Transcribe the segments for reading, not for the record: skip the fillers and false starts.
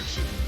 protection.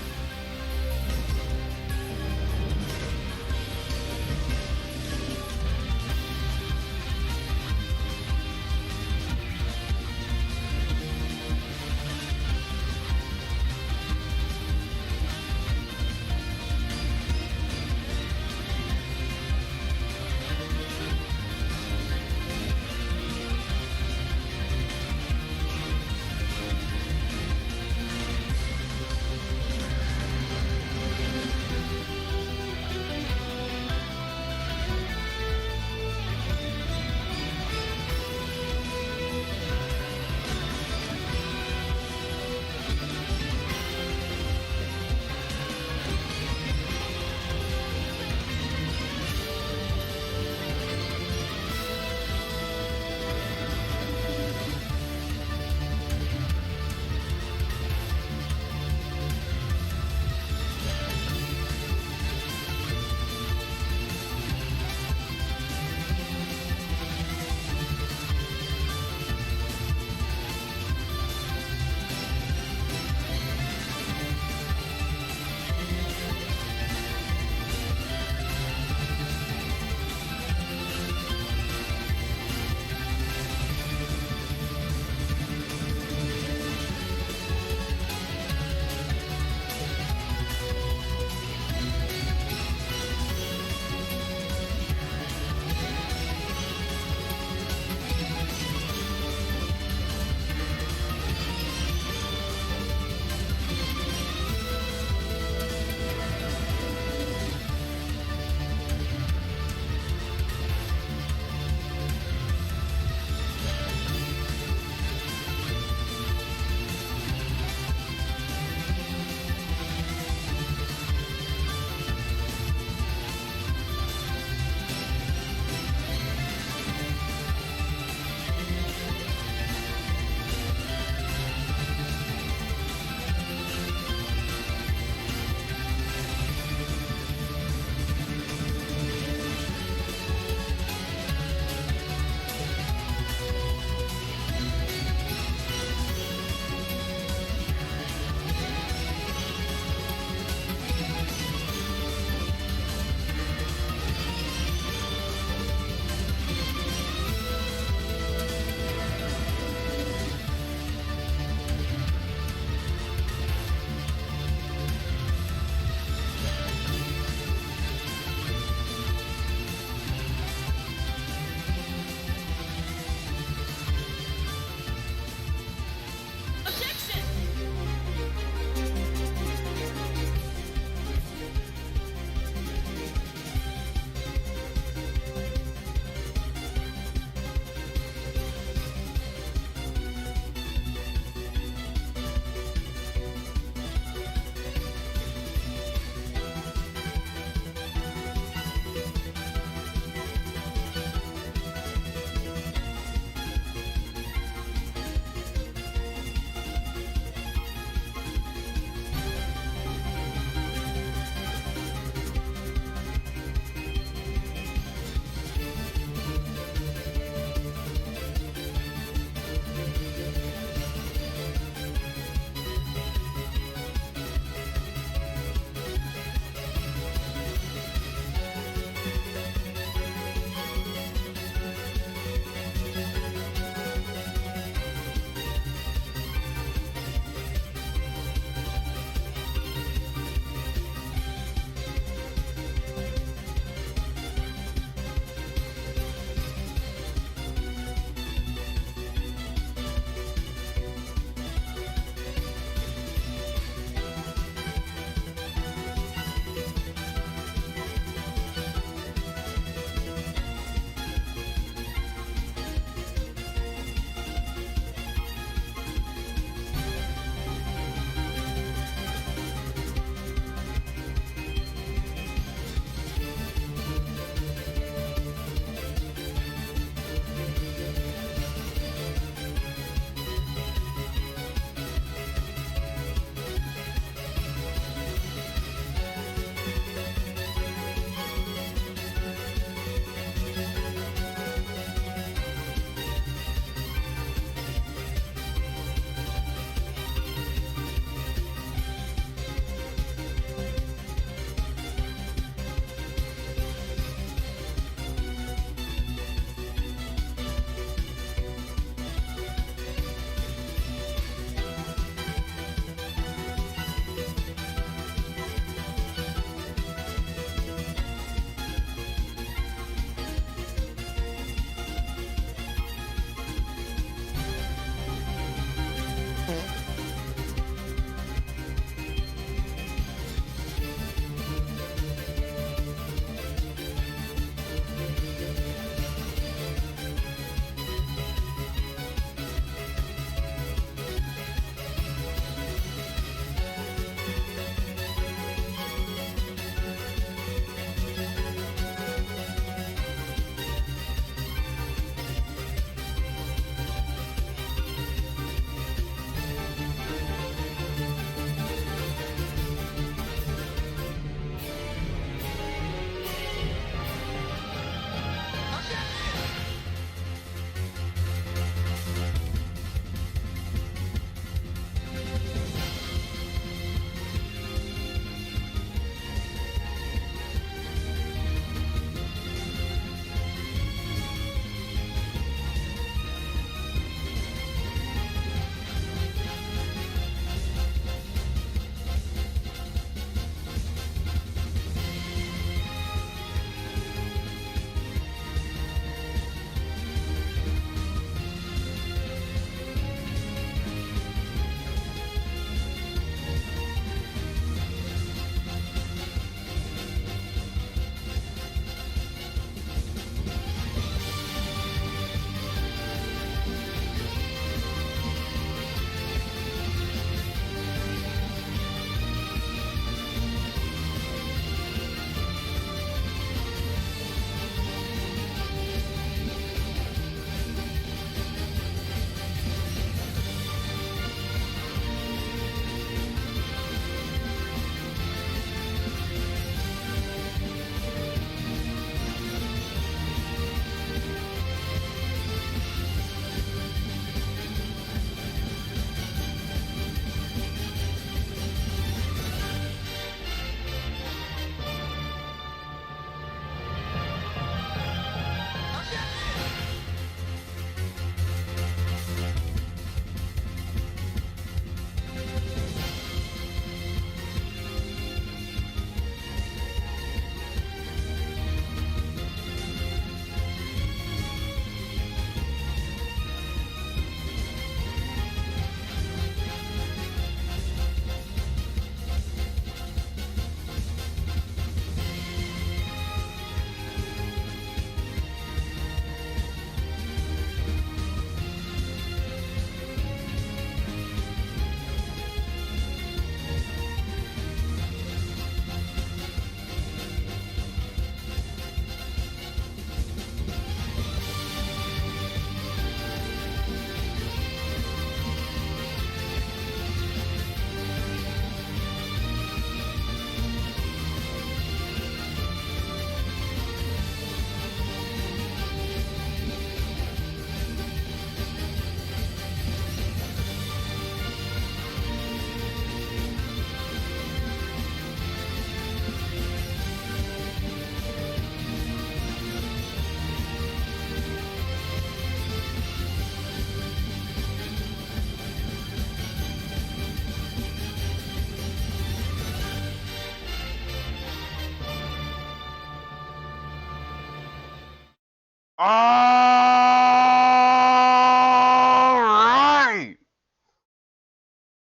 Alright!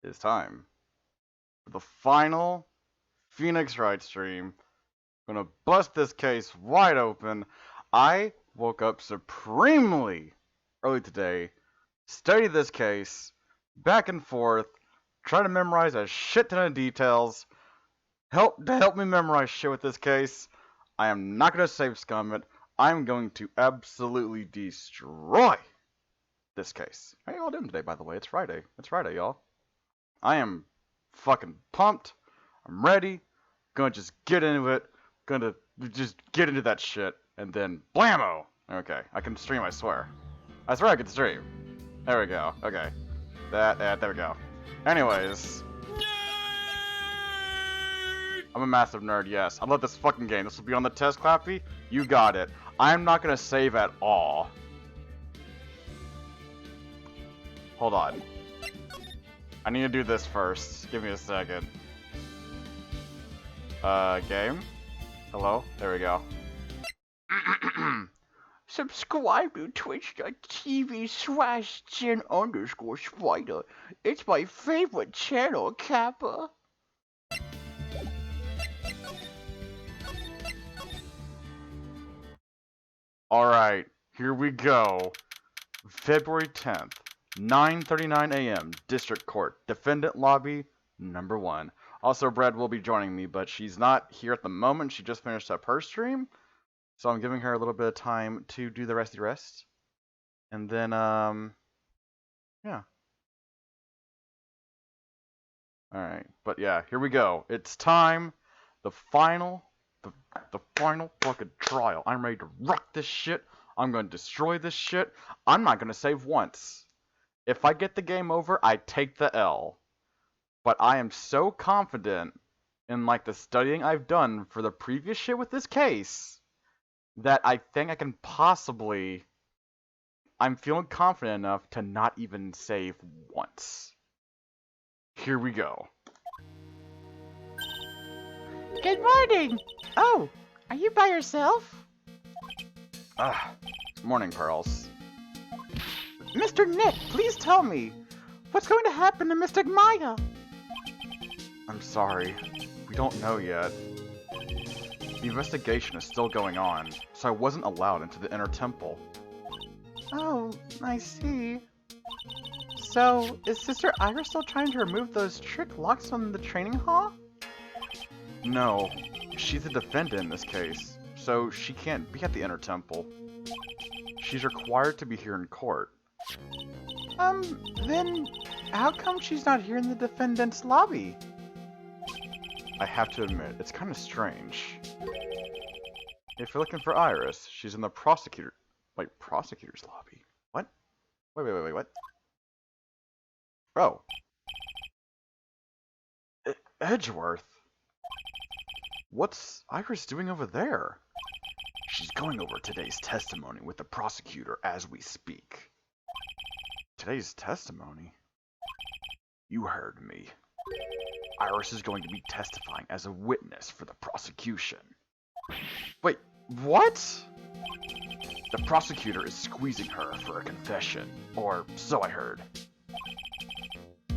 It's time for the final Phoenix Wright stream. I'm gonna bust this case wide open. I woke up supremely early today, studied this case, back and forth, try to memorize a shit ton of details, help me memorize shit with this case. I am not gonna save scum it. I'm going to absolutely destroy this case. How y'all doing today, by the way? It's Friday. It's Friday, y'all. I am fucking pumped. I'm ready. Gonna just get into it. Gonna just get into that shit. And then blammo! Okay, I can stream, I swear. I swear I can stream. There we go. Okay. There we go. Anyways. I'm a massive nerd, yes. I love this fucking game. This will be on the test, Clappy. You got it. I'm not gonna save at all. Hold on. I need to do this first. Give me a second. Game? Hello? There we go. Subscribe to twitch.tv/Jen_Spider. It's my favorite channel, Kappa. Alright, here we go. February 10th, 9:39 a.m., District Court, Defendant Lobby, number 1. Also, Brad will be joining me, but she's not here at the moment. She just finished up her stream, so I'm giving her a little bit of time to do the rest. And then, yeah. Alright, but yeah, here we go. It's time. The final fucking trial. I'm ready to rock this shit. I'm gonna destroy this shit. I'm not gonna save once. If I get the game over, I take the L. But I am so confident in like the studying I've done for the previous shit with this case that I think I can possibly. I'm feeling confident enough to not even save once. Here we go. Good morning! Oh, are you by yourself? Morning, Pearls. Mr. Nick, please tell me, what's going to happen to Mr. Maya? I'm sorry. We don't know yet. The investigation is still going on, so I wasn't allowed into the inner temple. Oh, I see. So, is Sister Iris still trying to remove those trick locks from the training hall? No, she's a defendant in this case, so she can't be at the inner temple. She's required to be here in court. Then how come she's not here in the defendant's lobby? I have to admit, it's kind of strange. If you're looking for Iris, she's in the prosecutor's lobby. What? Wait, what? Oh. Edgeworth? What's Iris doing over there? She's going over today's testimony with the prosecutor as we speak. Today's testimony? You heard me. Iris is going to be testifying as a witness for the prosecution. Wait, what? The prosecutor is squeezing her for a confession, or so I heard.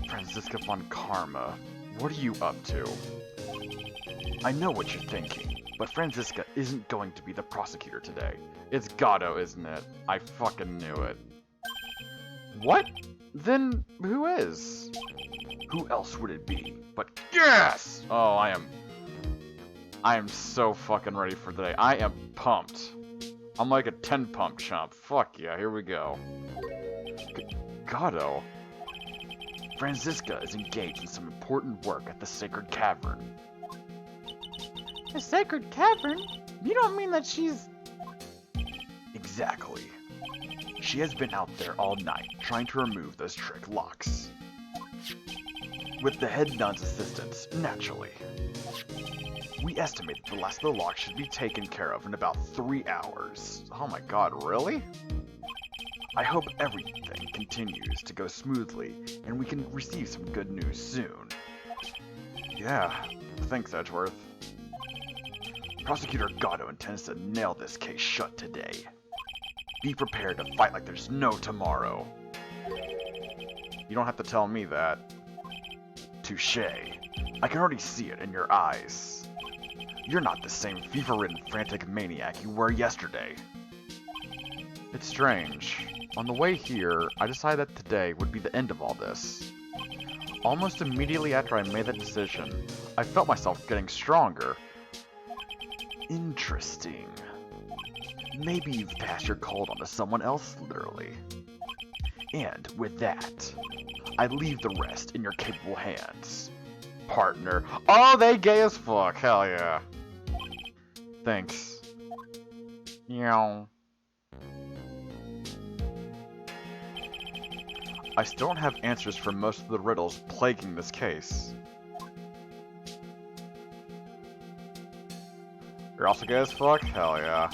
Franziska von Karma, what are you up to? I know what you're thinking, but Franziska isn't going to be the prosecutor today. It's Gatto, isn't it? I fucking knew it. What? Then who is? Who else would it be? But yes! Oh, I am so fucking ready for today. I am pumped. I'm like a 10 pump chump. Fuck yeah, here we go. Gatto. Franziska is engaged in some important work at the Sacred Cavern. The Sacred Cavern? You don't mean that she's... Exactly. She has been out there all night, trying to remove those trick locks. With the head nun's assistance, naturally. We estimate that the last of the locks should be taken care of in about 3 hours. Oh my god, really? I hope everything continues to go smoothly, and we can receive some good news soon. Yeah, thanks, Edgeworth. Prosecutor Gatto intends to nail this case shut today. Be prepared to fight like there's no tomorrow. You don't have to tell me that. Touché. I can already see it in your eyes. You're not the same fever-ridden, frantic maniac you were yesterday. It's strange. On the way here, I decided that today would be the end of all this. Almost immediately after I made that decision, I felt myself getting stronger. Interesting. Maybe you've passed your cold on to someone else, literally. And with that, I leave the rest in your capable hands. Partner. Oh, they gay as fuck. Hell yeah. Thanks. Meow. I still don't have answers for most of the riddles plaguing this case. You're also gay as fuck? Hell yeah.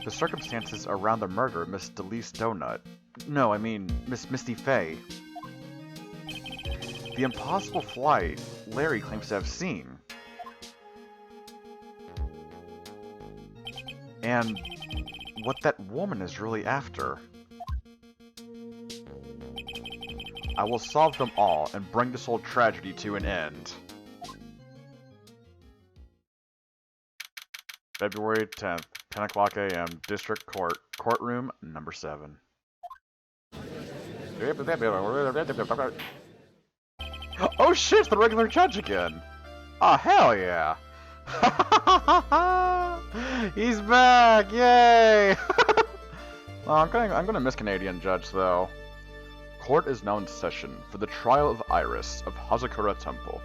The circumstances around the murder of Miss Delise Donut. No, I mean, Miss Misty Fey. The impossible flight Larry claims to have seen. And what that woman is really after. I will solve them all and bring this whole tragedy to an end. February 10th, 10 o'clock a.m., District Court, Courtroom number 7. Oh shit, it's the regular judge again! Oh, hell yeah! He's back! Yay! Oh, I'm gonna miss Canadian Judge, though. Court is now in session for the trial of Iris of Hazakura Temple.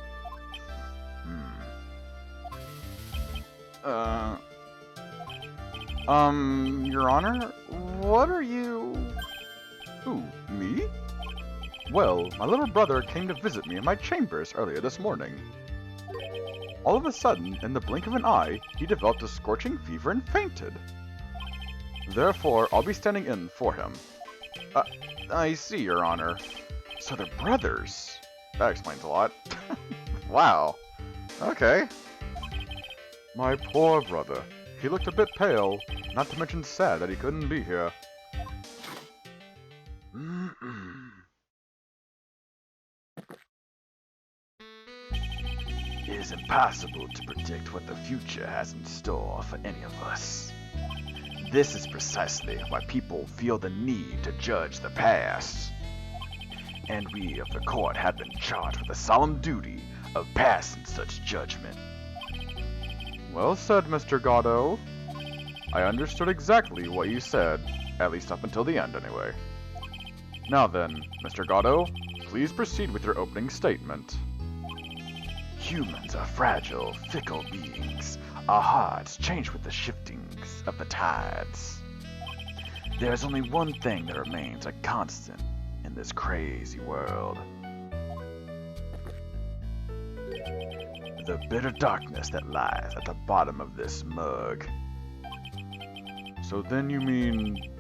Your Honor? What are you... Who, me? Well, my little brother came to visit me in my chambers earlier this morning. All of a sudden, in the blink of an eye, he developed a scorching fever and fainted. Therefore, I'll be standing in for him. I see, Your Honor. So they're brothers. That explains a lot. Wow. Okay. My poor brother. He looked a bit pale, not to mention sad that he couldn't be here. It is impossible to predict what the future has in store for any of us. This is precisely why people feel the need to judge the past. And we of the court have been charged with the solemn duty of passing such judgment. Well said, Mr. Gatto. I understood exactly what you said, at least up until the end anyway. Now then, Mr. Gatto, please proceed with your opening statement. Humans are fragile, fickle beings. Our hearts change with the shiftings of the tides. There is only one thing that remains a constant in this crazy world. The bitter darkness that lies at the bottom of this mug. So then you mean...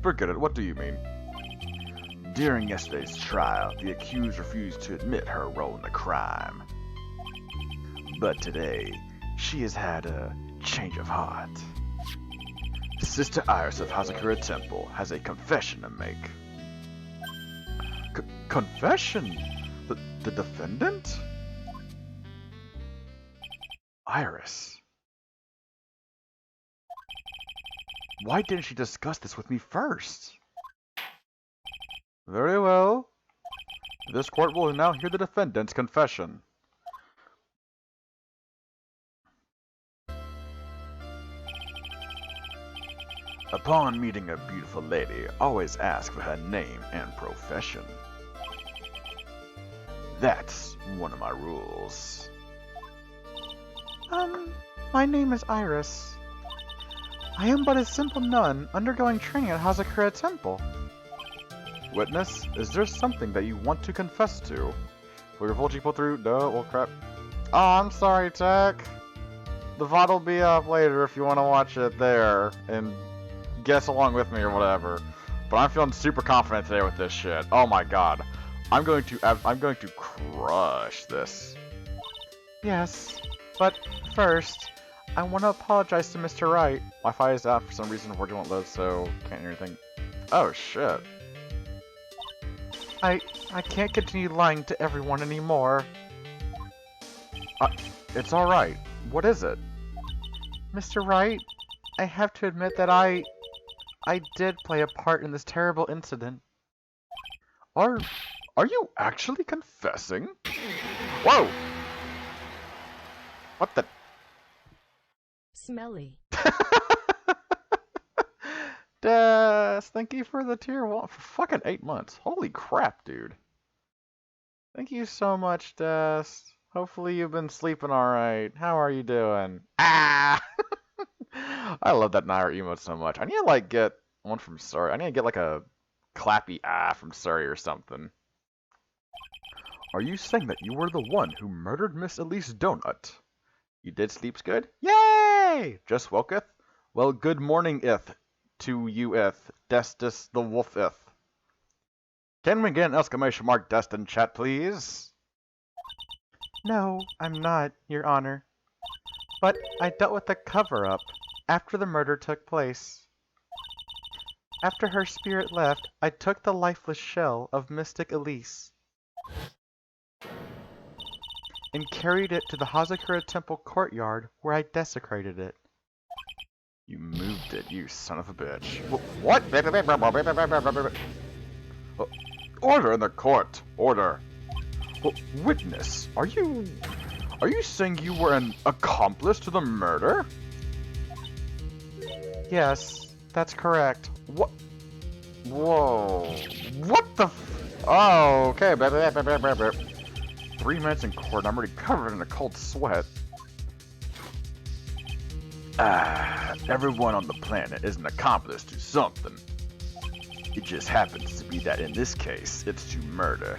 forget it, what do you mean? During yesterday's trial, the accused refused to admit her role in the crime. But today, she has had a change of heart. Sister Iris of Hazakura Temple has a confession to make. Confession? The defendant? Iris. Why didn't she discuss this with me first? Very well. This court will now hear the defendant's confession. Upon meeting a beautiful lady, always ask for her name and profession. That's one of my rules. My name is Iris. I am but a simple nun undergoing training at Hazakura Temple. Witness, is there something that you want to confess to? Will your full pull through? No, well crap. Oh, I'm sorry, Tech. The VOD will be up later if you want to watch it there and guess along with me or whatever. But I'm feeling super confident today with this shit. Oh my god. I'm going to crush this. Yes, but first, I want to apologize to Mr. Wright. Wi-Fi is out for some reason. Working won't load, so can't hear anything. Oh shit. I can't continue lying to everyone anymore. It's alright. What is it? Mr. Wright, I have to admit that I did play a part in this terrible incident. Are you actually confessing? Whoa! What the? Smelly. Des, thank you for the tier 1 for fucking 8 months. Holy crap, dude. Thank you so much, Des. Hopefully you've been sleeping alright. How are you doing? Ah! I love that Nair emote so much. I need to like get one from Surrey. I need to get like a clappy from Surrey or something. Are you saying that you were the one who murdered Miss Elise Donut? You did sleeps good? Yay! Just woketh? Well, good morning, ith. To you, ith. Destus the wolf, ith. Can we get an exclamation mark dest in chat, please? No, I'm not, Your Honor. But I dealt with the cover-up after the murder took place. After her spirit left, I took the lifeless shell of Mystic Elise and carried it to the Hazakura Temple courtyard where I desecrated it. You moved it, you son of a bitch. What? Order in the court. Order. Witness, are you saying you were an accomplice to the murder? Yes, that's correct. What? Whoa. What the Oh, okay. 3 minutes in court, I'm already covered in a cold sweat. Everyone on the planet is an accomplice to something. It just happens to be that in this case, it's to murder.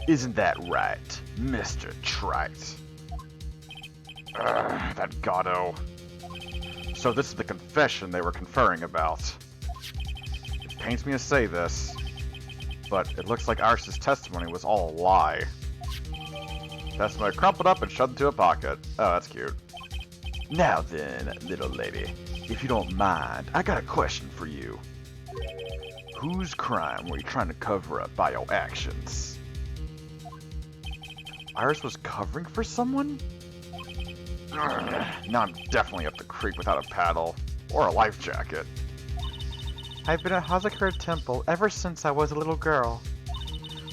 Isn't that right, Mr. Trite? That Gatto. So this is the confession they were conferring about. It pains me to say this, but it looks like Iris' testimony was all a lie. Testimony crumpled up and shoved into a pocket. Oh, that's cute. Now then, little lady, if you don't mind, I got a question for you. Whose crime were you trying to cover up by your actions? Iris was covering for someone? Now I'm definitely up the creek without a paddle or a life jacket. I've been at Hazakura Temple ever since I was a little girl.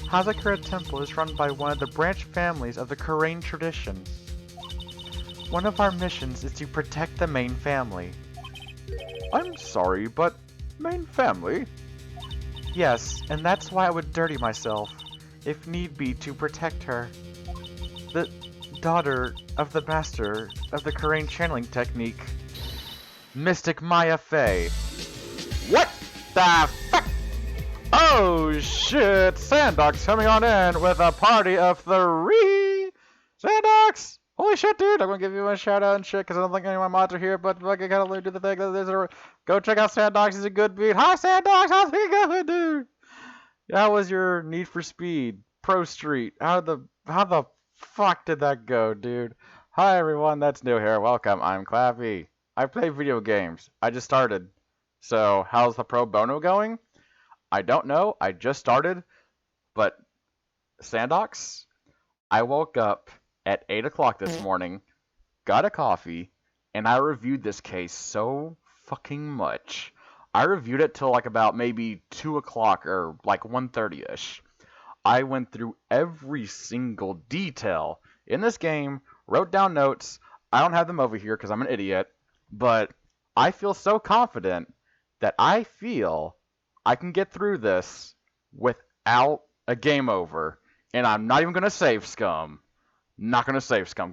Hazakura Temple is run by one of the branch families of the Kurain tradition. One of our missions is to protect the main family. I'm sorry, but main family? Yes, and that's why I would dirty myself, if need be, to protect her. The daughter of the master of the Kurain channeling technique, Mystic Maya Fey. What the fuck? Oh shit! Sandoc's coming on in with a party of 3! Sandox! Holy shit, dude! I'm gonna give you a shout out and shit because I don't think any of my mods are here, but like, I gotta do the thing. Go check out Sandox, he's a good beat. Hi Sandox, how's it going, dude? How was your Need for Speed Pro Street? How the fuck did that go, dude? Hi everyone, that's new here. Welcome, I'm Clappy. I play video games. I just started. So, how's the pro bono going? I don't know. I just started. But, Sandox, I woke up at 8 o'clock this morning, got a coffee, and I reviewed this case so fucking much. I reviewed it till like about maybe 2 o'clock or like 1:30ish. I went through every single detail in this game, wrote down notes. I don't have them over here because I'm an idiot, but I feel so confident that I feel I can get through this without a game over, and I'm not even going to save scum. Not going to save scum. I'm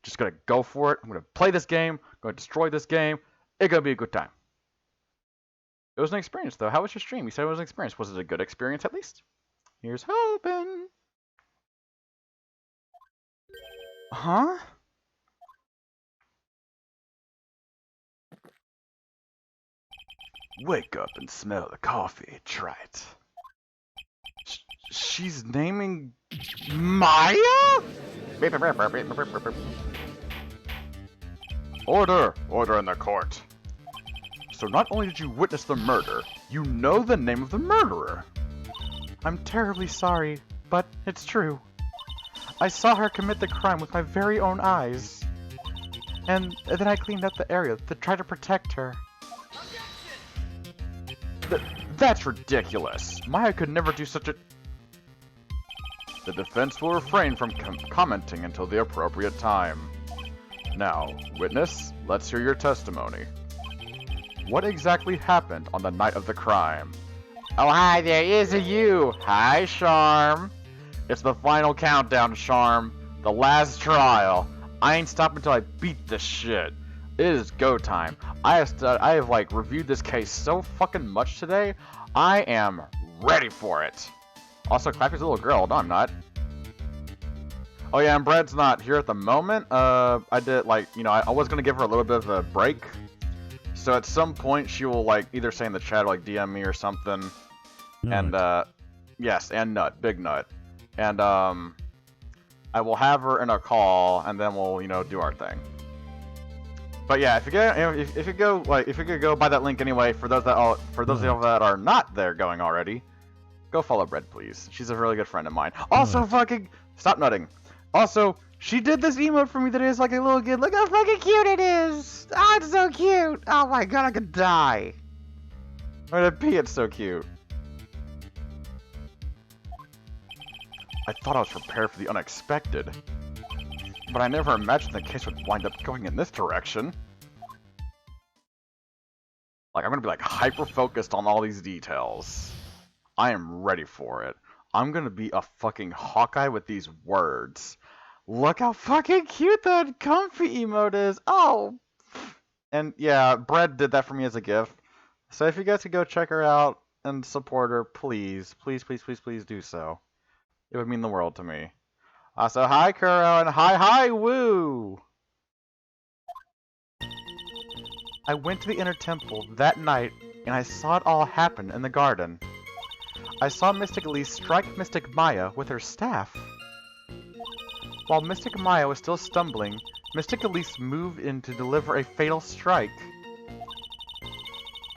just going to go for it. I'm going to play this game. I'm going to destroy this game. It's going to be a good time. It was an experience, though. How was your stream? You said it was an experience. Was it a good experience, at least? Here's hoping. Huh? Wake up and smell the coffee, Trite. She's naming Maya? Order! Order in the court. So not only did you witness the murder, you know the name of the murderer. I'm terribly sorry, but it's true. I saw her commit the crime with my very own eyes. And then I cleaned up the area to try to protect her. That's ridiculous. Maya could never do such a... The defense will refrain from commenting until the appropriate time. Now, witness, let's hear your testimony. What exactly happened on the night of the crime? Oh, hi there, is it you? Hi, Charm. It's the final countdown, Charm. The last trial. I ain't stopping until I beat this shit. It is go time. I have like reviewed this case so fucking much today. I am ready for it. Also, Clappy's a little girl. No, I'm not. Oh yeah, and Brad's not here at the moment. I did like, you know, I was gonna give her a little bit of a break. So at some point she will like either say in the chat or like DM me or something. Nut. And yes, and Nut, Big Nut. And I will have her in a call, and then we'll, you know, do our thing. But yeah, if you could go by that link anyway, for those that of you that are not there going already, go follow Bread, please. She's a really good friend of mine. Also, fucking stop nutting. Also, she did this emote for me that is like a little kid. Look how fucking cute it is. Oh, it's so cute. Oh my god, I could die. Or to pee, it's so cute. I thought I was prepared for the unexpected, but I never imagined the case would wind up going in this direction. Like, I'm gonna be like hyper-focused on all these details. I am ready for it. I'm gonna be a fucking Hawkeye with these words. Look how fucking cute that comfy emote is. Oh! And yeah, Bread did that for me as a gift. So if you guys could go check her out and support her, please, please, please, please, please do so. It would mean the world to me. So hi Kuro and hi Woo! I went to the inner temple that night and I saw it all happen in the garden. I saw Mystic Elise strike Mystic Maya with her staff. While Mystic Maya was still stumbling, Mystic Elise moved in to deliver a fatal strike.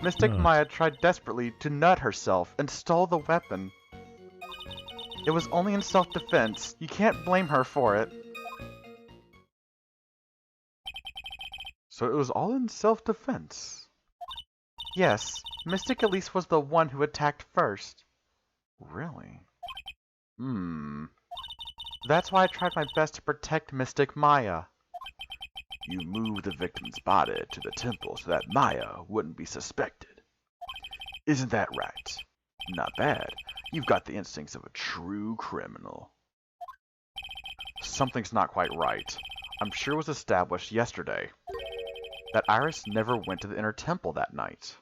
Mystic Maya tried desperately to nut herself and stole the weapon. It was only in self-defense. You can't blame her for it. So it was all in self-defense? Yes, Mystic Elise was the one who attacked first. Really? That's why I tried my best to protect Mystic Maya. You moved the victim's body to the temple so that Maya wouldn't be suspected. Isn't that right? Not bad. You've got the instincts of a true criminal. Something's not quite right. I'm sure it was established yesterday that Iris never went to the inner temple that night.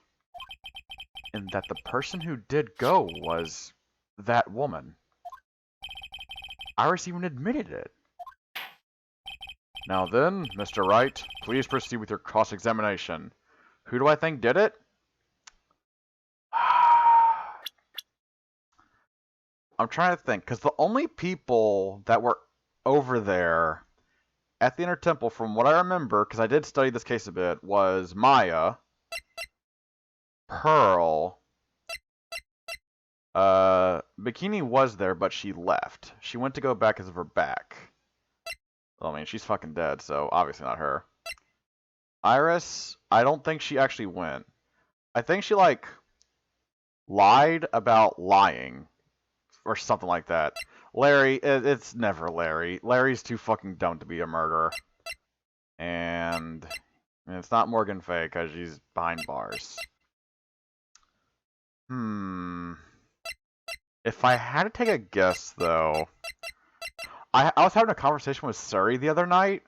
And that the person who did go was that woman. Iris even admitted it. Now then, Mr. Wright, please proceed with your cross-examination. Who do I think did it? I'm trying to think, because the only people that were over there at the Inner Temple, from what I remember, because I did study this case a bit, was Maya, Pearl, Bikini was there, but she left. She went to go back because of her back. Well, I mean, she's fucking dead, so obviously not her. Iris, I don't think she actually went. I think she, like, lied about lying. Or something like that. Larry, it's never Larry. Larry's too fucking dumb to be a murderer. And it's not Morgan Fay, because she's behind bars. If I had to take a guess, though... I was having a conversation with Surrey the other night.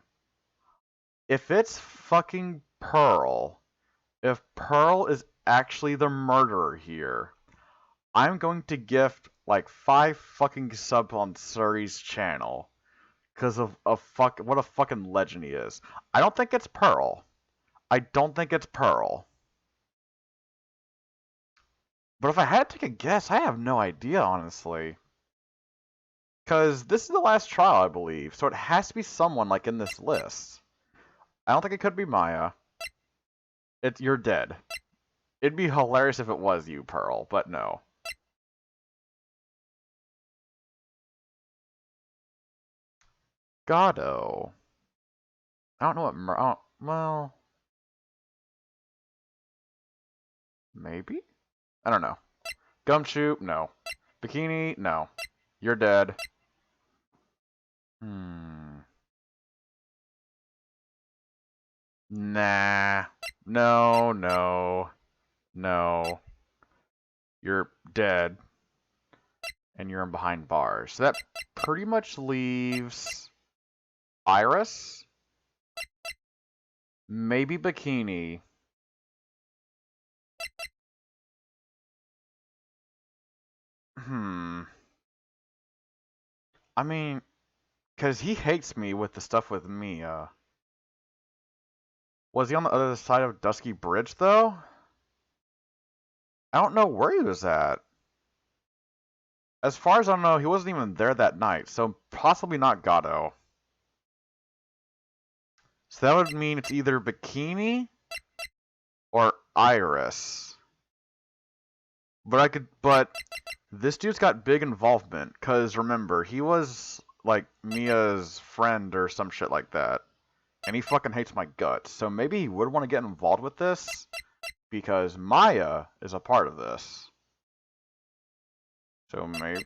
If it's fucking Pearl, if Pearl is actually the murderer here, I'm going to gift like 5 fucking subs on Surrey's channel because of what a fucking legend he is. I don't think it's Pearl. I don't think it's Pearl. But if I had to take a guess, I have no idea, honestly. Because this is the last trial, I believe, so it has to be someone, like, in this list. I don't think it could be Maya. You're dead. It'd be hilarious if it was you, Pearl, but no. Goddo. I don't know what well... Maybe? I don't know. Gumshoe? No. Bikini? No. You're dead. Nah. No, no. No. You're dead. And you're in behind bars. So that pretty much leaves Iris? Maybe Bikini. I mean, because he hates me with the stuff with Mia. Was he on the other side of Dusky Bridge, though? I don't know where he was at. As far as I know, he wasn't even there that night, so possibly not Gato. So that would mean it's either Bikini or Iris. But this dude's got big involvement, because remember, he was, like, Mia's friend or some shit like that. And he fucking hates my guts, so maybe he would want to get involved with this, because Maya is a part of this. So maybe?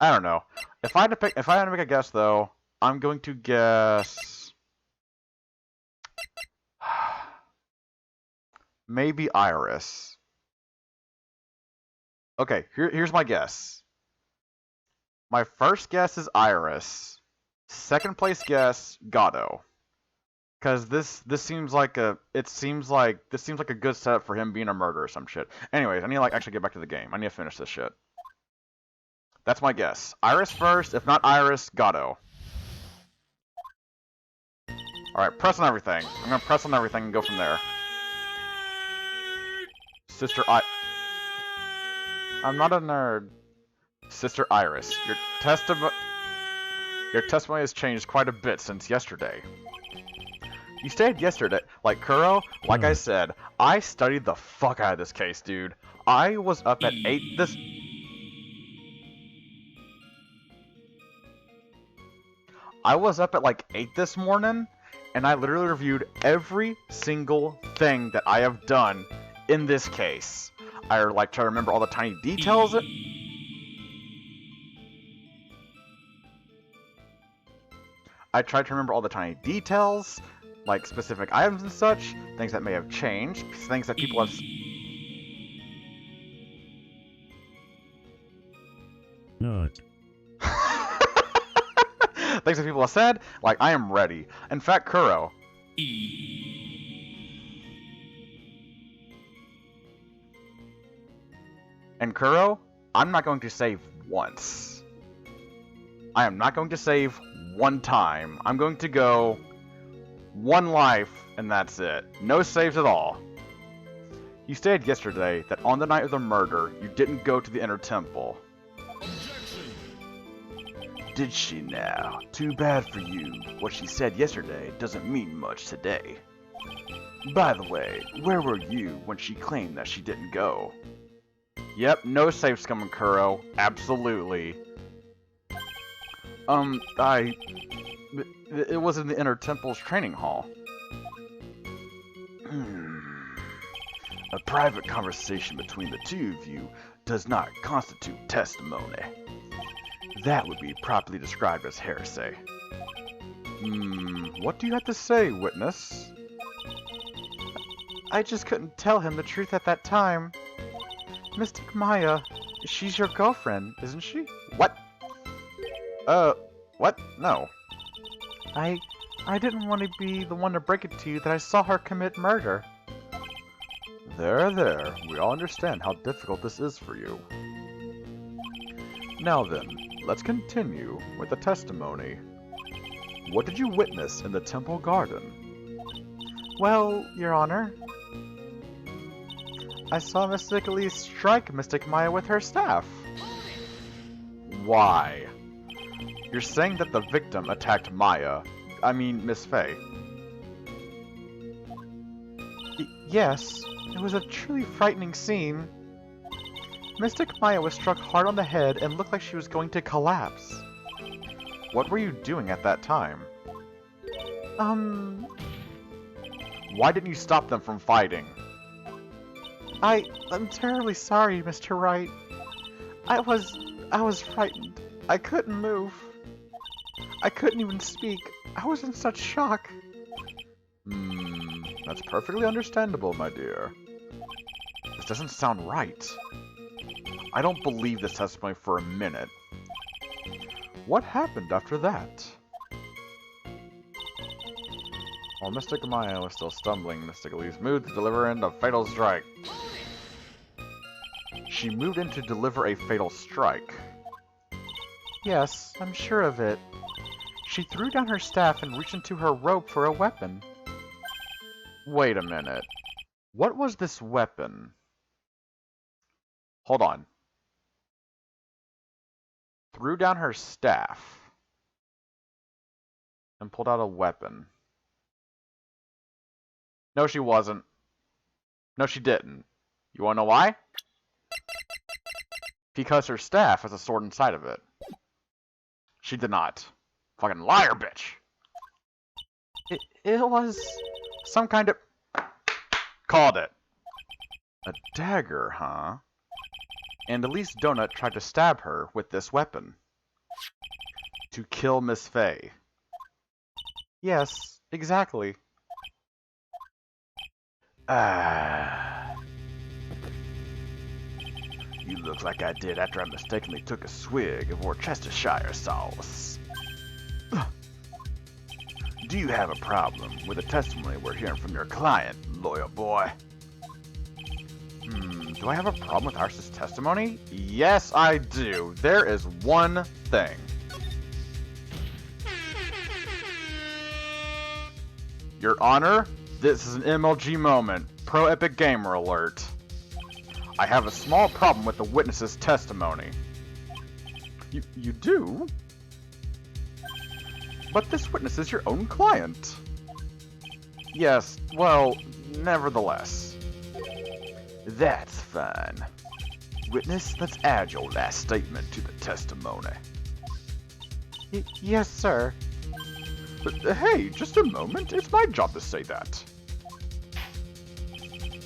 I don't know. If I had to make a guess, though, I'm going to guess... maybe Iris. Okay, here's my guess. My first guess is Iris. Second place guess, Gato. Because this seems like a good setup for him being a murderer or some shit. Anyways, I need to like actually get back to the game. I need to finish this shit. That's my guess. Iris first. If not Iris, Gato. Alright, press on everything. I'm gonna press on everything and go from there. I'm not a nerd. Sister Iris, your testimony has changed quite a bit since yesterday. You stated yesterday, like Kuro, like I said, I studied the fuck out of this case, dude. I was up at 8 this... I was up at like 8 this morning, and I literally reviewed every single thing that I have done in this case. I like try to remember all the tiny details. I tried to remember all the tiny details, like specific items and such, things that may have changed, things that people have... Not. things that people have said, like, I am ready. In fact, Kuro. And Kuro, I'm not going to save once. I am not going to save one time. I'm going to go one life, and that's it. No saves at all. You stated yesterday that on the night of the murder, you didn't go to the inner temple. Did she now? Too bad for you. What she said yesterday doesn't mean much today. By the way, where were you when she claimed that she didn't go? Yep, no saves coming, Kuro. Absolutely. It was in the Inner Temple's training hall. A private conversation between the two of you does not constitute testimony. That would be properly described as heresy. What do you have to say, witness? I just couldn't tell him the truth at that time. Mystic Maya, she's your girlfriend, isn't she? What? What? No. I didn't want to be the one to break it to you that I saw her commit murder. There. We all understand how difficult this is for you. Now then, let's continue with the testimony. What did you witness in the temple garden? Well, Your Honor, I saw Mystic Elise strike Mystic Maya with her staff. Why? You're saying that the victim attacked Miss Faye. Yes, it was a truly frightening scene. Mystic Maya was struck hard on the head and looked like she was going to collapse. What were you doing at that time? Why didn't you stop them from fighting? I'm terribly sorry, Mr. Wright. I was frightened. I couldn't move. I couldn't even speak. I was in such shock. That's perfectly understandable, my dear. This doesn't sound right. I don't believe this testimony for a minute. What happened after that? While Mystic Maya was still stumbling, Mystic Elise moved to deliver in a fatal strike. She moved in to deliver a fatal strike. Yes, I'm sure of it. She threw down her staff and reached into her robe for a weapon. Wait a minute. What was this weapon? Hold on. Threw down her staff and pulled out a weapon. No, she wasn't. No, she didn't. You wanna know why? Because her staff has a sword inside of it. She did not. Fucking liar, bitch! It was Some kind of... Called it. A dagger, huh? And Elise Donut tried to stab her with this weapon. To kill Miss Faye. Yes, exactly. You look like I did after I mistakenly took a swig of Worcestershire sauce. Do you have a problem with the testimony we're hearing from your client, lawyer boy? Do I have a problem with Arce's testimony? Yes, I do. There is one thing. Your Honor, this is an MLG moment. Pro Epic Gamer alert. I have a small problem with the witness's testimony. You do? But this witness is your own client. Yes, well, nevertheless. That's fine. Witness, let's add your last statement to the testimony. Yes, sir. Hey, just a moment. It's my job to say that.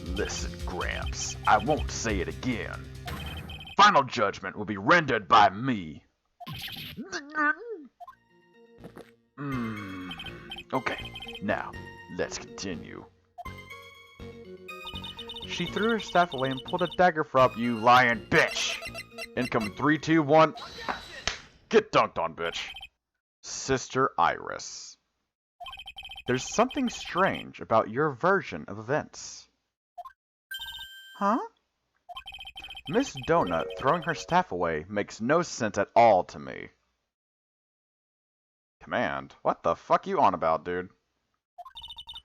Listen, Gramps, I won't say it again. Final judgment will be rendered by me. Okay, now, let's continue. She threw her staff away and pulled a dagger from You lying bitch! Income 3, 2, 1. Get dunked on, bitch. Sister Iris. There's something strange about your version of events. Huh? Miss Donut throwing her staff away makes no sense at all to me. Command? What the fuck you on about, dude?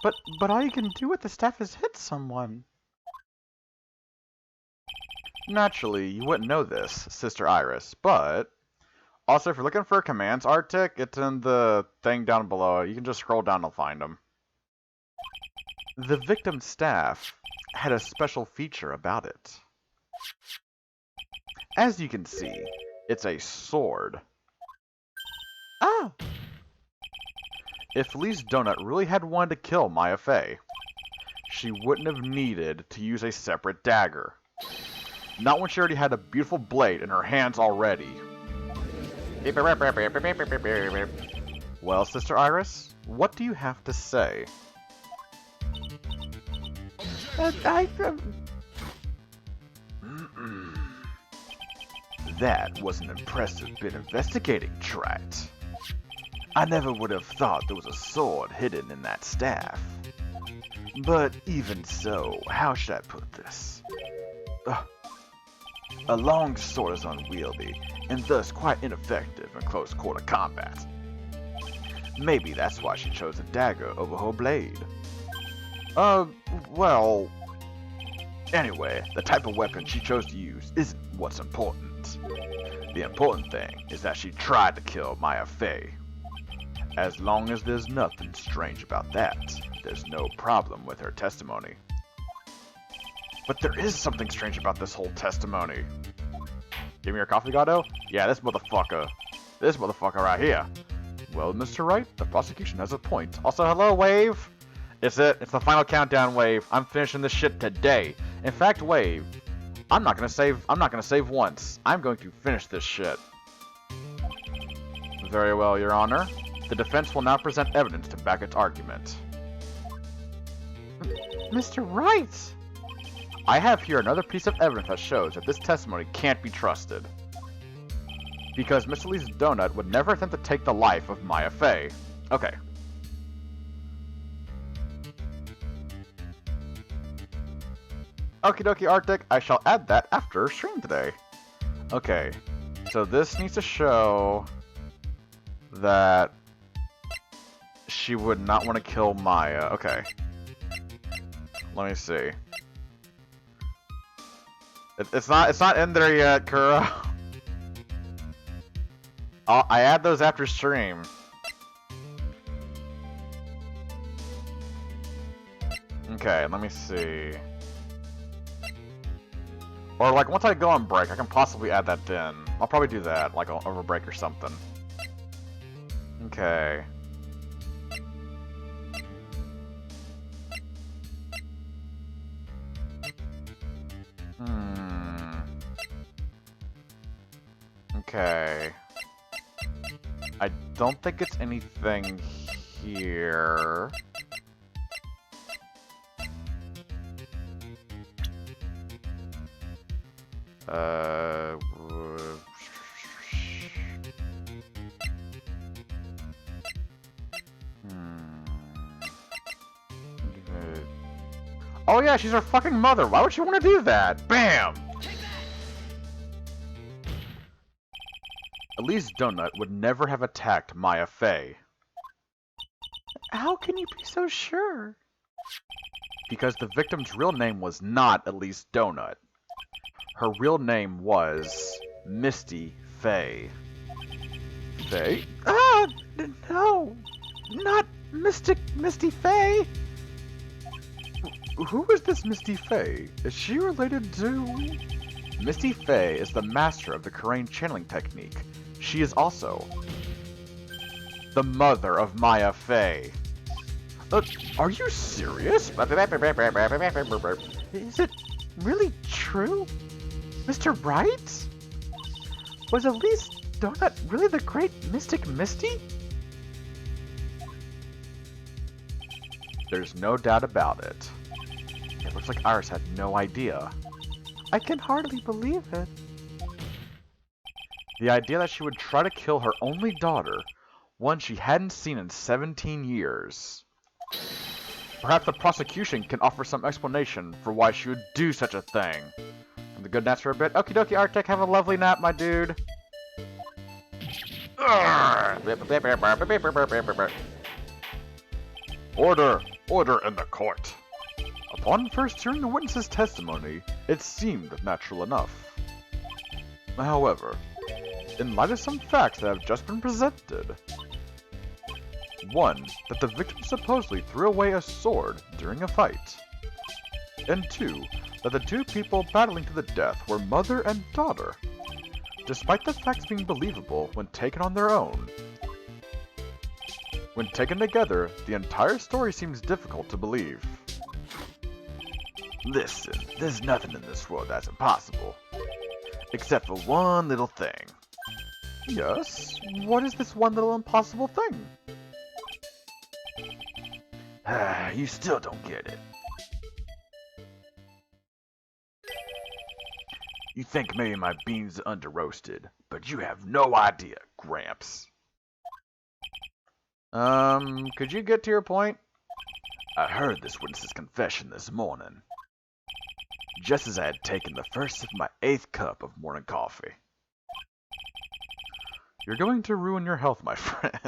But all you can do with the staff is hit someone. Naturally, you wouldn't know this, Sister Iris, but... Also, if you're looking for commands arctic, it's in the thing down below. You can just scroll down and find them. The victim's staff had a special feature about it. As you can see, it's a sword. Ah! If Elise Donut really had wanted to kill Maya Fey, she wouldn't have needed to use a separate dagger. Not when she already had a beautiful blade in her hands already. Well, Sister Iris, what do you have to say? That was an impressive bit of investigating, Trat. I never would have thought there was a sword hidden in that staff. But even so, how should I put this? A long sword is unwieldy, and thus quite ineffective in close quarter combat. Maybe that's why she chose a dagger over her blade. Well... Anyway, the type of weapon she chose to use isn't what's important. The important thing is that she tried to kill Maya Fey. As long as there's nothing strange about that, there's no problem with her testimony. But there is something strange about this whole testimony. Give me your coffee, Gato? Yeah, this motherfucker. This motherfucker right here. Well, Mr. Wright, the prosecution has a point. Also, hello, Wave. It's it. It's the final countdown, Wave. I'm finishing this shit today. In fact, Wave, I'm not gonna save once. I'm going to finish this shit. Very well, Your Honor. The defense will now present evidence to back its argument. Mr. Wright! I have here another piece of evidence that shows that this testimony can't be trusted. Because Mr. Lee's donut would never attempt to take the life of Maya Fey. Okay. Okie dokie, Arctic. I shall add that after stream today. Okay. So this needs to show that she would not want to kill Maya. Okay. Let me see. It's not in there yet, Kuro. I add those after stream. Okay, let me see. Or like once I go on break, I can possibly add that then. I'll probably do that, like over break or something. Okay. Okay. I don't think it's anything here. Oh yeah, she's her fucking mother. Why would she want to do that? Bam! Elise Donut would never have attacked Maya Fey. How can you be so sure? Because the victim's real name was not Elise Donut. Her real name was Misty Fey. Fey? Ah, no, not Misty Fey. Who is this Misty Fey? Is she related to... Misty Fey is the master of the Karain channeling technique. She is also the mother of Maya Fey. Are you serious? Is it really true? Mr. Wright? Was Elise Donut really the great Mystic Misty? There's no doubt about it. It looks like Iris had no idea. I can hardly believe it. The idea that she would try to kill her only daughter, one she hadn't seen in 17 years. Perhaps the prosecution can offer some explanation for why she would do such a thing. And the good naps for a bit. Okie dokie, Arctic, have a lovely nap, my dude. Order! Order in the court! Upon first hearing the witness's testimony, it seemed natural enough. However, in light of some facts that have just been presented, 1. That the victim supposedly threw away a sword during a fight, and 2. That the two people battling to the death were mother and daughter, despite the facts being believable when taken on their own. When taken together, the entire story seems difficult to believe. Listen, there's nothing in this world that's impossible. Except for one little thing. Yes? What is this one little impossible thing? You still don't get it. You think maybe my beans are under-roasted, but you have no idea, Gramps. Could you get to your point? I heard this witness's confession this morning, just as I had taken the first sip of my 8th cup of morning coffee. You're going to ruin your health, my friend.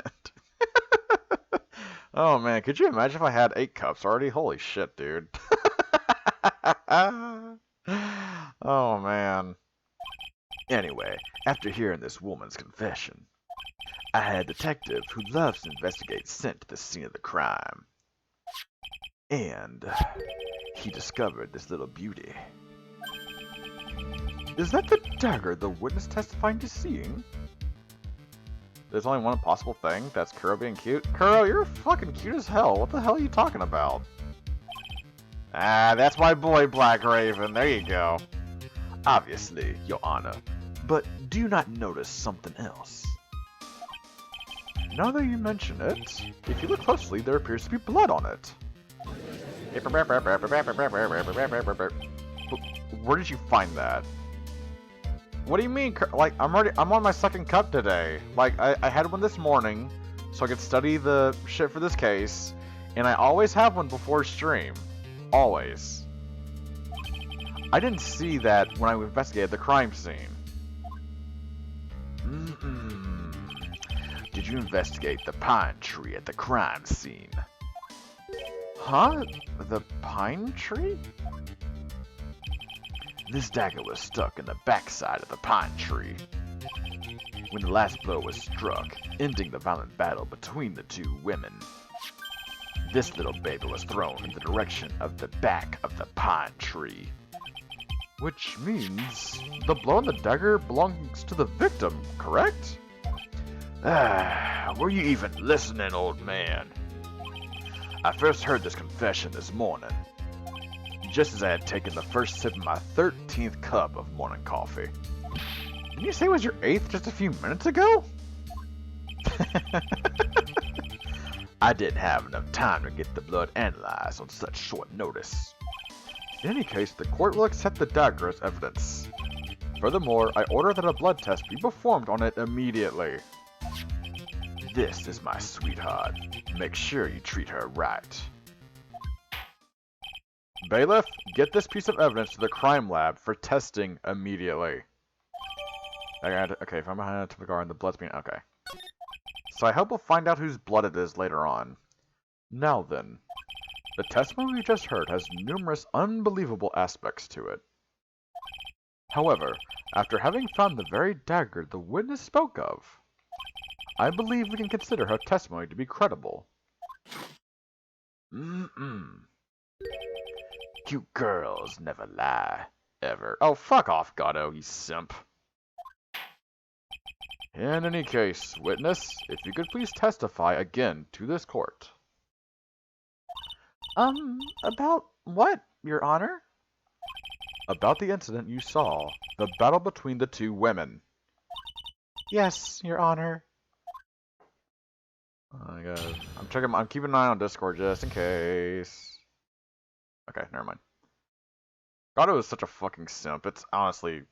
Oh man, could you imagine if I had 8 cups already? Holy shit, dude. Oh man. Anyway, after hearing this woman's confession, I had a detective who loves to investigate sent to the scene of the crime. And he discovered this little beauty. Is that the dagger the witness testifying to seeing? There's only one possible thing. That's Kuro being cute. Kuro, you're fucking cute as hell. What the hell are you talking about? Ah, that's my boy, Black Raven. There you go. Obviously, Your Honor. But do you not notice something else? Now that you mention it, if you look closely, there appears to be blood on it. Where did you find that? What do you mean? Like, I'm on my second cup today. Like, I had one this morning, so I could study the shit for this case, and I always have one before stream. Always. I didn't see that when I investigated the crime scene. Did you investigate the pine tree at the crime scene? Huh? The pine tree? This dagger was stuck in the backside of the pine tree. When the last blow was struck, ending the violent battle between the two women, this little baby was thrown in the direction of the back of the pine tree. Which means the blow on the dagger belongs to the victim, correct? Were you even listening, old man? I first heard this confession this morning, just as I had taken the first sip of my 13th cup of morning coffee. Didn't you say it was your 8th just a few minutes ago? I didn't have enough time to get the blood analyzed on such short notice. In any case, the court will accept the dagger as evidence. Furthermore, I order that a blood test be performed on it immediately. This is my sweetheart. Make sure you treat her right. Bailiff, get this piece of evidence to the crime lab for testing immediately. Okay, if I'm behind a typical and the blood's being... Okay. So I hope we'll find out whose blood it is later on. Now then, the testimony we just heard has numerous unbelievable aspects to it. However, after having found the very dagger the witness spoke of, I believe we can consider her testimony to be credible. Cute girls never lie, ever. Oh, fuck off, Gato, you simp. In any case, witness, if you could please testify again to this court. About what, Your Honor? About the incident you saw, the battle between the two women. Yes, Your Honor. I'm keeping an eye on Discord just in case. Okay, never mind. Gato is such a fucking simp. It's honestly...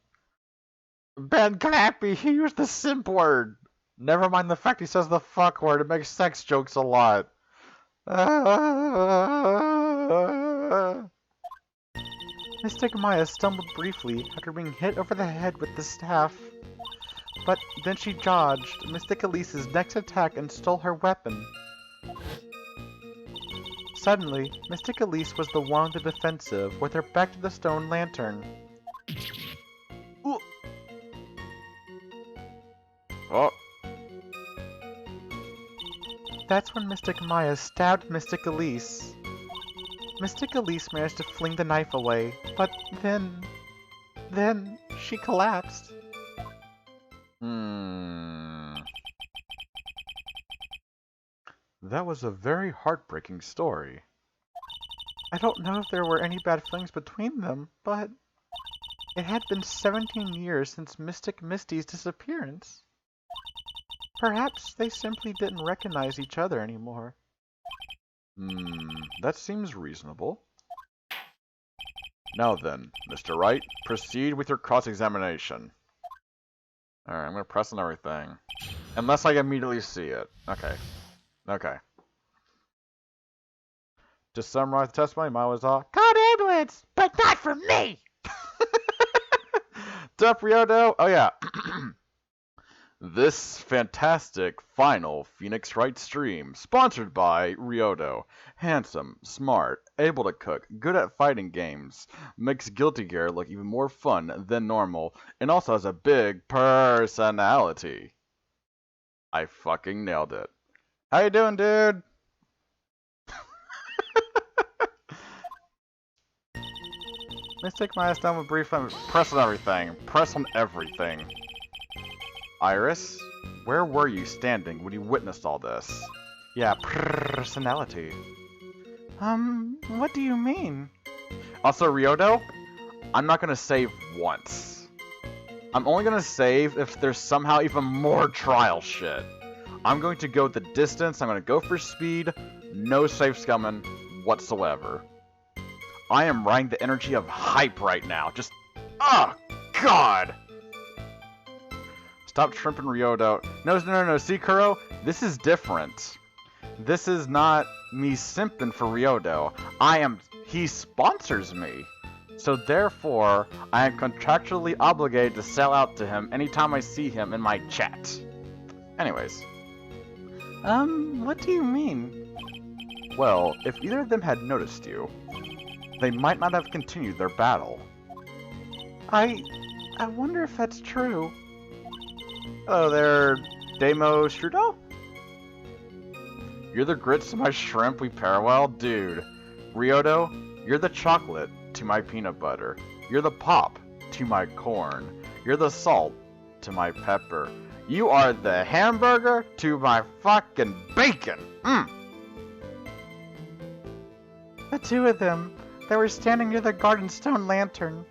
Ben Clappy, he used the simp word. Never mind the fact he says the fuck word. It makes sex jokes a lot. Mystic Maya stumbled briefly after being hit over the head with the staff. But then she dodged Mystic Elise's next attack and stole her weapon. Suddenly, Mystic Elise was the one on the defensive, with her back to the stone lantern. Ooh. Oh. That's when Mystic Maya stabbed Mystic Elise. Mystic Elise managed to fling the knife away, but then she collapsed. That was a very heartbreaking story. I don't know if there were any bad feelings between them, but it had been 17 years since Mystic Misty's disappearance. Perhaps they simply didn't recognize each other anymore. That seems reasonable. Now then, Mr. Wright, proceed with your cross-examination. Alright, I'm gonna press on everything. Unless I immediately see it. Okay. Okay. To summarize the testimony, mine was all, "Call the ambulance, but not for me!" Depriodo, oh yeah. This fantastic final Phoenix Wright stream, sponsored by Ryoto. Handsome, smart, able to cook, good at fighting games, makes Guilty Gear look even more fun than normal, and also has a big personality. I fucking nailed it. How you doing, dude? Mystic milestone with brief press on everything. Press on everything. Iris, where were you standing when you witnessed all this? Yeah, personality. What do you mean? Also, Ryoto, I'm not gonna save once. I'm only gonna save if there's somehow even more trial shit. I'm going to go the distance, I'm gonna go for speed, no safe scumming whatsoever. I am riding the energy of hype right now. Just, oh, God! Stop shrimping Ryoto. No, see, Kuro? This is different. This is not me simping for Ryoto. He sponsors me. So therefore, I am contractually obligated to sell out to him anytime I see him in my chat. Anyways. What do you mean? Well, if either of them had noticed you, they might not have continued their battle. I wonder if that's true. Hello there, Damo Strudel? You're the grits to my shrimp we pair well? Dude. Ryoto, you're the chocolate to my peanut butter. You're the pop to my corn. You're the salt to my pepper. You are the hamburger to my fucking bacon. The two of them, they were standing near the garden stone lantern.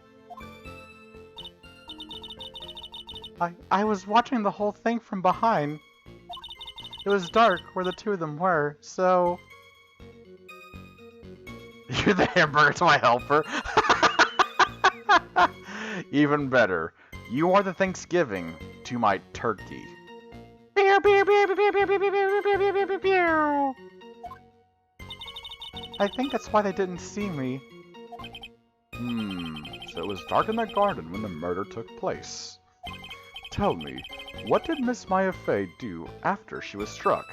I was watching the whole thing from behind. It was dark where the two of them were, so... You're the hamburger to my helper? Even better. You are the Thanksgiving to my turkey. I think that's why they didn't see me. So it was dark in the garden when the murder took place. Tell me, what did Miss Maya Fey do after she was struck?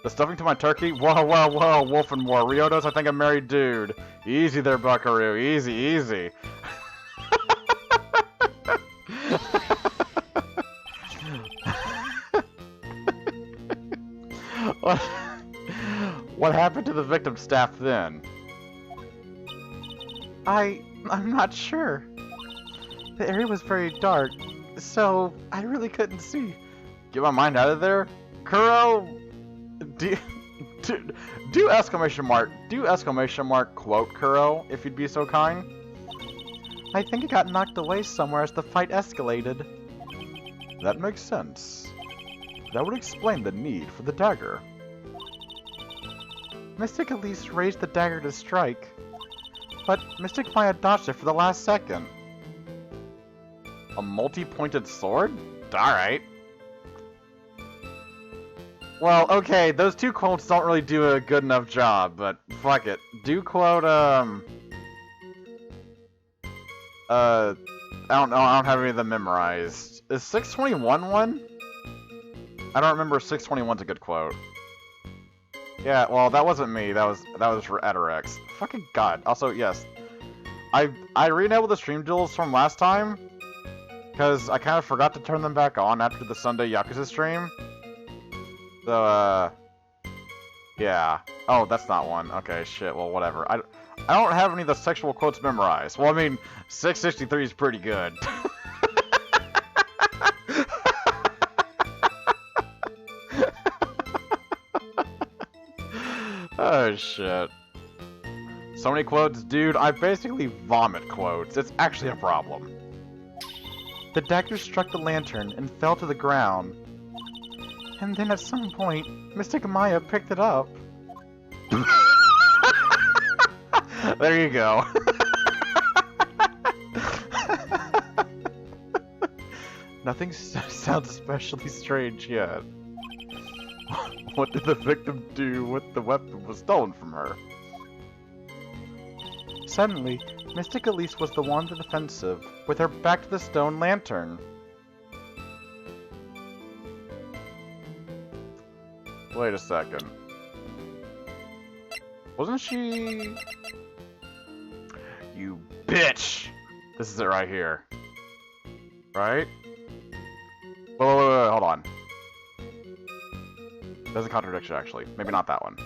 The stuffing to my turkey? Whoa, Wolf and War. Ryoto's, I think, a married dude. Easy there, buckaroo. Easy. What happened to the victim's staff then? I'm not sure. The area was very dark, so I really couldn't see. Get my mind out of there? Kuro, do exclamation mark quote Kuro, if you'd be so kind? I think it got knocked away somewhere as the fight escalated. That makes sense. That would explain the need for the dagger. Mystic Elise raised the dagger to strike, but Mystic Maya dodged it for the last second. A multi-pointed sword? Alright. Well, okay, those two quotes don't really do a good enough job, but fuck it. Do quote, I don't have any of them memorized. Is 621 one? I don't remember if 621's a good quote. Yeah, well, that wasn't me. That was for Adarex. Fucking god. Also, yes. I re-enabled the stream duels from last time, because I kind of forgot to turn them back on after the Sunday Yakuza stream. So, yeah. Oh, that's not one. Okay, shit, well, whatever. I don't have any of the sexual quotes memorized. Well, I mean, 663 is pretty good. Oh, shit. So many quotes, dude, I basically vomit quotes. It's actually a problem. The dagger struck the lantern and fell to the ground. And then at some point, Mystic Maya picked it up. There you go. Nothing sounds especially strange yet. What did the victim do when the weapon was stolen from her? Suddenly, Mystic Elise was the one on the defensive, with her back to the stone lantern. Wait a second. Wasn't she... You bitch! This is it right here. Right? Wait, hold on. There's a contradiction, actually. Maybe not that one.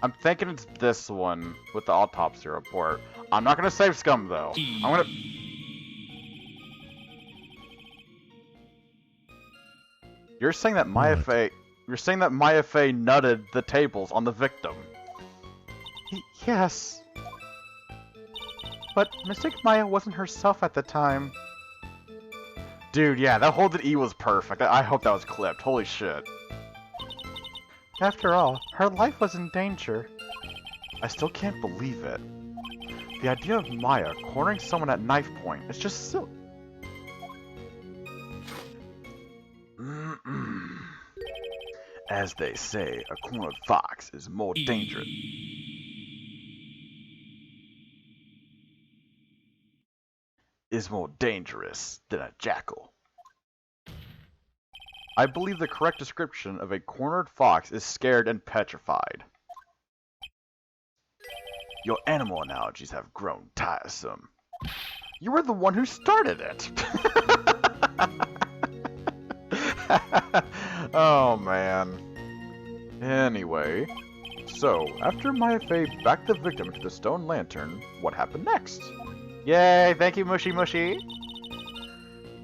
I'm thinking it's this one with the autopsy report. I'm not gonna save Scum, though. I'm gonna... You're saying that Maya Fey... You're saying that Maya Fey nutted the tables on the victim. Yes. But Mystic Maya wasn't herself at the time. Dude, yeah, that hold at E was perfect. I hope that was clipped. Holy shit. After all, her life was in danger. I still can't believe it. The idea of Maya cornering someone at knife point is just silly. As they say, a cornered fox is more dangerous. Is more dangerous than a jackal. I believe the correct description of a cornered fox is scared and petrified. Your animal analogies have grown tiresome. You were the one who started it! Oh man. Anyway, so after Maya Fey backed the victim into the stone lantern, what happened next? Yay, thank you, Mushy Mushy.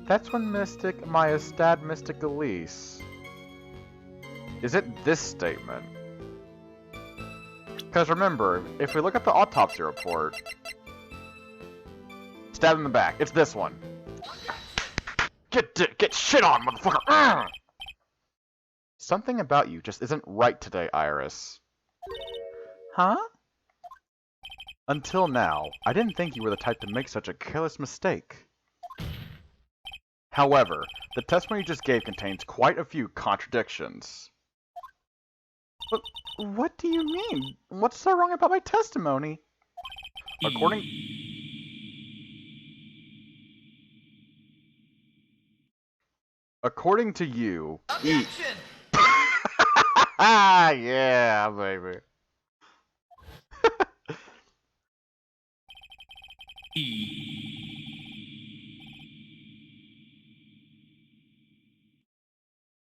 That's when Mystic Maya stabbed Mystic Elise. Is it this statement? Because remember, if we look at the autopsy report, stab in the back. It's this one. Get shit on, motherfucker! Ugh! Something about you just isn't right today, Iris. Huh? Until now, I didn't think you were the type to make such a careless mistake. However, the testimony you just gave contains quite a few contradictions. But what do you mean? What's so wrong about my testimony? According to you, yeah, baby.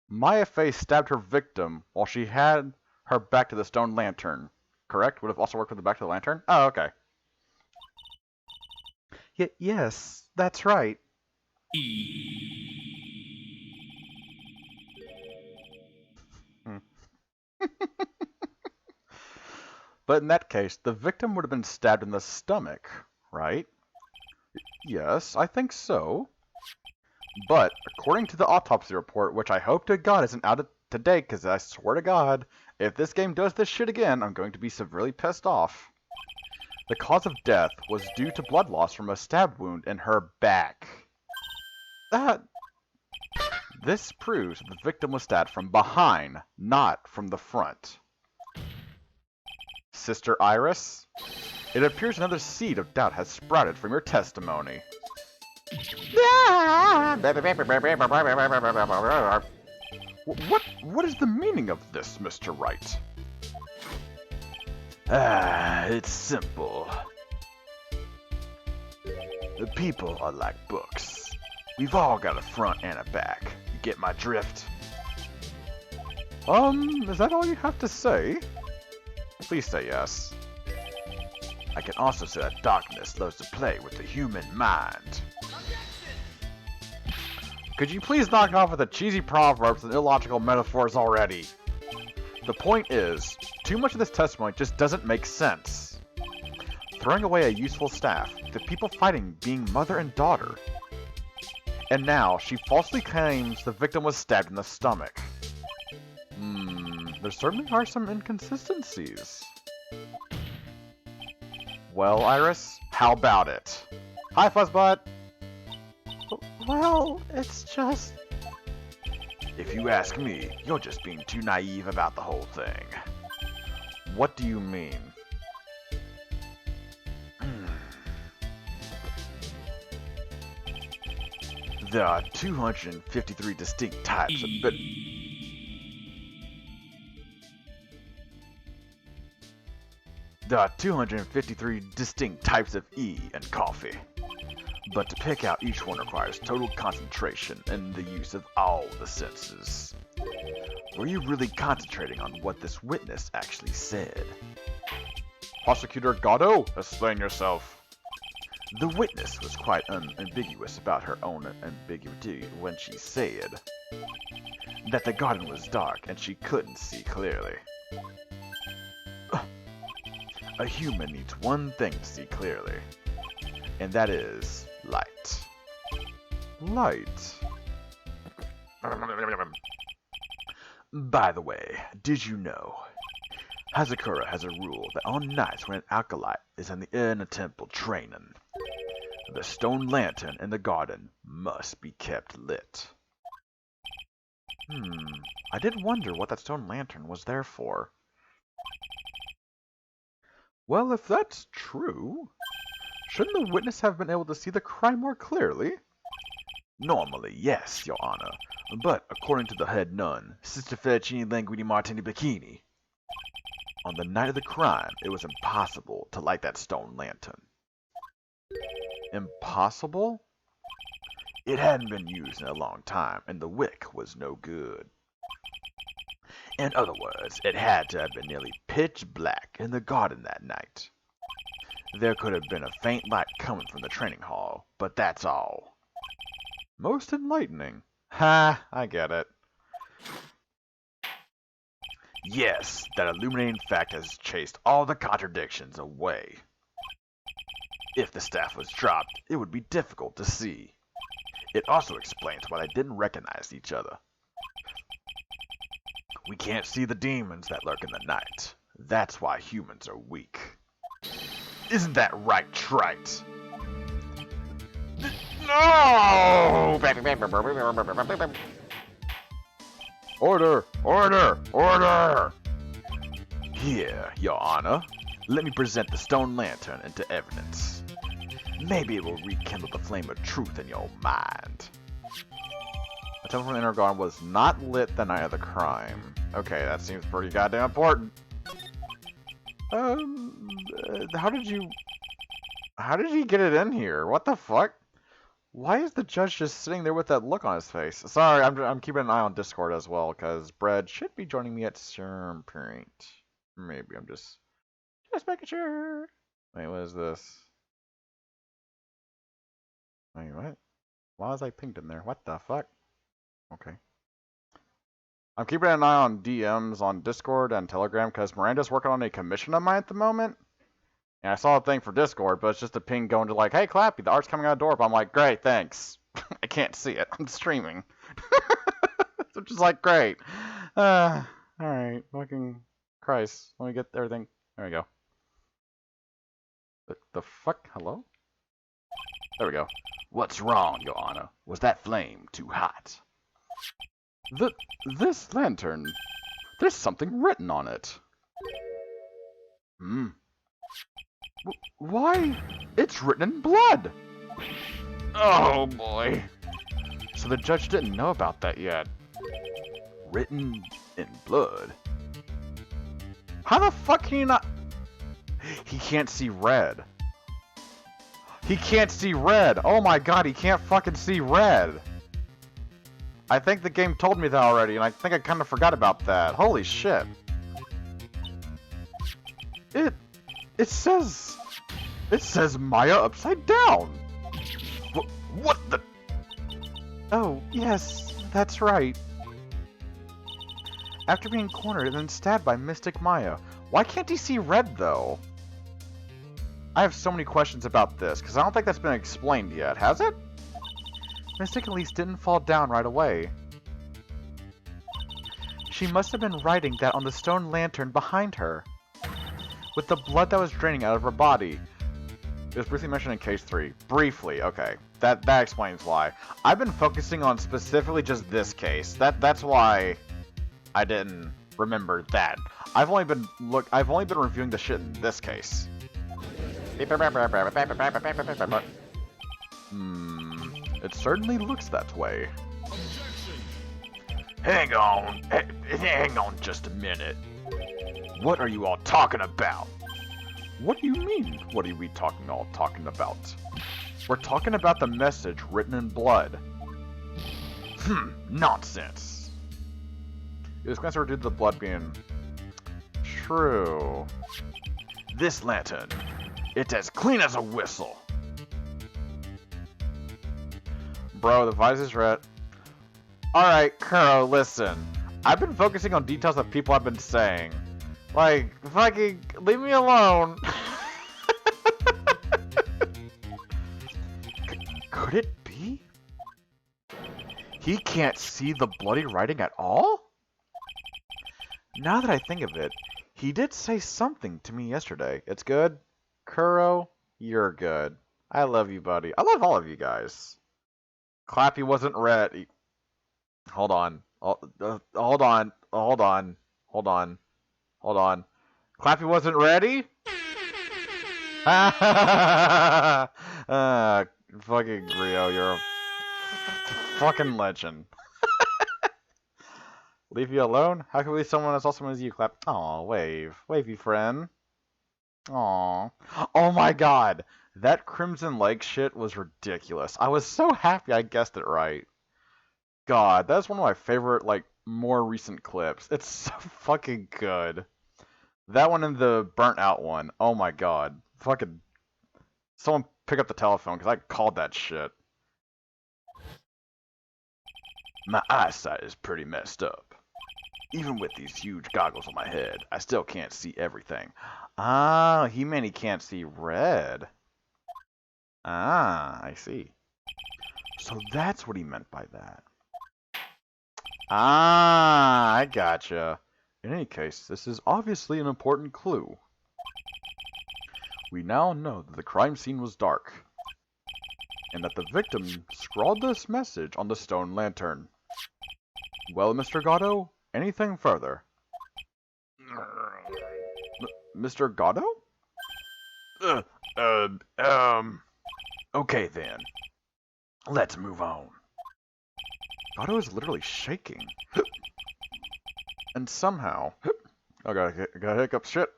Maya Fey stabbed her victim while she had her back to the stone lantern. Correct? Would have also worked with the back to the lantern? Oh, okay. Yes, that's right. But in that case, the victim would have been stabbed in the stomach, right? Yes, I think so. But, according to the autopsy report, which I hope to God isn't out today, because I swear to God, if this game does this shit again, I'm going to be severely pissed off. The cause of death was due to blood loss from a stab wound in her back. This proves the victim was stabbed from behind, not from the front. Sister Iris, it appears another seed of doubt has sprouted from your testimony. What is the meaning of this, Mr. Wright? It's simple. The people are like books. We've all got a front and a back. You get my drift? Is that all you have to say? Please say yes. I can also say that darkness loves to play with the human mind. Could you please knock off with the cheesy proverbs and illogical metaphors already? The point is, too much of this testimony just doesn't make sense. Throwing away a useful staff, the people fighting being mother and daughter. And now, she falsely claims the victim was stabbed in the stomach. There certainly are some inconsistencies. Well, Iris, how about it? Hi, Fuzzbutt! Well, it's just... If you ask me, you're just being too naive about the whole thing. What do you mean? There are 253 distinct types of There are 253 distinct types of E in coffee. But to pick out each one requires total concentration and the use of all the senses. Were you really concentrating on what this witness actually said? Prosecutor Gatto, explain yourself. The witness was quite unambiguous about her own ambiguity when she said that the garden was dark and she couldn't see clearly. A human needs one thing to see clearly, and that is light. Light. By the way, did you know? Hazakura has a rule that on nights when an acolyte is in a temple training, the stone lantern in the garden must be kept lit. I did wonder what that stone lantern was there for. Well, if that's true, shouldn't the witness have been able to see the crime more clearly? Normally, yes, Your Honor, but according to the head nun, Sister Fettuccine Linguini Martini Bikini, on the night of the crime, it was impossible to light that stone lantern. Impossible? It hadn't been used in a long time, and the wick was no good. In other words, it had to have been nearly pitch black in the garden that night. There could have been a faint light coming from the training hall, but that's all. Most enlightening. Ha, I get it. Yes, that illuminating fact has chased all the contradictions away. If the staff was dropped, it would be difficult to see. It also explains why they didn't recognize each other. We can't see the demons that lurk in the night. That's why humans are weak. Isn't that right, Trite? No! Order! Order! Order! Here, Your Honor, let me present the stone lantern into evidence. Maybe it will rekindle the flame of truth in your mind. The temple from the inner garden was not lit the night of the crime. Okay, that seems pretty goddamn important. How did you get it in here? What the fuck? Why is the judge just sitting there with that look on his face? Sorry, I'm keeping an eye on Discord as well, because Brad should be joining me at some point. Maybe I'm just making sure. Wait, what is this? Wait, what? Why was I pinged in there? What the fuck? Okay. I'm keeping an eye on DMs on Discord and Telegram because Miranda's working on a commission of mine at the moment. And I saw a thing for Discord, but it's just a ping going to like, hey, Clappy, the art's coming out of the door. But I'm like, great, thanks. I can't see it. I'm streaming. So just like, great. Alright. Fucking Christ. Let me get everything. There we go. The fuck? Hello? There we go. What's wrong, Your Honor? Was that flame too hot? This lantern, there's something written on it. Why? It's written in blood. Oh boy. So the judge didn't know about that yet. Written in blood? How the fuck can you not? He can't see red. He can't see red. Oh my god, he can't fucking see red. I think the game told me that already, and I think I kind of forgot about that. Holy shit. It says Maya upside down. What the? Oh, yes, that's right. After being cornered and then stabbed by Mystic Maya, why can't he see red, though? I have so many questions about this, because I don't think that's been explained yet, has it? Mystic at least didn't fall down right away. She must have been writing that on the stone lantern behind her, with the blood that was draining out of her body. It was briefly mentioned in case 3. Briefly, okay. That explains why. I've been focusing on specifically just this case. That's why I didn't remember that. I've only been reviewing the shit in this case. It certainly looks that way. Hang on. Hang on just a minute. What are you all talking about? What do you mean? What are we talking about? We're talking about the message written in blood. Nonsense. It was closer to the blood being true. This lantern, it's as clean as a whistle. Bro, the device is red. Alright, Kuro, listen. I've been focusing on details that people have been saying. Like, fucking, leave me alone. Could it be? He can't see the bloody writing at all? Now that I think of it, he did say something to me yesterday. It's good. Kuro, you're good. I love you, buddy. I love all of you guys. Clappy wasn't ready. Hold on. Hold on. Clappy wasn't ready? Fucking Rio, you're a fucking legend. Leave you alone? How can we leave someone as awesome as you, Clap? Aw, wave. Wavy friend. Aw. Oh my god! That Crimson Lake shit was ridiculous. I was so happy I guessed it right. God, that's one of my favorite, like, more recent clips. It's so fucking good. That one and the burnt out one. Oh my god. Fucking... Someone pick up the telephone, because I called that shit. My eyesight is pretty messed up. Even with these huge goggles on my head, I still can't see everything. Ah, he meant he can't see red. Ah, I see. So that's what he meant by that. Ah, I gotcha. In any case, this is obviously an important clue. We now know that the crime scene was dark, and that the victim scrawled this message on the stone lantern. Well, Mr. Gatto, anything further? Mr. Gatto? Okay then. Let's move on. Gatto is literally shaking. And somehow... I got a hiccup. Shit.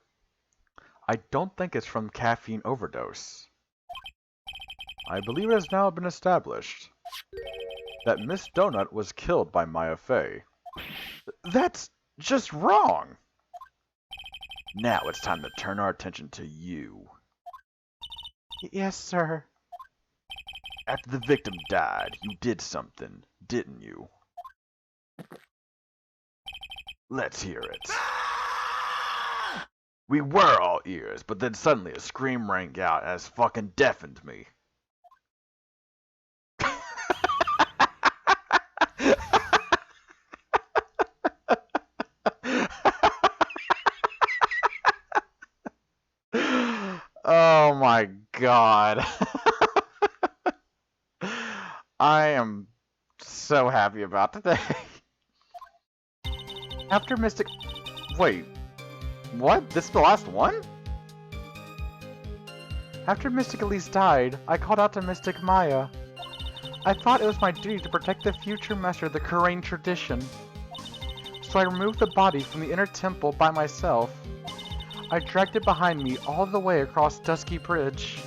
I don't think it's from caffeine overdose. I believe it has now been established that Miss Donut was killed by Maya Fey. That's just wrong! Now it's time to turn our attention to you. Yes, sir. After the victim died, you did something, didn't you? Let's hear it. We were all ears, but then suddenly a scream rang out and it fucking deafened me. Oh my god. I am so happy about today. After Mystic... Wait. What? This is the last one? After Mystic Elise died, I called out to Mystic Maya. I thought it was my duty to protect the future master of the Kurain tradition. So I removed the body from the inner temple by myself. I dragged it behind me all the way across Dusky Bridge.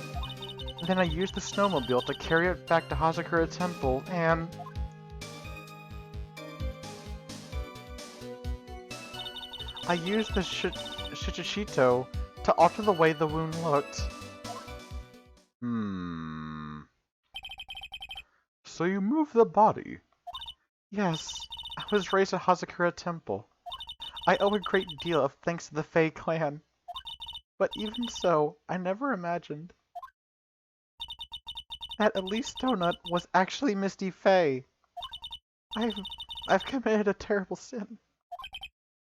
And then I used the snowmobile to carry it back to Hazakura Temple, and... I used the Shichishito to alter the way the wound looked. So you moved the body? Yes, I was raised at Hazakura Temple. I owe a great deal of thanks to the Fey clan. But even so, I never imagined that Elise Donut was actually Misty Fey. I've committed a terrible sin.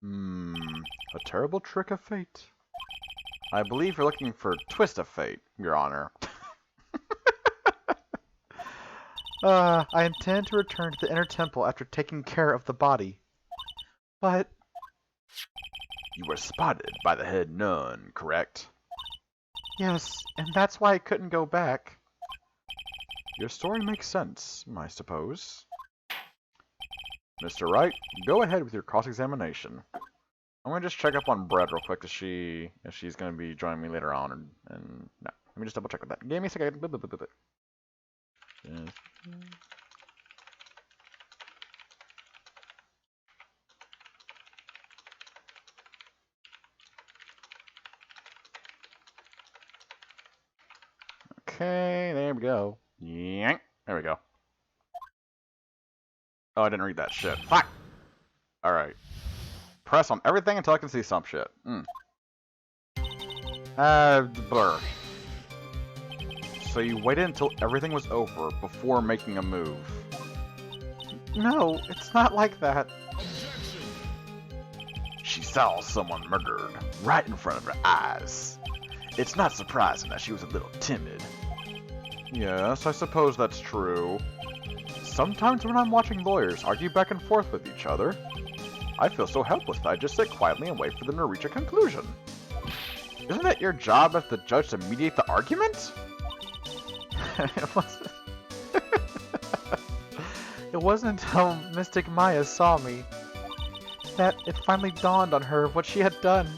A terrible trick of fate. I believe you're looking for Twist of Fate, Your Honor. I intend to return to the inner temple after taking care of the body. But... You were spotted by the head nun, correct? Yes, and that's why I couldn't go back. Your story makes sense, I suppose. Mr. Wright, go ahead with your cross-examination. I'm gonna just check up on Brett real quick to see if she's gonna be joining me later on, and no. Let me just double check with that. Give me a second. Okay, there we go. Yank. There we go. Oh, I didn't read that shit. Fuck! Alright. Press on everything until I can see some shit. Blur. So you waited until everything was over before making a move. No, it's not like that. She saw someone murdered right in front of her eyes. It's not surprising that she was a little timid. Yes, I suppose that's true. Sometimes when I'm watching lawyers argue back and forth with each other, I feel so helpless that I just sit quietly and wait for them to reach a conclusion. Isn't it your job as the judge to mediate the argument? It wasn't. It wasn't until Mystic Maya saw me that it finally dawned on her what she had done.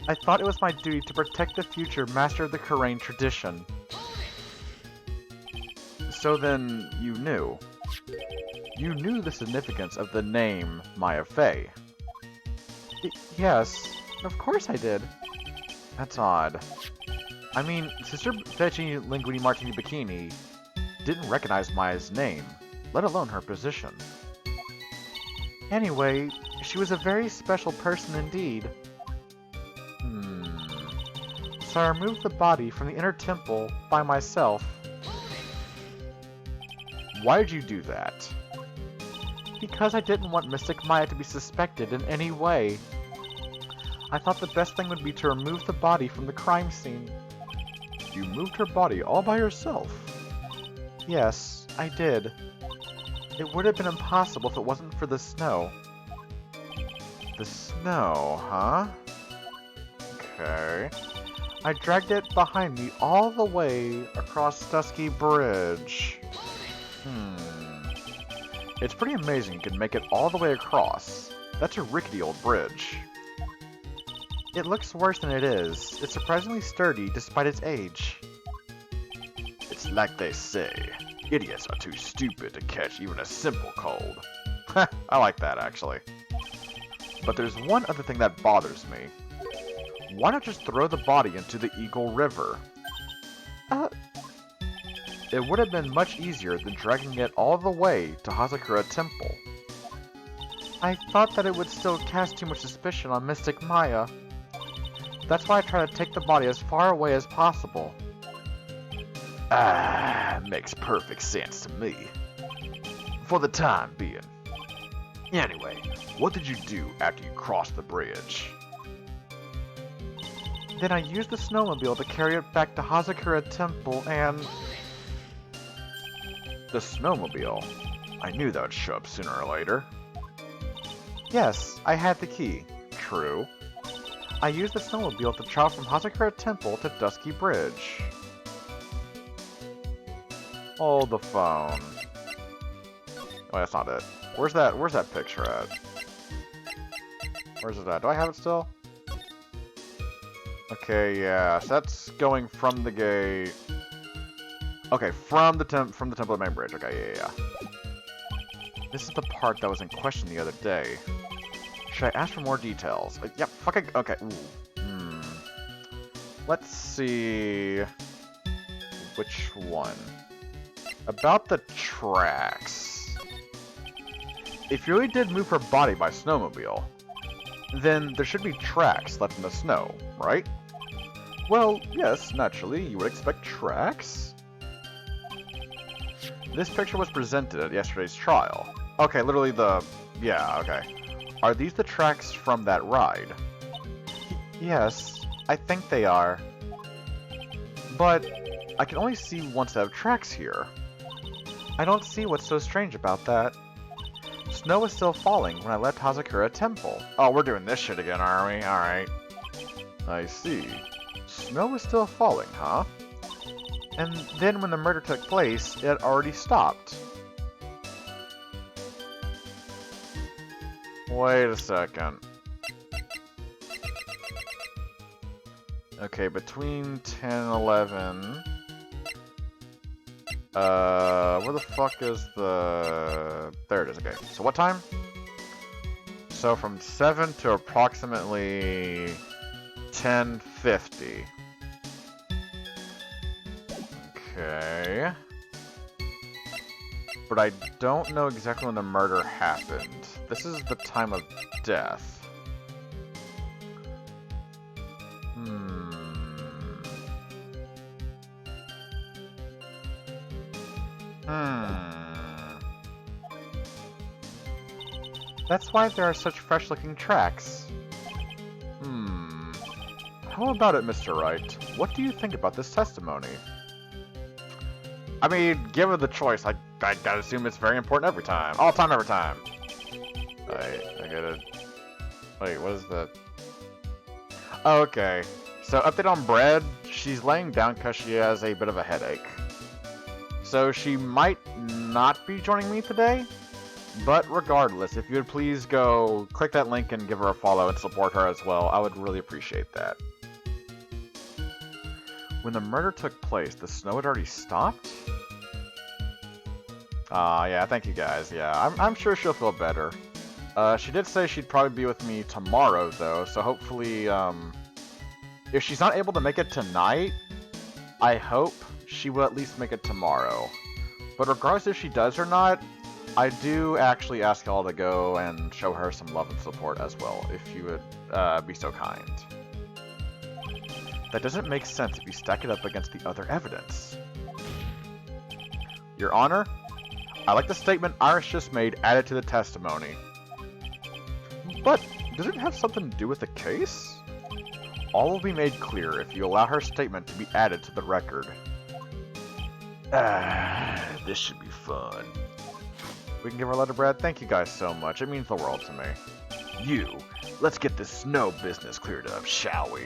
I thought it was my duty to protect the future master of the Karain tradition. So then, you knew. You knew the significance of the name Maya Fey. Yes, of course I did. That's odd. I mean, Sister Fetching Linguini Martini Bikini didn't recognize Maya's name, let alone her position. Anyway, she was a very special person indeed. So I removed the body from the inner temple by myself. Why did you do that? Because I didn't want Mystic Maya to be suspected in any way. I thought the best thing would be to remove the body from the crime scene. You moved her body all by yourself? Yes, I did. It would have been impossible if it wasn't for the snow. The snow, huh? Okay. I dragged it behind me all the way across Dusky Bridge. It's pretty amazing you can make it all the way across. That's a rickety old bridge. It looks worse than it is. It's surprisingly sturdy despite its age. It's like they say, idiots are too stupid to catch even a simple cold. I like that, actually. But there's one other thing that bothers me. Why not just throw the body into the Eagle River? It would have been much easier than dragging it all the way to Hazakura Temple. I thought that it would still cast too much suspicion on Mystic Maya. That's why I try to take the body as far away as possible. Makes perfect sense to me. For the time being. Anyway, what did you do after you crossed the bridge? Then I used the snowmobile to carry it back to Hazakura Temple and... The snowmobile? I knew that would show up sooner or later. Yes, I had the key. True. I used the snowmobile to travel from Hazakura Temple to Dusky Bridge. Hold the phone. Oh, that's not it. Where's that picture at? Where's it at? Do I have it still? Okay, yeah, so that's going from the gate. Okay, from the Temple of Main Bridge. Okay, yeah. This is the part that was in question the other day. Should I ask for more details? Yep, fucking, okay. Ooh. Let's see... Which one? About the tracks. If you really did move her body by snowmobile, then there should be tracks left in the snow, right? Well, yes, naturally, you would expect tracks. This picture was presented at yesterday's trial. Okay, literally yeah, okay. Are these the tracks from that ride? Yes, I think they are. But I can only see one set of tracks here. I don't see what's so strange about that. Snow was still falling when I left Hazakura Temple. Oh, we're doing this shit again, are we? Alright. I see. Snow is still falling, huh? And then when the murder took place, it had already stopped. Wait a second. Okay, between 10 and 11... where the fuck is the... There it is, okay. So what time? So from 7 to approximately 10:50. Okay. But I don't know exactly when the murder happened. This is the time of death. That's why there are such fresh-looking tracks. How about it, Mr. Wright? What do you think about this testimony? I mean, given the choice, I gotta assume it's very important every time. All time, every time. I gotta... Wait, what is the... Oh, okay. So, update on Bread. She's laying down because she has a bit of a headache. So, she might not be joining me today. But regardless, if you would please go click that link and give her a follow and support her as well, I would really appreciate that. When the murder took place, the snow had already stopped? Yeah, thank you guys. Yeah, I'm sure she'll feel better. She did say she'd probably be with me tomorrow, though, so hopefully, if she's not able to make it tonight, I hope she will at least make it tomorrow. But regardless if she does or not, I do actually ask y'all to go and show her some love and support as well, if you would be so kind. That doesn't make sense if you stack it up against the other evidence. Your Honor, I like the statement Iris just made added to the testimony. But, does it have something to do with the case? All will be made clear if you allow her statement to be added to the record. This should be fun. We can give her a letter, Brad. Thank you guys so much. It means the world to me. Let's get this snow business cleared up, shall we?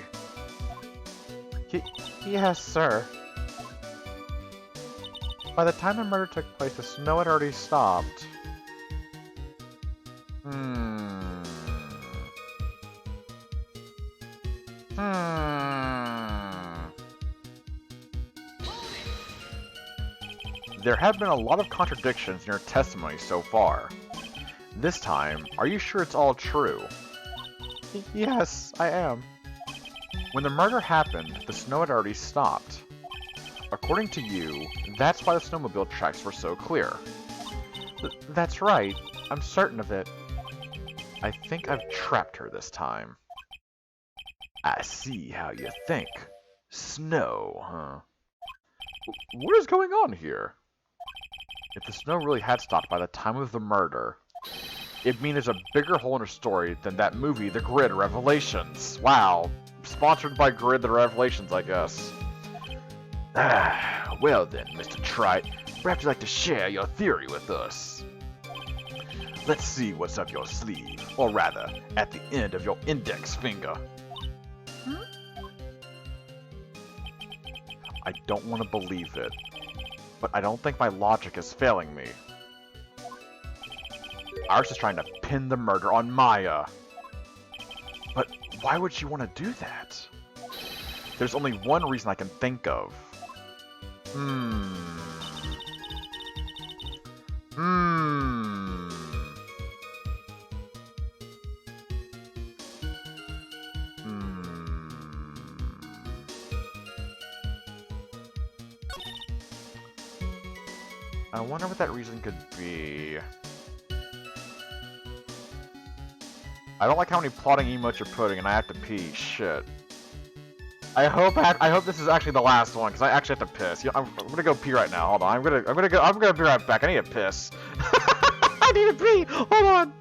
Yes, sir. By the time the murder took place, the snow had already stopped. There have been a lot of contradictions in your testimony so far. This time, are you sure it's all true? Yes, I am. When the murder happened, the snow had already stopped. According to you, that's why the snowmobile tracks were so clear. That's right. I'm certain of it. I think I've trapped her this time. I see how you think. Snow, huh? What is going on here? If the snow really had stopped by the time of the murder, it'd mean there's a bigger hole in her story than that movie, The Grid Revelations. Wow. Sponsored by Grid The Revelations, I guess. Well then, Mr. Trite, perhaps you'd like to share your theory with us. Let's see what's up your sleeve, or rather, at the end of your index finger. I don't want to believe it, but I don't think my logic is failing me. Iris is trying to pin the murder on Maya. But why would she want to do that? There's only one reason I can think of. I wonder what that reason could be. I don't like how many plotting emotes you're putting, and I have to pee. Shit. I hope this is actually the last one, because I actually have to piss. I'm gonna go pee right now. Hold on. I'm gonna be right back. I need to piss. I need to pee. Hold on.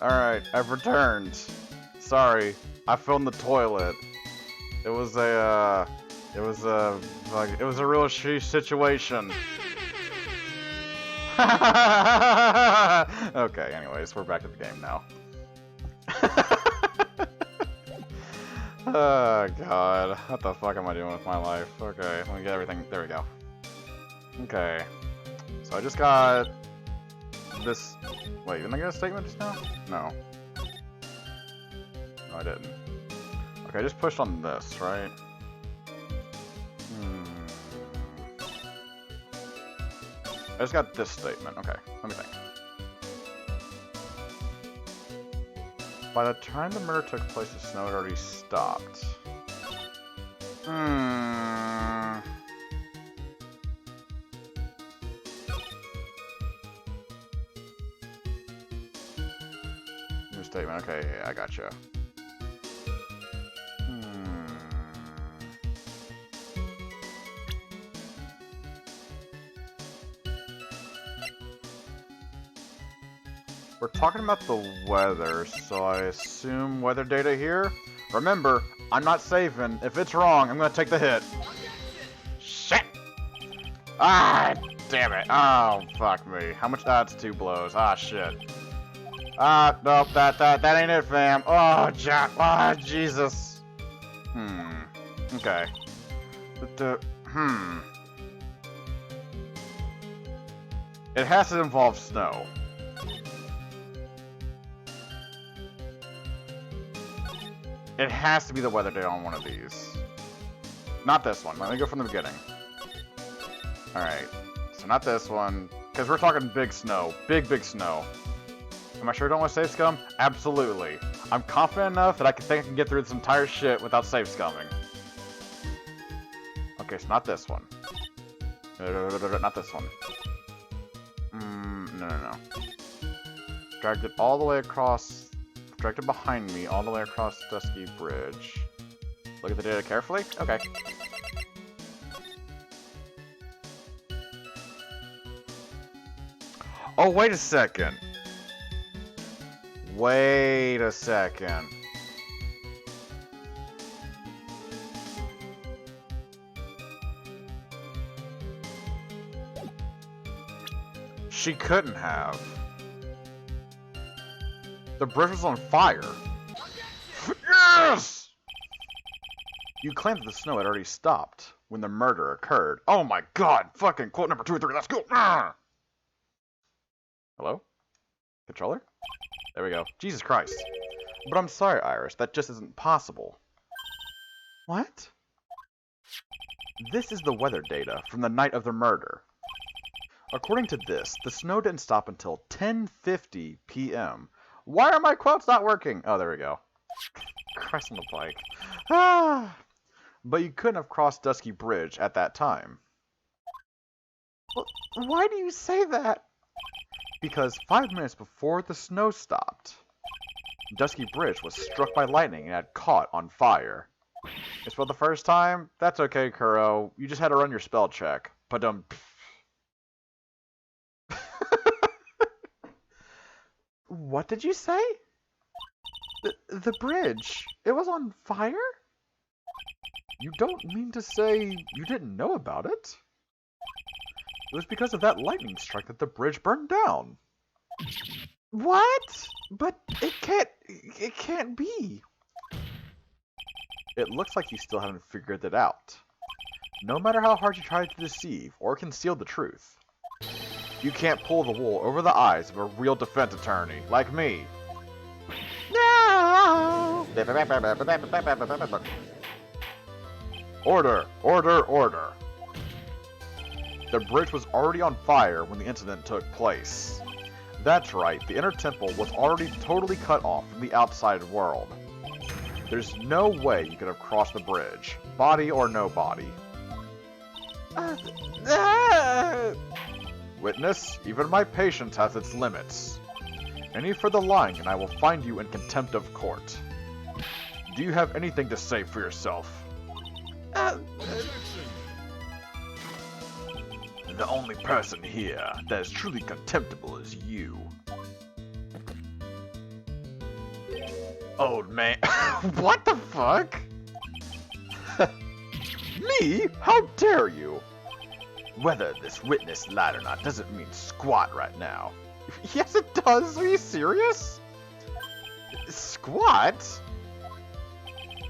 Alright, I've returned. Sorry, I fell in the toilet. It was a real sheesh situation. Okay, anyways, we're back to the game now. Oh god, what the fuck am I doing with my life? Okay, let me get everything, there we go. Okay, so I just got this, wait, didn't I get a statement just now? No. No, I didn't. Okay, I just pushed on this, right? I just got this statement. Okay, let me think. By the time the murder took place, the snow had already stopped. New statement. Okay, yeah, I gotcha. We're talking about the weather, so I assume weather data here. Remember, I'm not saving. If it's wrong, I'm gonna take the hit. Shit! Ah, damn it. Oh, fuck me. How much? That's 2 blows. Ah, shit. Ah, nope, that ain't it, fam. Oh, Jesus. Okay. It has to involve snow. It has to be the weather data on one of these. Not this one. Let me go from the beginning. Alright. So not this one. Because we're talking big snow. Big snow. Am I sure I don't want to save scum? Absolutely. I'm confident enough that I think I can get through this entire shit without save scumming. Okay, so not this one. Not this one. No. Dragged it all the way across... Dragged it behind me all the way across Dusky Bridge. Look at the data carefully? Okay. Oh, wait a second. Wait a second. She couldn't have. The bridge was on fire. Yes! You claimed that the snow had already stopped when the murder occurred. Oh my god! Fucking quote number 2 or 3, let's go! Hello? Controller? There we go. Jesus Christ. But I'm sorry, Iris, that just isn't possible. What? This is the weather data from the night of the murder. According to this, the snow didn't stop until 10:50 p.m. Why are my quotes not working? Oh, there we go. Christ on the bike. But you couldn't have crossed Dusky Bridge at that time. Well, why do you say that? Because 5 minutes before the snow stopped, Dusky Bridge was struck by lightning and had caught on fire. It's for the first time? That's okay, Kuro. You just had to run your spell check. Padum. What did you say? The bridge. It was on fire? You don't mean to say you didn't know about it? It was because of that lightning strike that the bridge burned down. What? But it can't be. It looks like you still haven't figured it out. No matter how hard you try to deceive or conceal the truth, you can't pull the wool over the eyes of a real defense attorney like me. No! Order! Order! Order! The bridge was already on fire when the incident took place. That's right, the inner temple was already totally cut off from the outside world. There's no way you could have crossed the bridge, body or no body. Witness, even my patience has its limits. Any further lying and I will find you in contempt of court. Do you have anything to say for yourself? The only person here that is truly contemptible is you. Old man. What the fuck? Me? How dare you? Whether this witness lied or not doesn't mean squat right now. Yes, it does. Are you serious? Squat?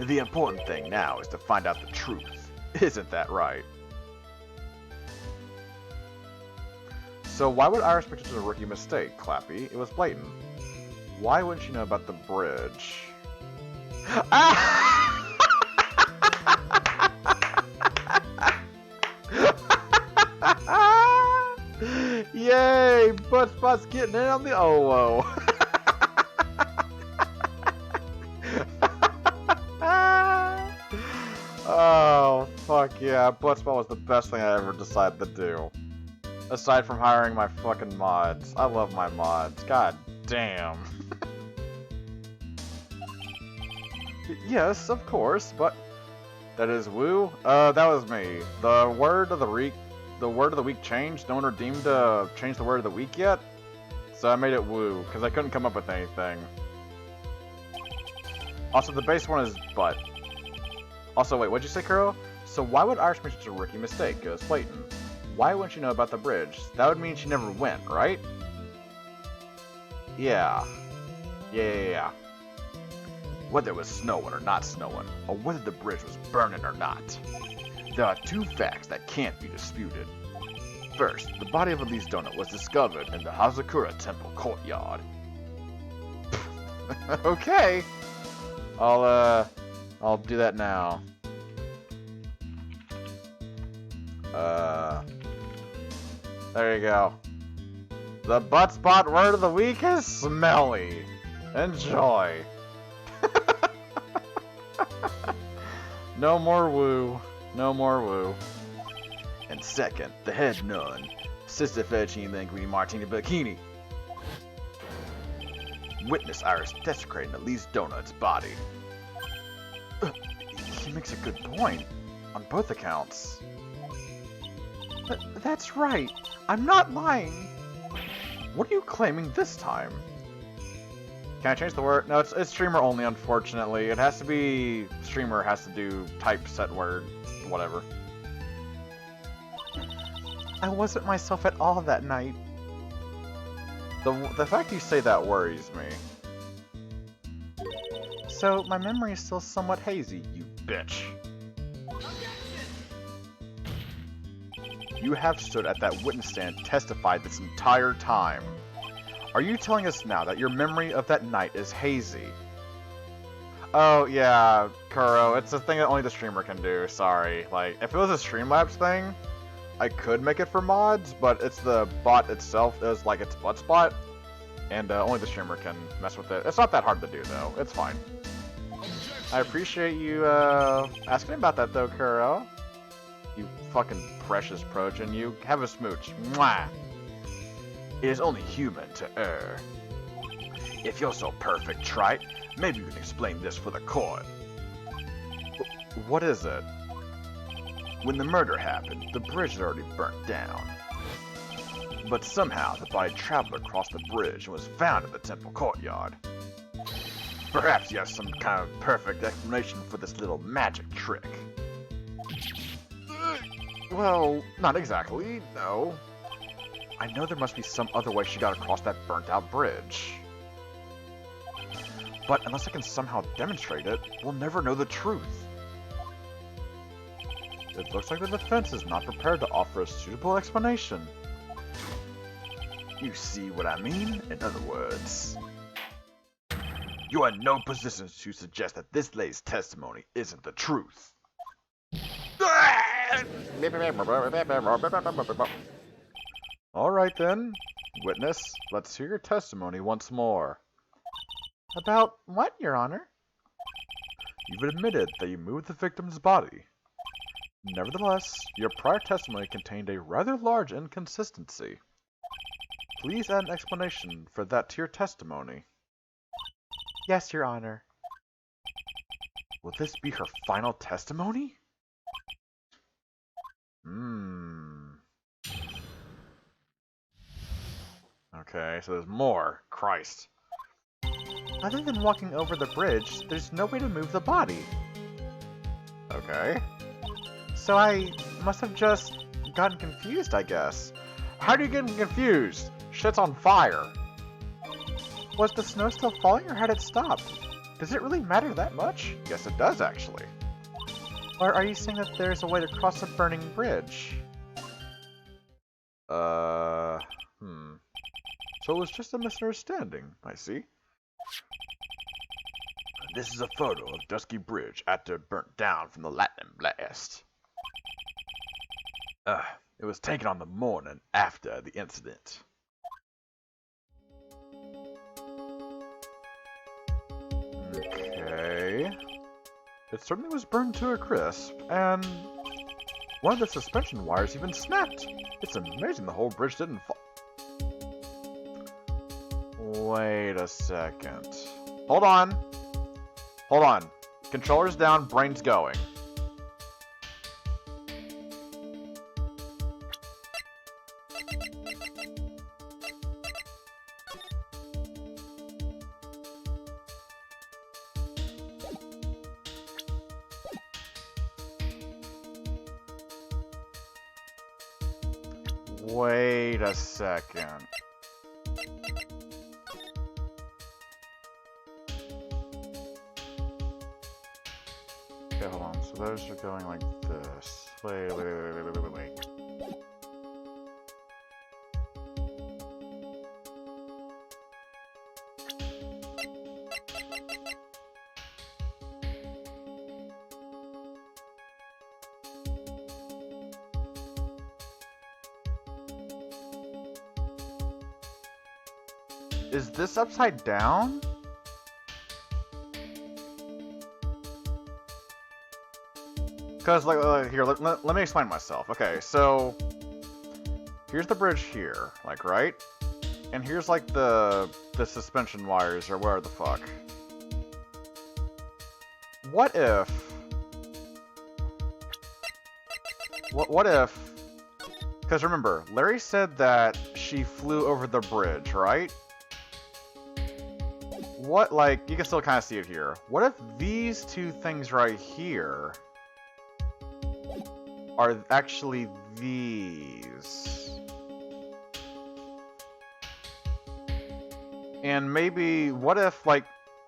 The important thing now is to find out the truth. Isn't that right? So why would Iris make such a rookie mistake, Clappy? It was blatant. Why wouldn't she know about the bridge? Yay! Buttspot's getting in on the OO. Oh, fuck yeah. Buttspot was the best thing I ever decided to do. Aside from hiring my fucking mods. I love my mods. God damn. Yes, of course, but that is woo. That was me. The word of the week changed. No one redeemed to change the word of the week yet, so I made it woo because I couldn't come up with anything. Also, the base one is butt. Also, wait, what'd you say, Kuro? So why would Irish make such a rookie mistake? It was blatant. Why wouldn't she know about the bridge? That would mean she never went, right? Yeah. Yeah. Whether it was snowing or not snowing, or whether the bridge was burning or not. There are two facts that can't be disputed. First, the body of Elise Donut was discovered in the Hazakura Temple courtyard. Okay. I'll do that now. There you go. The butt spot word of the week is smelly. Enjoy. No more woo. No more woo. And second, the head nun, Sister Fettuccine Linguine Martini Bikini. Witness Iris desecrating Elise Donut's body. He makes a good point. On both accounts. That's right. I'm not lying. What are you claiming this time? Can I change the word? No, it's streamer only, unfortunately. It has to be... Streamer has to do type set word. Whatever. I wasn't myself at all that night. The fact you say that worries me. So, my memory is still somewhat hazy, You bitch. You have stood at that witness stand testified this entire time. Are you telling us now that your memory of that night is hazy? Oh, yeah, Kuro, it's a thing that only the streamer can do, sorry. Like, if it was a Streamlabs thing, I could make it for mods, but it's the bot itself is like its butt spot, and only the streamer can mess with it. It's not that hard to do, though. It's fine. I appreciate you asking about that, though, Kuro. You fucking precious Trojan, you. Have a smooch. Mwah! It is only human to err. If you're so perfect, Trite, maybe you can explain this for the court. What is it? When the murder happened, the bridge had already burnt down. But somehow the body traveled across the bridge and was found in the temple courtyard. Perhaps you have some kind of perfect explanation for this little magic trick. Well, not exactly, no. I know there must be some other way she got across that burnt-out bridge. But unless I can somehow demonstrate it, we'll never know the truth. It looks like the defense is not prepared to offer a suitable explanation. You see what I mean? In other words, you are in no position to suggest that this lady's testimony isn't the truth. Alright then, witness, let's hear your testimony once more. About what, Your Honor? You've admitted that you moved the victim's body. Nevertheless, your prior testimony contained a rather large inconsistency. Please add an explanation for that to your testimony. Yes, Your Honor. Will this be her final testimony? Okay, so there's more. Christ. Other than walking over the bridge, there's no way to move the body. Okay. So I must have just gotten confused, I guess. How do you get confused? Shit's on fire. Was the snow still falling or had it stopped? Does it really matter that much? Yes, it does actually. Or are you saying that there's a way to cross a burning bridge? So it was just a misunderstanding, I see. This is a photo of Dusky Bridge after it burnt down from the lightning blast. It was taken on the morning after the incident. Okay. It certainly was burned to a crisp, and one of the suspension wires even snapped. It's amazing the whole bridge didn't fall. Wait a second. Hold on. Hold on. Controller's down, brain's going. Wait a second. Okay, hold on. So those are going like this. Wait. Is this upside down? Because, like here, let me explain myself. Okay, so here's the bridge here, like, right? And here's, like, the suspension wires, or where the fuck. What if... What if... Because remember, Larry said that she flew over the bridge, right? What, like, you can still kind of see it here. What if these two things right here are actually these? And maybe, what if, like,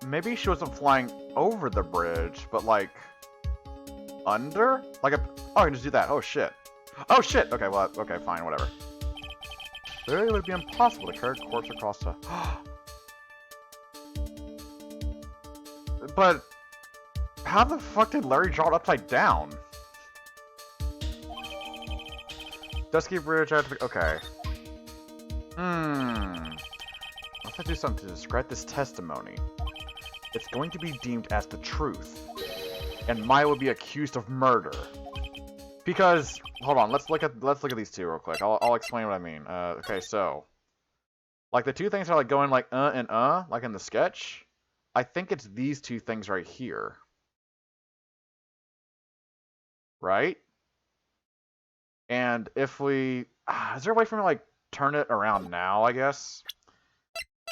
maybe she wasn't flying over the bridge, but, like, under? Like, oh, I can just do that. Oh, shit. Oh, shit! Okay, well, okay, fine, whatever. Literally, it would be impossible to carry a corpse across the... But how the fuck did Larry draw it upside down? Dusky Bridge, I have to... Okay. I'll have to do something to describe this testimony. It's going to be deemed as the truth. And Maya will be accused of murder. Because... Hold on, let's look at these two real quick. I'll explain what I mean. Okay, so... Like, the two things are, like, going, like, and like in the sketch. I think it's these two things right here. Right? And if we... is there a way for me to, like, turn it around now, I guess?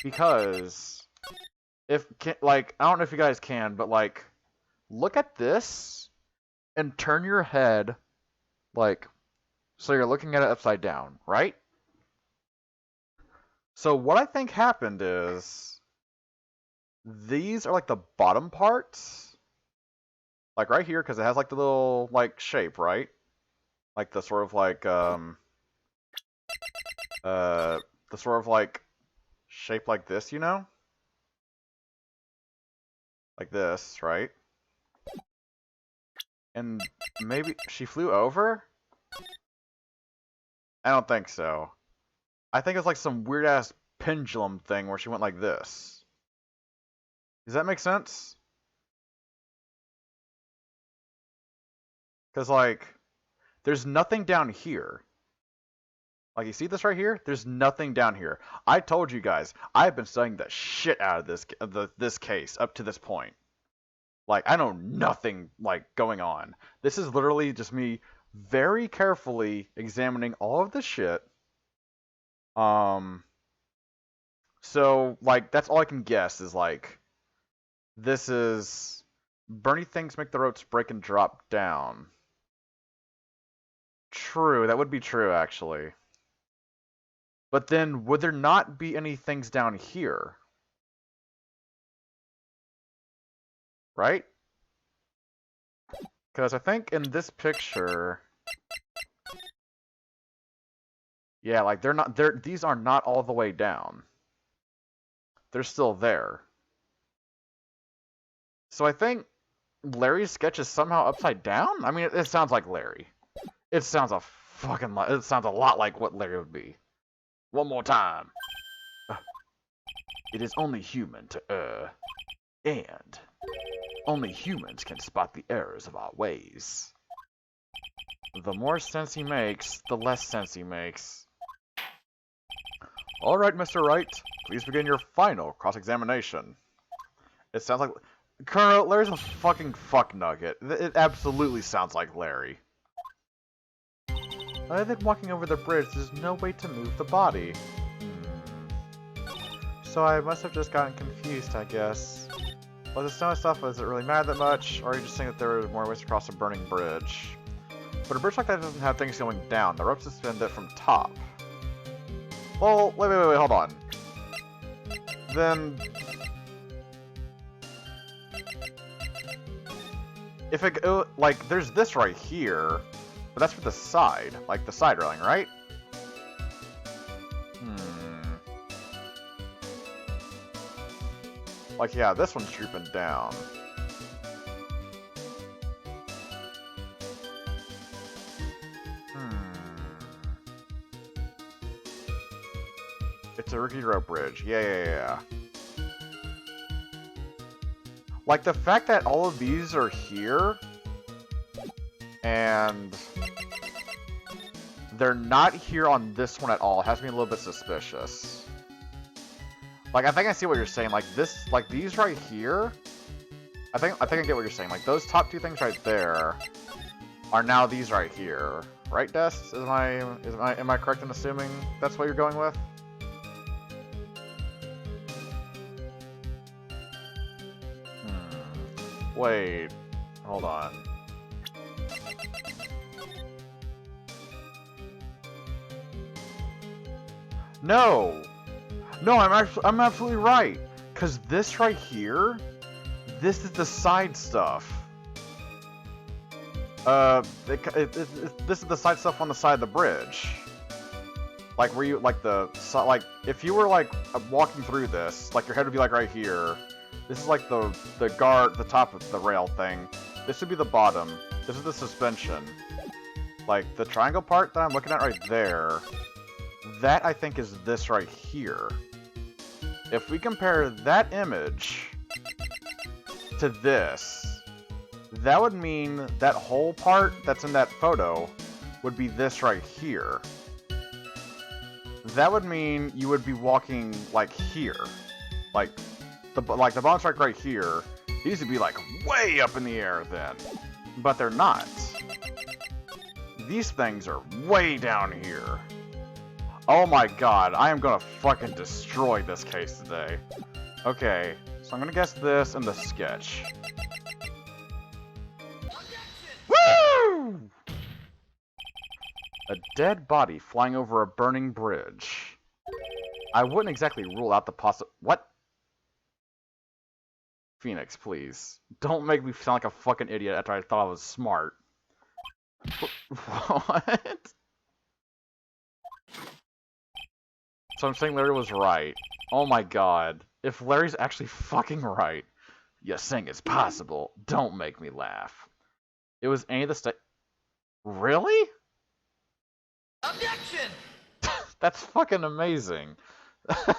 Because... like, I don't know if you guys can, but, like... Look at this... And turn your head... Like... So you're looking at it upside down, right? So what I think happened is... These are, like, the bottom parts. Like, right here, because it has, like, the little, like, shape, right? Like, the sort of, like, the sort of, like, shape like this, you know? Like this, right? And maybe she flew over? I don't think so. I think it's, like, some weird-ass pendulum thing where she went like this. Does that make sense? Because, like, there's nothing down here. Like, you see this right here? There's nothing down here. I told you guys, I've been studying the shit out of this case up to this point. Like, I know nothing, like, going on. This is literally just me very carefully examining all of the shit. So, like, that's all I can guess is, like, This is... Burny things make the ropes break and drop down. True, that would be true, actually. But then, would there not be any things down here? Right? Because I think in this picture... Yeah, like, these are not all the way down. They're still there. So I think Larry's sketch is somehow upside down? I mean, it sounds like Larry. It sounds a lot like what Larry would be. One more time. It is only human to err. And only humans can spot the errors of our ways. The more sense he makes, the less sense he makes. Alright, Mr. Wright. Please begin your final cross-examination. It sounds like... Colonel, Larry's a fucking fuck nugget. It absolutely sounds like Larry. Other than walking over the bridge, there's no way to move the body. So I must have just gotten confused, I guess. Was the snow stuff, was it really matter that much? Or are you just saying that there were more ways to cross a burning bridge? But a bridge like that doesn't have things going down. The rope suspend it from top. Well, wait, hold on. Then... If it go, like, there's this right here, but that's for the side, like the side railing, right? Like, yeah, this one's drooping down. It's a rickety rope bridge. Yeah. Like, the fact that all of these are here, and they're not here on this one at all, has me a little bit suspicious. Like, I think I see what you're saying. Like, this, like, these right here, I think I get what you're saying. Like, those top two things right there are now these right here. Right, Des? Am I correct in assuming that's what you're going with? Wait, hold on. No, I'm absolutely right. Cause this right here, this is the side stuff. This is the side stuff on the side of the bridge. Like where you like if you were like walking through this, like your head would be like right here. This is like the top of the rail thing. This would be the bottom. This is the suspension. Like, the triangle part that I'm looking at right there, that I think is this right here. If we compare that image to this, that would mean that whole part that's in that photo would be this right here. That would mean you would be walking, like, here. Like the bottom strike right here, these would be like way up in the air then. But they're not. These things are way down here. Oh my god, I am gonna fucking destroy this case today. Okay, so I'm gonna guess this and the sketch. Woo! A dead body flying over a burning bridge. I wouldn't exactly rule out the what? Phoenix, please. Don't make me sound like a fucking idiot after I thought I was smart. What? So I'm saying Larry was right. Oh my god. If Larry's actually fucking right, you're saying it's possible. Don't make me laugh. It was any of the Really? Objection! That's fucking amazing.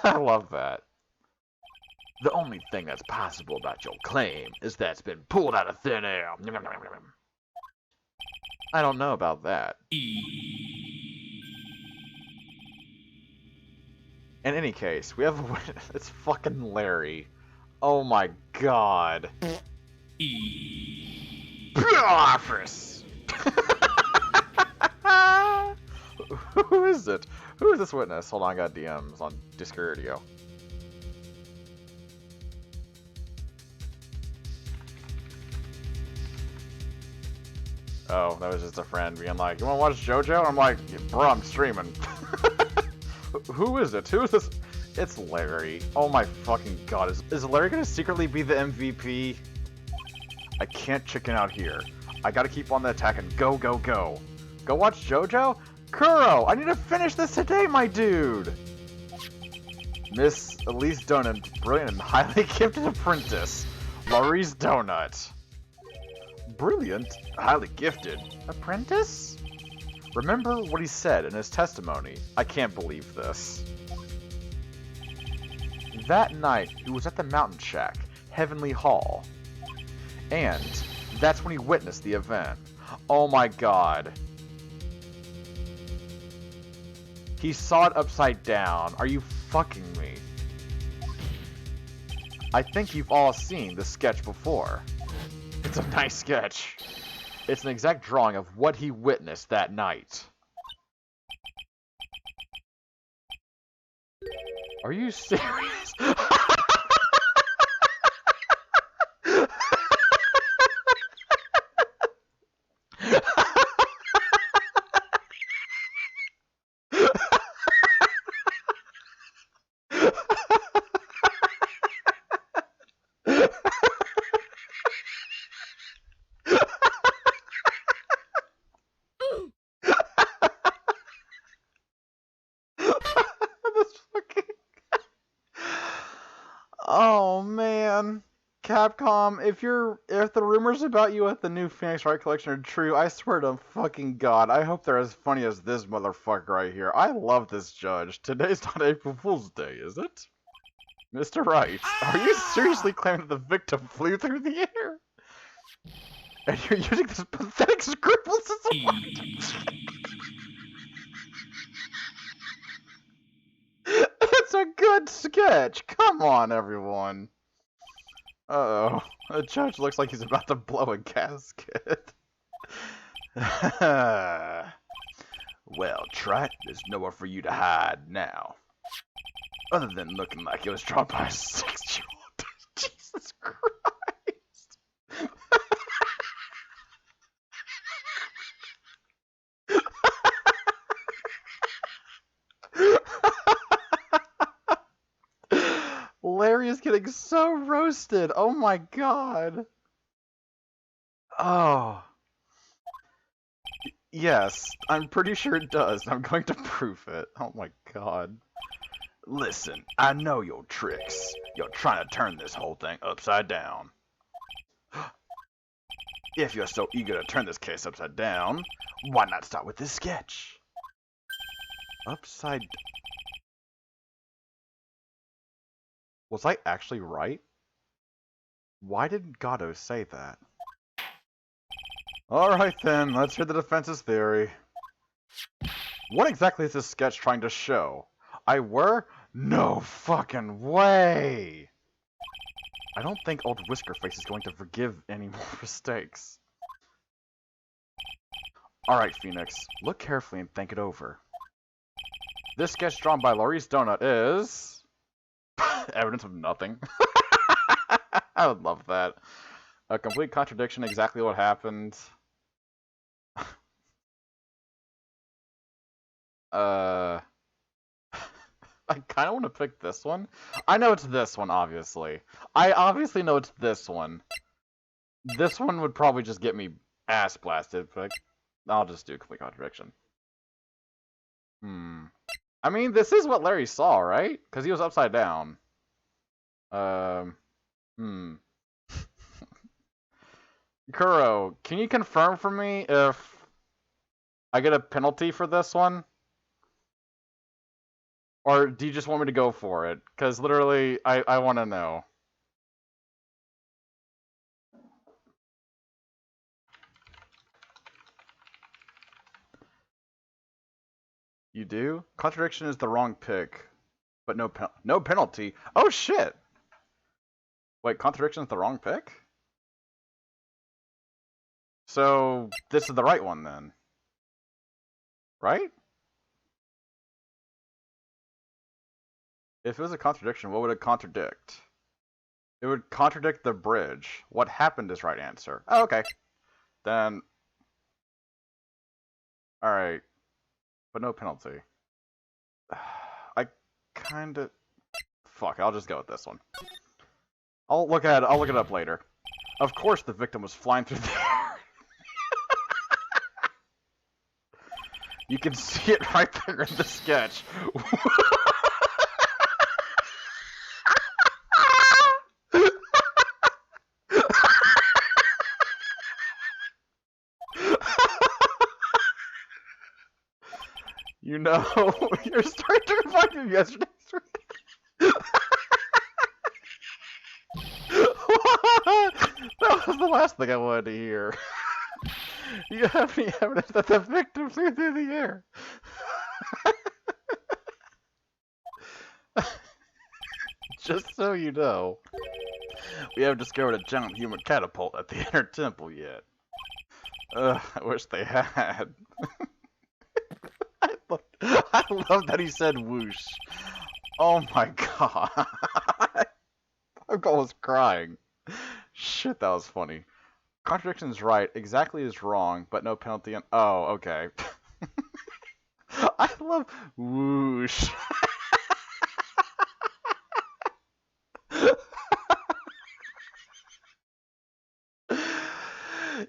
I love that. The only thing that's possible about your claim is that it's been pulled out of thin air. I don't know about that. In any case, we have a witness. It's fucking Larry. Oh my god. Office. Who is it? Who is this witness? Hold on, I got DMs on Discord Radio. Oh, that was just a friend being like, you wanna watch JoJo? I'm like, bro, I'm streaming. Who is it? Who is this? It's Larry. Oh my fucking god. Is Larry gonna secretly be the MVP? I can't chicken out here. I gotta keep on the attack and go, go, go. Go watch JoJo? Kuro, I need to finish this today, my dude! Miss Elise Donut, brilliant and highly gifted apprentice. Laurie's Donut. Brilliant, highly gifted. Apprentice? Remember what he said in his testimony. I can't believe this. That night, he was at the mountain shack, Heavenly Hall. And that's when he witnessed the event. Oh my god. He saw it upside down. Are you fucking me? I think you've all seen this sketch before. It's a nice sketch. It's an exact drawing of what he witnessed that night. Are you serious? Oh man, Capcom, if the rumors about you at the new Phoenix Wright collection are true, I swear to fucking god, I hope they're as funny as this motherfucker right here. I love this judge. Today's not April Fool's Day, is it? Mr. Wright, are you seriously claiming that the victim flew through the air? And you're using this pathetic scribbles as a It's a good sketch. Come on, everyone. Uh-oh. The judge looks like he's about to blow a gasket. Well, Trite, there's nowhere for you to hide now. Other than looking like it was drawn by a 6-year-old. Jesus Christ. Larry is getting so roasted. Oh my god. Oh. Yes, I'm pretty sure it does. I'm going to prove it. Oh my god. Listen, I know your tricks. You're trying to turn this whole thing upside down. If you're so eager to turn this case upside down, why not start with this sketch? Upside... Was I actually right? Why didn't Gato say that? Alright then, let's hear the defense's theory. What exactly is this sketch trying to show? I were? No fucking way! I don't think old Whiskerface is going to forgive any more mistakes. Alright, Phoenix, look carefully and think it over. This sketch drawn by Laurice Donut is... evidence of nothing. I would love that. A complete contradiction, exactly what happened. I kind of want to pick this one. I know it's this one, obviously. I obviously know it's this one. This one would probably just get me ass blasted, but I'll just do complete contradiction. I mean, this is what Larry saw, right? Because he was upside down. Kuro, can you confirm for me if I get a penalty for this one? Or do you just want me to go for it? Because literally, I want to know. You do? Contradiction is the wrong pick. But no penalty. Oh shit! Wait, contradiction is the wrong pick? So, this is the right one then. Right? If it was a contradiction, what would it contradict? It would contradict the bridge. What happened is right answer. Oh, okay. Then Alright, but no penalty. I kinda... Fuck, I'll just go with this one. I'll look it up later. Of course the victim was flying through the air. You can see it right there in the sketch. You know, you're starting to remind me of yesterday's That was the last thing I wanted to hear. You have any evidence that the victim flew through the air? Just so you know, we haven't discovered a giant human catapult at the inner temple yet. I wish they had. I love that he said whoosh. Oh my god. I'm almost crying. Shit, that was funny. Contradiction is right, exactly is wrong, but no penalty on... Oh, okay. I love whoosh.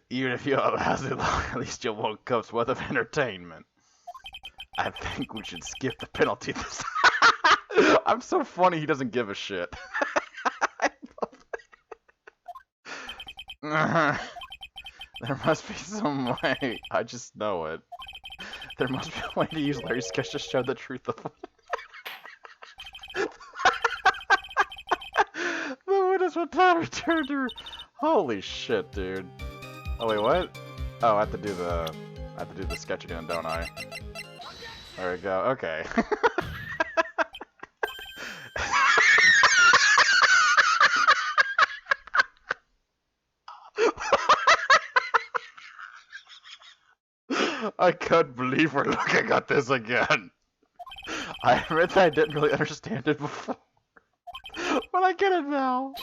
Even if you have a lousy long, at least you won't cup's worth of entertainment. I think we should skip the penalty this I'm so funny he doesn't give a shit. There must be some way. I just know it. There must be a way to use Larry's sketch to show the truth of the witness would not return to... Holy shit, dude. Oh wait, what? Oh, I have to do the sketch again, don't I? There we go. Okay. I can't believe we're looking at this again. I admit that I didn't really understand it before, but I get it now.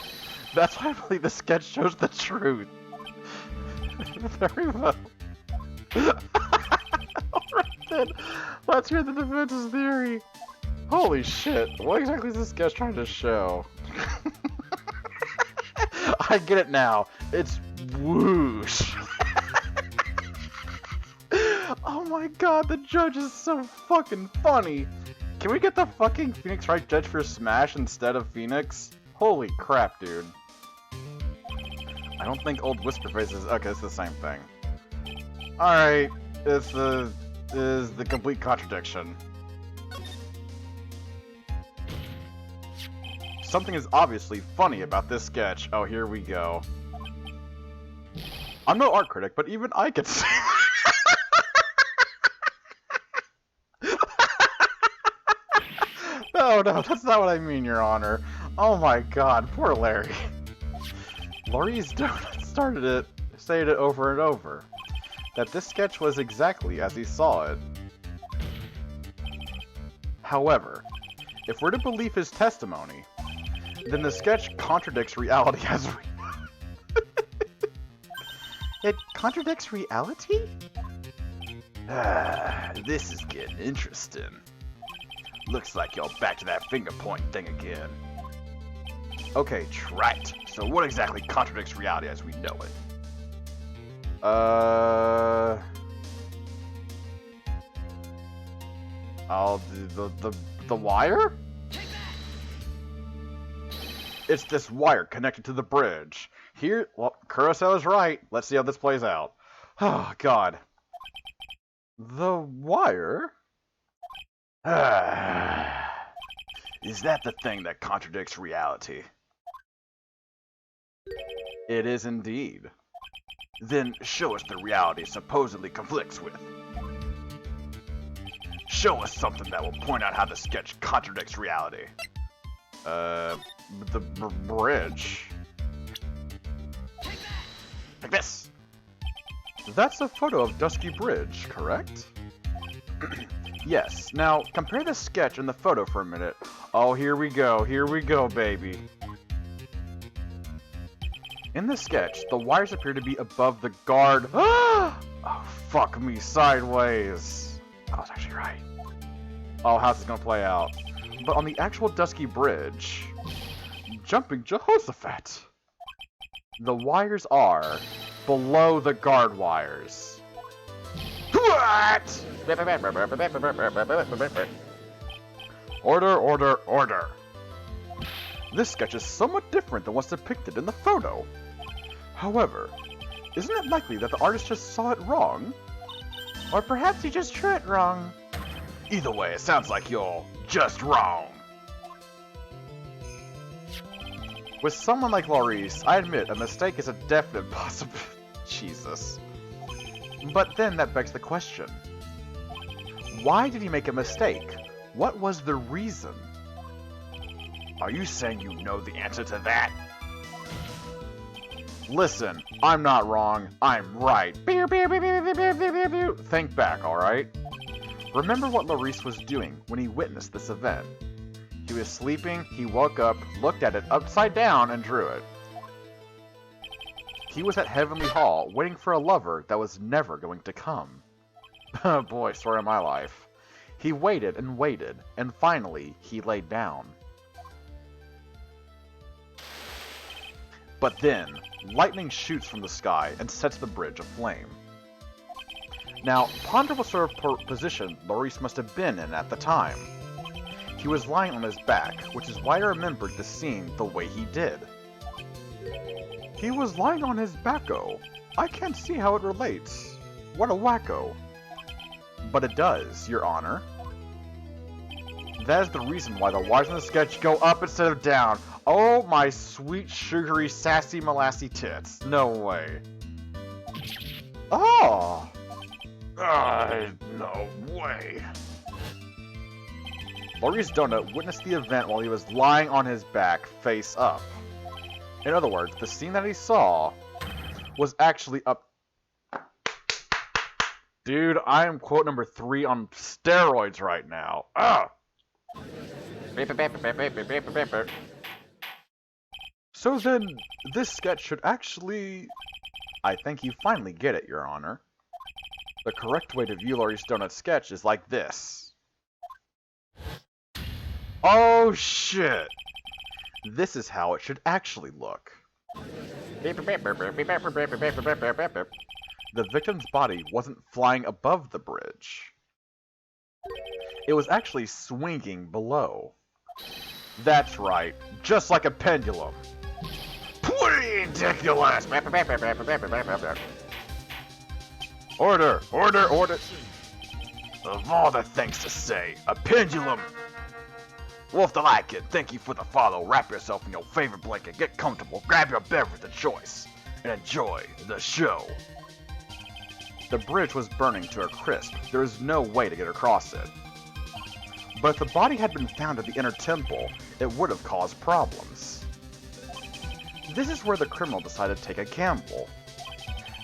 That's why I believe the sketch shows the truth. Very well. Alright then, let's hear the defense's theory. Holy shit, what exactly is this sketch trying to show? I get it now. It's whoosh. Oh my god, the judge is so fucking funny. Can we get the fucking Phoenix Wright judge for Smash instead of Phoenix? Holy crap, dude. I don't think old Whisperface is... Okay, it's the same thing. Alright, this is the complete contradiction. Something is obviously funny about this sketch. Oh, here we go. I'm no art critic, but even I can see... No, that's not what I mean, Your Honor. Oh my god, poor Larry. Laurie's Donut stated it over and over. That this sketch was exactly as he saw it. However, if we're to believe his testimony, then the sketch contradicts reality as It contradicts reality? This is getting interesting. Looks like you're back to that finger point thing again. Okay, right. So what exactly contradicts reality as we know it? I'll do the wire? It's this wire connected to the bridge. Here, well, Kurosawa's right. Let's see how this plays out. Oh, God. The wire? Is that the thing that contradicts reality? It is indeed. Then show us the reality it supposedly conflicts with. Show us something that will point out how the sketch contradicts reality. The bridge. Like this. That's a photo of Dusky Bridge, correct? Yes. Now, compare the sketch and the photo for a minute. Oh, here we go, baby. In the sketch, the wires appear to be above the guard. Oh Oh, fuck me sideways. I was actually right. Oh, how's this gonna play out? But on the actual Dusky Bridge, jumping Jehoshaphat, the wires are below the guard wires. What? Order, order, order. This sketch is somewhat different than what's depicted in the photo. However, isn't it likely that the artist just saw it wrong? Or perhaps he just drew it wrong. Either way, it sounds like you're just wrong. With someone like Laurice, I admit a mistake is a definite possibility. Jesus. But then that begs the question. Why did he make a mistake? What was the reason? Are you saying you know the answer to that? Listen, I'm not wrong, I'm right. Think back, alright? Remember what Laurice was doing when he witnessed this event. He was sleeping, he woke up, looked at it upside down, and drew it. He was at Heavenly Hall, waiting for a lover that was never going to come. Oh boy, story of my life. He waited, and finally, he laid down. But then, lightning shoots from the sky and sets the bridge aflame. Now, ponder what sort of position Laurice must have been in at the time. He was lying on his back, which is why I remembered the scene the way he did. He was lying on his backo. I can't see how it relates. What a wacko. But it does, Your Honor. That is the reason why the wires in the sketch go up instead of down. Oh my sweet, sugary, sassy, molassy tits. No way. Oh! No way. Laurice Donut witnessed the event while he was lying on his back, face up. In other words, the scene that he saw was actually up. Dude, I am quote number 3 on steroids right now. Ah! So then, this sketch should actually... I think you finally get it, Your Honor. The correct way to view Laurice Donut's sketch is like this. Oh shit! This is how it should actually look. The victim's body wasn't flying above the bridge. It was actually swinging below. That's right, just like a pendulum. Ridiculous! Order, order, order. Of all the things to say, a pendulum. Wolf the Lycan, thank you for the follow. Wrap yourself in your favorite blanket, get comfortable, grab your beverage of choice, and enjoy the show. The bridge was burning to a crisp. There was no way to get across it. But if the body had been found at the inner temple, it would have caused problems. This is where the criminal decided to take a gamble.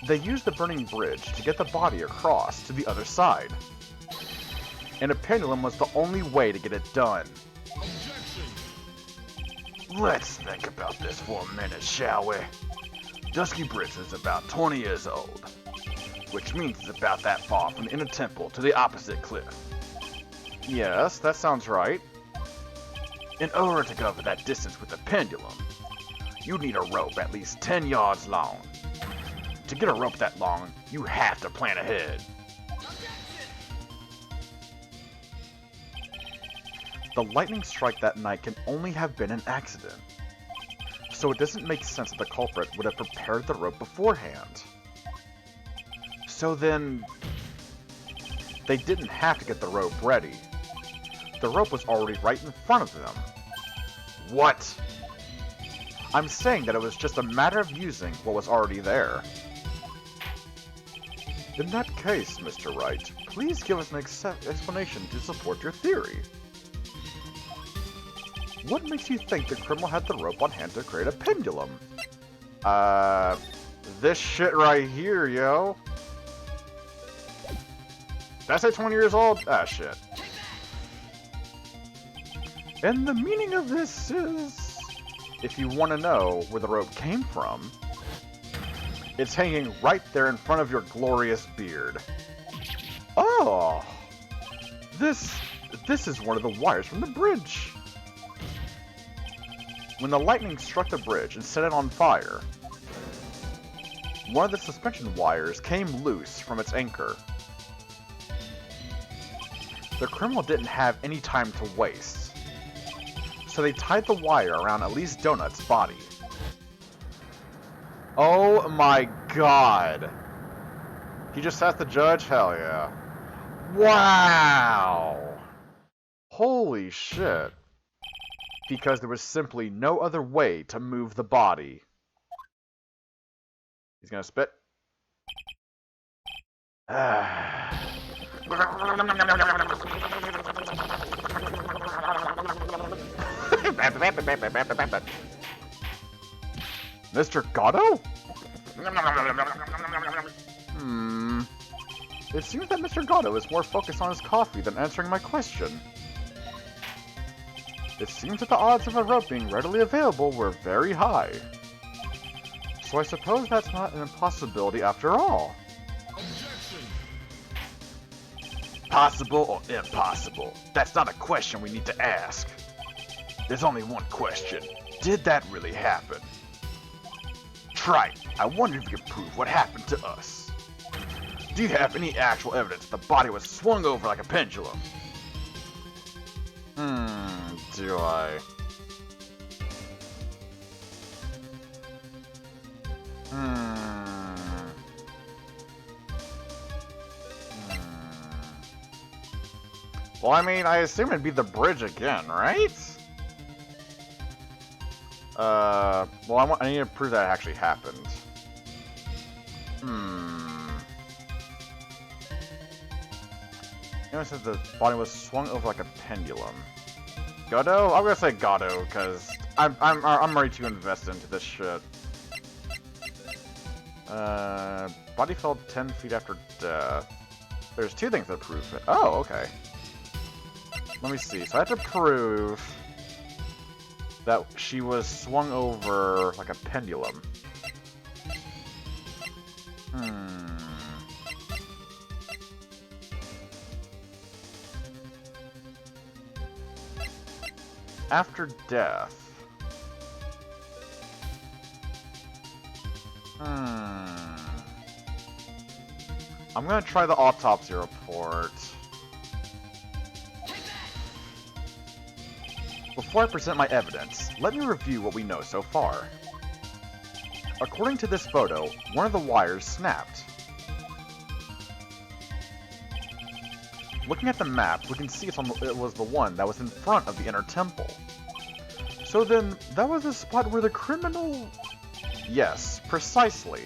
They used the burning bridge to get the body across to the other side. And a pendulum was the only way to get it done. Let's think about this for a minute, shall we? Dusky Bridge is about 20 years old, which means it's about that far from the inner temple to the opposite cliff. Yes, that sounds right. In order to cover that distance with a pendulum, you'd need a rope at least 10 yards long. To get a rope that long, you have to plan ahead. The lightning strike that night can only have been an accident, so it doesn't make sense that the culprit would have prepared the rope beforehand. So then, they didn't have to get the rope ready. The rope was already right in front of them. What? I'm saying that it was just a matter of using what was already there. In that case, Mr. Wright, please give us an explanation to support your theory. What makes you think the criminal had the rope on hand to create a pendulum? This shit right here, yo. Did I say 20 years old? Ah, shit. And the meaning of this is, if you want to know where the rope came from, It's hanging right there in front of your glorious beard. Oh! This is one of the wires from the bridge. When the lightning struck the bridge and set it on fire, one of the suspension wires came loose from its anchor. The criminal didn't have any time to waste, so they tied the wire around Elise Donut's body. Oh my god! He just asked the judge? Hell yeah. Wow! Holy shit. Because there was simply no other way to move the body. He's gonna spit. Mr. Gatto? It seems that Mr. Gatto is more focused on his coffee than answering my question. It seems that the odds of a rope being readily available were very high. So I suppose that's not an impossibility after all. Possible or impossible? That's not a question we need to ask. There's only one question. Did that really happen? Trite, I wonder if you could prove what happened to us. Do you have any actual evidence the body was swung over like a pendulum? Do I? Well, I mean, I assume it'd be the bridge again, right? Well, I need to prove that it actually happened. It says the body was swung over like a pendulum. Gatto? I'm gonna say Gatto, because I'm ready to invest into this shit. Body fell 10 feet after death. There's two things that prove it. Oh, okay. Let me see. So I have to prove that she was swung over like a pendulum. After death. I'm gonna try the autopsy report. Before I present my evidence, let me review what we know so far. According to this photo, one of the wires snapped. Looking at the map, we can see it was the one that was in front of the inner temple. So then, that was the spot where the criminal... Yes, precisely.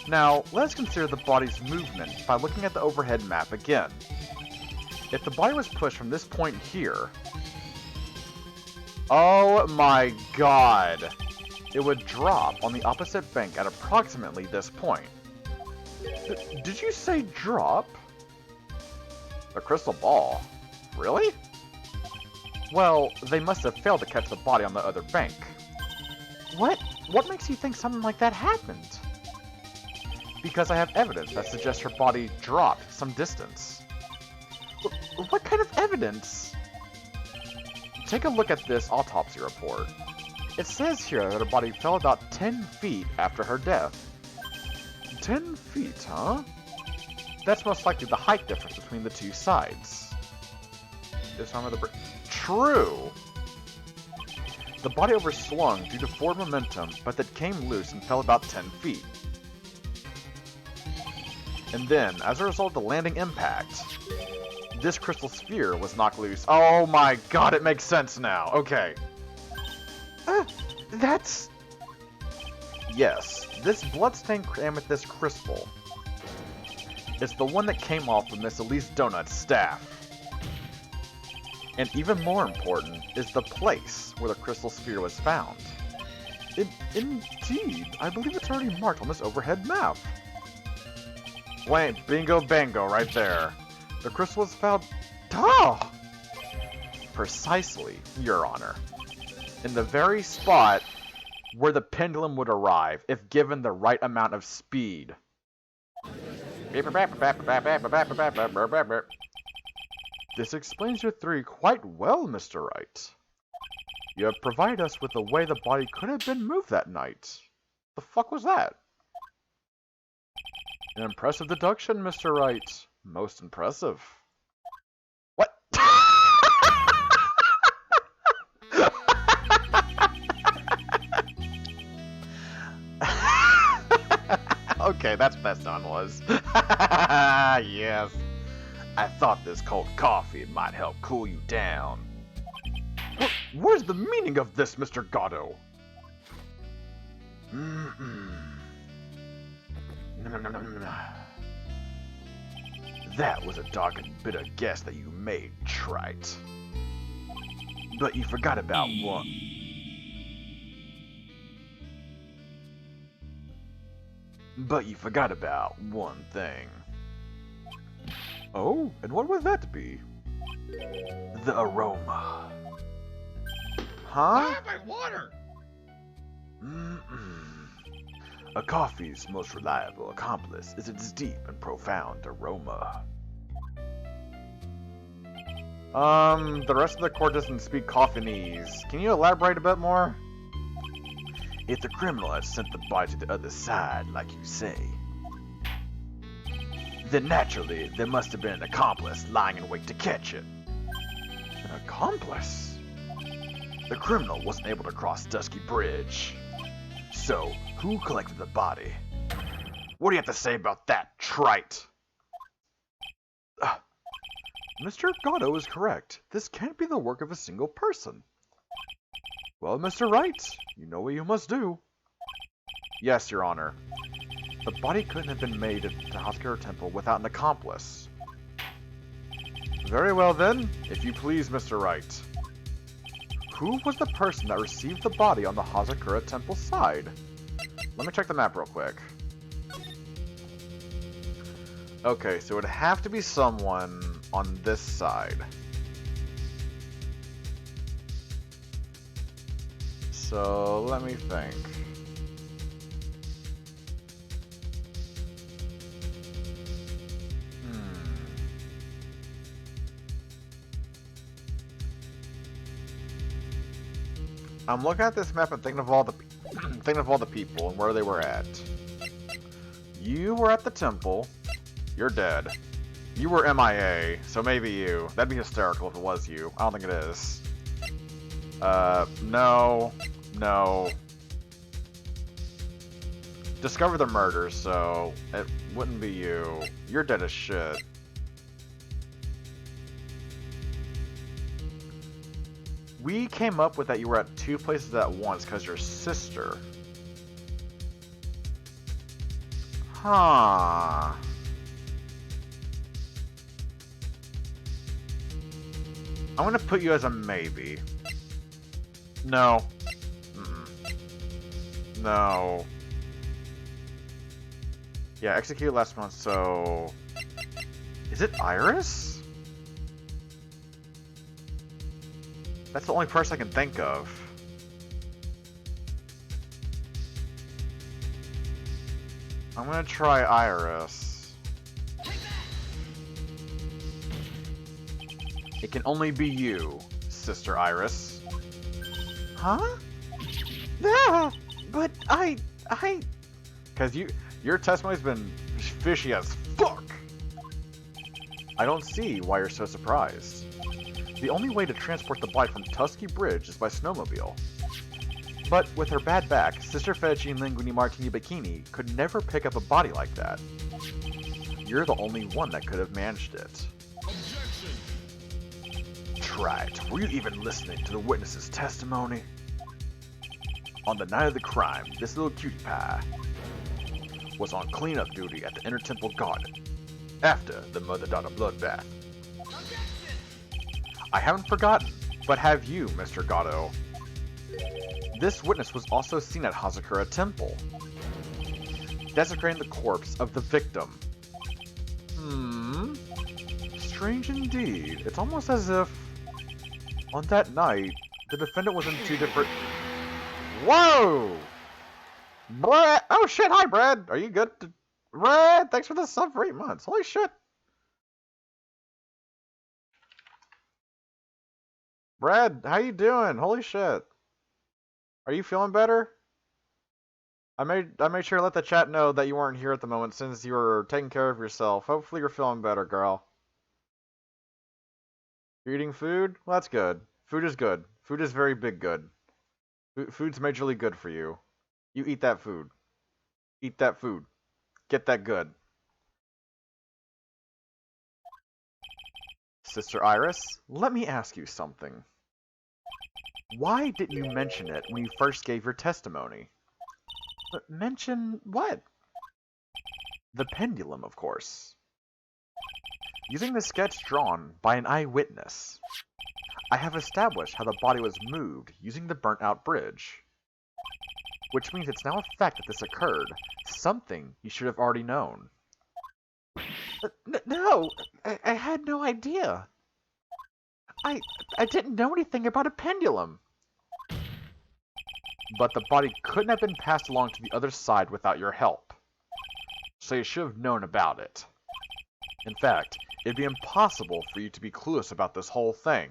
Now, let's consider the body's movement by looking at the overhead map again. If the body was pushed from this point here... Oh my god! It would drop on the opposite bank at approximately this point. Did you say drop? The crystal ball? Really? Well, they must have failed to catch the body on the other bank. What? What makes you think something like that happened? Because I have evidence that suggests her body dropped some distance. What kind of evidence? Take a look at this autopsy report. It says here that her body fell about 10 feet after her death. 10 feet, huh? That's most likely the height difference between the two sides. This arm of the bridge. True! The body overswung due to forward momentum, but that came loose and fell about 10 feet. And then, as a result of the landing impact, this crystal sphere was knocked loose. Oh my god, it makes sense now. Okay. That's... Yes, this bloodstained amethyst crystal. It's the one that came off of Miss Elise Donut's staff. And even more important is the place where the crystal sphere was found. Indeed, I believe it's already marked on this overhead map. Wait, bingo bango right there. The crystal was found... Ah! Precisely, Your Honor. In the very spot where the pendulum would arrive if given the right amount of speed. This explains your theory quite well, Mr. Wright. You have provided us with the way the body could have been moved that night. The fuck was that? An impressive deduction, Mr. Wright. Most impressive. What? Okay, that's what that sound was. Yes. I thought this cold coffee might help cool you down. Where's the meaning of this, Mr. Gatto? That was a dark and bitter guess that you made, Trite. But you forgot about one. But you forgot about one thing. Oh, and what would that be? The aroma. Huh? My water! A coffee's most reliable accomplice is its deep and profound aroma. The rest of the court doesn't speak Coffinese. Can you elaborate a bit more? If the criminal had sent the body to the other side, like you say, then naturally there must have been an accomplice lying in wait to catch it. An accomplice? The criminal wasn't able to cross Dusky Bridge. So, who collected the body? What do you have to say about that, Trite? Mr. Gatto is correct. This can't be the work of a single person. Well, Mr. Wright, you know what you must do. Yes, Your Honor. The body couldn't have been made at the Hazakura Temple without an accomplice. Very well then, if you please, Mr. Wright. Who was the person that received the body on the Hazakura Temple side? Let me check the map real quick. Okay, so it would have to be someone on this side. So, let me think. I'm looking at this map and thinking of all the people and where they were at. You were at the temple. You're dead. You were MIA, so maybe you. That'd be hysterical if it was you. I don't think it is. No. Discover the murder, so it wouldn't be you. You're dead as shit. We came up with that you were at two places at once because your sister. Huh. I'm gonna put you as a maybe. No. No. Yeah, execute last month, so... Is it Iris? That's the only person I can think of. I'm gonna try Iris. It can only be you, Sister Iris. Huh? Yeah, but I... Because your testimony's been fishy as fuck! I don't see why you're so surprised. The only way to transport the body from Tusky Bridge is by snowmobile. But with her bad back, Sister Fettuccine Linguini Martini Bikini could never pick up a body like that. You're the only one that could have managed it. Objection! Trite, were you even listening to the witness's testimony? On the night of the crime, this little cutie pie was on cleanup duty at the Inner Temple Garden after the mother-daughter bloodbath. I haven't forgotten, but have you, Mr. Gatto? This witness was also seen at Hazakura Temple, desecrating the corpse of the victim. Strange indeed. It's almost as if, on that night, the defendant was in two different... Whoa! Brad! Oh shit, hi Brad! Are you good? Brad, thanks for the sub for 8 months. Holy shit! Brad, how you doing? Holy shit. Are you feeling better? I made sure to let the chat know that you weren't here at the moment since you were taking care of yourself. Hopefully you're feeling better, girl. You're eating food? Well, that's good. Food is good. Food is very big good. Food's majorly good for you. You eat that food. Eat that food. Get that good. Sister Iris, let me ask you something. Why didn't you mention it when you first gave your testimony? Mention what? The pendulum, of course. Using the sketch drawn by an eyewitness, I have established how the body was moved using the burnt-out bridge. Which means it's now a fact that this occurred, something you should have already known. No, I had no idea. I didn't know anything about a pendulum. But the body couldn't have been passed along to the other side without your help. So you should have known about it. In fact, it'd be impossible for you to be clueless about this whole thing.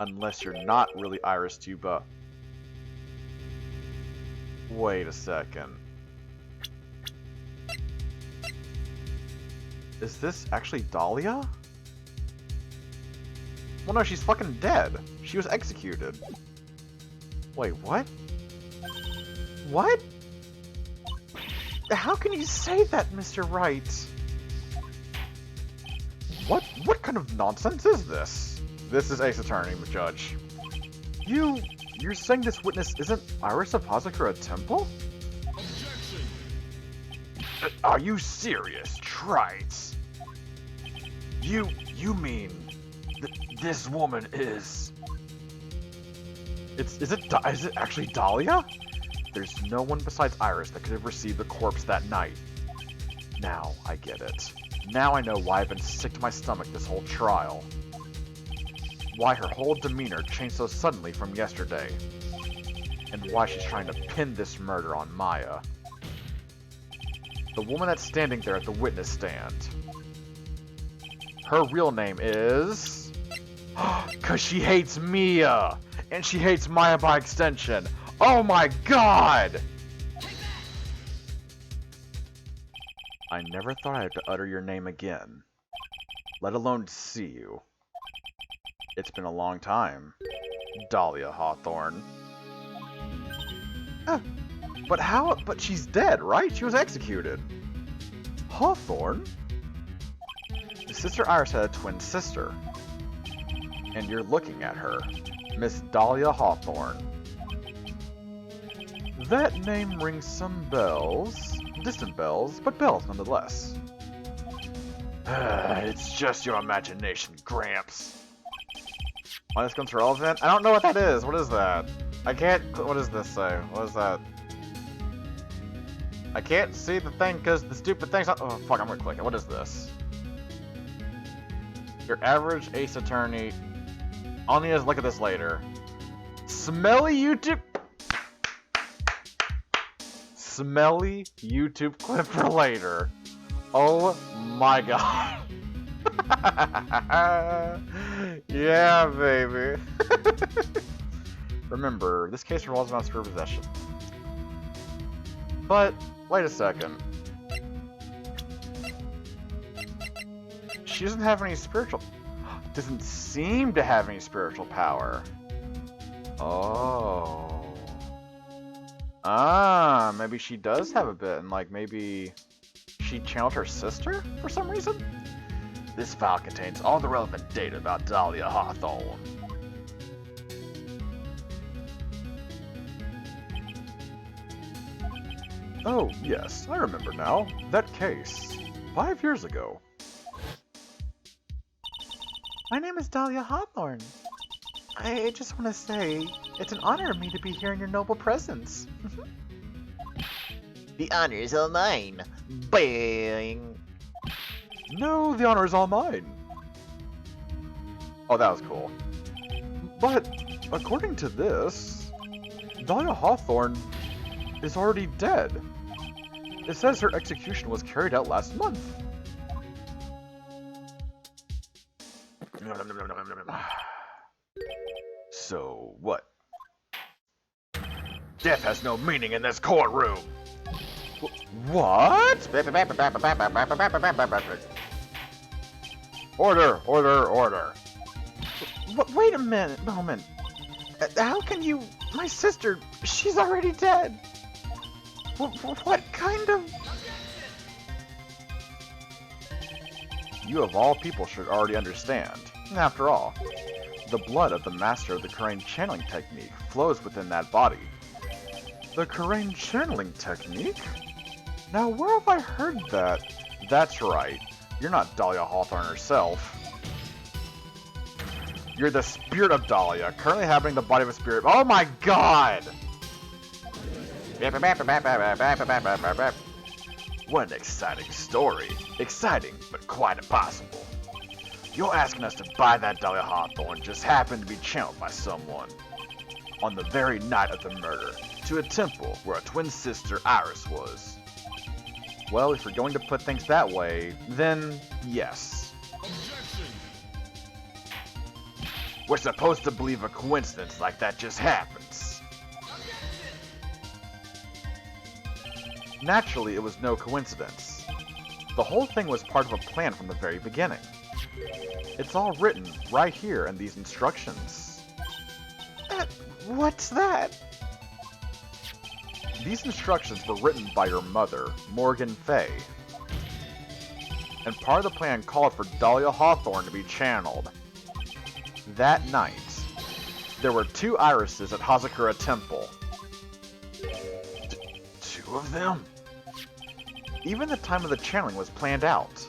Unless you're not really Iris Tuba. Wait a second. Is this actually Dahlia? Well, no, she's fucking dead. She was executed. Wait, what? What? How can you say that, Mr. Wright? What kind of nonsense is this? This is Ace Attorney, Judge. You're saying this witness isn't Iris of Hazakura Temple? Objection! Are you serious, Trites? You mean this woman is... Is it actually Dahlia? There's no one besides Iris that could have received the corpse that night. Now I get it. Now I know why I've been sick to my stomach this whole trial. Why her whole demeanor changed so suddenly from yesterday. And why she's trying to pin this murder on Maya. The woman that's standing there at the witness stand. Her real name is... 'Cause she hates Mia! And she hates Maya by extension! Oh my god! I never thought I'd have to utter your name again. Let alone see you. It's been a long time. Dahlia Hawthorne. But she's dead, right? She was executed. Hawthorne? Sister Iris had a twin sister. And you're looking at her. Miss Dahlia Hawthorne. That name rings some bells. Distant bells, but bells nonetheless. It's just your imagination, Gramps. Why this comes relevant? I don't know what that is. What is that? I can't... What does this say? What is that? I can't see the thing because the stupid thing's not... Oh, fuck, I'm gonna click it. What is this? Your average Ace Attorney... I'll need to look at this later. Smelly YouTube... Smelly YouTube clip for later. Oh my god. Yeah, baby. Remember, this case revolves around spirit possession. But, wait a second. She doesn't have any spiritual... Doesn't seem to have any spiritual power. Oh. Ah, maybe she does have a bit, and like maybe she channeled her sister for some reason? This file contains all the relevant data about Dahlia Hawthorne. Oh, yes, I remember now. That case. 5 years ago. My name is Dahlia Hawthorne. I just want to say, it's an honor of me to be here in your noble presence. The honor is all mine. Bang! No, the honor is all mine. Oh, that was cool. But, according to this, Dahlia Hawthorne is already dead. It says her execution was carried out last month. So, what? Death has no meaning in this courtroom. What? Order, order, order. Wait a moment. How can you... My sister, she's already dead. What kind of... You of all people should already understand. After all, the blood of the master of the Karain channeling technique flows within that body. The Karain channeling technique? Now, where have I heard that? That's right. You're not Dahlia Hawthorne herself. You're the spirit of Dahlia, currently inhabiting the body of a spirit. Oh my god! What an exciting story. Exciting, but quite impossible. You're asking us to buy that Dahlia Hawthorne just happened to be channeled by someone on the very night of the murder to a temple where a twin sister Iris was. Well, if you're going to put things that way, then yes. We're supposed to believe a coincidence like that just happens. Naturally, it was no coincidence. The whole thing was part of a plan from the very beginning. It's all written right here in these instructions. What's that? These instructions were written by your mother, Morgan Fay. And part of the plan called for Dahlia Hawthorne to be channeled. That night, there were 2 irises at Hazakura Temple. 2 of them? Even the time of the channeling was planned out.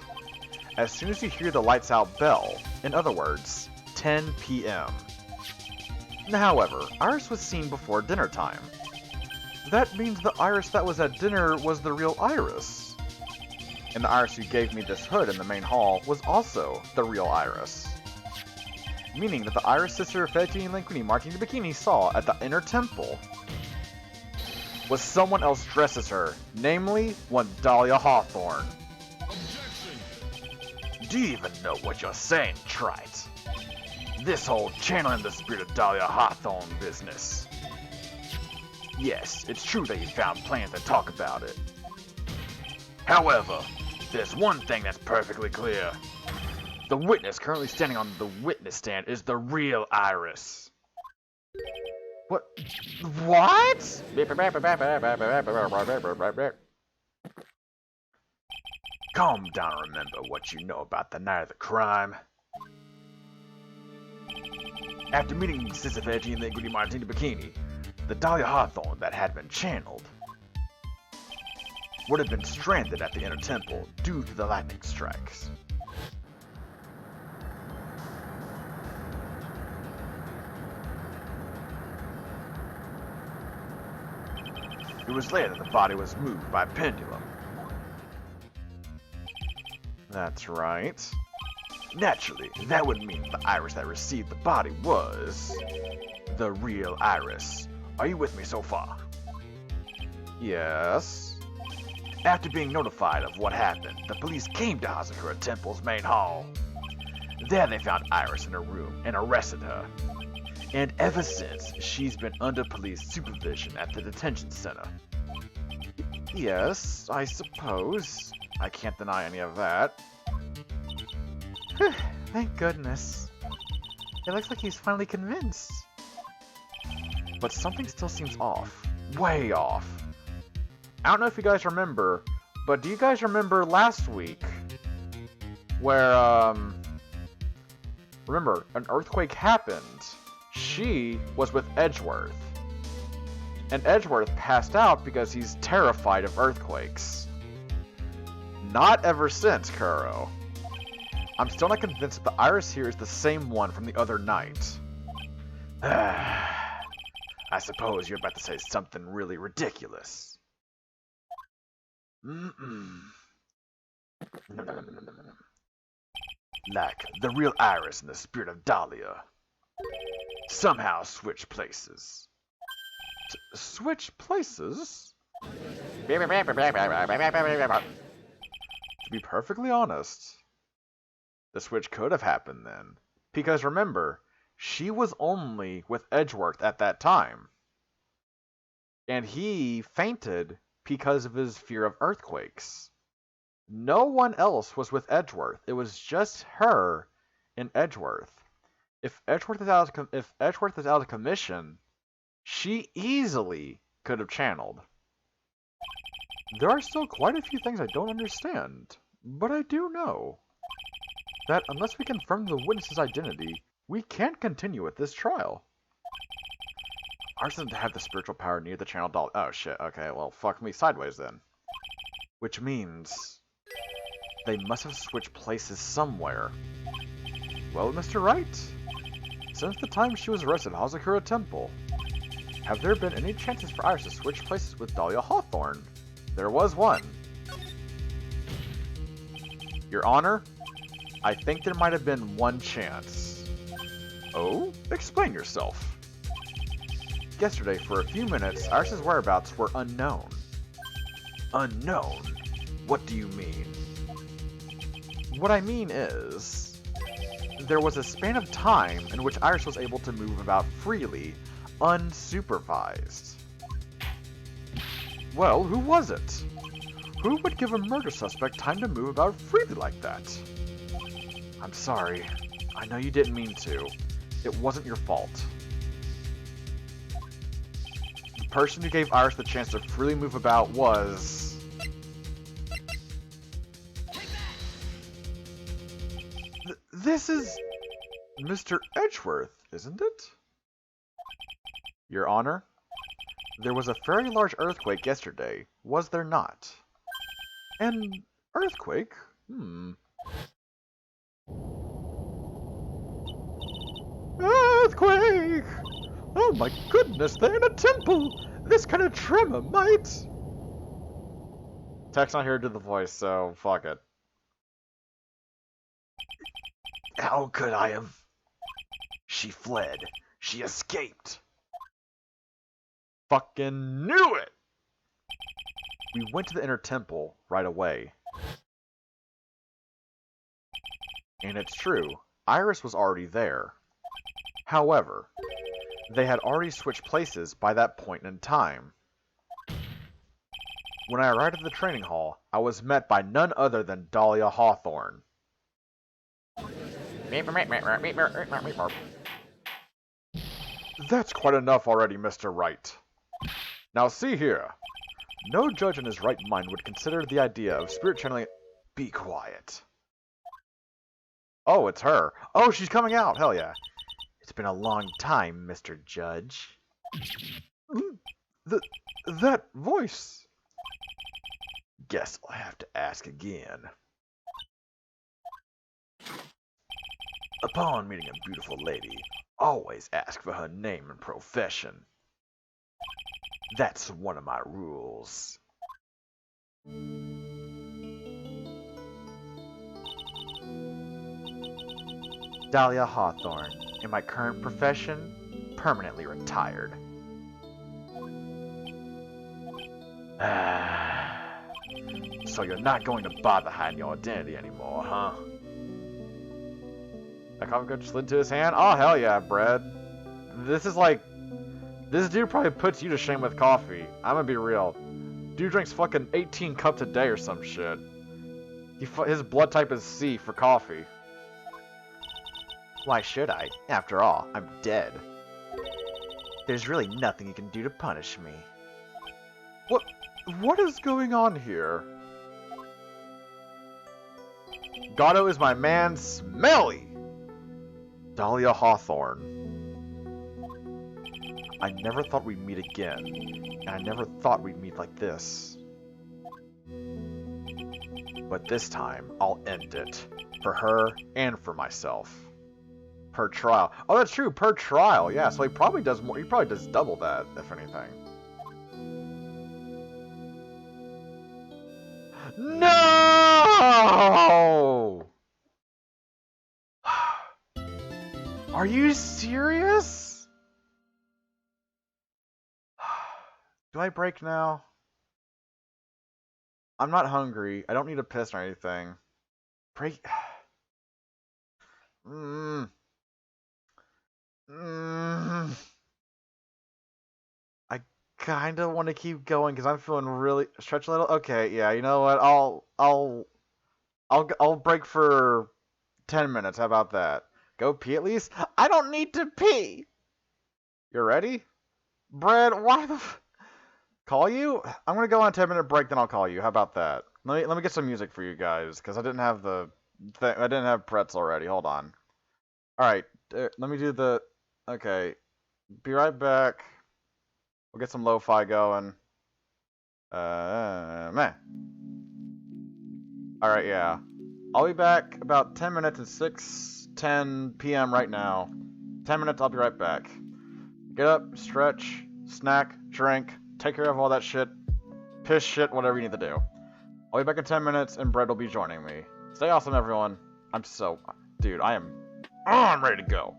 As soon as you hear the lights out bell, in other words, 10 p.m. However, Iris was seen before dinner time. That means the Iris that was at dinner was the real Iris. And the Iris who gave me this hood in the main hall was also the real Iris. Meaning that the Iris sister Fettuccine Linguini Martini Bikini saw at the inner temple was someone else dressed as her, namely one Dahlia Hawthorne. Do you even know what you're saying, Trite? This whole channeling the spirit of Dahlia Hawthorne business. Yes, it's true that you found plans to talk about it. However, there's one thing that's perfectly clear. The witness currently standing on the witness stand is the real Iris. What? What? Calm down and remember what you know about the night of the crime. After meeting Sister Veggie and the Linguini Martini Bikini, the Dahlia Hawthorne that had been channeled would have been stranded at the inner temple due to the lightning strikes. It was later that the body was moved by a pendulum. That's right. Naturally, that would mean the Iris that received the body was the real Iris. Are you with me so far? Yes. After being notified of what happened, the police came to Hazakura Temple's main hall. There they found Iris in her room and arrested her. And ever since, she's been under police supervision at the detention center. Yes, I suppose. I can't deny any of that. Thank goodness. It looks like he's finally convinced. But something still seems off. Way off. I don't know if you guys remember, but do you guys remember last week where, remember, an earthquake happened. She was with Edgeworth. And Edgeworth passed out because he's terrified of earthquakes. Not ever since, Kuro. I'm still not convinced that the Iris here is the same one from the other night. I suppose you're about to say something really ridiculous. Like the real Iris and the spirit of Dahlia somehow switch places. Switch places? To To be perfectly honest, the switch could have happened then. Because remember, she was only with Edgeworth at that time. And he fainted because of his fear of earthquakes. No one else was with Edgeworth. It was just her and Edgeworth. If Edgeworth is out of commission, she easily could have channeled. There are still quite a few things I don't understand, but I do know that unless we confirm the witness's identity, we can't continue with this trial. Ours doesn't have the spiritual power near the channel doll. Oh shit, okay, well, fuck me sideways then. Which means they must have switched places somewhere. Well, Mr. Wright, since the time she was arrested at Hazakura Temple, have there been any chances for Iris to switch places with Dahlia Hawthorne? There was one. Your Honor, I think there might have been one chance. Oh? Explain yourself. Yesterday, for a few minutes, Iris's whereabouts were unknown. Unknown? What do you mean? What I mean is, there was a span of time in which Iris was able to move about freely, unsupervised. Well, who was it? Who would give a murder suspect time to move about freely like that? I'm sorry. I know you didn't mean to. It wasn't your fault. The person who gave Iris the chance to freely move about was... This is... Mr. Edgeworth, isn't it? Your Honor, there was a very large earthquake yesterday, was there not? An earthquake? Earthquake! Oh my goodness, they're in a temple! This kind of tremor might... Tech's not here to do the voice, so fuck it. How could I have... She fled. She escaped. Fucking knew it! We went to the inner temple right away. And it's true, Iris was already there. However, they had already switched places by that point in time. When I arrived at the training hall, I was met by none other than Dahlia Hawthorne. That's quite enough already, Mr. Wright. Now see here. No judge in his right mind would consider the idea of spirit channeling... Be quiet. Oh, it's her. Oh, she's coming out. Hell yeah. It's been a long time, Mr. Judge. That voice. Guess I'll have to ask again. Upon meeting a beautiful lady, always ask for her name and profession. That's one of my rules. Dahlia Hawthorne, in my current profession, permanently retired. So you're not going to bother hiding your identity anymore, huh? That coffee cup slid to his hand? Oh, hell yeah, Brad. This is like... This dude probably puts you to shame with coffee. I'm gonna be real. Dude drinks fucking 18 cups a day or some shit. His blood type is C for coffee. Why should I? After all, I'm dead. There's really nothing you can do to punish me. What is going on here? Gato is my man, Smelly! Dahlia Hawthorne. I never thought we'd meet again, and I never thought we'd meet like this. But this time, I'll end it. For her, and for myself. Per trial. Oh, that's true, per trial, yeah, so he probably does more, he probably does double that, if anything. No! Are you serious? Do I break now? I'm not hungry. I don't need a piss or anything. Break. mm. Mm. I kind of want to keep going because I'm feeling really stretch a little. Okay, yeah. You know what? I'll break for 10 minutes. How about that? Go pee at least. I don't need to pee. You're ready, Brad? Why the? Call you? I'm gonna go on a 10-minute break, then I'll call you. How about that? Let me get some music for you guys because I didn't have I didn't have pretzel already. Hold on. All right, let me do the. Okay, be right back. We'll get some lo-fi going. Meh. All right, yeah. I'll be back about 10 minutes at 6:10 p.m. right now. 10 minutes. I'll be right back. Get up, stretch, snack, drink, take care of all that shit, piss shit, whatever you need to do. I'll be back in 10 minutes, and Brett will be joining me. Stay awesome, everyone. Dude, I'm ready to go.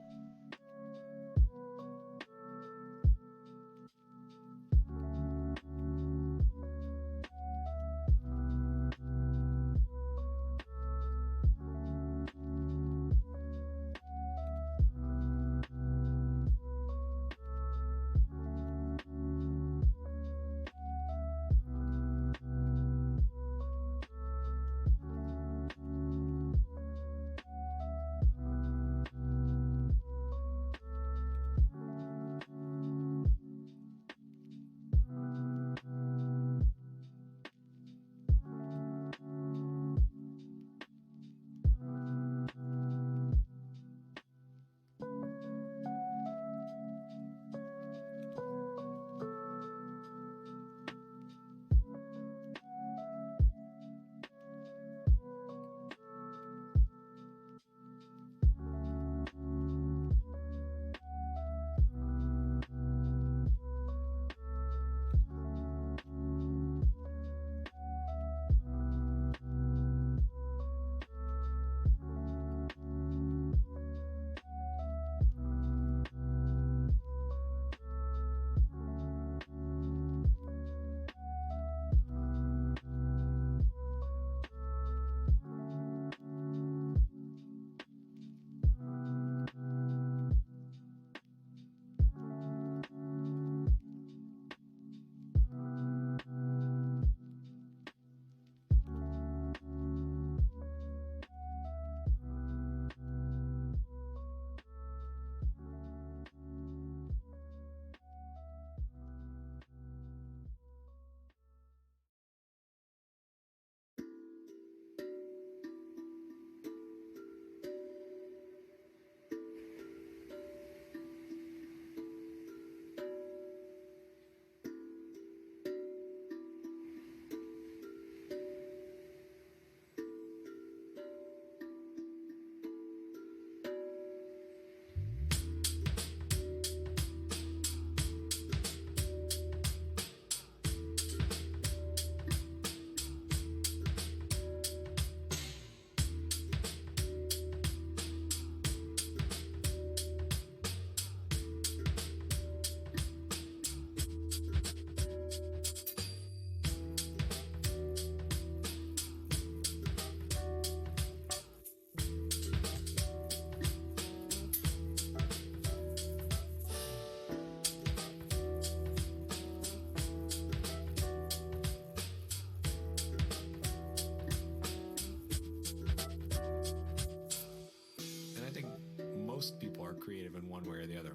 most people are creative in one way or the other.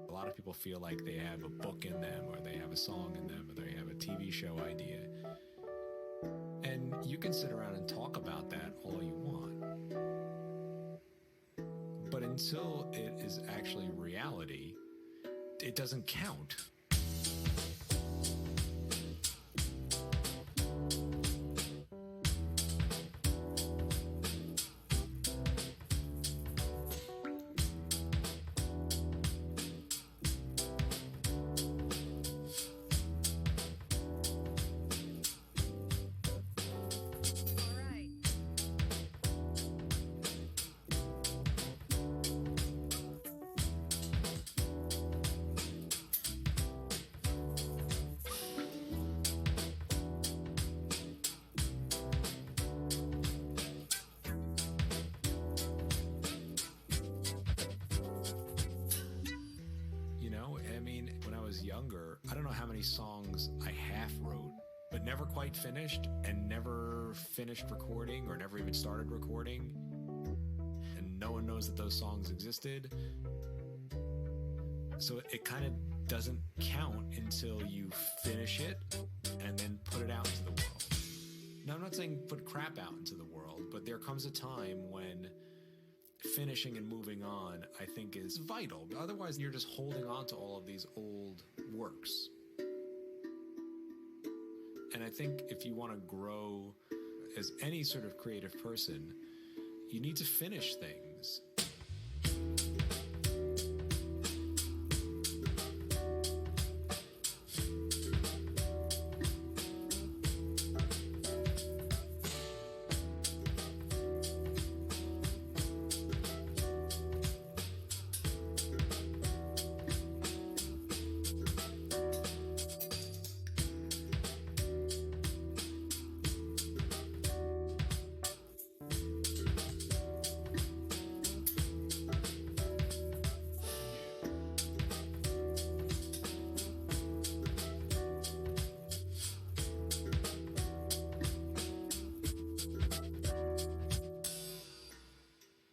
A lot of people feel like they have a book in them, or they have a song in them, or they have a TV show idea. And you can sit around and talk about that all you want. But until it is actually reality, it doesn't count. mean, when I was younger, I don't know how many songs I half wrote, but never quite finished, and never finished recording, or never even started recording. And no one knows that those songs existed. So it kind of doesn't count until you finish it and then put it out into the world. Now, I'm not saying put crap out into the world, but there comes a time when finishing and moving on, I think, is vital. Otherwise, you're just holding on to all of these old works. And I think if you want to grow as any sort of creative person, you need to finish things.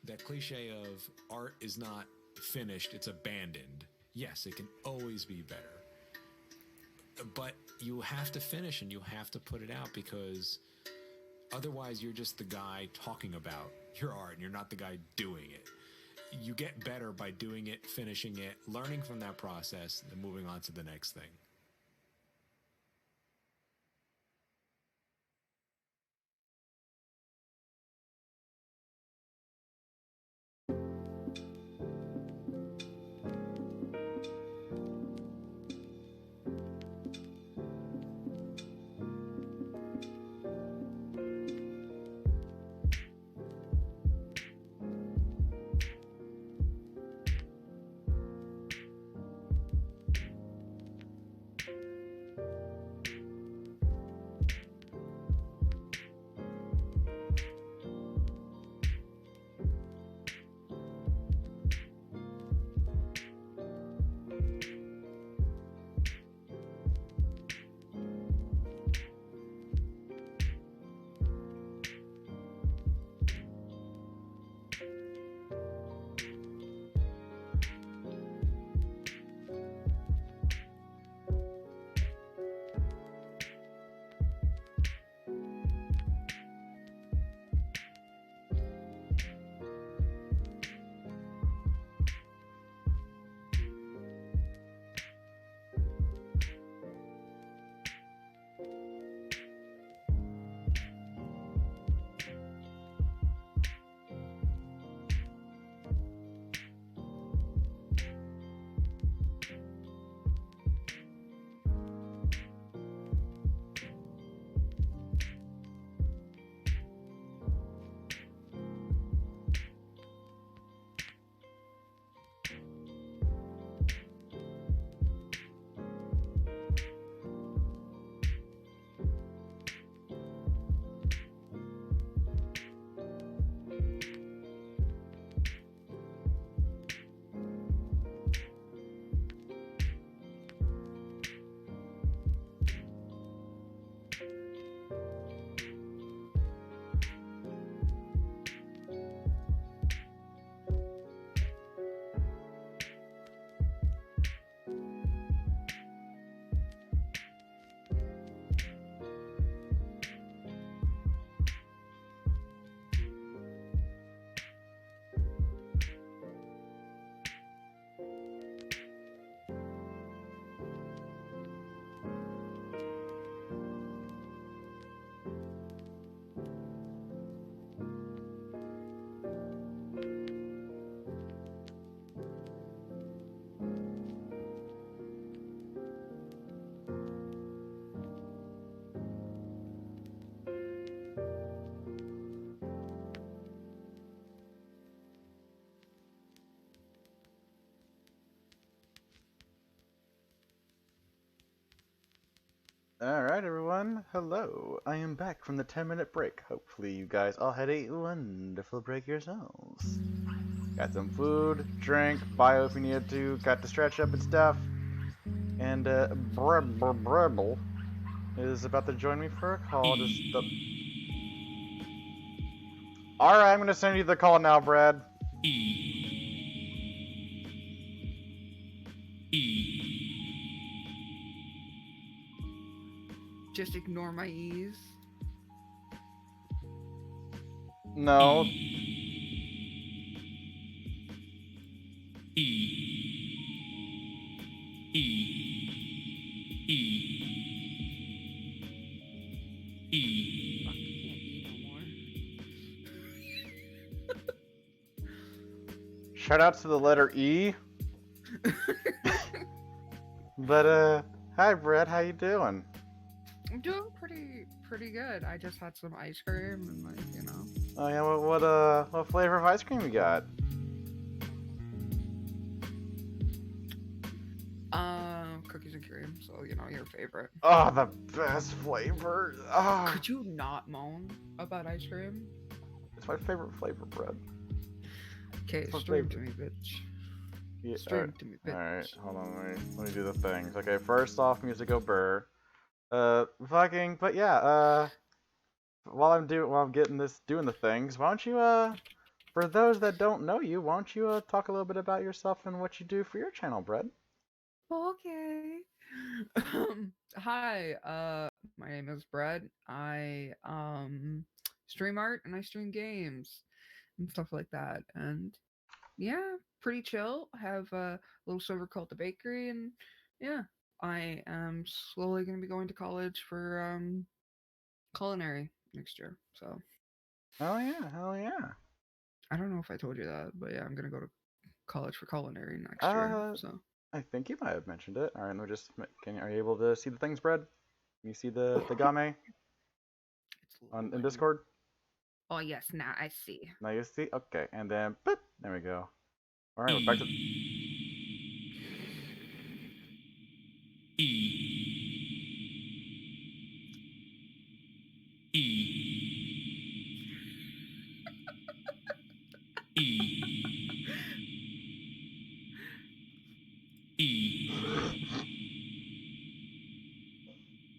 That cliche of art is not finished, it's abandoned. Yes, it can always be better. But you have to finish and you have to put it out, because otherwise you're just the guy talking about your art and you're not the guy doing it. You get better by doing it, finishing it, learning from that process, and moving on to the next thing. Alright, everyone. Hello. I am back from the 10-minute break. Hopefully, you guys all had a wonderful break yourselves. Got some food, drink, bio if you needed to, got to stretch up and stuff. And Brebble is about to join me for a call. Alright, I'm gonna send you the call now, Brad. Just ignore my E's. No. Fuck, I can't E Shout out to the letter E. no more. But hi Brad, how you doing? I'm doing pretty good. I just had some ice cream and Oh yeah, what flavor of ice cream you got? Cookies and cream. So your favorite. Oh, the best flavor. Oh, Could you not moan about ice cream? it's my favorite flavor, Brad. Okay, It's my stream to favorite. me, bitch. Yeah, Stream to me, bitch. alright, hold on, let me do the things. Okay, first off, musical burr. But yeah, while I'm doing the things, why don't you, for those that don't know you, why don't you, talk a little bit about yourself and what you do for your channel, Brad? Okay. Hi, my name is Brett. I stream art and I stream games and stuff like that. And yeah, pretty chill. I have a little server called the Bakery, and yeah, I am slowly gonna be going to college for culinary next year. So Hell yeah. I don't know if I told you that, but yeah, I'm gonna go to college for culinary next year. Uh, So I think you might have mentioned it. Alright, are you able to see the things, Brad? Can you see the game it's in loading. Discord? Oh yes, now I see. Now you see? Okay, and then, boop, there we go. Alright, we're back to...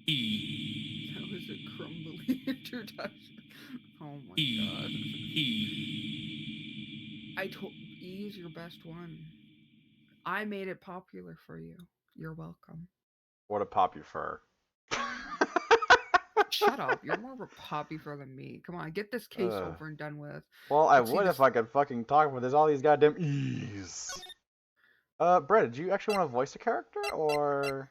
That was a crumbly introduction. Oh my god. I told E is your best one. I made it popular for you. You're welcome. What a pop you fur. Shut up. You're more of a poppy fur than me. Come on, get this case Ugh. over and done with. Well, I Let's see would this. if I could fucking talk, but there's all these goddamn E's. Brett, did you actually want to voice a character, or...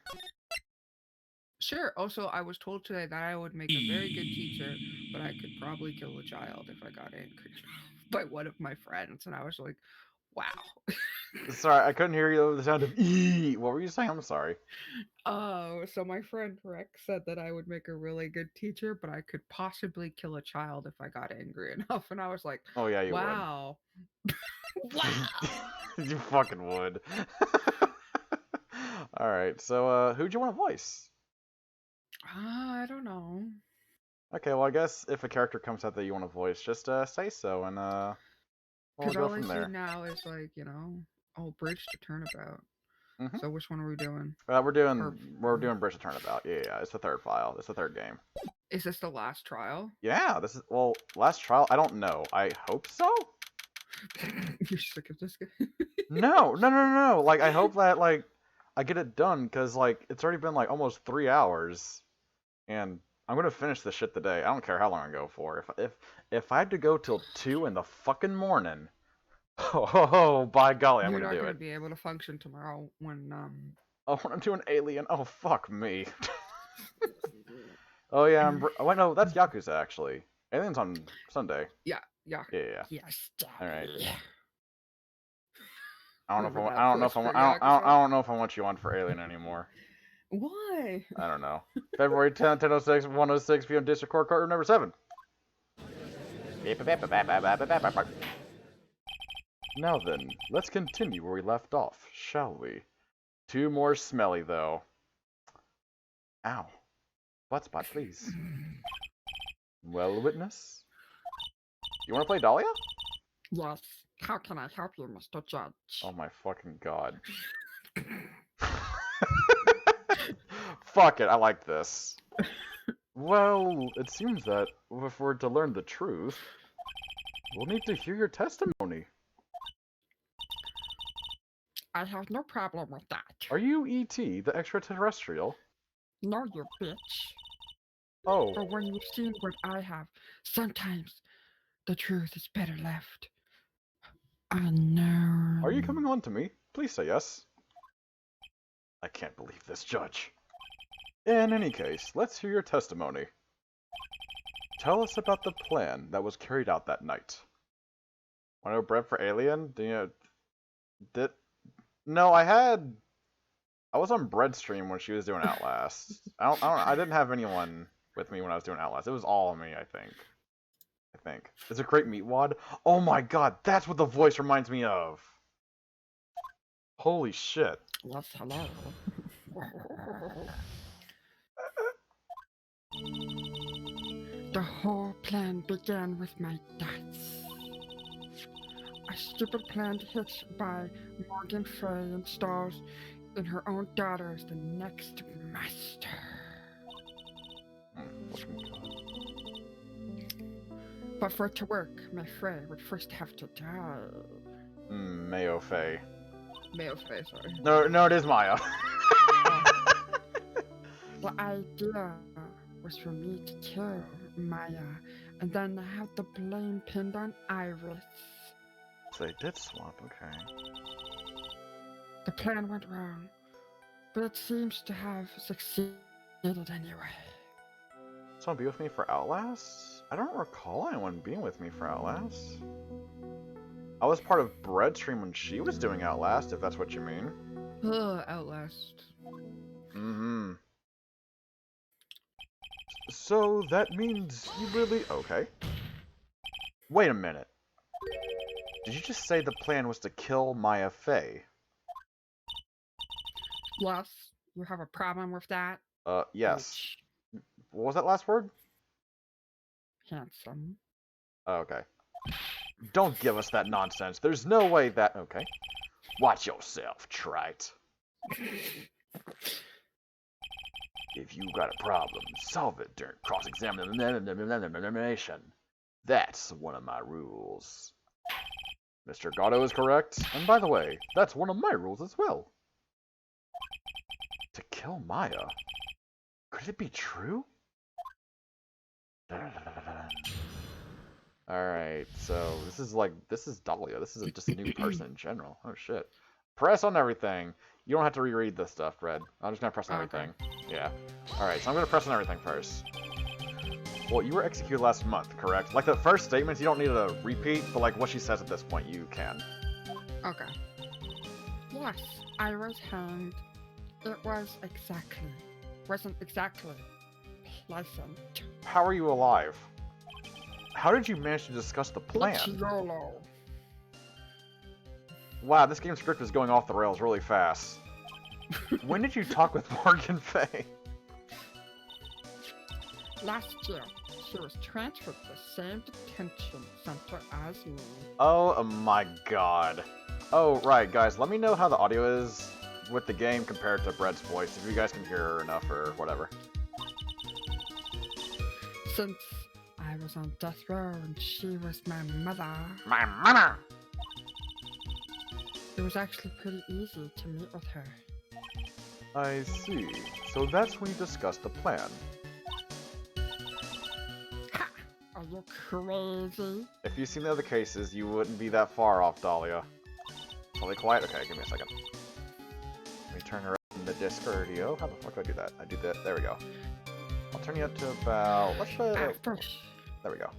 Sure. Also, I was told today that I would make a very good teacher, but I could probably kill a child if I got angry by one of my friends. And I was like, wow. Sorry, I couldn't hear you over the sound of E. What were you saying? I'm sorry. Oh, so my friend Rex said that I would make a really good teacher, but I could possibly kill a child if I got angry enough. And I was like, Oh yeah, you wow. Wow. would. You fucking would. Alright, so, who'd you want to voice? I don't know. Okay, well, I guess if a character comes out that you want to voice, just, say so, and, we'll Because go all I from see there. now is like, oh, bridge to turnabout. Mhm. So which one are we doing? We're doing Or- Bridge to Turnabout. Yeah, it's the third file. It's the third game. Is this the last trial? Yeah, this is last trial. I don't know. I hope so. You're sick of this guy. No. Like I hope that I get it done because it's already been almost 3 hours, and I'm gonna finish this shit today. I don't care how long I go for. If I had to go till 2 in the fucking morning, oh by golly, I'm You're gonna not do gonna it. be able to function tomorrow when Oh, when I'm doing Alien. Oh fuck me. Oh yeah, wait, no, that's Yakuza actually. Alien's on Sunday. yeah. Yeah. Yes, All right. Daddy. I don't know if I Remember want. that I don't know voice if I want. for I don't know if I want you on for Alien anymore. Why? I don't know. February 10th, 10:06, 1:06 p.m. District Court, courtroom number 7. Now then, let's continue where we left off, shall we? 2 more smelly though. Ow. Butt spot, please. Well, witness. You want to play Dahlia? Yes. How can I help you, Mr. Judge? Oh my fucking god. fuck it, I like this. Well, it seems that if we're to learn the truth, we'll need to hear your testimony. I have no problem with that. Are you E.T., the extraterrestrial? No, you bitch. Oh, But when you've seen what I have, sometimes the truth is better left unknown. are you coming on to me? Please say yes. I can't believe this, Judge. In any case, let's hear your testimony. Tell us about the plan that was carried out that night. Want to know bread for Alien? No, I was on Bread stream when she was doing Outlast. I didn't have anyone with me when I was doing Outlast. It was all me, I think. Is it Great Meat Wad? Oh my god, that's what the voice reminds me of. Holy shit. Yes, hello. The whole plan began with my doubts. A stupid plan hitched by Morgan Frey installs in her own daughter as the next master. But for it to work, my Frey would first have to die. Mayo Fey. Mayo face, sorry. No, it is Maya. The idea was for me to kill Maya and then have the blame pinned on Iris. So they did swap, okay. The plan went wrong, but it seems to have succeeded anyway. Someone be with me for Outlast? I don't recall anyone being with me for Outlast. I was part of Bread stream when she was doing Outlast, if that's what you mean. Ugh, Outlast. Mm-hmm. So that means you really... Okay. Wait a minute. Did you just say the plan was to kill Maya Fey? Yes, you have a problem with that? Yes. What was that last word? Handsome. Oh, okay. Don't give us that nonsense. There's no way that... Okay. Watch yourself, trite. If you got a problem, solve it during cross-examination. That's one of my rules. Mr. Gatto is correct. And by the way, that's one of my rules as well. To kill Maya? Could it be true? Alright, so this is Dahlia. This is just a new person in general. Oh shit. Press on everything. You don't have to reread this stuff, Red. I'm just gonna press on everything. Yeah. Alright, so I'm gonna press on everything first. Well, you were executed last month, correct? Like the first statements, you don't need to repeat, but like what she says at this point, you can. Okay. Yes, I was hanged. It wasn't exactly pleasant. How are you alive? How did you manage to discuss the plan? It's YOLO. Wow, this game's script is going off the rails really fast. When did you talk with Morgan Fay? Last year, she was transferred to the same detention center as me. Oh my god. Oh, right, guys, let me know how the audio is with the game compared to Bread's voice, if you guys can hear her enough or whatever. Since I was on death row and she was my mother, My mother! it was actually pretty easy to meet with her. I see. So that's when you discussed the plan. Ha! Are you crazy? If you've seen the other cases, you wouldn't be that far off, Dahlia. Totally quiet? Okay, give me a second. Let me turn her up in the Discordio. How the fuck do I do that? I do that. There we go. I'll turn you up to about... Let's At first, there we go.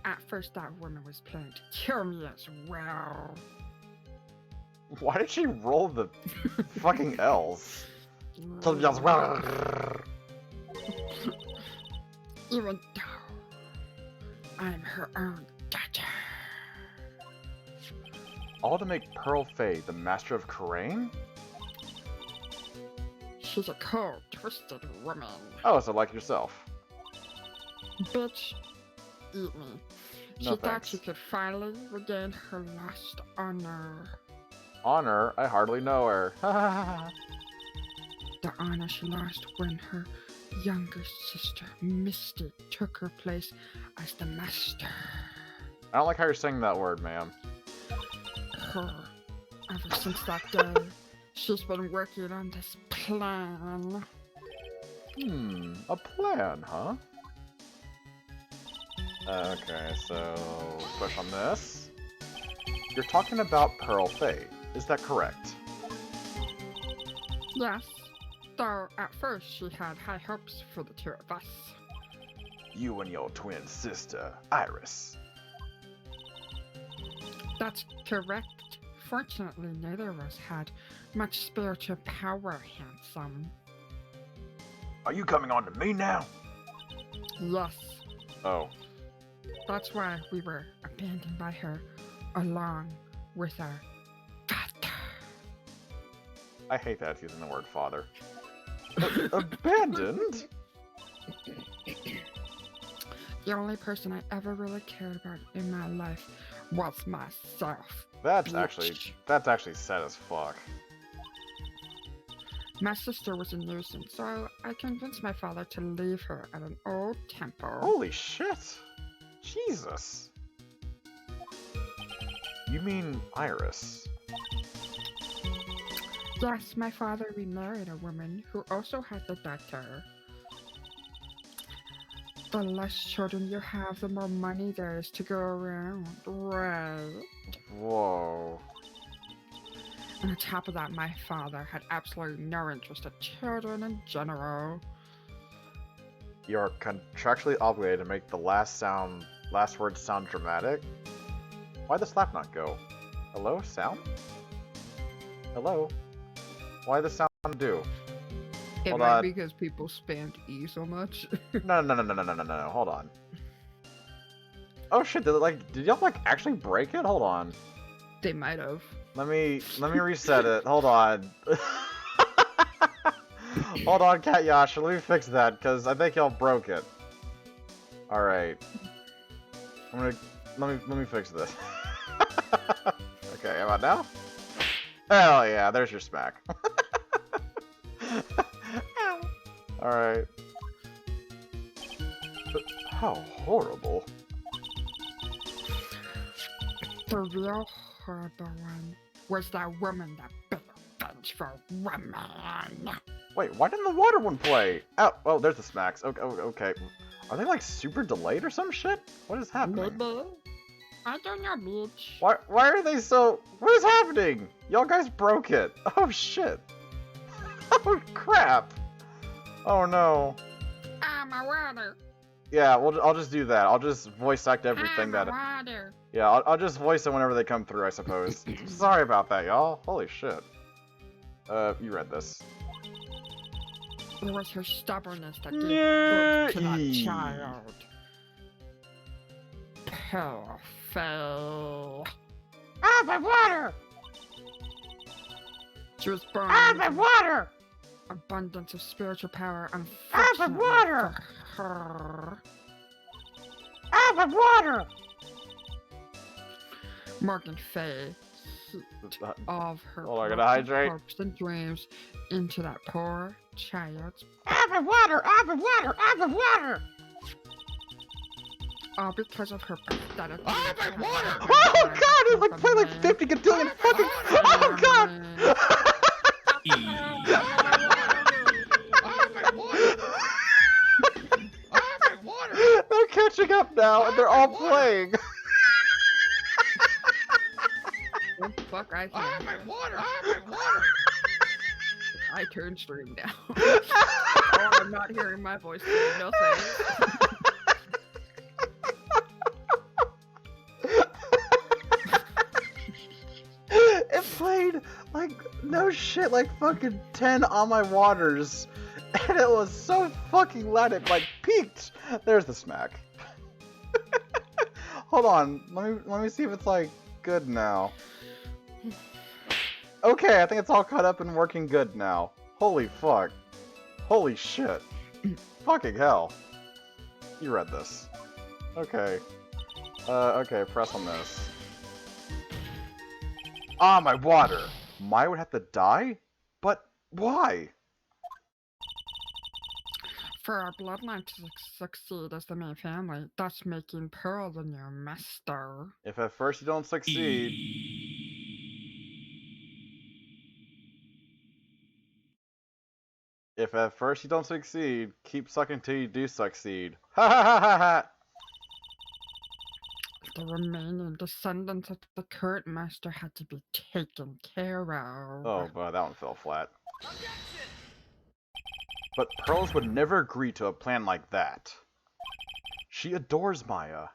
at first that woman was planning to kill me as well. Why did she roll the fucking L's? Even though I'm her own daughter. All to make Pearl Fay the master of Karain? She's a cold, twisted woman. Oh, so like yourself. Bitch, eat me. She No thought thanks. she could finally regain her lost honor. Honor? I hardly know her. The honor honor she lost when her younger sister, Misty, took her place as the master. I don't like how you're saying that word, ma'am. Her. Ever since that day, she's been working on this plan. A plan, huh? Okay, so push on this. You're talking about Pearl Faye, is that correct? Yes, though at first she had high hopes for the two of us. You and your twin sister, Iris. That's correct. Fortunately, neither of us had much spiritual power, handsome. Are you coming on to me now? Yes, Oh. that's why we were abandoned by her, along with our father. I hate that using the word father. Abandoned? The only person I ever really cared about in my life was myself. That's Bitch. actually sad as fuck. My sister was a nuisance, so I convinced my father to leave her at an old temple. Holy shit! Jesus! You mean Iris? Yes, my father remarried a woman who also had a daughter. The less children you have, the more money there is to go around, right? Whoa. And on top of that, my father had absolutely no interest in children in general. You're contractually obligated to make the last word sound dramatic? Why'd the slap not go? Hello? Sound? Hello? Why'd the sound do? It Hold might on. be because people spammed E so much. No, hold on. Oh shit, did y'all actually break it? Hold on. They might have. Let me reset it. Hold on. Hold on, Cat Yasha, let me fix that, because I think y'all broke it. Alright. Let me fix this. Okay, how about now? Hell yeah, there's your smack. Alright. How horrible. The real horrible one was that woman that bit a vengeful woman. Wait, why didn't the water one play? Oh, there's the smacks. Okay, okay. Are they super delayed or some shit? What is happening? Maybe. I don't know, bitch. Why are they so... What is happening? Y'all guys broke it. Oh shit. Oh crap. Oh no. My water. Yeah, I'll just do that. I'll just voice act everything my that... water. Yeah, I'll just voice it whenever they come through, I suppose. Sorry about that, y'all. Holy shit. You read this. It was her stubbornness that gave birth to that Yeah. child. Poor Phil. My water! She was born My with water! an abundance of spiritual power, my unfortunately water! for her. My water! Morgan Fay heaped all of her Hold on, I gotta broken hydrate. hopes and dreams into that poor child's, My water! My water! My water! all because of her pathetic. my water! Oh god, it played 50 gadillion fucking... Oh god! My water! They're catching up now, and they're all playing. Oh, fuck, I My can. water! My water! I turn stream now. Oh, I'm not hearing my voice today. No thanks. It played no shit, fucking 10 on my waters, and it was so fucking loud it peaked. There's the smack. Hold on, let me see if it's good now. Okay, I think it's all caught up and working good now. Holy fuck. Holy shit. Fucking hell. You read this. Okay. Okay, press on this. Ah, my water! Maya would have to die? But why? For our bloodline to succeed as the main family, thus making Pearl the new master. If at first you don't succeed, keep sucking till you do succeed. Ha ha ha ha ha! The remaining descendants of the current master had to be taken care of. Oh, but that one fell flat. But Pearls would never agree to a plan like that. She adores Maya.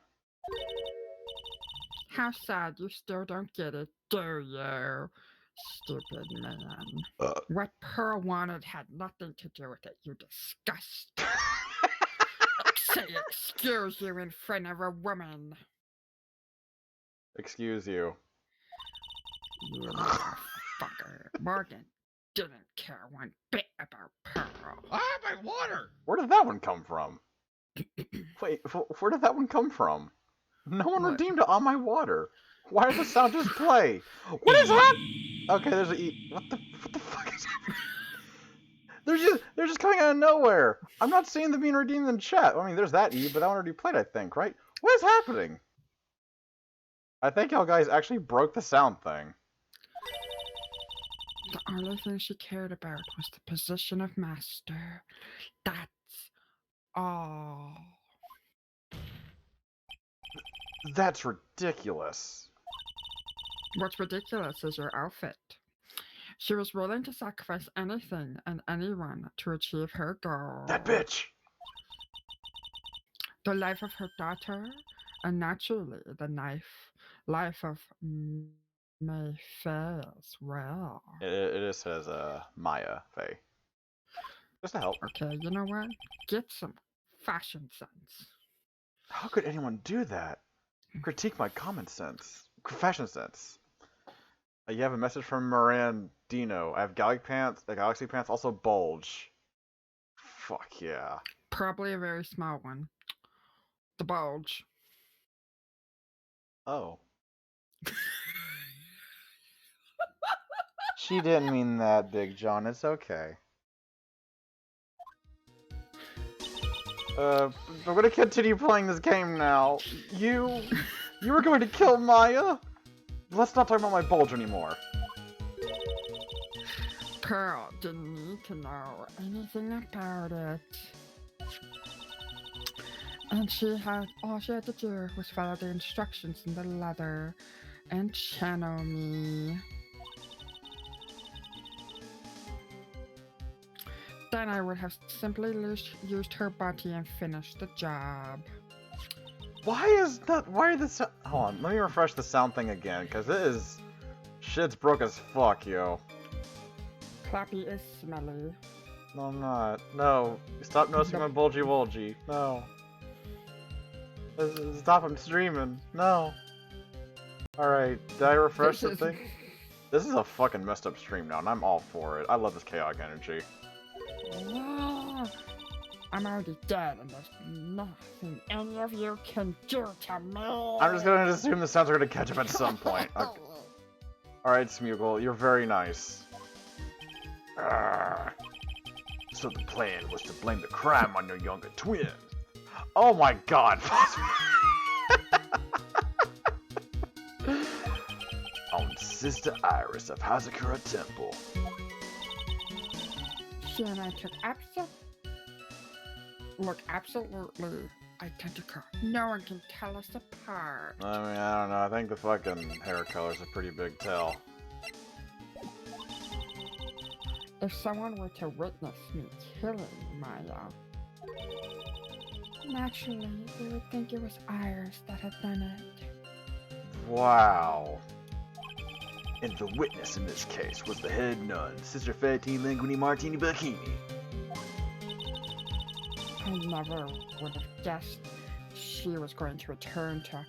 How sad you still don't get it, do you? Stupid man. What Pearl wanted had nothing to do with it, you disgust. Say excuse you in front of a woman. Excuse you. You motherfucker. Morgan didn't care one bit about Pearl. Ah, my water! Where did that one come from? Wait, where did that one come from? No one What? redeemed on my water. Why does the sound just play? What is that? Okay, there's a E. What the fuck is happening? They're just coming out of nowhere. I'm not seeing them being redeemed in chat. I mean, there's that E, but that one already played, I think, right? What is happening? I think y'all guys actually broke the sound thing. The only thing she cared about was the position of master. That's all. That's ridiculous. What's ridiculous is your outfit. She was willing to sacrifice anything and anyone to achieve her goal. That bitch! The life of her daughter, and naturally the life of May Faye as well. It just says, Maya Faye. Just to help. Okay, you know what? Get some fashion sense. How could anyone do that? Critique my common sense. Fashion sense. You have a message from Mirandino. I have galaxy pants, also bulge. Fuck yeah. Probably a very small one. The bulge. Oh. She didn't mean that, Big John. It's okay. I'm gonna continue playing this game now. You were going to kill Maya? Let's not talk about my bulge anymore. Pearl didn't need to know anything about it. And all she had to do was follow the instructions in the letter and channel me. Then I would have simply used her body and finished the job. Why are this? Hold on, let me refresh the sound thing again, cause it is shit's broke as fuck, yo. Clappy is smelly. No, I'm not. No, stop noticing my bulgy. No. Stop, I'm streaming. No. Alright, did I refresh the thing? This is a fucking messed up stream now, and I'm all for it. I love this chaotic energy. No, I'm already dead, and there's nothing any of you can do to me. I'm just gonna assume the sounds are gonna catch up at some point. Okay. Alright, Smeagol, you're very nice. So the plan was to blame the crime on your younger twin. Oh my god! On Sister Iris of Hazakura Temple. She and I took absolutely identical. No one can tell us apart. I mean, I don't know. I think the fucking hair color's a pretty big tell. If someone were to witness me killing Maya, naturally they would think it was Iris that had done it. Wow. And the witness in this case was the head nun, Sister Fatine Linguini Martini Bacchini. I never would have guessed she was going to return to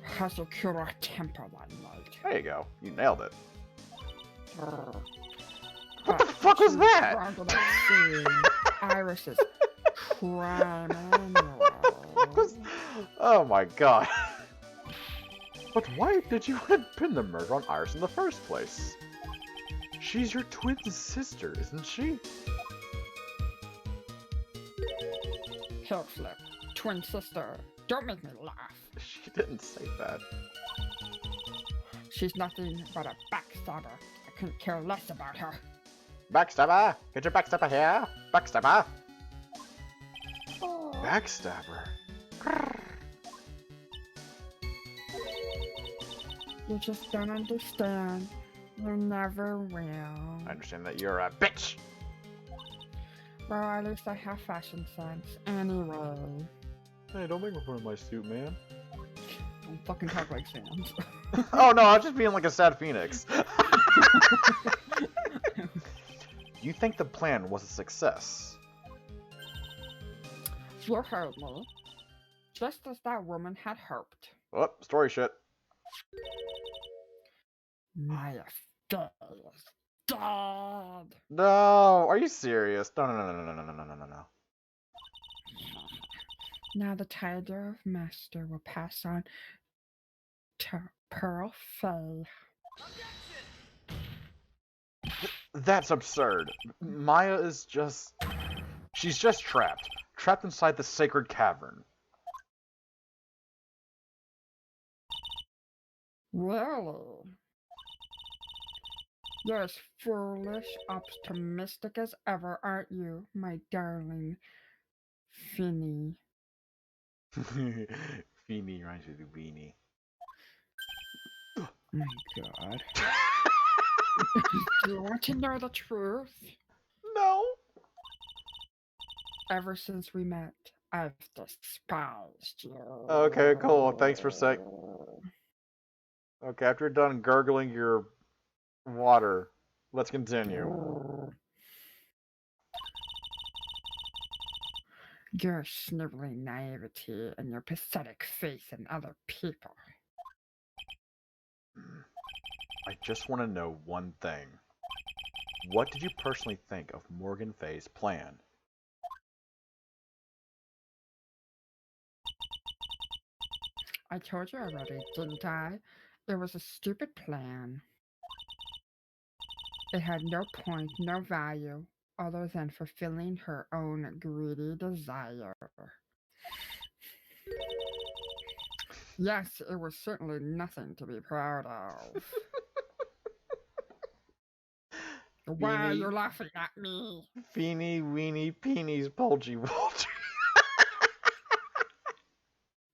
Hazakura Temple that night. There you go. You nailed it. What the fuck was that? Iris's crime manual. Oh my god. But why did you want to pin the murder on Iris in the first place? She's your twin sister, isn't she? Hair flip. Twin sister. Don't make me laugh. She didn't say that. She's nothing but a backstabber. I couldn't care less about her. Backstabber! Get your backstabber here! Backstabber! Backstabber? You just don't understand. You never will. I understand that you're a bitch! Well, at least I have fashion sense. Anyway. Hey, don't make me put on my suit, man. Don't fucking talk like Sam. Oh no, I was just being like a sad phoenix. You think the plan was a success? You heard me. Just as that woman had hoped. Oh, story shit. Maya is dead. No, are you serious? No, no, no, no, no, no, no, no, no, no. Now the title of master will pass on to Pearl Faye. That's absurd. Maya is just... She's just trapped. Trapped inside the sacred cavern. Really? You're as foolish, optimistic as ever, aren't you, my darling Finny? Feeny rhymes with weenie. My God. Do you want to know the truth? No. Ever since we met, I've despised you. Okay, cool. Thanks for sec. Okay, after you're done gurgling your water, let's continue. Your sniveling naivety and your pathetic faith in other people. I just want to know one thing. What did you personally think of Morgan Faye's plan? I told you already, didn't I? It was a stupid plan. It had no point, no value, other than fulfilling her own greedy desire. Yes, it was certainly nothing to be proud of. Why are you laughing at me? Feeny, weeny, peenies, bulgy, bulgy.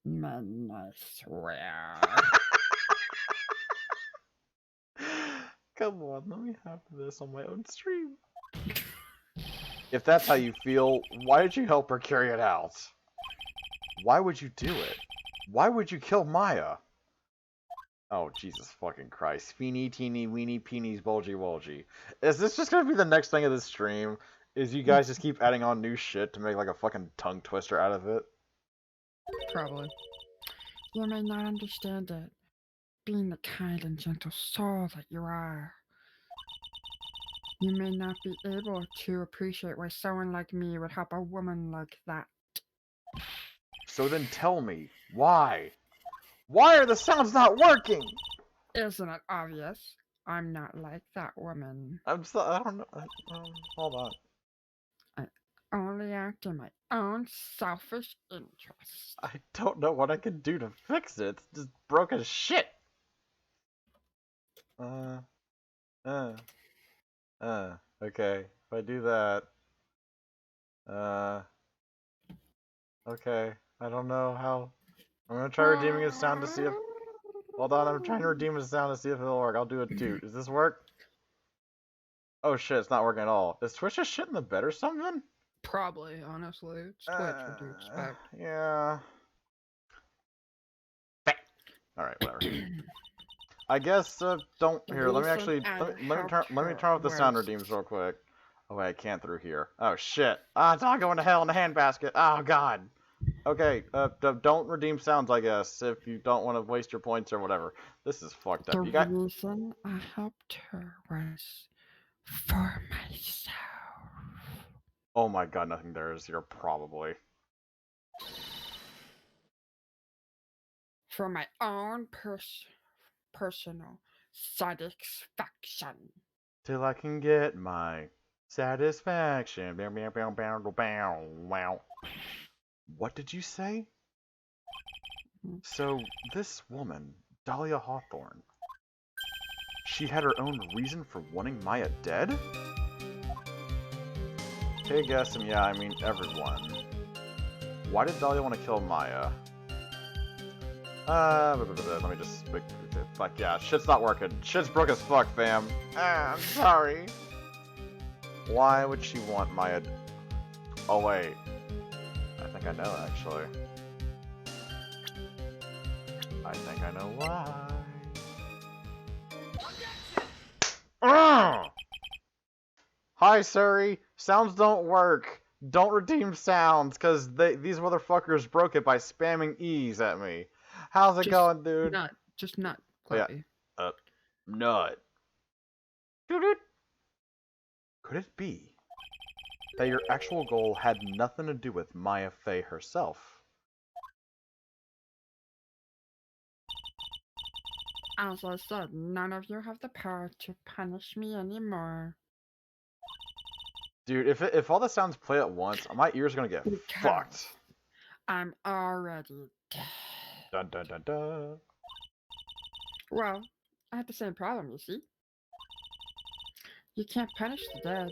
Man, I swear. Come on, let me have this on my own stream. If that's how you feel, why did you help her carry it out? Why would you do it? Why would you kill Maya? Oh, Jesus fucking Christ. Feeny, teeny, weeny, peenies, bulgy, bulgy. Is this just gonna be the next thing of this stream? Is you guys just keep adding on new shit to make like a fucking tongue twister out of it? Probably. You may not understand it, being the kind and gentle soul that you are. You may not be able to appreciate why someone like me would help a woman like that. So then tell me, why? Why are the sounds not working? Isn't it obvious? I'm not like that woman. I don't know. Hold on. I only act in my own selfish interest. I don't know what I can do to fix it. It's just broke as shit. Okay. If I do that, okay. I don't know how. I'm gonna try redeeming his sound to see if. Hold on, I'm trying to redeem his sound to see if it'll work. I'll do a toot. Does this work? Oh shit, it's not working at all. Is Twitch just shit in the bed or something? Probably, honestly. It's Twitch, what do you expect? Yeah. Alright, whatever. I guess, don't, here, let me actually, let me turn off the sound redeems real quick. Oh wait, I can't through here. Oh shit. Ah, it's all going to hell in a handbasket. Oh god. Okay, don't redeem sounds, I guess, if you don't want to waste your points or whatever. This is fucked up. The You got... reason I helped her was for myself. Oh my god, nothing there is here, probably. For my own personal satisfaction. Till I can get my satisfaction. Bow, bow, bow, bow, bow, wow. What did you say? Hmm. So, this woman, Dahlia Hawthorne, she had her own reason for wanting Maya dead? Hey, guess, and yeah, I mean everyone. Why did Dahlia want to kill Maya? Let me just... Fuck yeah, shit's not working. Shit's broke as fuck, fam. I'm sorry. Why would she want Maya... Oh, wait. I think I know, actually. I think I know why. Ugh! Hi, Surrey. Sounds don't work. Don't redeem sounds, because these motherfuckers broke it by spamming E's at me. How's it going, dude? Just not Oh, yeah. Chloe. Nut. Doot-doot. Could it be that your actual goal had nothing to do with Maya Fey herself? As I said, none of you have the power to punish me anymore. Dude, if all the sounds play at once, my ears are gonna get Because fucked. I'm already dead. Dun dun dun dun. Well, I had the same problem, you see. You can't punish the dead.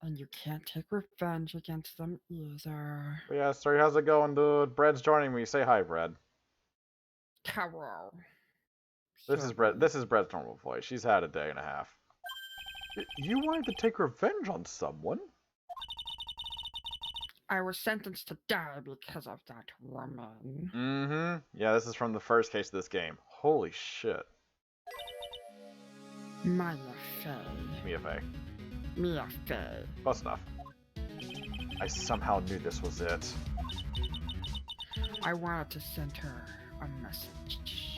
And you can't take revenge against them either. But yeah, sorry, how's it going, dude? Bread's joining me. Say hi, Bread. Hello. This is Bread. This is Bread's normal voice. She's had a day and a half. You wanted to take revenge on someone? I was sentenced to die because of that woman. Mm-hmm. Yeah, this is from the first case of this game. Holy shit. Maya Fey. Mia Fey. Mia Fey. Close enough. I somehow knew this was it. I wanted to send her a message.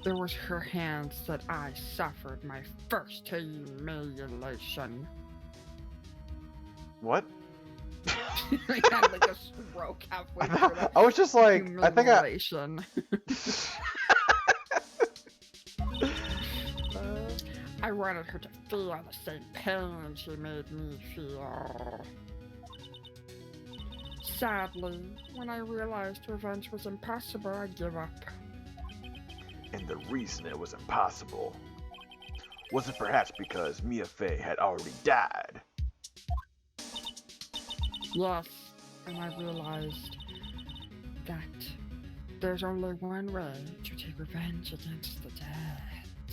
It was her hands that I suffered my first humiliation. What? I had like a stroke halfway through the I was just like, I think I... humiliation. I wanted her to feel the same pain she made me feel. Sadly, when I realized revenge was impossible, I gave up. And the reason it was impossible was it perhaps because Mia Fey had already died? Yes, and I realized that there's only one way to take revenge against the dead.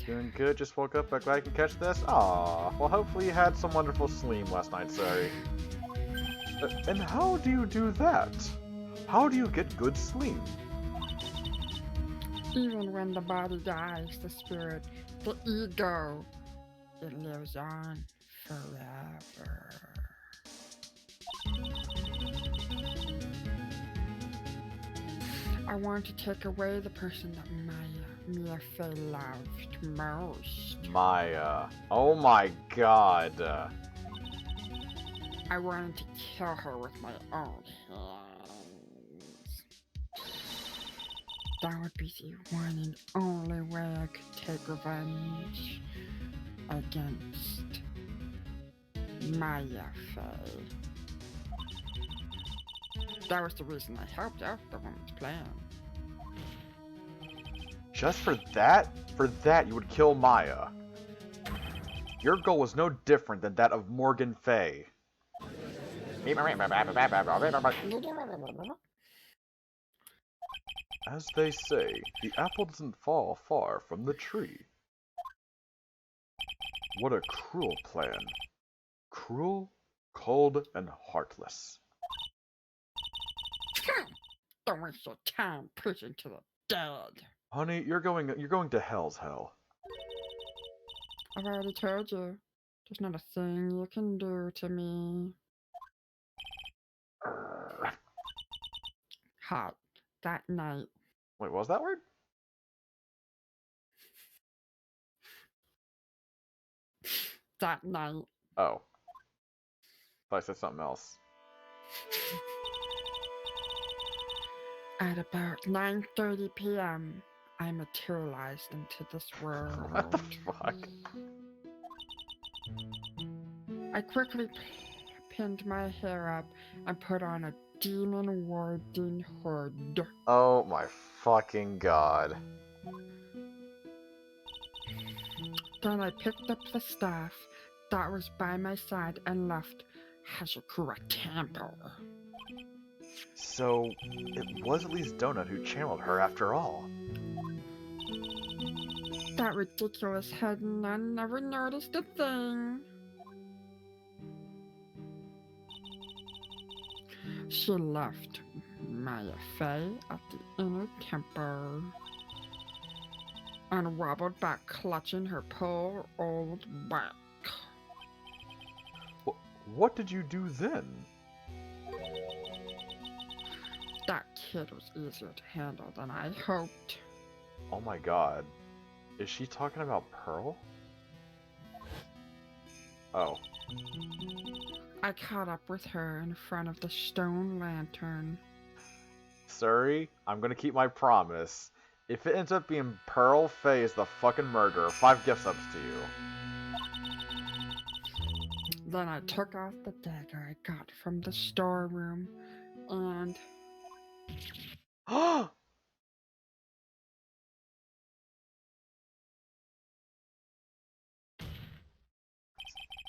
Doing good, just woke up, but glad I can catch this. Aw, well hopefully you had some wonderful sleep last night, sorry. And how do you do that? How do you get good sleep? Even when the body dies, the spirit, the ego, it lives on forever. I want to take away the person that Mia Fey loved most. Maya. Oh my god. I wanted to kill her with my own hands. That would be the one and only way I could take revenge against Maya Fey. That was the reason I helped out the woman's plan. Just for that? For that you would kill Maya. Your goal was no different than that of Morgan Fey. As they say, the apple doesn't fall far from the tree. What a cruel plan. Cruel, cold, and heartless. Don't waste your time preaching to the dead. Honey, you're going to hell's hell. I've already told you. There's not a thing you can do to me. Hot that night. Wait, what was that word? That night. Oh. Thought I said something else. At about 9:30 p.m., I materialized into this world. What the fuck? I quickly pinned my hair up and put on a demon warding hood. Oh my fucking god. Then I picked up the staff that was by my side and left Hashikura Temple. So, it was at least Donut who channeled her after all. That ridiculous head nun never noticed a thing. She left Maya Fey at the inner temple and wobbled back clutching her poor old back. What did you do then? That kid was easier to handle than I hoped. Oh my god. Is she talking about Pearl? Oh. I caught up with her in front of the stone lantern. Suri, I'm gonna keep my promise. If it ends up being Pearl Faye is the fucking murderer, 5 gift subs to you. Then I took out the dagger I got from the storeroom and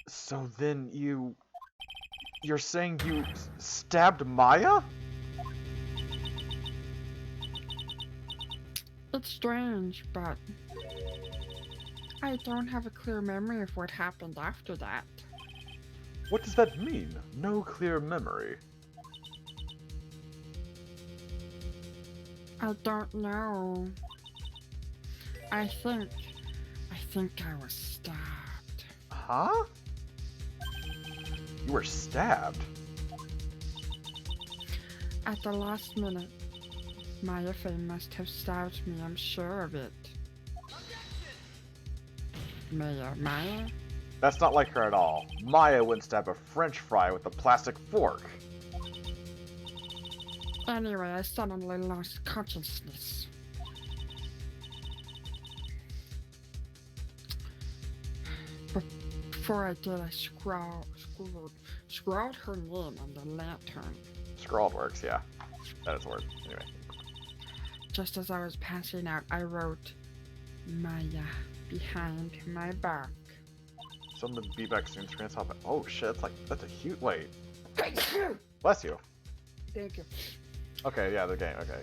So then you're saying you stabbed Maya? it's strange, but I don't have a clear memory of what happened after that. What does that mean? No clear memory. I don't know. I think I was stabbed. Huh? You were stabbed? At the last minute, Maya Fey must have stabbed me, I'm sure of it. Maya? That's not like her at all. Maya wouldn't stab a french fry with a plastic fork. Anyway, I suddenly lost consciousness. Before I did, I scrawled her name on the lantern. Scrawled works, yeah. That is a word. Anyway. Just as I was passing out, I wrote Maya behind my back. Someone to be back soon. Screen top. Oh shit, that's a huge. Wait. Bless you. Thank you. Okay, yeah, the game. Okay.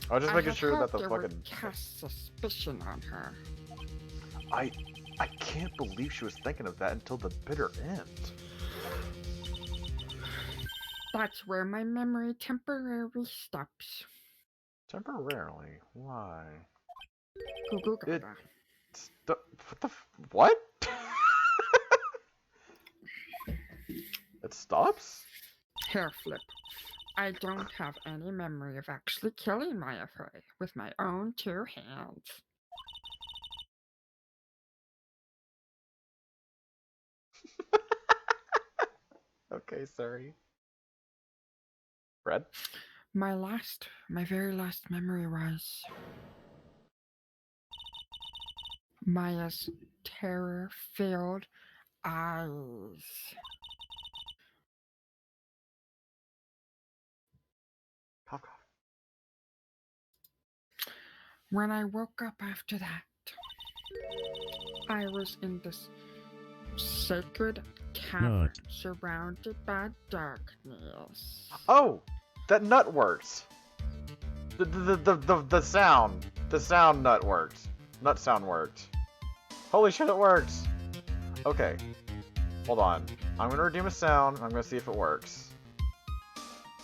I was just making sure that the they fucking. would cast suspicion on her. I can't believe she was thinking of that until the bitter end. That's where my memory temporarily stops. Temporarily. Why? Goo goo gaga. What the? What? It stops? Hair flip. I don't have any memory of actually killing Maya Fey with my own 2 hands. Okay, sorry. Red? My very last memory was Maya's terror-filled eyes. Cough, cough. When I woke up after that, I was in this sacred cavern surrounded by darkness. Oh! That nut works! The sound. The sound nut worked. Nut sound worked. Holy shit, it works! Okay. Hold on. I'm gonna redeem a sound. I'm gonna see if it works.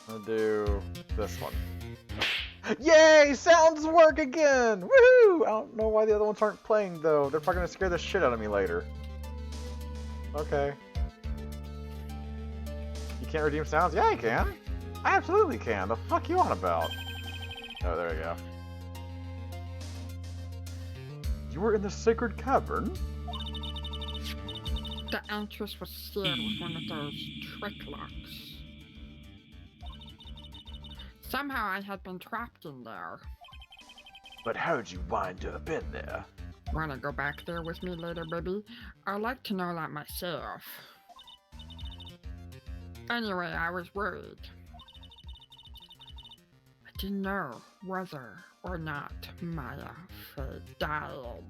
I'm gonna do this one. Yay! Sounds work again! Woohoo! I don't know why the other ones aren't playing though. They're probably gonna scare the shit out of me later. Okay. You can't redeem sounds? Yeah, I can. I absolutely can. The fuck you on about? Oh, there we go. You were in the sacred cavern? The entrance was sealed with one of those trick locks. Somehow I had been trapped in there. But how'd you wind up in there? Wanna go back there with me later, baby? I'd like to know that myself. Anyway, I was worried. I didn't know whether or not Maya died.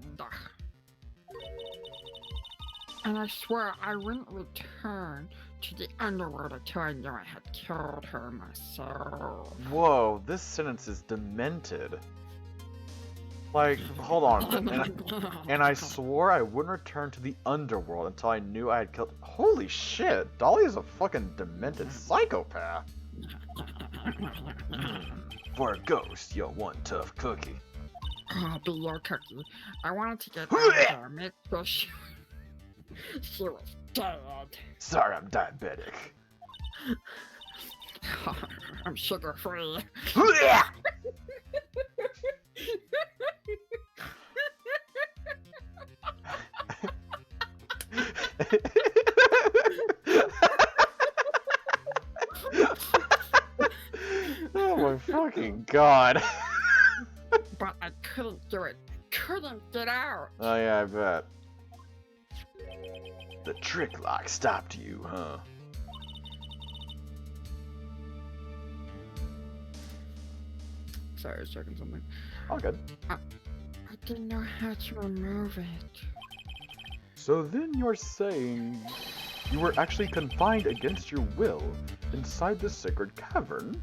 And I swore I wouldn't return to the underworld until I knew I had killed her myself. Whoa, this sentence is demented. Like, hold on. And I swore I wouldn't return to the underworld until I knew I had killed. Holy shit, Dolly is a fucking demented psychopath. For a ghost, you're one tough cookie. I'll be your cookie. I wanted to get out of there, make sure she was dead. Sorry, I'm diabetic. I'm sugar free. Oh my fucking god. But I couldn't do it. Couldn't get out. Oh yeah, I bet. The trick lock stopped you, huh? Sorry, I was checking something. All good. I didn't know how to remove it. So then you're saying you were actually confined against your will inside the sacred cavern?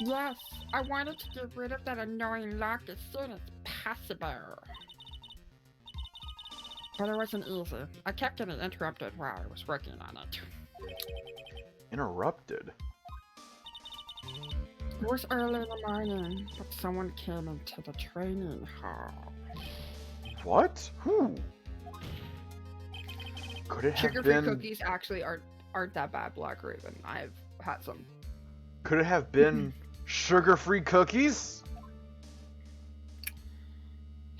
Yes, I wanted to get rid of that annoying lock as soon as possible. But it wasn't easy. I kept getting interrupted while I was working on it. Interrupted? It was early in the morning, but someone came into the training hall. What? Who? Could it have Sugar-free been... cookies actually aren't that bad, Black Raven. I've had some. Could it have been sugar-free cookies?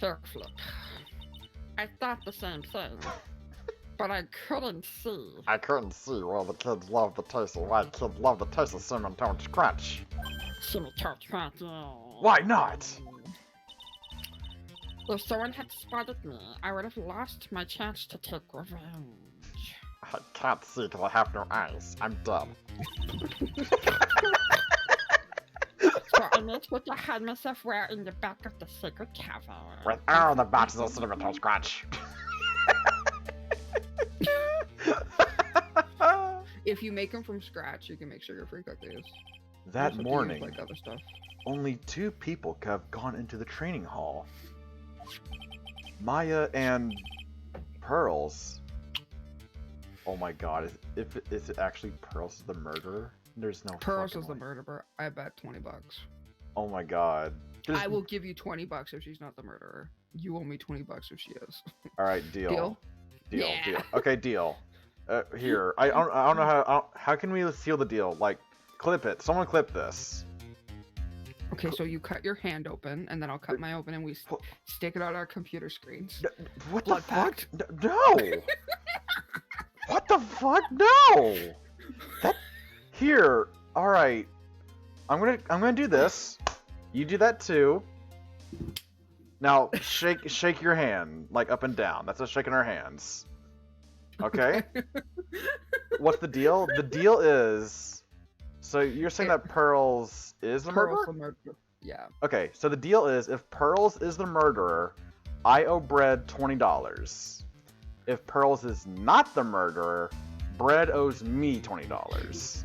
Hair flip. I thought the same thing, but I couldn't see. I couldn't see why the kids love the taste of why kids love the taste of cinnamon toast crunch. Shimmy Toast Crunch. Why not? If someone had spotted me, I would have lost my chance to take revenge. I can't see because I have no eyes. I'm dumb. So I made sure to hide myself where in the back of the sacred cavern. With all the boxes of cinnamon toast crunch. If you make them from scratch, you can make sugar-free cookies. That You just have to use, morning, like other stuff. only 2 people could have gone into the training hall. Maya and Pearls. Oh my god, is it actually Pearls the murderer? There's no Pearls fucking is the way. murderer. I bet $20. Oh my god. There's... I will give you $20 if she's not the murderer. You owe me $20 if she is. Alright, deal. Deal? Deal, Yeah. deal. Okay, deal. Here. I don't know how can we seal the deal? Like, clip it. Someone clip this. Okay, so you cut your hand open, and then I'll cut mine open, and we stick it on our computer screens. What the Blood fuck? pact. No! What the fuck? No! That... Here. Alright. I'm gonna do this. You do that too. Now shake your hand, like up and down. That's us shaking our hands. Okay? What's the deal? The deal is, so you're saying that Pearls is the Pearls murderer? the murderer. Yeah. Okay, so the deal is, if Pearls is the murderer, I owe Bread $20. If Pearls is not the murderer, Bread owes me $20.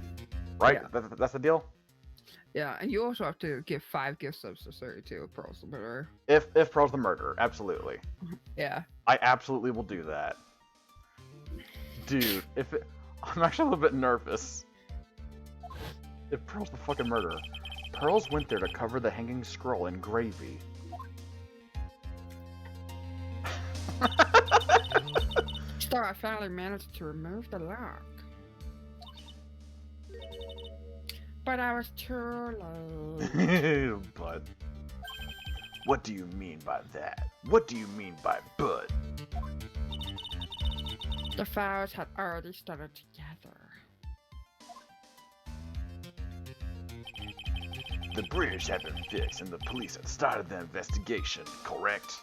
Right? Yeah. That's the deal? Yeah, and you also have to give 5 gift subs to Suri too, if Pearl's the murderer. If Pearl's the murderer, absolutely. Yeah. I absolutely will do that. Dude, I'm actually a little bit nervous. If Pearl's the fucking murderer. Pearls went there to cover the hanging scroll in gravy. So I finally managed to remove the lock. But I was too late. But What do you mean by that? What do you mean by bud? The files had already started together. The bridge had been fixed and the police had started the investigation, correct?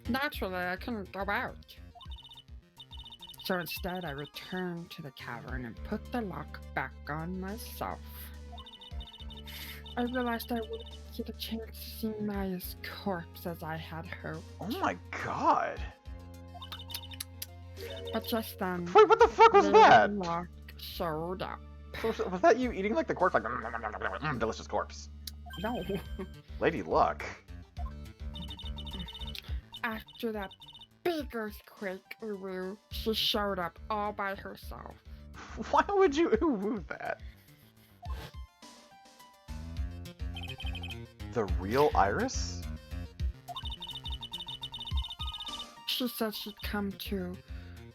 Naturally, I couldn't go out. So instead, I returned to the cavern and put the lock back on myself. I realized I wouldn't get a chance to see Maya's corpse as I had hoped. Oh my god. But just then, Wait, what the fuck was Lady that? Luck showed up. Was that you eating like the corpse? Like, delicious corpse. No. Lady Luck. After that big earthquake, ooh, she showed up all by herself. Why would you ooh that? The real Iris? She said she'd come to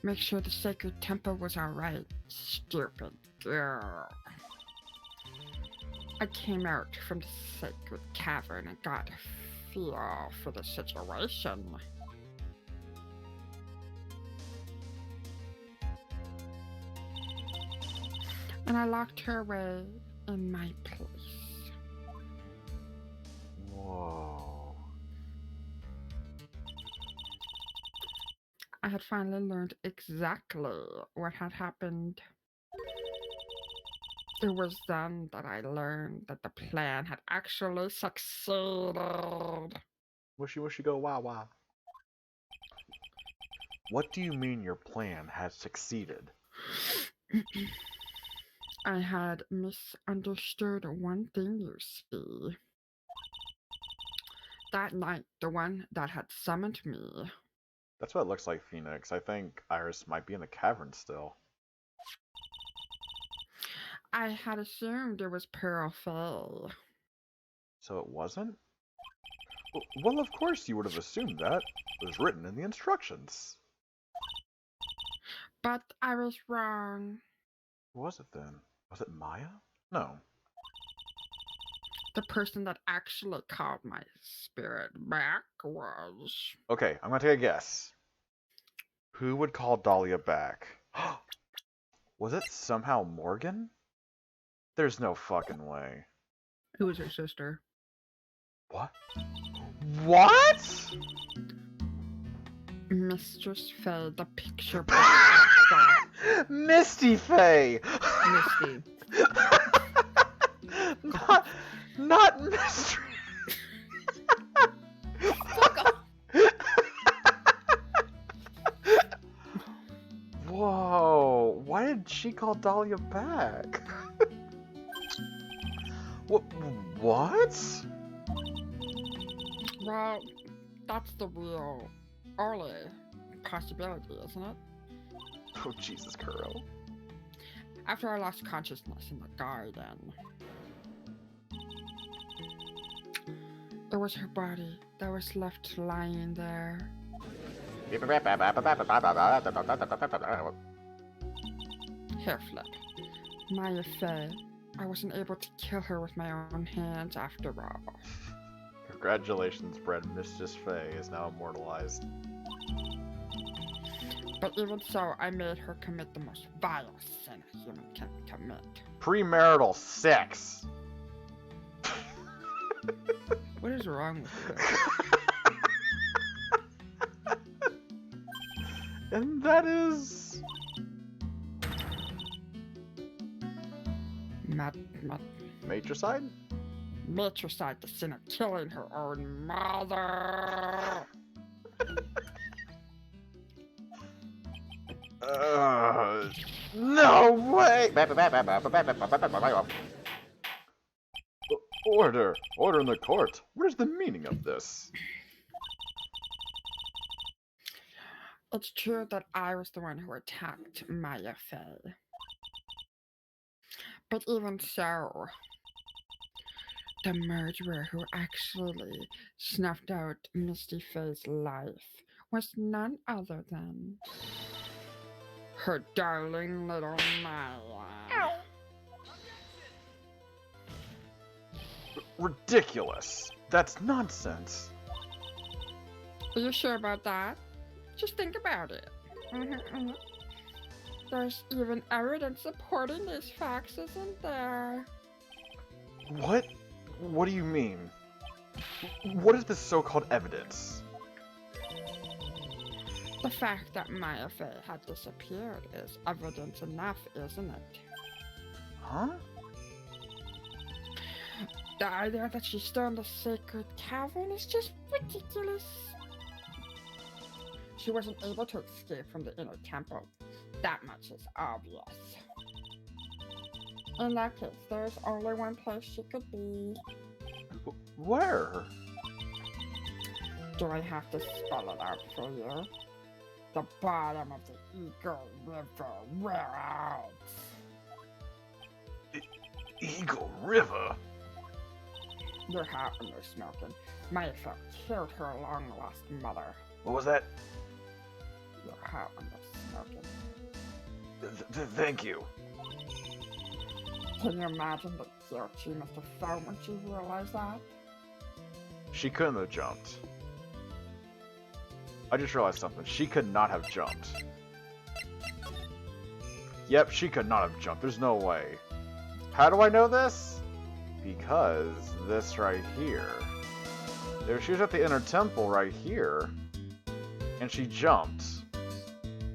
make sure the sacred temple was alright. Stupid girl. I came out from the sacred cavern and got a feel for the situation. And I locked her away in my place. Whoa. I had finally learned exactly what had happened. It was then that I learned that the plan had actually succeeded. Wishy wishy go wah wah. What do you mean your plan has succeeded? I had misunderstood one thing, you see. That night, the one that had summoned me. That's what it looks like, Phoenix. I think Iris might be in the cavern still. I had assumed it was Pearl Fay. So it wasn't? Well, of course you would have assumed that. It was written in the instructions. But I was wrong. Who was it then? Was it Maya? No. The person that actually called my spirit back was... Okay, I'm gonna take a guess. Who would call Dahlia back? Was it somehow Morgan? There's no fucking way. Who was her sister? What? What? Mistress Fay, the picture book. Misty Faye! Misty. not Mystery. Whoa, why did she call Dahlia back? What? Well, that's the real only possibility, isn't it? Oh, Jesus, Kuro. After I lost consciousness in the garden, it was her body that was left lying there. Hair flip. Maya Fay. I wasn't able to kill her with my own hands after all. Congratulations, Brad. Mistress Faye is now immortalized. But even so, I made her commit the most vile sin a human can commit. Premarital sex. What is wrong with you? And that is... Matricide? Matricide, the sin of killing her own mother. No way! Order! Order in the court! What is the meaning of this? It's true that I was the one who attacked Maya Fay. But even so, the murderer who actually snuffed out Misty Fay's life was none other than her darling little Maya. Ridiculous! That's nonsense! Are you sure about that? Just think about it. There's even evidence supporting these facts, isn't there? What? What do you mean? What is this so-called evidence? The fact that Maya Fey had disappeared is evidence enough, isn't it? Huh? The idea that she's still in the sacred cavern is just ridiculous. She wasn't able to escape from the inner temple. That much is obvious. In that case, there's only one place she could be. Where? Do I have to spell it out for you? The bottom of the Eagle River. Where else? Eagle River? You're hot when you're smoking. Maya Fey killed her long-lost mother. What was that? You're hot when you're smoking. Thank you. Can you imagine the guilt she must have felt when she realized that? She couldn't have jumped. I just realized something. She could not have jumped. Yep, she could not have jumped. There's no way. How do I know this? Because this right here. There, she was at the inner temple right here. And she jumped.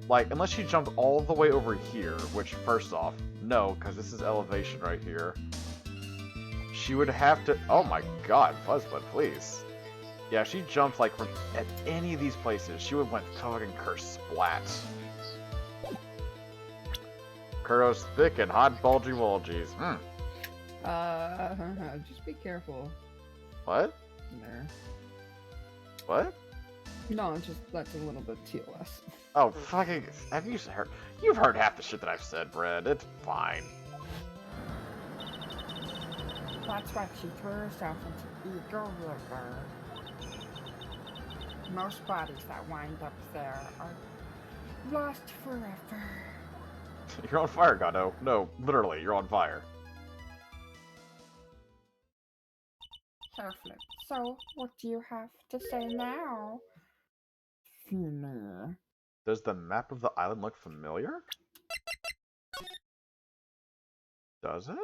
Like, unless she jumped all the way over here, which, first off, no, because this is elevation right here. She would have to... Oh my god, Fuzzbud, please. Yeah, she jumped, like, from at any of these places. She would have went fucking curse splat. Kuro's thick and hot bulgy wolgies. Just be careful. What? There. What? No, just that's a little bit TOS. Oh, fucking... Have you heard... You've heard half the shit that I've said, Brad. It's fine. That's why she threw herself into Eagle River. Most bodies that wind up there are lost forever. You're on fire, Gato. No, literally, you're on fire. Hairflip. So, what do you have to say now? Fini. Does the map of the island look familiar? Does it?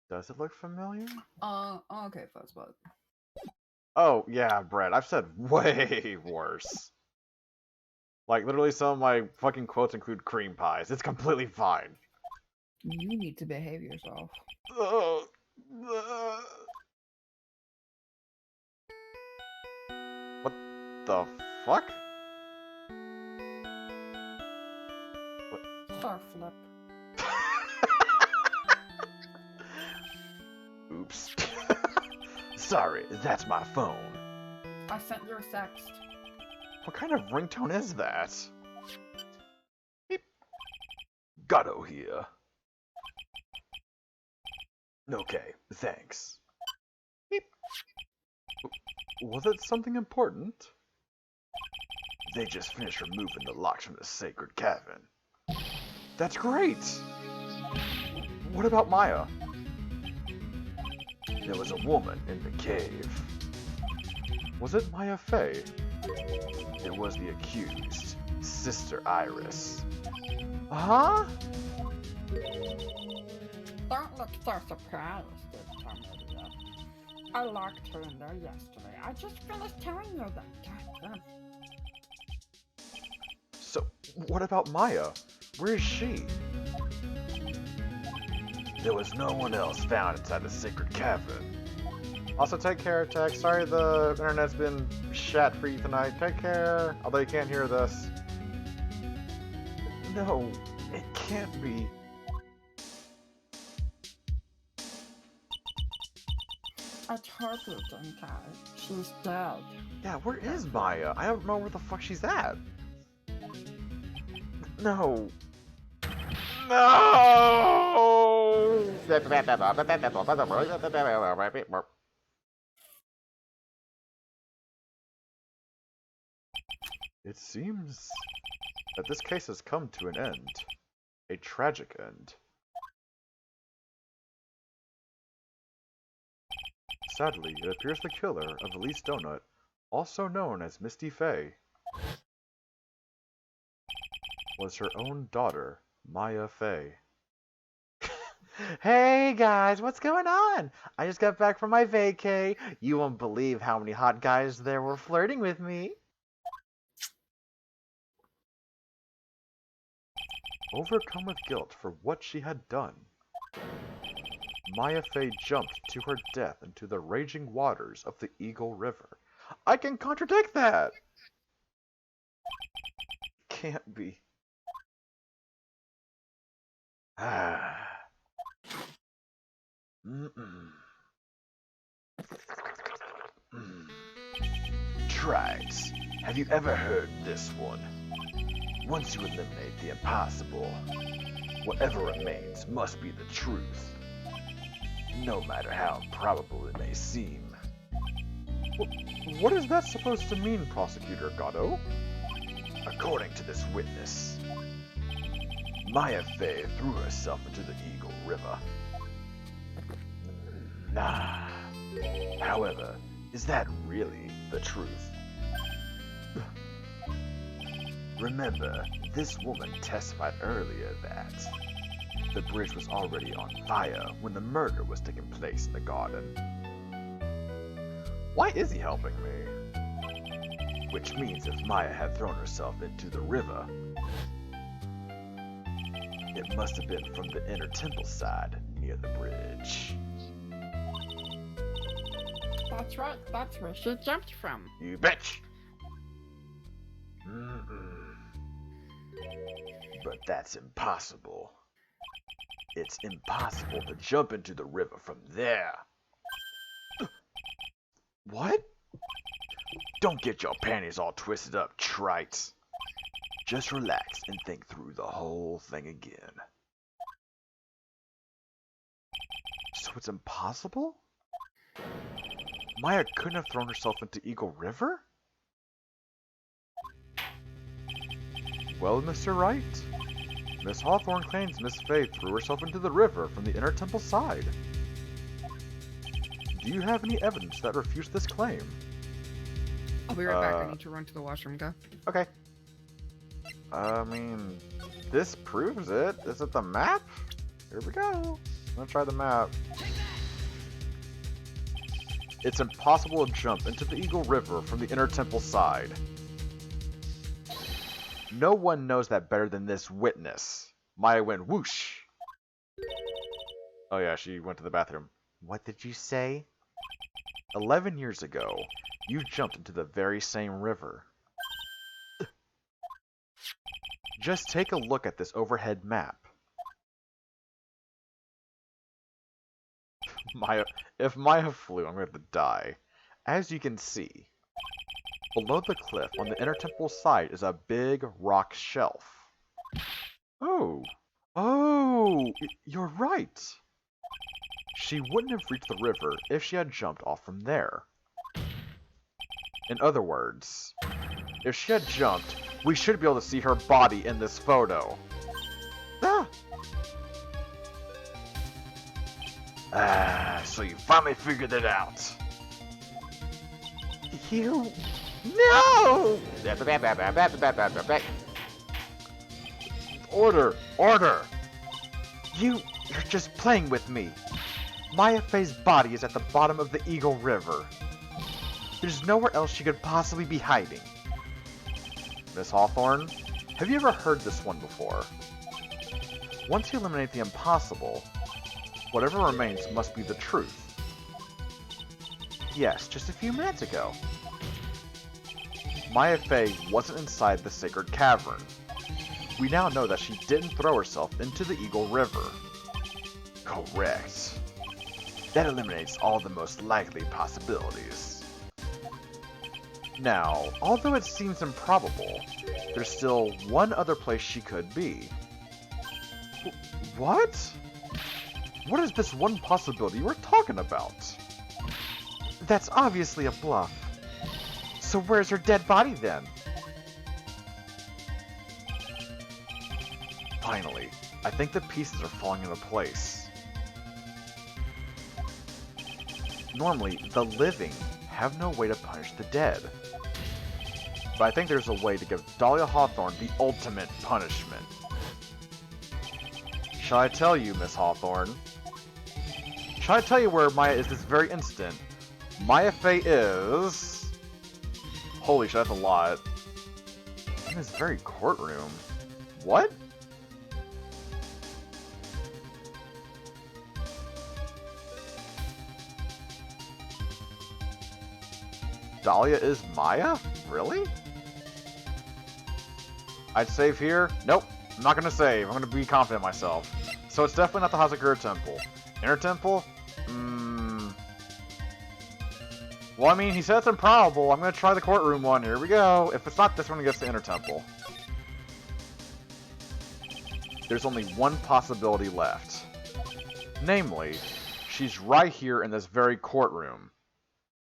Does it look familiar? Okay, Fuzzbud. Oh, yeah, Brett, I've said way worse. Like, literally some of my fucking quotes include cream pies. It's completely fine. You need to behave yourself. What the fuck? Hairflip. Oops. Sorry, that's my phone. I sent you a text. What kind of ringtone is that? Beep. Gato here. Okay, thanks. Beep. Was it something important? They just finished removing the locks from the sacred cavern. That's great! What about Maya? There was a woman in the cave. Was it Maya Fey? It was the accused, Sister Iris. Huh? Don't look so surprised this time, idiot. I locked her in there yesterday. I just finished telling you that. Goddamn. So, what about Maya? Where is she? There was no one else found inside the sacred cavern. Also, take care, Tech. Sorry the internet's been shat for you tonight. Take care. Although you can't hear this. No, it can't be. I told you, didn't I? She's dead. Yeah, where is Maya? I don't know where the fuck she's at. No. No! It seems that this case has come to an end. A tragic end. Sadly, it appears the killer of Elise Donut, also known as Misty Fey, was her own daughter, Maya Fey. Hey guys, what's going on? I just got back from my vacay. You won't believe how many hot guys there were flirting with me. Overcome with guilt for what she had done, Maya Fey jumped to her death into the raging waters of the Eagle River. I can contradict that! Can't be. Ah. Mm-mm. Mm. Tribes, have you ever heard this one? Once you eliminate the impossible, whatever remains must be the truth, no matter how improbable it may seem. What is that supposed to mean, Prosecutor Gatto? According to this witness, Maya Fey threw herself into the Eagle River. Nah. However, is that really the truth? Remember, this woman testified earlier that the bridge was already on fire when the murder was taking place in the garden. Why is he helping me? Which means if Maya had thrown herself into the river, it must have been from the inner temple side near the bridge. That's right, that's where she jumped from. You bitch! Mm-mm. But that's impossible. It's impossible to jump into the river from there. What? Don't get your panties all twisted up, trites. Just relax and think through the whole thing again. So it's impossible? Maya couldn't have thrown herself into Eagle River? Well, Mr. Wright, Miss Hawthorne claims Miss Faye threw herself into the river from the inner temple side. Do you have any evidence that refutes this claim? I'll be right back. I need to run to the washroom. Go. Okay. I mean, this proves it. Is it the map? Here we go. I'm gonna try the map. It's impossible to jump into the Eagle River from the inner temple side. No one knows that better than this witness. Maya went whoosh. Oh yeah, she went to the bathroom. What did you say? 11 years ago, you jumped into the very same river. Just take a look at this overhead map. If Maya flew, I'm going to die. As you can see, below the cliff on the inner temple side is a big rock shelf. Oh, you're right. She wouldn't have reached the river if she had jumped off from there. In other words, if she had jumped, we should be able to see her body in this photo. So you finally figured it out. You... No! Order! You're just playing with me. Maya Fey's body is at the bottom of the Eagle River. There's nowhere else she could possibly be hiding. Miss Hawthorne, have you ever heard this one before? Once you eliminate the impossible, whatever remains must be the truth. Yes, just a few minutes ago. Maya Fey wasn't inside the sacred cavern. We now know that she didn't throw herself into the Eagle River. Correct. That eliminates all the most likely possibilities. Now, although it seems improbable, there's still one other place she could be. What? What is this one possibility we're talking about? That's obviously a bluff. So where's her dead body then? Finally, I think the pieces are falling into place. Normally, the living have no way to punish the dead. But I think there's a way to give Dahlia Hawthorne the ultimate punishment. Shall I tell you, Miss Hawthorne? trying to tell you where Maya is this very instant. Maya Fey is... Holy shit, that's a lot. In this very courtroom. What? Dahlia is Maya? Really? I'd save here. Nope. I'm not gonna save. I'm gonna be confident in myself. So it's definitely not the Hazakura Temple. Inner Temple? Well, I mean, he said it's improbable. I'm gonna try the courtroom one. Here we go. If it's not this one, it gets the Inner Temple. There's only one possibility left. Namely, she's right here in this very courtroom.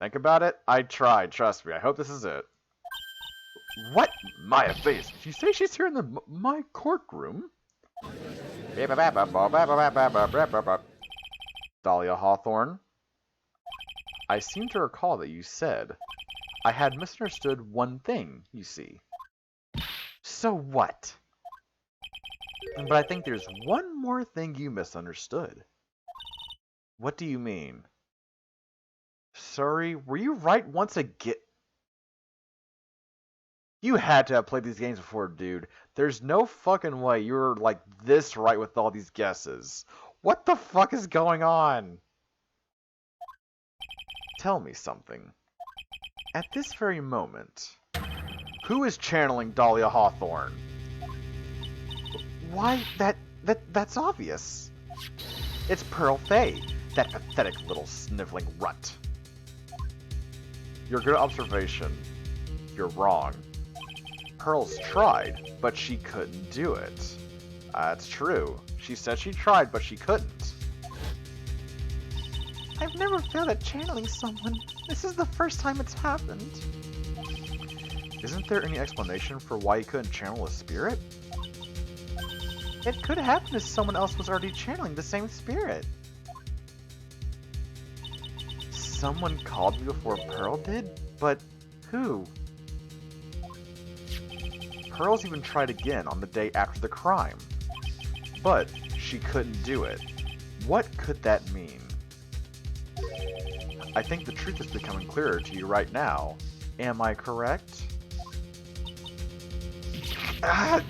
Think about it. I tried. Trust me. I hope this is it. What? Maya face. Did you say she's here in my courtroom? Dahlia Hawthorne. I seem to recall that you said I had misunderstood one thing, you see. So what? But I think there's one more thing you misunderstood. What do you mean? Sorry, were you right once again? You had to have played these games before, dude. There's no fucking way you were like this right with all these guesses. What the fuck is going on? Tell me something. At this very moment, who is channeling Dahlia Hawthorne? Why, that's obvious. It's Pearl Fey, that pathetic little sniveling runt. Your good observation. You're wrong. Pearl's tried, but she couldn't do it. That's true. She said she tried, but she couldn't. I've never failed at channeling someone. This is the first time it's happened. Isn't there any explanation for why you couldn't channel a spirit? It could happen if someone else was already channeling the same spirit. Someone called me before Pearl did? But who? Pearl's even tried again on the day after the crime. But she couldn't do it. What could that mean? I think the truth is becoming clearer to you right now. Am I correct? Ah!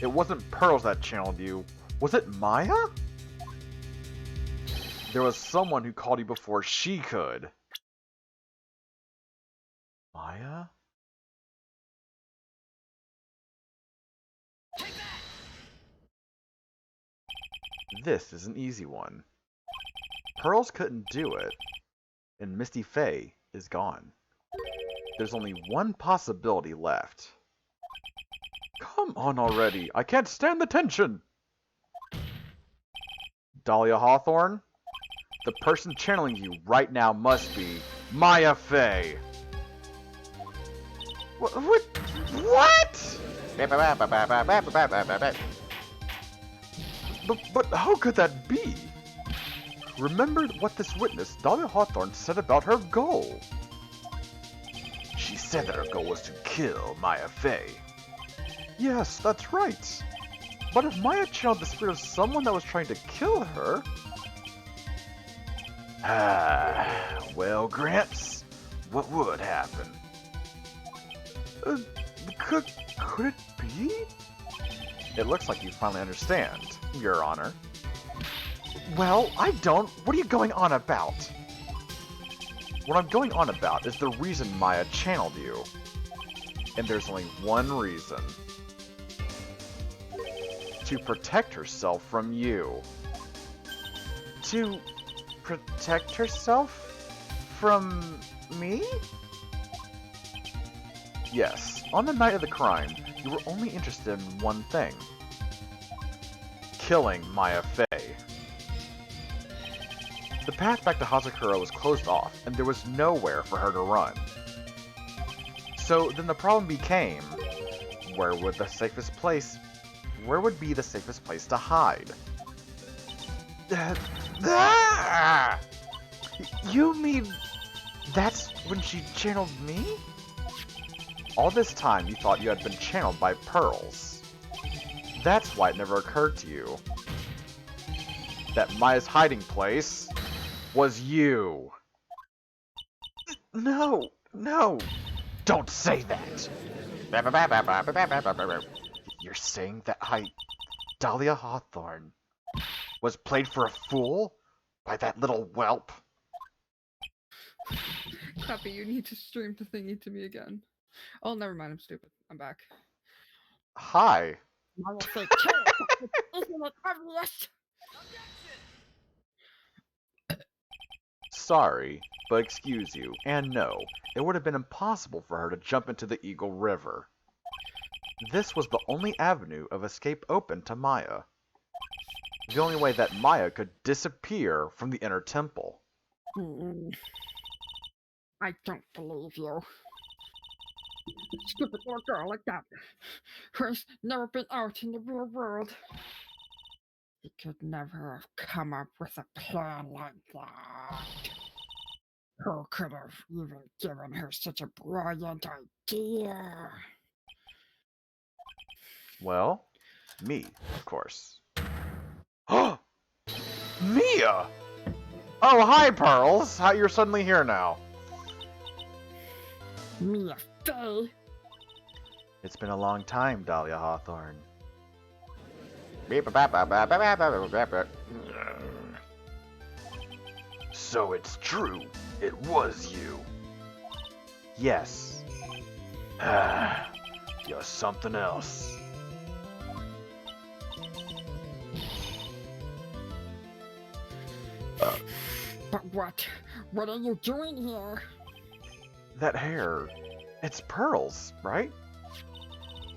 It wasn't Pearls that channeled you. Was it Maya? There was someone who called you before she could. Maya? This is an easy one. Pearls couldn't do it, and Misty Fey is gone. There's only one possibility left. Come on already, I can't stand the tension! Dahlia Hawthorne? The person channeling you right now must be Maya Fey! What? But how could that be? Remember what this witness, Dahlia Hawthorne, said about her goal. She said that her goal was to kill Maya Fey. Yes, that's right. But if Maya channeled the spirit of someone that was trying to kill her... well, Gramps, what would happen? Could it be? It looks like you finally understand, Your Honor. Well, I don't. What are you going on about? What I'm going on about is the reason Maya channeled you. And there's only one reason. To protect herself from you. To protect herself from me? Yes, on the night of the crime, you were only interested in one thing. Killing Maya Fey. The path back to Hazakura was closed off, and there was nowhere for her to run. So then the problem became, where would be the safest place to hide? You mean that's when she channeled me? All this time you thought you had been channeled by Pearls. That's why it never occurred to you that Maya's hiding place was you. No, no. Don't say that. You're saying that Dahlia Hawthorne, was played for a fool by that little whelp? Clappy, you need to stream the thingy to me again. Oh, never mind. I'm stupid. I'm back. Hi. I will say, kill it. Isn't it obvious? Sorry, but excuse you, and no, it would have been impossible for her to jump into the Eagle River. This was the only avenue of escape open to Maya. The only way that Maya could disappear from the inner temple. I don't believe you. Stupid little girl like that, who's never been out in the real world. He could never have come up with a plan like that. Who could have even given her such a brilliant idea? Well, me, of course. Mia! Oh, hi, Pearls! How you're suddenly here now? Mia Fey? It's been a long time, Dahlia Hawthorne. So it's true. It was you. Yes. You're something else. But what? What are you doing here? That hair, it's Pearls, right?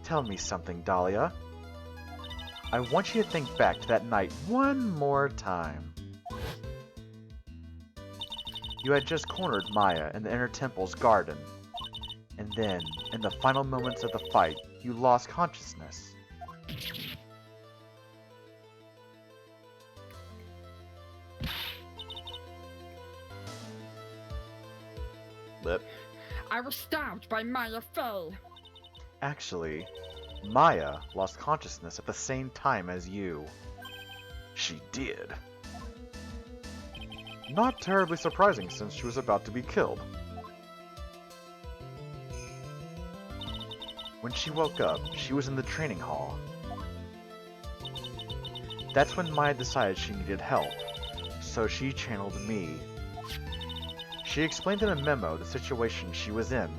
Tell me something, Dahlia. I want you to think back to that night one more time. You had just cornered Maya in the Inner Temple's garden. And then, in the final moments of the fight, you lost consciousness. Lip. I was stabbed by Maya Fey. Actually, Maya lost consciousness at the same time as you. She did. Not terribly surprising since she was about to be killed. When she woke up, she was in the training hall. That's when Maya decided she needed help, so she channeled me. She explained in a memo the situation she was in.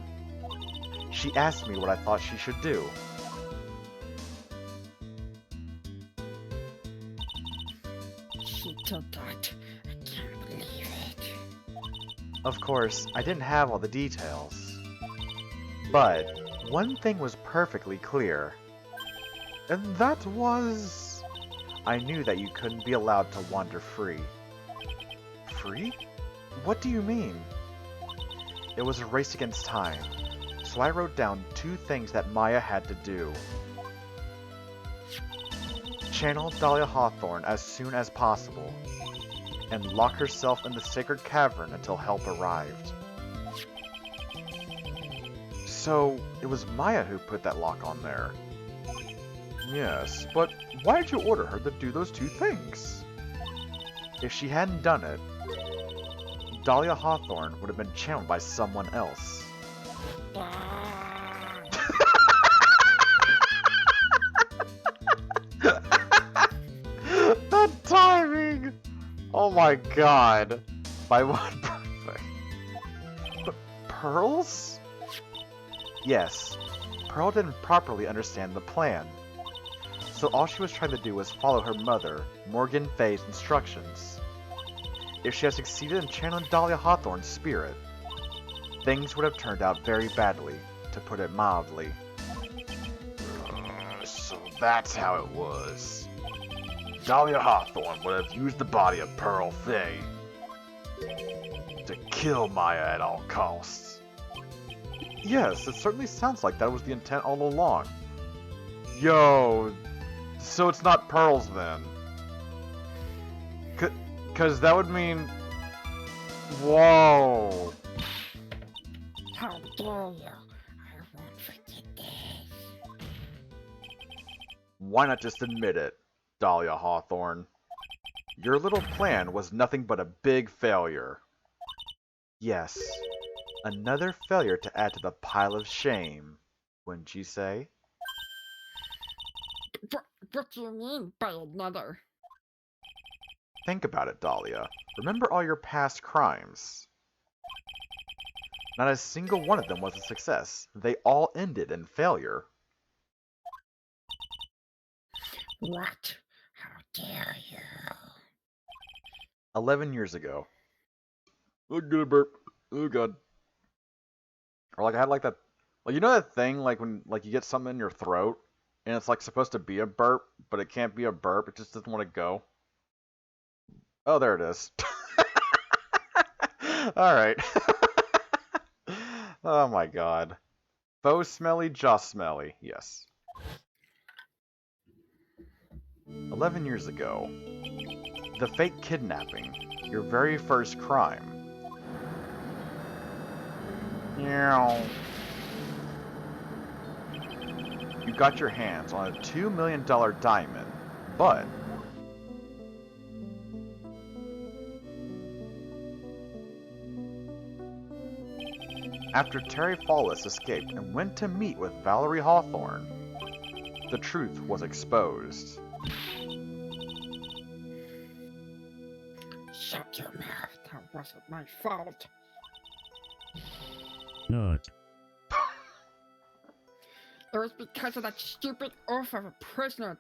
She asked me what I thought she should do. She did that. I can't believe it. Of course, I didn't have all the details. But one thing was perfectly clear. And that was... I knew that you couldn't be allowed to wander free. Free? What do you mean? It was a race against time, so I wrote down 2 things that Maya had to do. Channel Dahlia Hawthorne as soon as possible, and lock herself in the sacred cavern until help arrived. So, it was Maya who put that lock on there. Yes, but why did you order her to do those 2 things? If she hadn't done it, Dahlia Hawthorne would have been channeled by someone else. The timing! Oh my god. By one perfect. But Pearls? Yes, Pearl didn't properly understand the plan. So all she was trying to do was follow her mother, Morgan Fay's instructions. If she had succeeded in channeling Dahlia Hawthorne's spirit, things would have turned out very badly, to put it mildly. So that's how it was. Dahlia Hawthorne would have used the body of Pearl Fay to kill Maya at all costs. Yes, it certainly sounds like that was the intent all along. Yo, so it's not Pearls then? Cause that would mean... Whoa! How dare you? I won't forget this. Why not just admit it, Dahlia Hawthorne? Your little plan was nothing but a big failure. Yes, another failure to add to the pile of shame, wouldn't you say? What do you mean by another? Think about it, Dahlia. Remember all your past crimes. Not a single one of them was a success. They all ended in failure. What? How dare you? 11 years ago. Oh, get a burp. Oh, God. Or like I had like that, like you know that thing like when like you get something in your throat and it's like supposed to be a burp, but it can't be a burp. It just doesn't want to go. Oh, there it is. All right. Oh my God. Faux smelly, just smelly. Yes. 11 years ago. The fake kidnapping. Your very first crime. Meow. You got your hands on a $2 million diamond, but after Terry Fallis escaped and went to meet with Valerie Hawthorne, the truth was exposed. Shut your mouth. That wasn't my fault. Not. It was because of that stupid oaf of a prisoner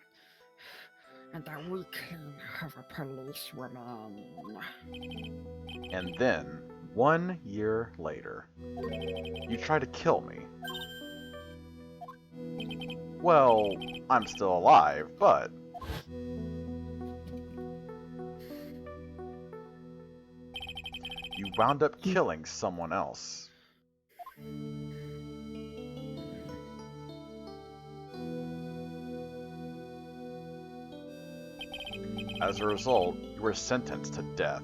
and that weakling of a policewoman. And then, 1 year later, you try to kill me. Well, I'm still alive, but you wound up killing someone else. As a result, you were sentenced to death.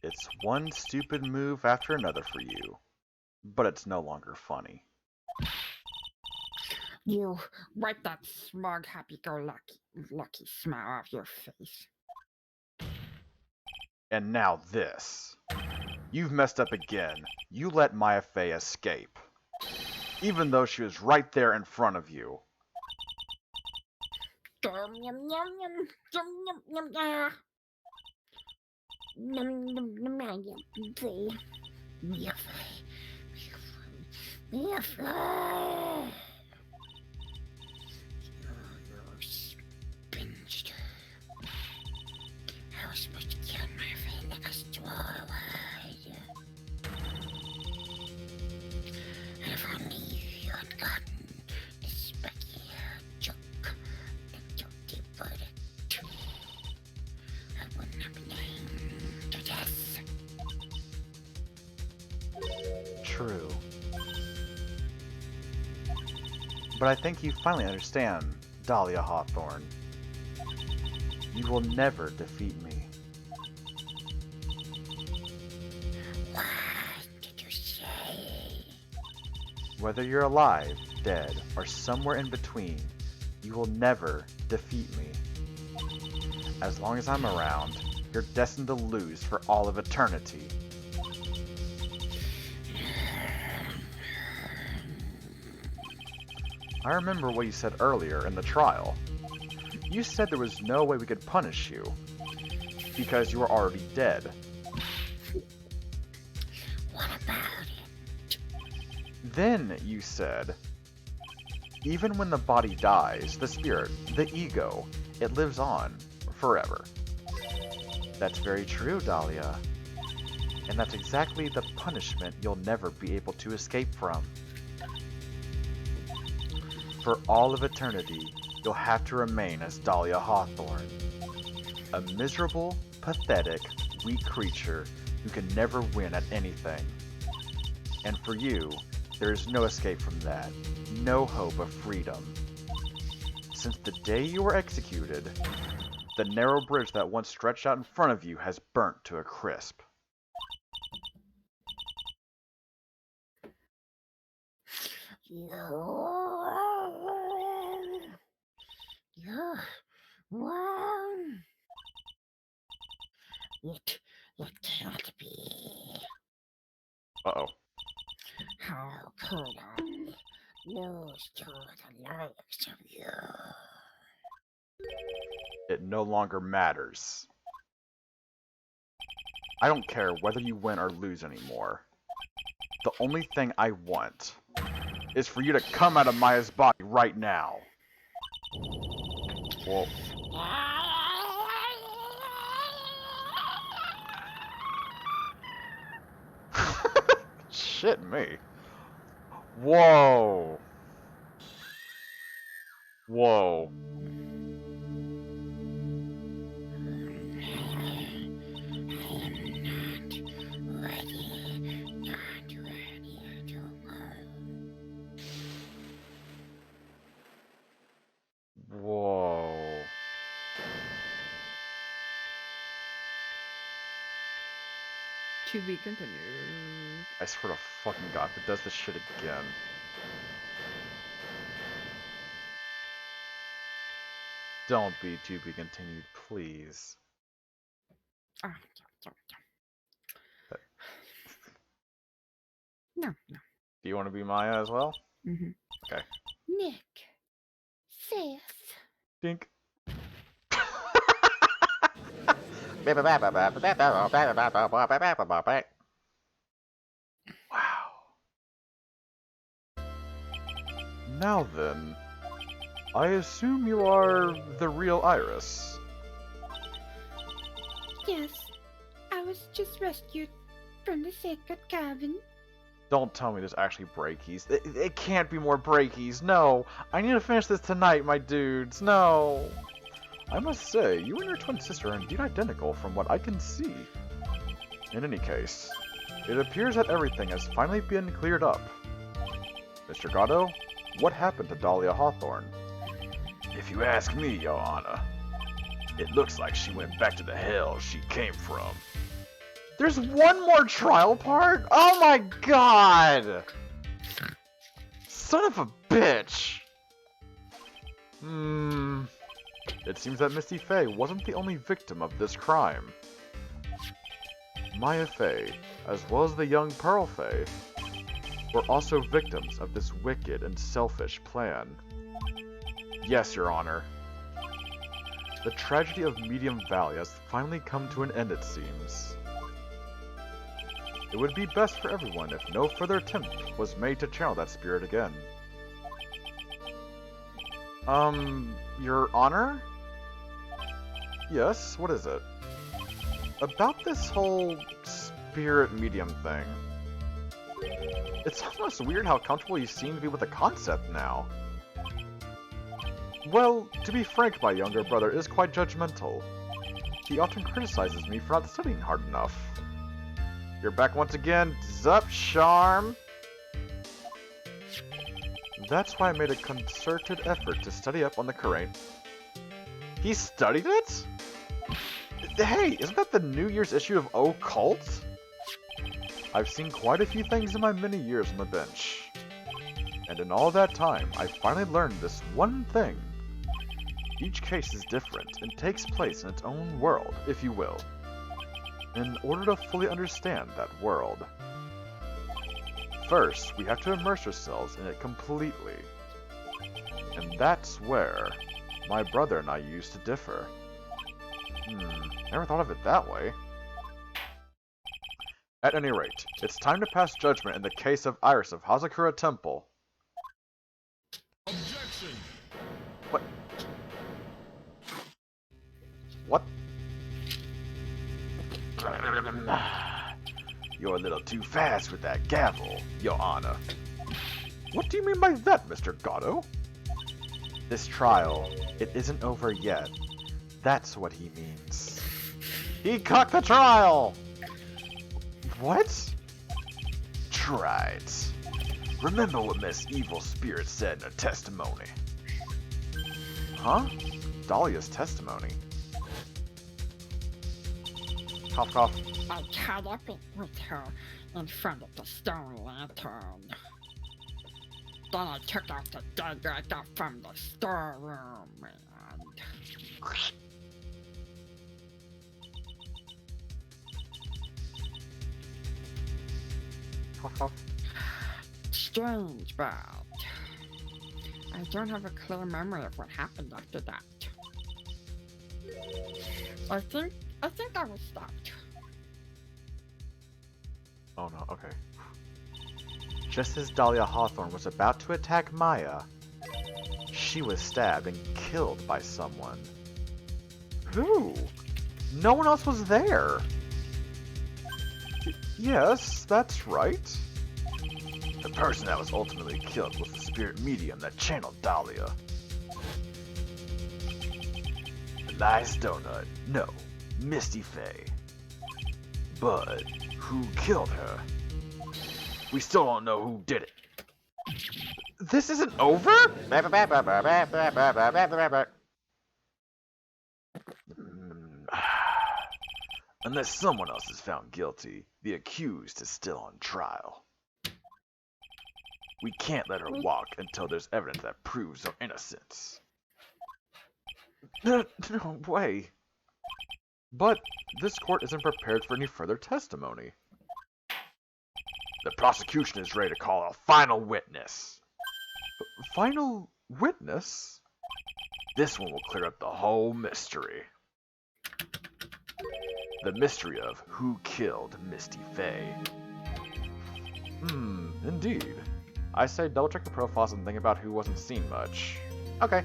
It's one stupid move after another for you, but it's no longer funny. You wipe that smug, happy-go-lucky smile off your face. And now this. You've messed up again. You let Maya Fey escape. Even though she was right there in front of you. Yum yum yum yum yum yum yum yum. Yum yum yum yum yum. You're spinster. I was supposed to kill my friend like a strawberry. And if only you had gotten the specky joke, the guilty verdict, I wouldn't have been hanged to death. True. But I think you finally understand, Dahlia Hawthorne. You will never defeat me. What did you say? Whether you're alive, dead, or somewhere in between, you will never defeat me. As long as I'm around, you're destined to lose for all of eternity. I remember what you said earlier in the trial. You said there was no way we could punish you, because you were already dead. What about it? Then you said, even when the body dies, the spirit, the ego, it lives on forever. That's very true, Dahlia. And that's exactly the punishment you'll never be able to escape from. For all of eternity, you'll have to remain as Dahlia Hawthorne. A miserable, pathetic, weak creature who can never win at anything. And for you, there is no escape from that, no hope of freedom. Since the day you were executed, the narrow bridge that once stretched out in front of you has burnt to a crisp. You're wrong. It can't be. Uh-oh. How could I lose to the likes of you? It no longer matters. I don't care whether you win or lose anymore. The only thing I want is for you to come out of Maya's body right now. Well, shit me. Whoa. Whoa. Whoa. To be continued. I swear to fucking God, if it does this shit again. Don't be to be continued, please. Ah, no. Do you want to be Maya as well? Mm-hmm. Okay. Nick, sis. Dink. Wow. Now then, I assume you are the real Iris. Yes, I was just rescued from the sacred cabin. Don't tell me there's actually breakies. It can't be more breakies. No. I need to finish this tonight, my dudes. No. I must say, you and your twin sister are indeed identical from what I can see. In any case, it appears that everything has finally been cleared up. Mr. Gatto, what happened to Dahlia Hawthorne? If you ask me, Your Honor, it looks like she went back to the hell she came from. There's one more trial part? Oh my god! Son of a bitch! It seems that Misty Faye wasn't the only victim of this crime. Maya Faye, as well as the young Pearl Faye, were also victims of this wicked and selfish plan. Yes, Your Honor. The tragedy of Medium Valley has finally come to an end, it seems. It would be best for everyone if no further attempt was made to channel that spirit again. Your Honor? Yes, what is it? About this whole spirit medium thing. It's almost weird how comfortable you seem to be with the concept now. Well, to be frank, my younger brother is quite judgmental. He often criticizes me for not studying hard enough. You're back once again. Zup, Charm! That's why I made a concerted effort to study up on the Karain. He studied it? Hey, isn't that the New Year's issue of Occult? I've seen quite a few things in my many years on the bench. And in all that time, I finally learned this one thing. Each case is different and takes place in its own world, if you will. In order to fully understand that world, first, we have to immerse ourselves in it completely. And that's where my brother and I used to differ. Never thought of it that way. At any rate, it's time to pass judgment in the case of Iris of Hazakura Temple. Objection! What? What? You're a little too fast with that gavel, Your Honor. What do you mean by that, Mr. Gatto? This trial, it isn't over yet. That's what he means. He cocked the trial! What? Try it. Remember what Miss Evil Spirit said in her testimony. Huh? Dahlia's testimony. Cough, cough. I caught up with her in front of the stone lantern. Then I took out the dagger I got from the storeroom and... Strange, but I don't have a clear memory of what happened after that. I think I was stopped. Oh no, okay. Just as Dahlia Hawthorne was about to attack Maya, she was stabbed and killed by someone. Who? No one else was there. Yes, that's right. The person that was ultimately killed was the spirit medium that channeled Dahlia. Elias Donut, no, Misty Faye. But who killed her? We still don't know who did it. This isn't over? Unless someone else is found guilty, the accused is still on trial. We can't let her walk until there's evidence that proves her innocence. No way. But this court isn't prepared for any further testimony. The prosecution is ready to call a final witness. Final witness? This one will clear up the whole mystery. The mystery of who killed Misty Faye. Indeed. I say double check the profiles and think about who wasn't seen much. Okay.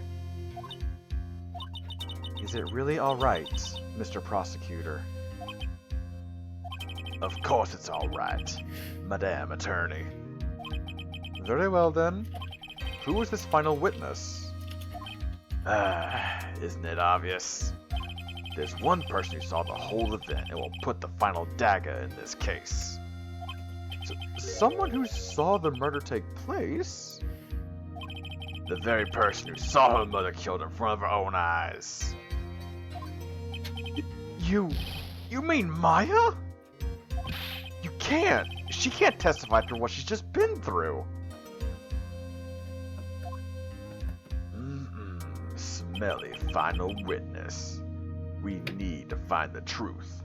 Is it really alright, Mr. Prosecutor? Of course it's alright, Madame Attorney. Very well then. Who was this final witness? Isn't it obvious? There's one person who saw the whole event and will put the final dagger in this case. Someone who saw the murder take place? The very person who saw her mother killed in front of her own eyes. You mean Maya? You can't. She can't testify through what she's just been through. Smelly final witness. We need to find the truth.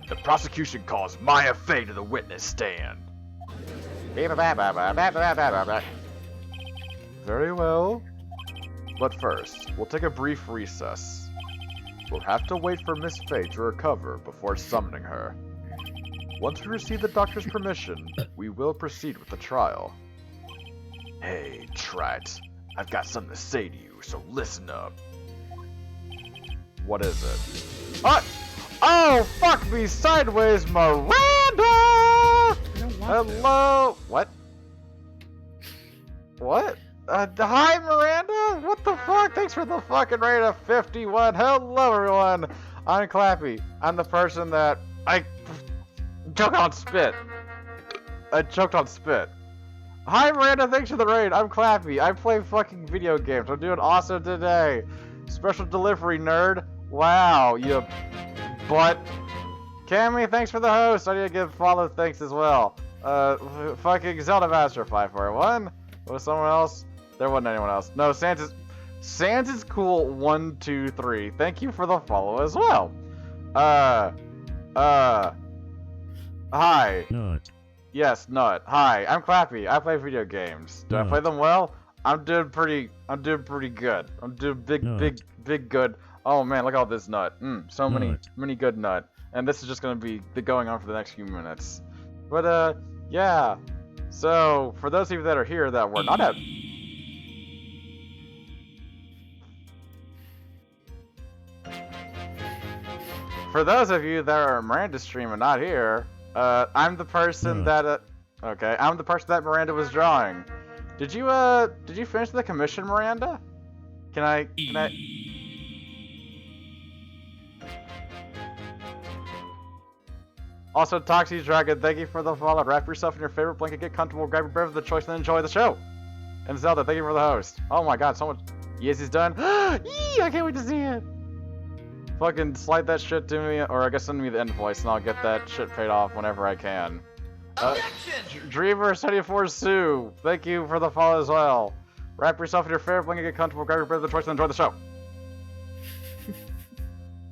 The prosecution calls Maya Faye to the witness stand. Very well. But first, we'll take a brief recess. We'll have to wait for Miss Faye to recover before summoning her. Once we receive the doctor's permission, we will proceed with the trial. Hey, Trite, I've got something to say to you, so listen up. What is it? Oh, fuck me sideways, Miranda! Hello? What? What? Hi, Miranda? What the fuck? Thanks for the fucking rate of 51. Hello, everyone. I'm Clappy. I'm the person that I choked on spit. Hi, Miranda. Thanks for the raid. I'm Clappy. I play fucking video games. I'm doing awesome today. Special delivery, nerd. Wow, you butt. Cammy, thanks for the host. I need to give follow thanks as well. Fucking Zelda Master 541. Was someone else? There wasn't anyone else. No, Sans is cool 123. Thank you for the follow as well. Hi. Nut. Yes, Nut. Hi, I'm Clappy. I play video games. Do I play them well? I'm doing pretty good. I'm doing big good. Oh man, look at all this nut. So many good nut. And this is just gonna be going on for the next few minutes. But yeah. So for those of you that are here that were not at For those of you that are Miranda stream and not here, I'm the person that okay, I'm the person that Miranda was drawing. Did you finish the commission, Miranda? Can I Also, Toxie Dragon, thank you for the follow. Wrap yourself in your favorite blanket, get comfortable, grab your beverage of the choice, and enjoy the show. And Zelda, thank you for the host. Oh my god, so much. Yes, he's done. Yee, I can't wait to see it. Fucking slide that shit to me, or I guess send me the invoice, and I'll get that shit paid off whenever I can. Dreamer74 Sue, thank you for the follow as well. Wrap yourself in your favorite blanket, get comfortable, grab your breath of choice, and enjoy the show.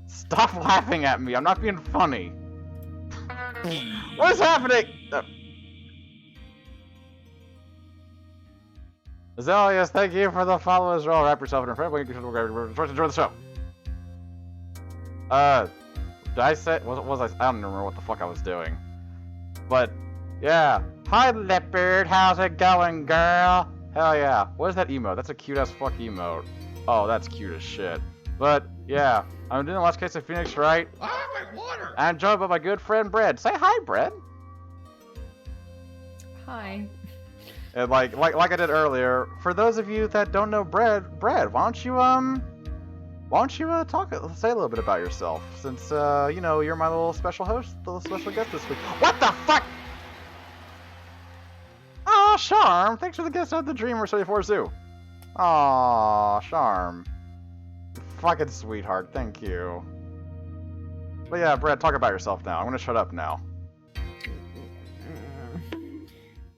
Stop laughing at me. I'm not being funny. What is happening? Azaleas, thank you for the follow as well. Wrap yourself in your favorite blanket, get comfortable, grab your breath of choice, and enjoy the show. Did I say? I don't remember what the fuck I was doing. But, yeah. Hi, Leopard. How's it going, girl? Hell yeah. What is that emote? That's a cute-ass fuck emote. Oh, that's cute as shit. But, yeah. I'm doing the last case of Phoenix, right? Ah, my water! I'm joined by my good friend, Bread. Say hi, Bread. Hi. And like I did earlier, for those of you that don't know Bread, why don't you say a little bit about yourself, since, you know, you're my little special host, little special guest this week. What the fuck? Aw, Charm, thanks for the guest at the Dreamer74 Zoo. Aw, Charm. Fucking sweetheart, thank you. But yeah, Brad, talk about yourself now. I'm gonna shut up now.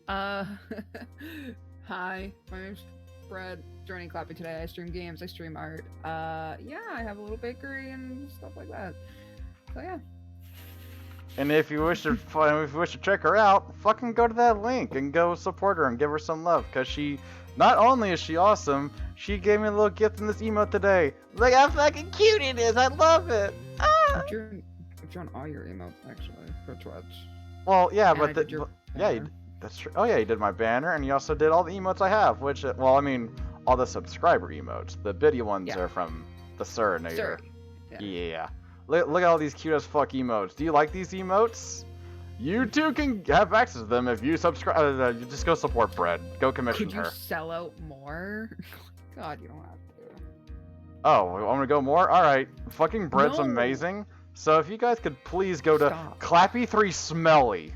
Hi, my name's Brad. Joining Clappy today. I stream games, I stream art. Yeah, I have a little bakery and stuff like that. So yeah. And if you wish to check her out, fucking go to that link and go support her and give her some love, cause she, not only is she awesome, she gave me a little gift in this emote today. Look how fucking cute it is. I love it. Ah! I've drawn all your emotes actually for Twitch. Well, yeah, And I but did your banner. that's true. Oh yeah, you did my banner, and you also did all the emotes I have, which, well, I mean, all the subscriber emotes. The biddy ones Yeah. are from the Surinator. Sir. Yeah. Look at all these cute as fuck emotes. Do you like these emotes? You too can have access to them if you subscribe. You just go support Bread. Go commission Could you her. sell out more? God, you don't have to. Oh, I'm gonna go more? Alright. Fucking Bread's No. amazing. So if you guys could please go to Stop. Clappy3 Smelly.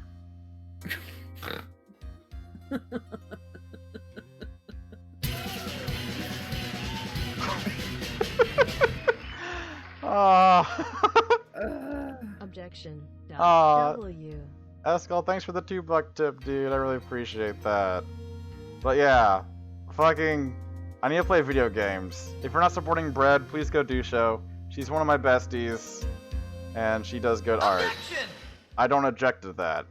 Objection. Aw. W. Eskel, thanks for the $2 tip, dude. I really appreciate that. But yeah, fucking, I need to play video games. If you're not supporting Bread, please go do so. She's one of my besties, and she does good art. I don't object to that.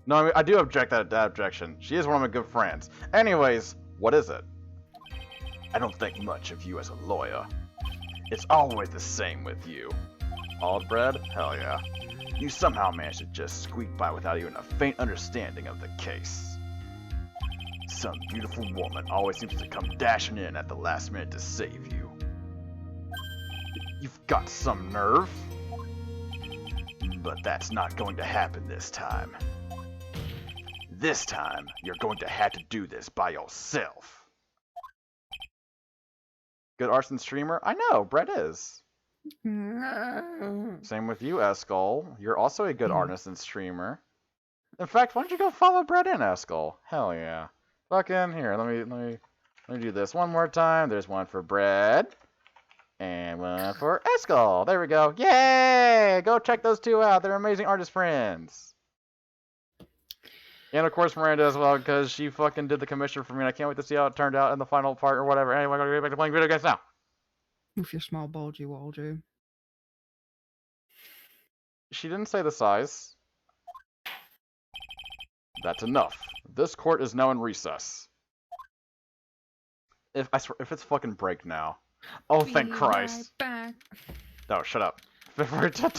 No, I mean, I do object to that objection. She is one of my good friends. Anyways, what is it? I don't think much of you as a lawyer. It's always the same with you. All Bread? Hell yeah. You somehow managed to just squeak by without even a faint understanding of the case. Some beautiful woman always seems to come dashing in at the last minute to save you. You've got some nerve. But that's not going to happen this time. This time, you're going to have to do this by yourself. Good arson streamer? I know, Brett is. Same with you, Eskull. You're also a good artist and streamer. In fact, why don't you go follow Brett and Eskull? Hell yeah. Fucking here, let me do this one more time. There's one for Brett. And one for Eskull. There we go. Yay! Go check those two out. They're amazing artist friends. And of course Miranda as well, because she fucking did the commission for me, and I can't wait to see how it turned out in the final part or whatever. Anyway, I'm gonna get back to playing video games now. With your small bulgy walgy. She didn't say the size. That's enough. This court is now in recess. If it's fucking break now. Oh, thank Be Christ. right back. No, shut up. Before district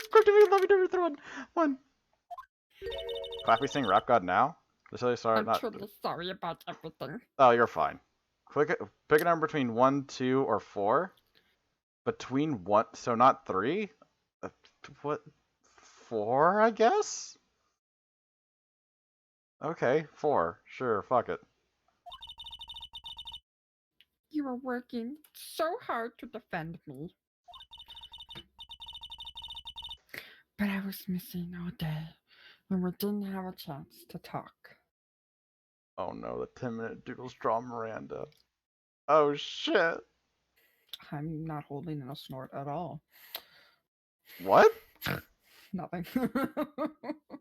script me, let me do it one. Clappy sing Rap God now? Just really sorry, I'm not. truly sorry about everything. Oh, you're fine. Pick a number between 1, 2, or 4. Between 1, so not 3? What? 4, I guess? Okay, 4. Sure, fuck it. You were working so hard to defend me. But I was missing all day, and we didn't have a chance to talk. Oh no, the 10-minute doodles draw Miranda. Oh shit. I'm not holding in a snort at all. What? Nothing.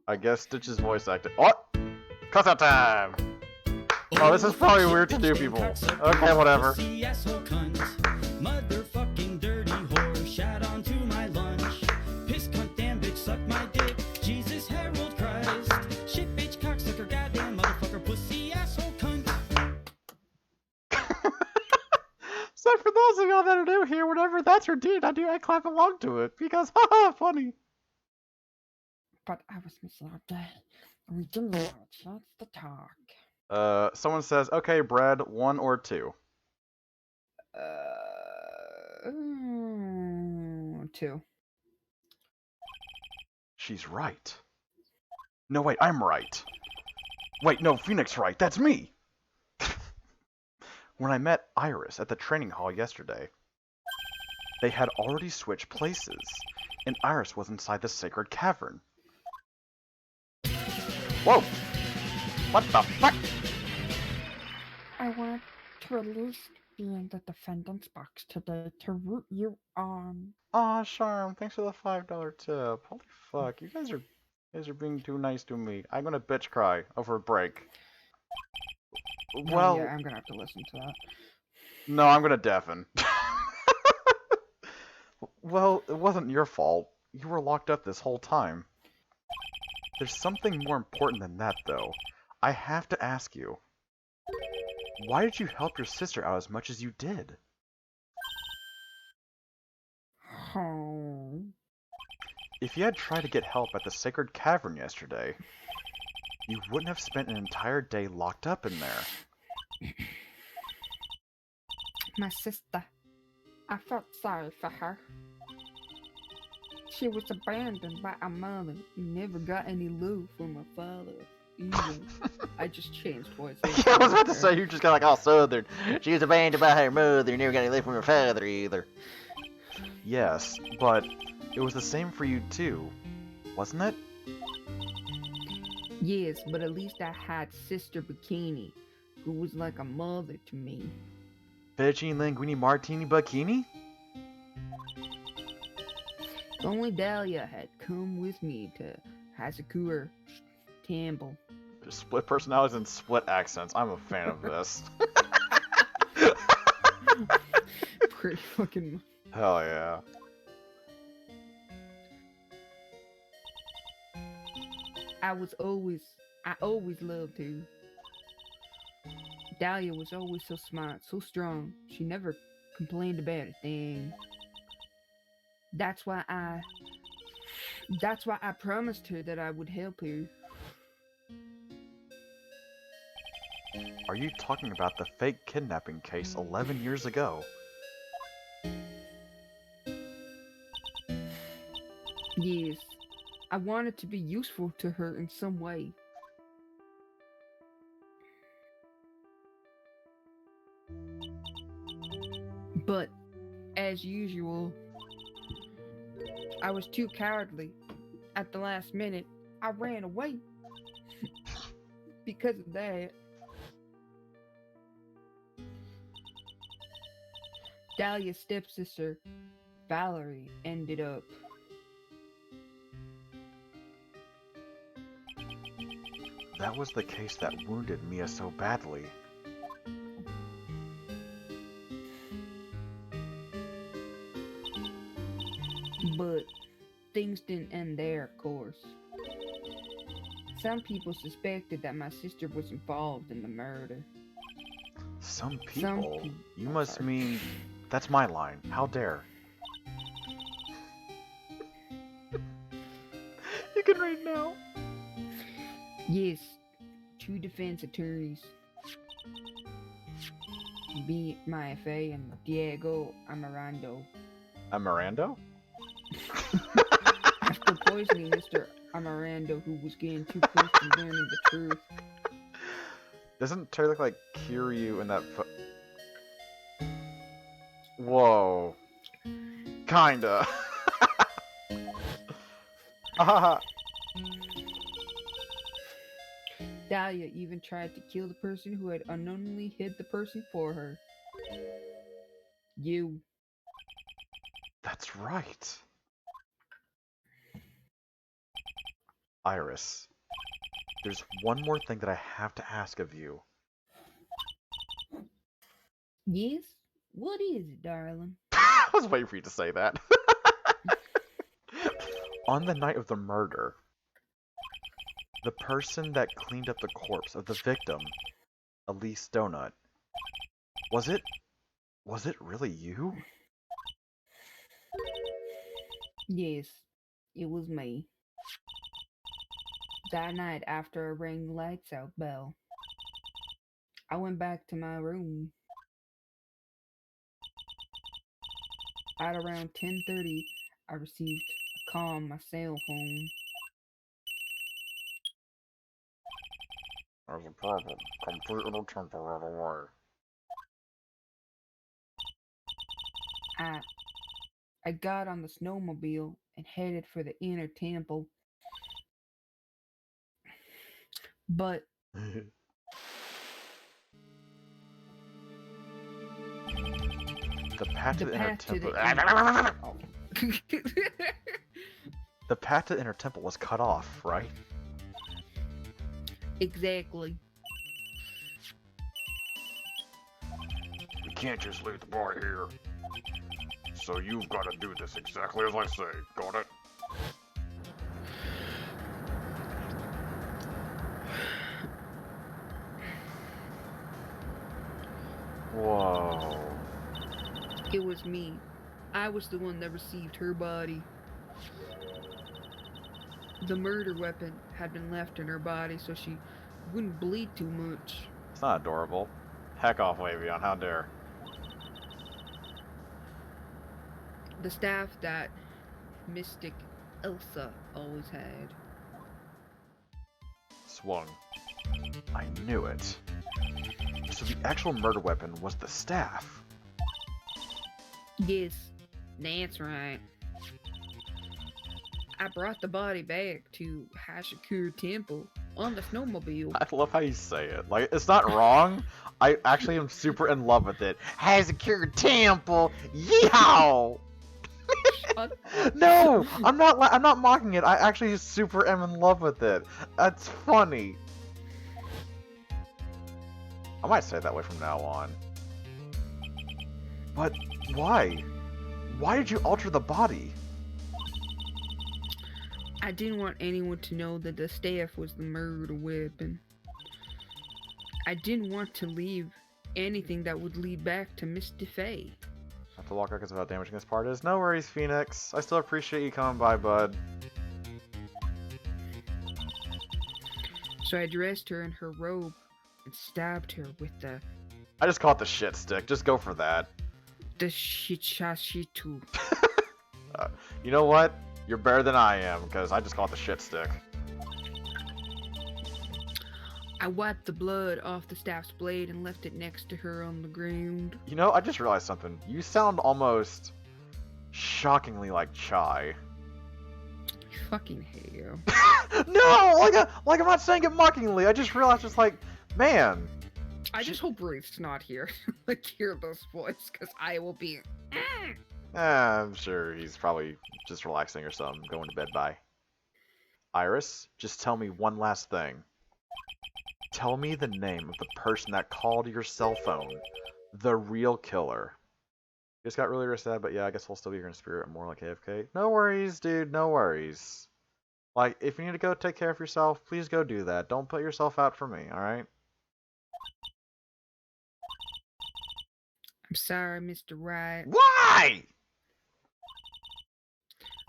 I guess Stitch's voice acting. What? Cuss out time! Oh, this is probably weird to new people. Okay, whatever. Motherfucking dirty whore, shat onto my lunch. Piss cunt, damn bitch, suck my dick. Jesus, Harold Christ. Shit, bitch, cocksucker, goddamn motherfucker, pussy, asshole, cunt. So for those of y'all that are new here, whenever that's your deed, I clap along to it because haha, funny. But I was missing all day. We didn't have a chance to talk. Someone says, okay, bread, 1 or 2. 2. She's right. No, wait, I'm right. Wait, no, Phoenix right. That's me. When I met Iris at the training hall yesterday, they had already switched places, and Iris was inside the sacred cavern. Whoa! What the fuck? I want to at least be in the defendant's box today to root you on. Aw, Charm, thanks for the $5 tip. Holy fuck, you guys are being too nice to me. I'm gonna bitch cry over a break. Well, yeah, I'm gonna have to listen to that. no, I'm gonna deafen. Well, it wasn't your fault. You were locked up this whole time. There's something more important than that, though. I have to ask you. Why did you help your sister out as much as you did? Oh. If you had tried to get help at the Sacred Cavern yesterday, you wouldn't have spent an entire day locked up in there. My sister. I felt sorry for her. She was abandoned by her mother and never got any love from her father either. I just changed voices. Yeah, I was about to say, you just got like all southern. She was abandoned by her mother, never got any love from her father either. Yes, but it was the same for you too, wasn't it? Yes, but at least I had Sister Bikini, who was like a mother to me. Fettuccine linguine martini bikini? If only Dahlia had come with me to Hazakura Temple. Split personalities and split accents. I'm a fan of this. Pretty fucking. Hell yeah. I always loved her. Dahlia was always so smart, so strong. She never complained about a thing. That's why I promised her that I would help her. Are you talking about the fake kidnapping case 11 years ago? Yes, I wanted to be useful to her in some way. But, as usual, I was too cowardly. At the last minute, I ran away. Because of that, Dahlia's stepsister, Valerie, ended up. That was the case that wounded Mia so badly. But things didn't end there, of course. Some people suspected that my sister was involved in the murder. Some people? pe- You oh, must sorry. mean... That's my line. How dare. You can read now. Yes, 2 defense attorneys. B. Maifei and Diego Amarando. Amarando? After poisoning Mr. Amarando, who was getting too close to learning the truth. Doesn't Terry look like Kiryu in that Whoa. Kinda. Haha. Dahlia even tried to kill the person who had unknowingly hid the person for her. You. That's right. Iris, there's one more thing that I have to ask of you. Yes? What is it, darling? I was waiting for you to say that. On the night of the murder, the person that cleaned up the corpse of the victim, Elise Donut, was it really you? Yes, it was me. That night after I rang the lights out bell, I went back to my room. At around 10:30, I received a call on my cell phone. There's a problem. Completely temporary. I got on the snowmobile and headed for the inner temple. But The path to the the inner path to temple. the inner... Oh. The path to the inner temple was cut off, right? Exactly. We can't just leave the boy here. So you've got to do this exactly as I say. Got it? Whoa. It was me. I was the one that received her body. The murder weapon had been left in her body so she wouldn't bleed too much. It's not adorable. Heck off, Wavion, how dare. The staff that Mystic Elsa always had. Swung. I knew it. So the actual murder weapon was the staff. Yes, that's right. I brought the body back to Hashikur Temple on the snowmobile. I love how you say it. Like, it's not wrong. I actually am super in love with it. Hashikur Temple! Yeehaw! Shut up. No! I'm not mocking it. I actually super am in love with it. That's funny. I might say it that way from now on. But why? Why did you alter the body? I didn't want anyone to know that the staff was the murder weapon. I didn't want to leave anything that would lead back to Misty Faye. Have to walk records of how damaging this part is. No worries, Phoenix. I still appreciate you coming by, bud. So I dressed her in her robe and stabbed her with the I just call it the shit stick. Just go for that. Shichashitu. You know what? You're better than I am, because I just call it the shit stick. I wiped the blood off the staff's blade and left it next to her on the ground. You know, I just realized something. You sound almost shockingly like Chai. Fucking hell. No! Like I'm not saying it mockingly. I just realized it's like, man. I just hope Ruth's not here. Like, hear this voice, because I will be. I'm sure he's probably just relaxing or something, going to bed. Bye. Iris, just tell me one last thing. Tell me the name of the person that called your cell phone. The real killer. Just got really sad, but yeah, I guess we'll still be here in spirit, more like AFK. No worries, dude, no worries. Like, if you need to go take care of yourself, please go do that. Don't put yourself out for me, alright? I'm sorry, Mr. Wright. Why?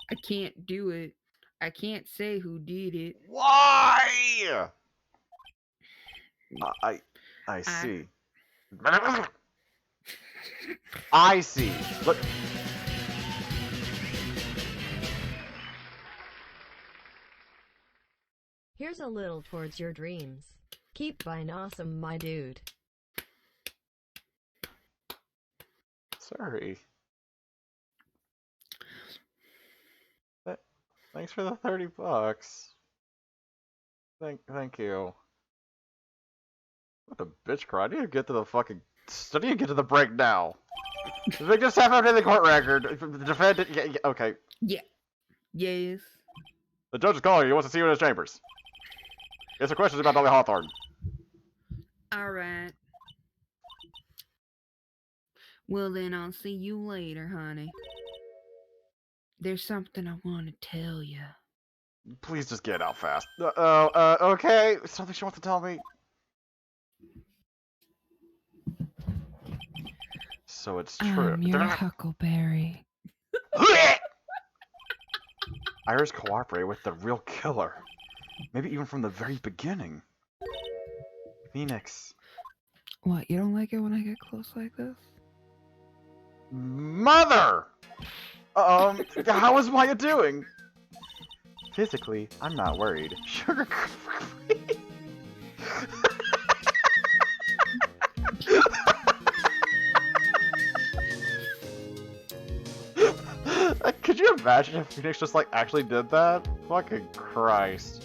I can't do it. I can't say who did it. Why? I see. I see. Look. Here's a little towards your dreams. Keep buying awesome, my dude. Sorry. Thanks for the $30. Thank you. What a bitch cry. I need to get to the fucking. I need to get to the break now. They just have the court record. The defendant. Yeah, okay. Yeah. Yes. The judge is calling you. He wants to see you in his chambers. He has some questions about Dolly Hawthorne. Alright. Well then, I'll see you later, honey. There's something I want to tell you. Please just get out fast. Okay. Something she wants to tell me. So it's true. I'm your Huckleberry. Iris cooperated with the real killer. Maybe even from the very beginning. Phoenix. What, you don't like it when I get close like this? Mother! How is Maya doing? Physically, I'm not worried. Sugar free. Could you imagine if Phoenix just like actually did that? Fucking Christ.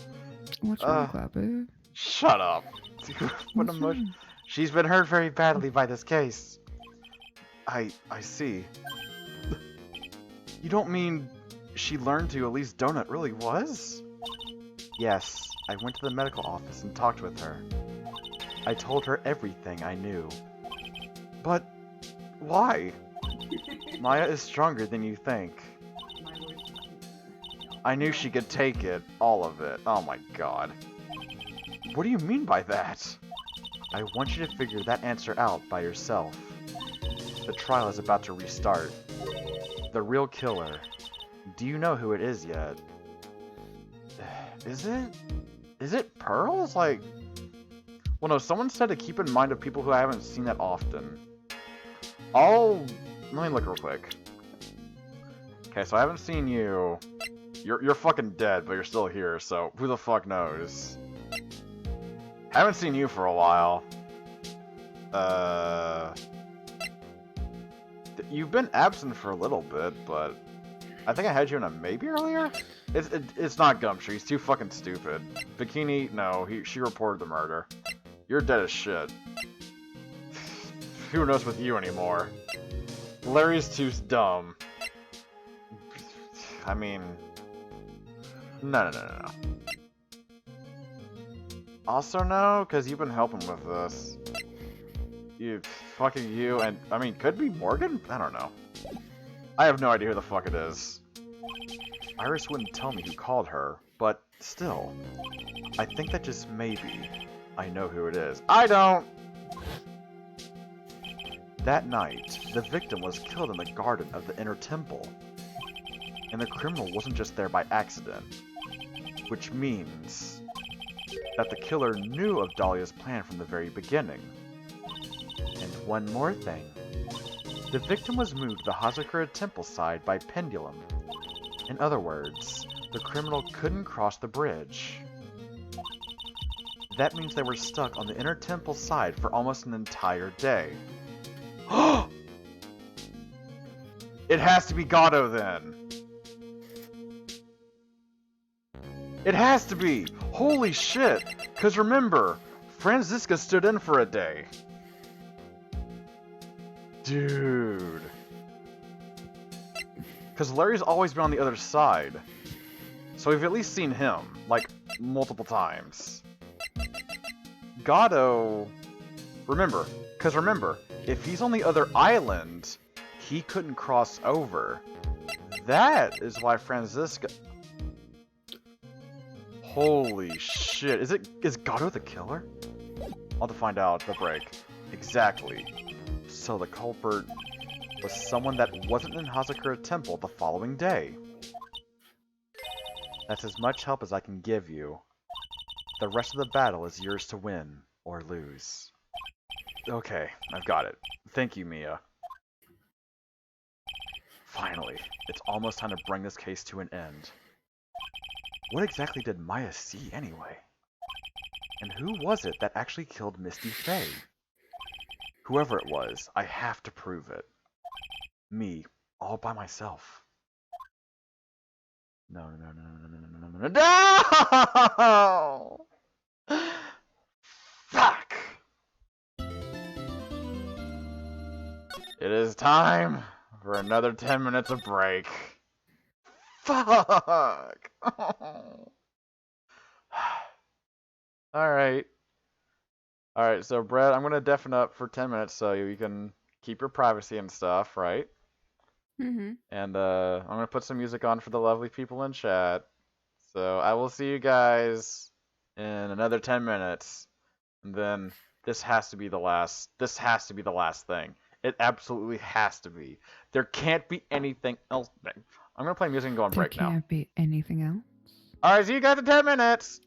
What's wrong with that, babe? Shut up. What What's emotion? wrong? She's been hurt very badly by this case. I see. You don't mean she learned who Elise Donut really was? Yes, I went to the medical office and talked with her. I told her everything I knew. But why? Maya is stronger than you think. I knew she could take it, all of it. Oh my god. What do you mean by that? I want you to figure that answer out by yourself. The trial is about to restart. The real killer. Do you know who it is yet? Is it Pearls? Like, well, no, someone said to keep in mind of people who I haven't seen that often. Let me look real quick. Okay, so I haven't seen you. You're fucking dead, but you're still here, so who the fuck knows? Haven't seen you for a while. You've been absent for a little bit, but I think I had you in a maybe earlier? It's not Gumtree, he's too fucking stupid. Bikini, no, she reported the murder. You're dead as shit. Who knows with you anymore? Larry's too dumb. I mean... No. Also no, because you've been helping with this. Fucking you, and, I mean, could be Morgan? I don't know. I have no idea who the fuck it is. Iris wouldn't tell me who called her, but still. I think that just maybe I know who it is. I don't! That night, the victim was killed in the garden of the inner temple. And the criminal wasn't just there by accident. Which means that the killer knew of Dahlia's plan from the very beginning. And one more thing. The victim was moved to the Hazakura temple side by pendulum. In other words, the criminal couldn't cross the bridge. That means they were stuck on the inner temple side for almost an entire day. It has to be Gato then. It has to be! Holy shit! Cause remember, Franziska stood in for a day. Dude. Cause Larry's always been on the other side. So we've at least seen him, like, multiple times. Gato... Remember, if he's on the other island, he couldn't cross over. That is why Franziska... Holy shit. Is Gato the killer? I'll have to find out at the break. Exactly. So the culprit was someone that wasn't in Hazakura Temple the following day. That's as much help as I can give you. The rest of the battle is yours to win or lose. Okay, I've got it. Thank you, Mia. Finally, it's almost time to bring this case to an end. What exactly did Maya see anyway? And who was it that actually killed Misty Faye? Whoever it was, I have to prove it. Me, all by myself. No. Fuck! It is time for another 10 minutes of break. Fuck! Alright. Alright, so Brett, I'm gonna deafen up for 10 minutes so you can keep your privacy and stuff, right? Mm-hmm. And I'm gonna put some music on for the lovely people in chat. So I will see you guys in another 10 minutes. And then this has to be the last. This has to be the last thing. It absolutely has to be. There can't be anything else. I'm gonna play music and go on There break now. can't be anything else. Alright, see you guys in 10 minutes!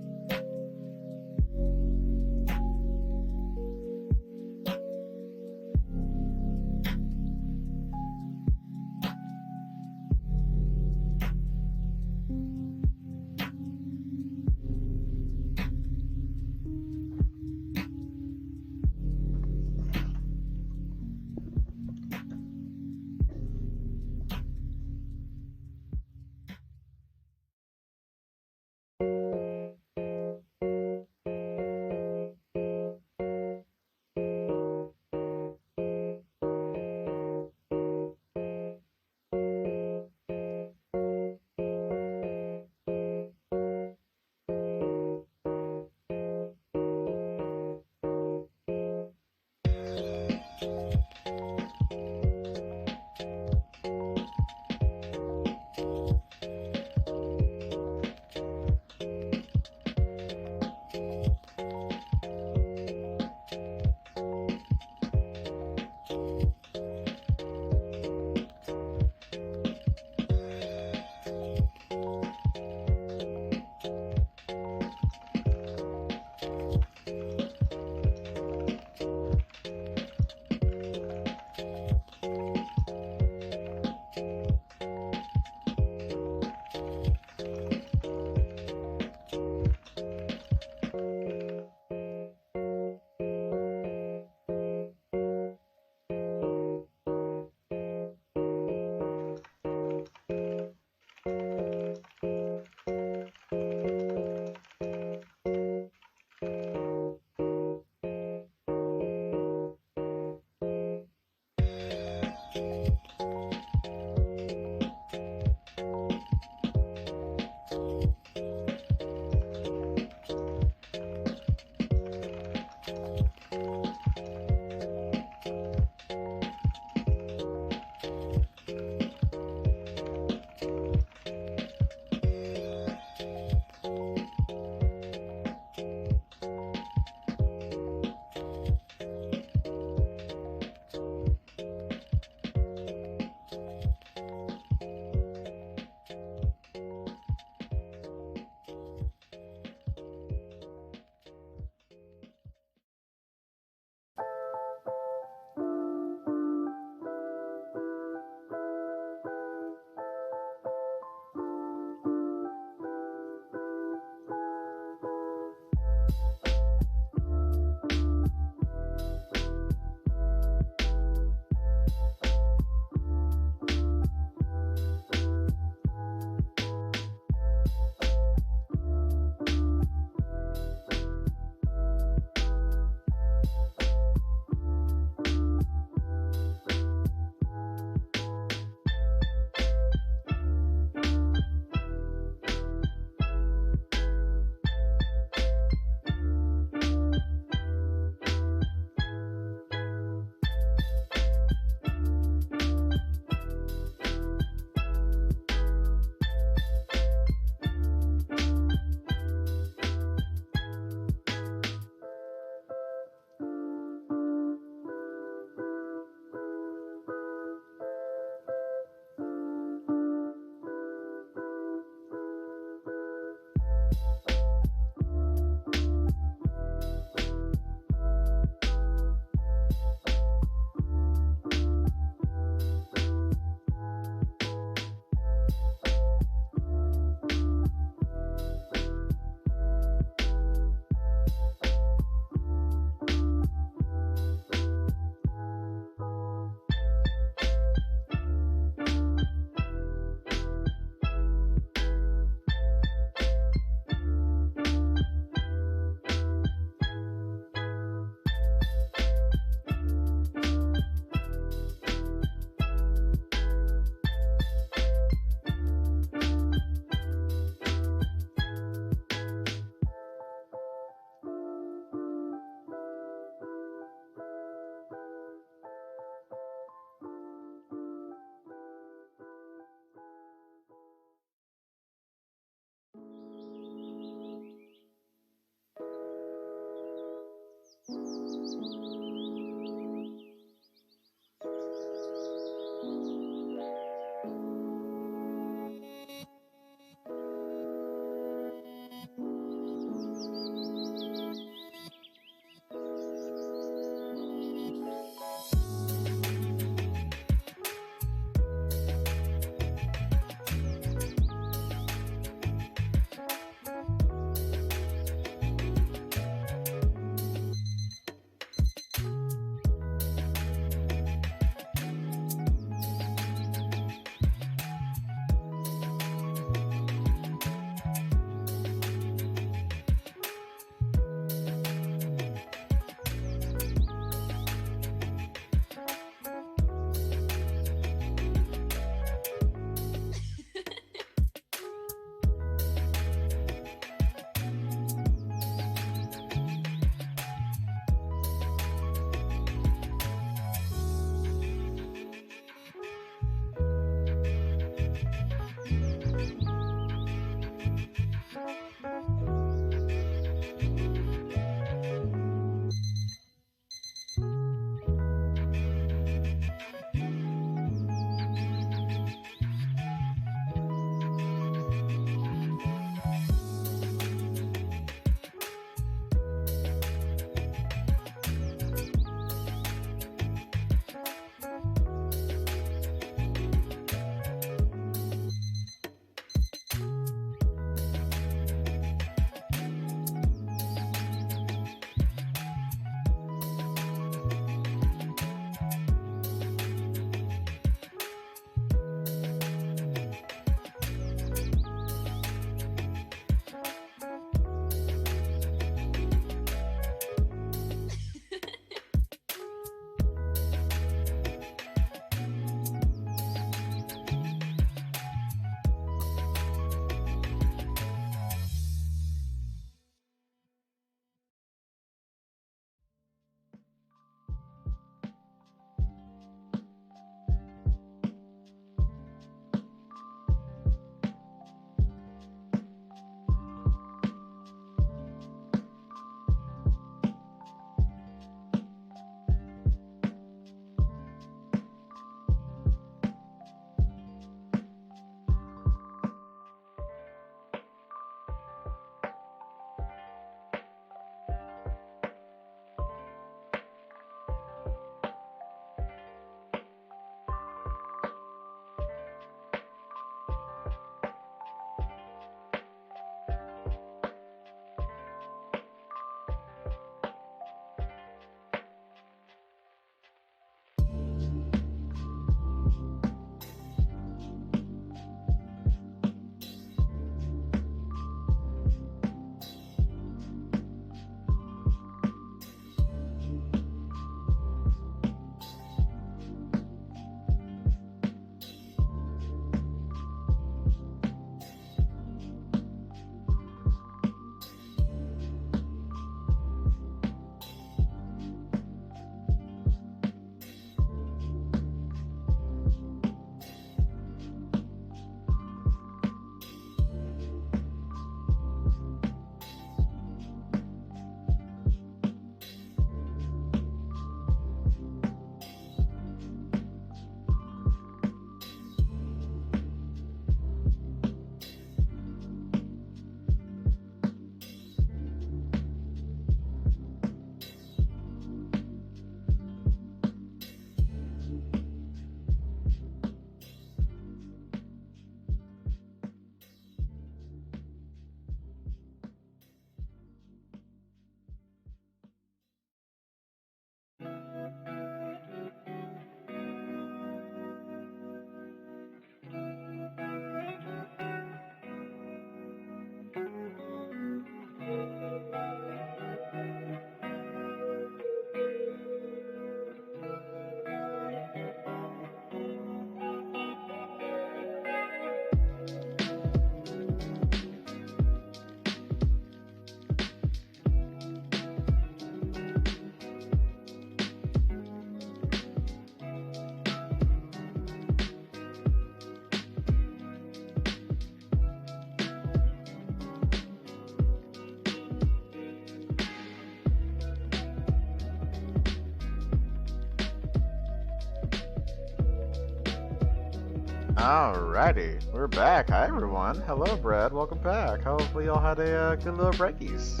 Alrighty, we're back. Hi everyone. Hello, Brad. Welcome back. Hopefully y'all had a good little breakies.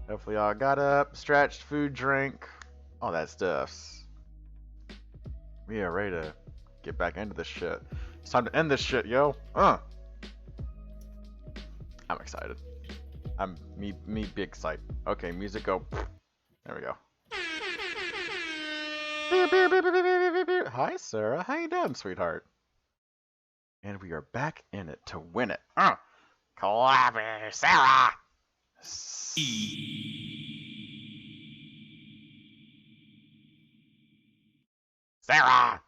Hopefully y'all got up, stretched, food, drink, all that stuff. We are ready to get back into this shit. It's time to end this shit, yo. I'm excited. I'm me big excited. Okay, music go. There we go. Hi, Sarah. How you doing, sweetheart? And we are back in it to win it. Clappy, Sarah. Sarah.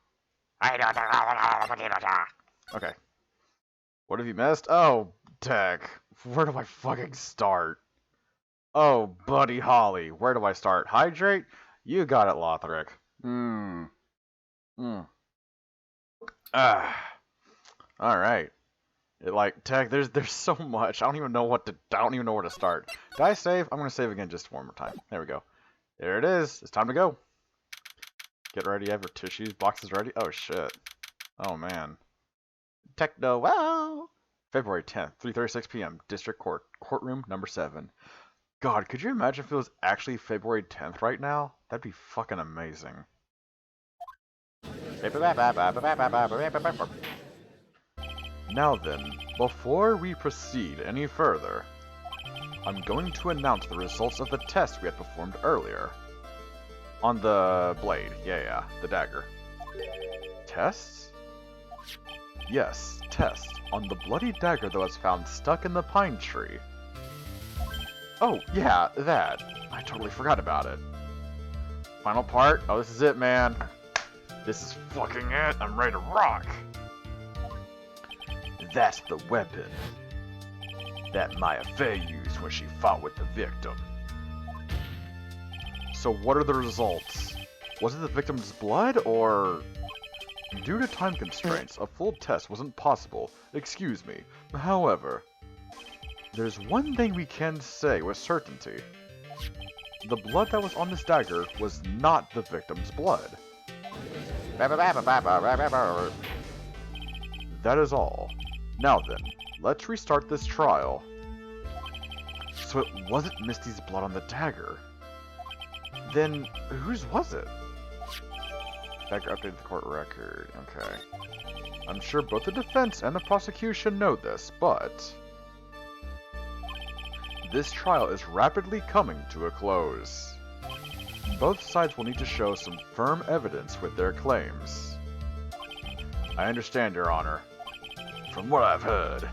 Okay. What have you missed? Oh, Tech. Where do I fucking start? Oh, Buddy Holly. Where do I start? Hydrate? You got it, Lothric. Alright. Tech, there's so much. I don't even know where to start. Did I save? I'm gonna save again just one more time. There we go. There it is. It's time to go. Get ready, have your tissues, boxes ready. Oh shit. Oh man. Techno, wow! February 10th, 3:36 p.m. District Court, courtroom number 7. God, could you imagine if it was actually February 10th right now? That'd be fucking amazing. Now then, before we proceed any further, I'm going to announce the results of the test we had performed earlier. On the blade, yeah, the dagger. Tests? Yes, test on the bloody dagger that was found stuck in the pine tree. Oh, yeah, that. I totally forgot about it. Final part? Oh, this is it, man. This is fucking it. I'm ready to rock. That's the weapon that Maya Fey used when she fought with the victim. So what are the results? Was it the victim's blood, or... Due to time constraints, a full test wasn't possible. Excuse me. However, there's one thing we can say with certainty. The blood that was on this dagger was not the victim's blood. That is all. Now then, let's restart this trial. So it wasn't Misty's blood on the dagger. Then, whose was it? Dagger updated the court record. Okay. I'm sure both the defense and the prosecution know this, but... This trial is rapidly coming to a close. Both sides will need to show some firm evidence with their claims. I understand, Your Honor. From what I've heard,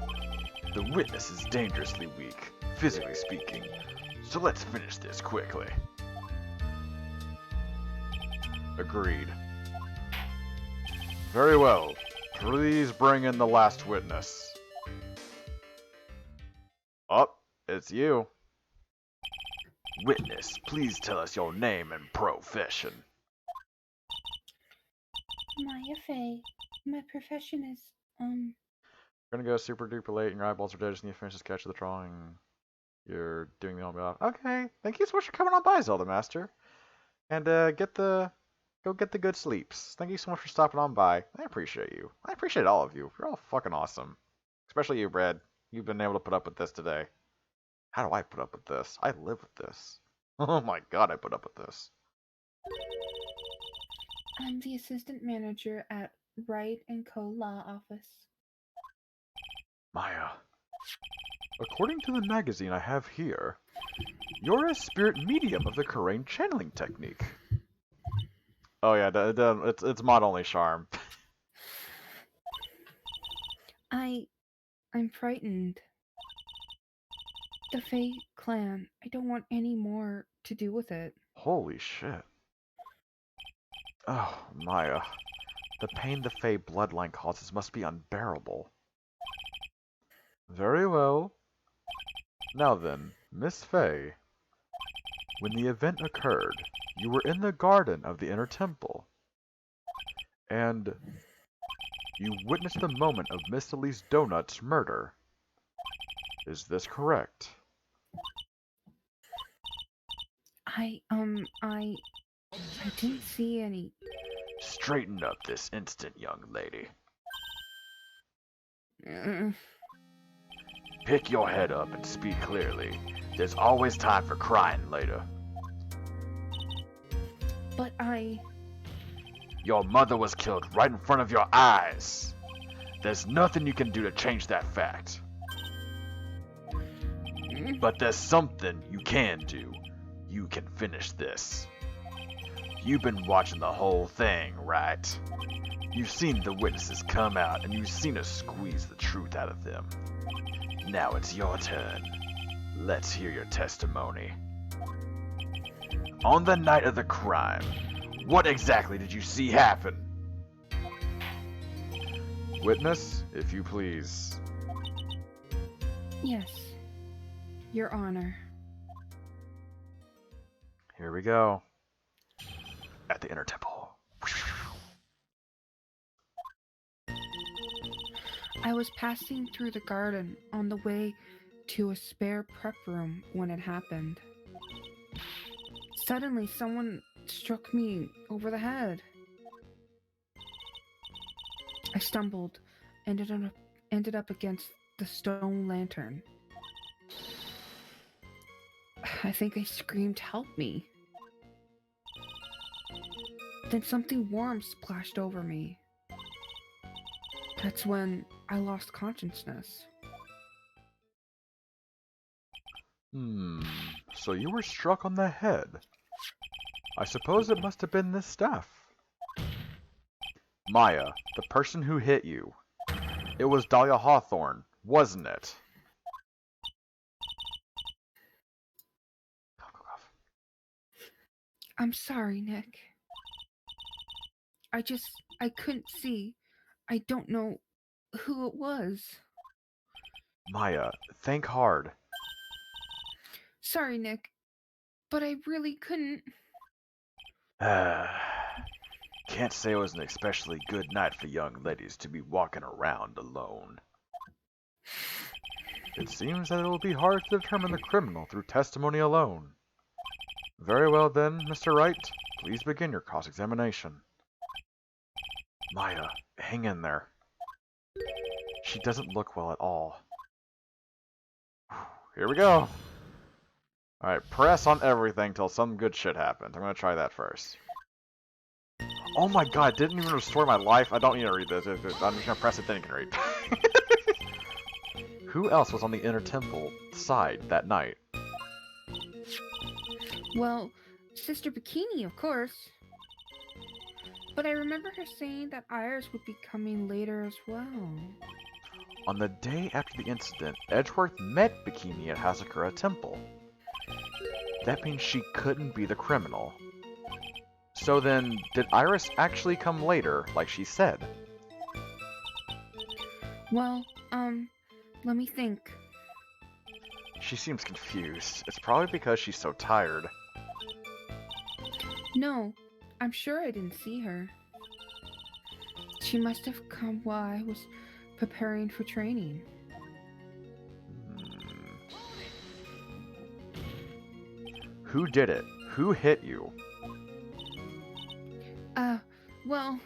the witness is dangerously weak, physically speaking, so let's finish this quickly. Agreed. Very well. Please bring in the last witness. Oh, it's you. Witness, please tell us your name and profession. Maya Fey. My profession is, You're gonna go super duper late and your eyeballs are dead. Just need to finish the sketch of the drawing. You're doing the only off. Okay, thank you so much for coming on by, Zelda Master. And go get the good sleeps. Thank you so much for stopping on by. I appreciate you. I appreciate all of you. You're all fucking awesome. Especially you, Brad. You've been able to put up with this today. How do I put up with this? I live with this. Oh my god, I put up with this. I'm the assistant manager at Wright & Co. Law Office. Maya. According to the magazine I have here, you're a spirit medium of the Karain channeling technique. Oh yeah, it's mod only charm. I'm frightened. The Fey clan. I don't want any more to do with it. Holy shit. Oh, Maya. The pain the Fey bloodline causes must be unbearable. Very well. Now then, Miss Fey. When the event occurred, you were in the garden of the inner temple. And you witnessed the moment of Miss Elise Donut's murder. Is this correct? I didn't see any. Straighten up this instant, young lady. Uh, Pick your head up and speak clearly. There's always time for crying later. but Your mother was killed right in front of your eyes. There's nothing you can do to change that fact. But there's something you can do. You can finish this. You've been watching the whole thing, right? You've seen the witnesses come out and you've seen us squeeze the truth out of them. Now it's your turn. Let's hear your testimony. On the night of the crime, what exactly did you see happen? Witness, if you please. yes, Your Honor. Here we go. At the inner temple. I was passing through the garden on the way to a spare prep room when it happened. Suddenly, someone struck me over the head. I stumbled, ended up against the stone lantern. I think I screamed, "Help me!" Then something warm splashed over me. That's when I lost consciousness. So you were struck on the head. I suppose it must have been this staff. Maya, the person who hit you. It was Dahlia Hawthorne, wasn't it? I'm sorry, Nick. I couldn't see. I don't know who it was. Maya, think hard. Sorry, Nick, but I really couldn't. Can't say it was an especially good night for young ladies to be walking around alone. It seems that it will be hard to determine the criminal through testimony alone. Very well then, Mr. Wright, please begin your cross-examination. Maya, hang in there. She doesn't look well at all. Here we go. Alright, press on everything till some good shit happens. I'm gonna try that first. Oh my god, it didn't even restore my life. I don't need to read this. I'm just gonna press it, then you can read. Who else was on the inner temple side that night? Well, Sister Bikini, of course. But I remember her saying that Iris would be coming later as well. On the day after the incident, Edgeworth met Bikini at Hasakura Temple. That means she couldn't be the criminal. So then, did Iris actually come later, like she said? Well, let me think. She seems confused. It's probably because she's so tired. No, I'm sure I didn't see her. She must have come while I was preparing for training. Who did it? Who hit you? Well,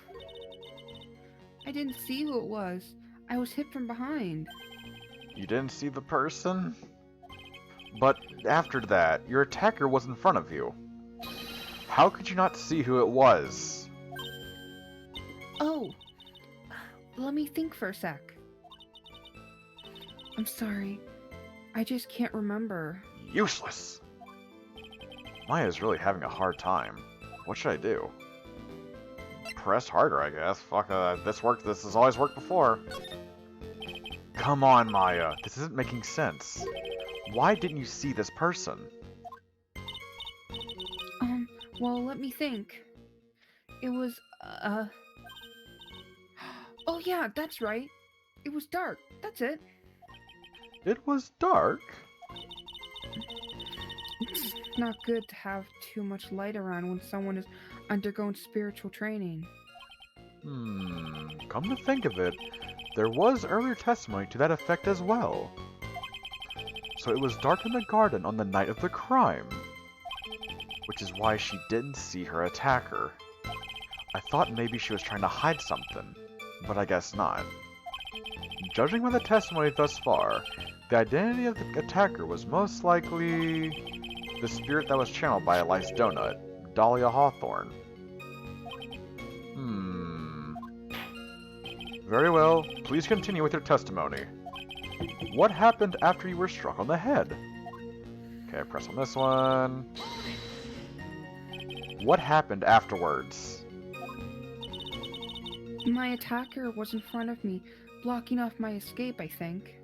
I didn't see who it was. I was hit from behind. You didn't see the person? But after that, your attacker was in front of you. How could you not see who it was? Oh, let me think for a sec. I'm sorry. I just can't remember. Useless! Maya's really having a hard time. What should I do? Press harder, I guess. Fuck, this worked. This has always worked before. Come on, Maya. This isn't making sense. Why didn't you see this person? Well, let me think. It was, Oh yeah, that's right. It was dark. That's it. It was dark? It's not good to have too much light around when someone is undergoing spiritual training. Come to think of it, there was earlier testimony to that effect as well. So it was dark in the garden on the night of the crime. which is why she didn't see her attacker. I thought maybe she was trying to hide something, but I guess not. Judging by the testimony thus far, the identity of the attacker was most likely the spirit that was channeled by Elias Donut, Dahlia Hawthorne. Very well, please continue with your testimony. What happened after you were struck on the head? Okay, press on this one. What happened afterwards? My attacker was in front of me, blocking off my escape, I think.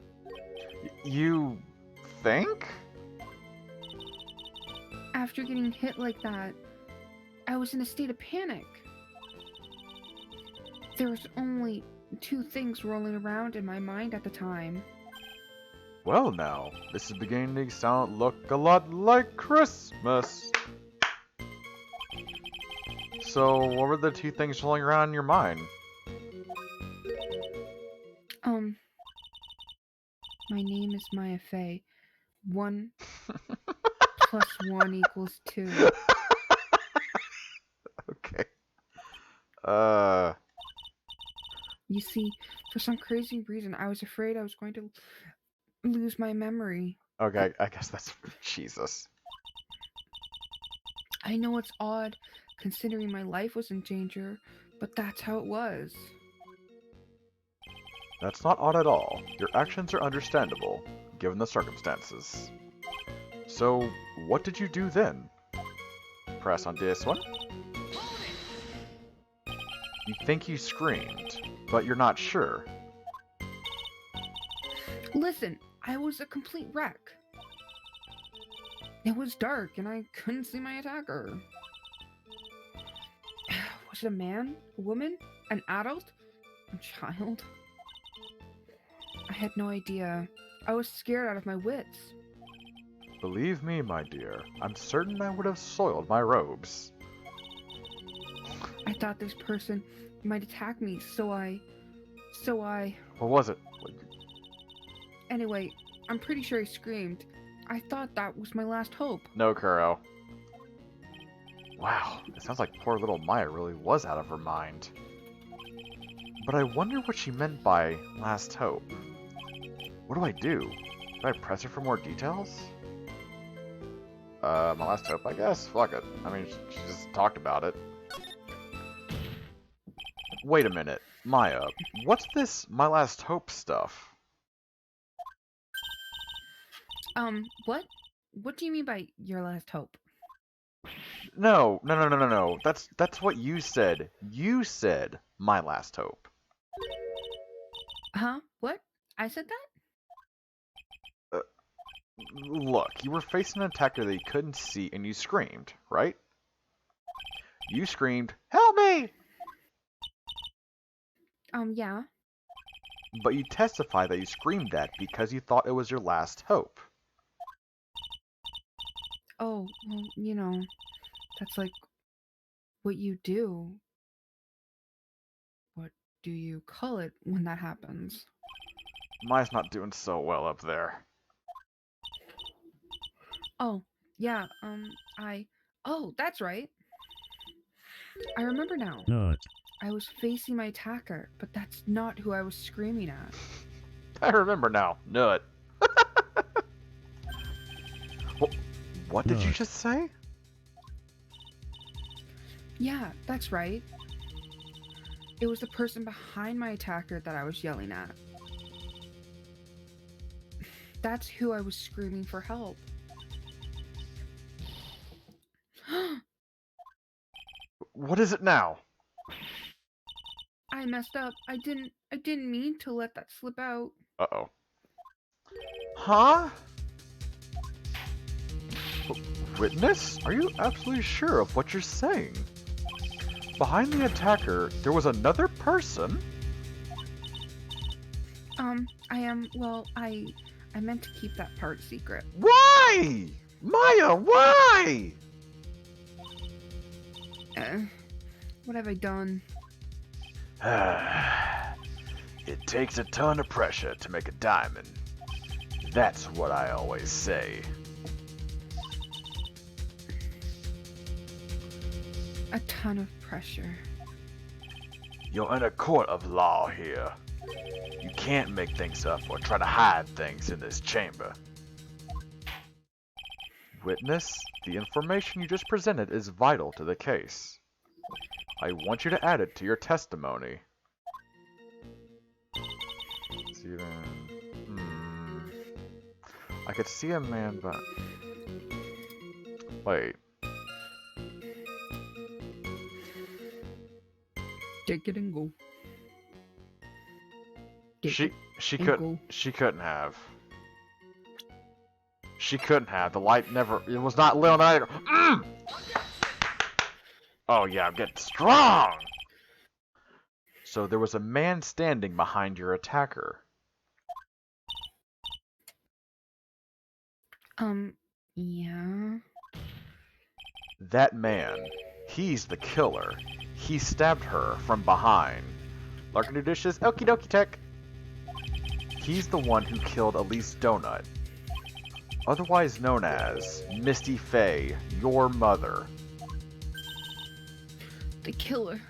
You think? After getting hit like that, I was in a state of panic. There was only two things rolling around in my mind at the time. Well now, this is beginning to look a lot like Christmas. So, what were the two things rolling around in your mind? My name is Maya Fey. 1 plus 1 equals 2. Okay. You see, for some crazy reason, I was afraid I was going to lose my memory. Okay, I guess that's... Jesus. I know it's odd, considering my life was in danger, but that's how it was. That's not odd at all. Your actions are understandable, given the circumstances. So, what did you do then? Press on this one. You think you screamed, but you're not sure. Listen, I was a complete wreck. It was dark and I couldn't see my attacker. Was it a man? A woman? An adult? A child? I had no idea. I was scared out of my wits. Believe me, my dear, I'm certain I would have soiled my robes. I thought this person might attack me, so I... What was it? Anyway, I'm pretty sure he screamed. I thought that was my last hope. No, Kuro. Wow, it sounds like poor little Maya really was out of her mind. But I wonder what she meant by last hope. What do I do? Do I press her for more details? My last hope, I guess? Fuck it. I mean, she just talked about it. Wait a minute. Maya, what's this my last hope stuff? What? What do you mean by your last hope? No. That's what you said. You said my last hope. Huh? What? I said that? Look, you were facing an attacker that you couldn't see and you screamed, right? You screamed, "Help me!" Yeah. But you testify that you screamed that because you thought it was your last hope. Oh, well, you know, that's like what you do. What do you call it when that happens? Maya's not doing so well up there. Oh, yeah, Oh, that's right. I remember now. No. I was facing my attacker, but that's not who I was screaming at. I remember now. Nut. What did you just say? Yeah, that's right. It was the person behind my attacker that I was yelling at. That's who I was screaming for help. What is it now? I messed up. I didn't mean to let that slip out. Uh-oh. Huh? Witness? Are you absolutely sure of what you're saying? Behind the attacker, there was another person? I am, well, I meant to keep that part secret. Why? Maya, why? What have I done? It takes a ton of pressure to make a diamond. That's what I always say. a ton of pressure. You're in a court of law here. You can't make things up or try to hide things in this chamber. Witness, the information you just presented is vital to the case. I want you to add it to your testimony. I could see a man, but... Wait. Take it and go. Take it She and couldn't go. have. She couldn't have. The light never... It was not lit on the night. Oh yeah, I'm getting strong! So there was a man standing behind your attacker. Yeah. That man, he's the killer. He stabbed her from behind. Larkin do dishes, okie dokie tech. He's the one who killed Elise Donut, otherwise known as Misty Faye, your mother. The killer.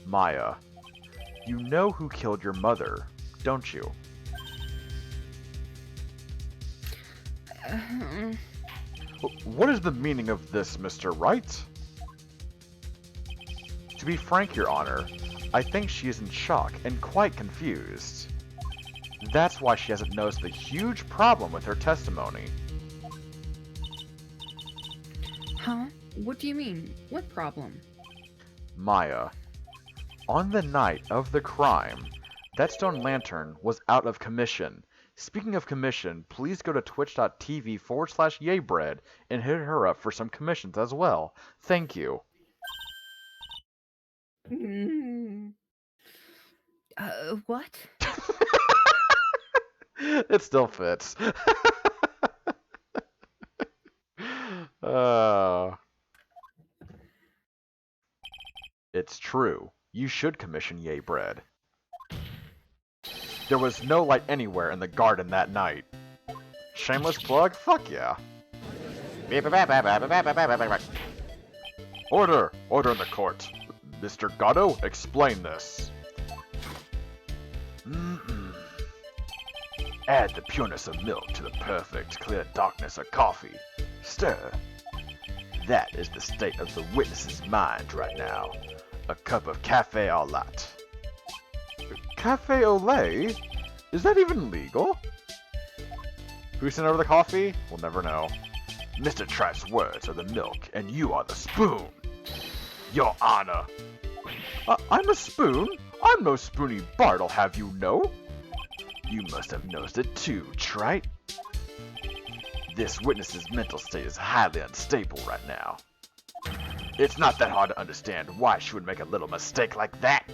Maya, you know who killed your mother, don't you? What is the meaning of this, Mr. Wright? To be frank, Your Honor, I think she is in shock and quite confused. That's why she hasn't noticed the huge problem with her testimony. Huh? What do you mean? What problem? Maya, on the night of the crime, that stone lantern was out of commission. Speaking of commission, please go to twitch.tv/Yaybread and hit her up for some commissions as well. Thank you. What? It still fits. It's true. You should commission Yaybread. There was no light anywhere in the garden that night. Shameless plug? Fuck yeah. Order! Order in the court. Mr. Gatto, explain this. Add the pureness of milk to the perfect, clear darkness of coffee. Stir. That is the state of the witness's mind right now. A cup of cafe au latte. Cafe au lait? Is that even legal? Who sent over the coffee? We'll never know. Mr. Tripe's words are the milk, and you are the spoon. Your Honor. I'm a spoon? I'm no spoony Bart, I'll have you know. You must have noticed it too, Tripe. This witness's mental state is highly unstable right now. It's not that hard to understand why she would make a little mistake like that.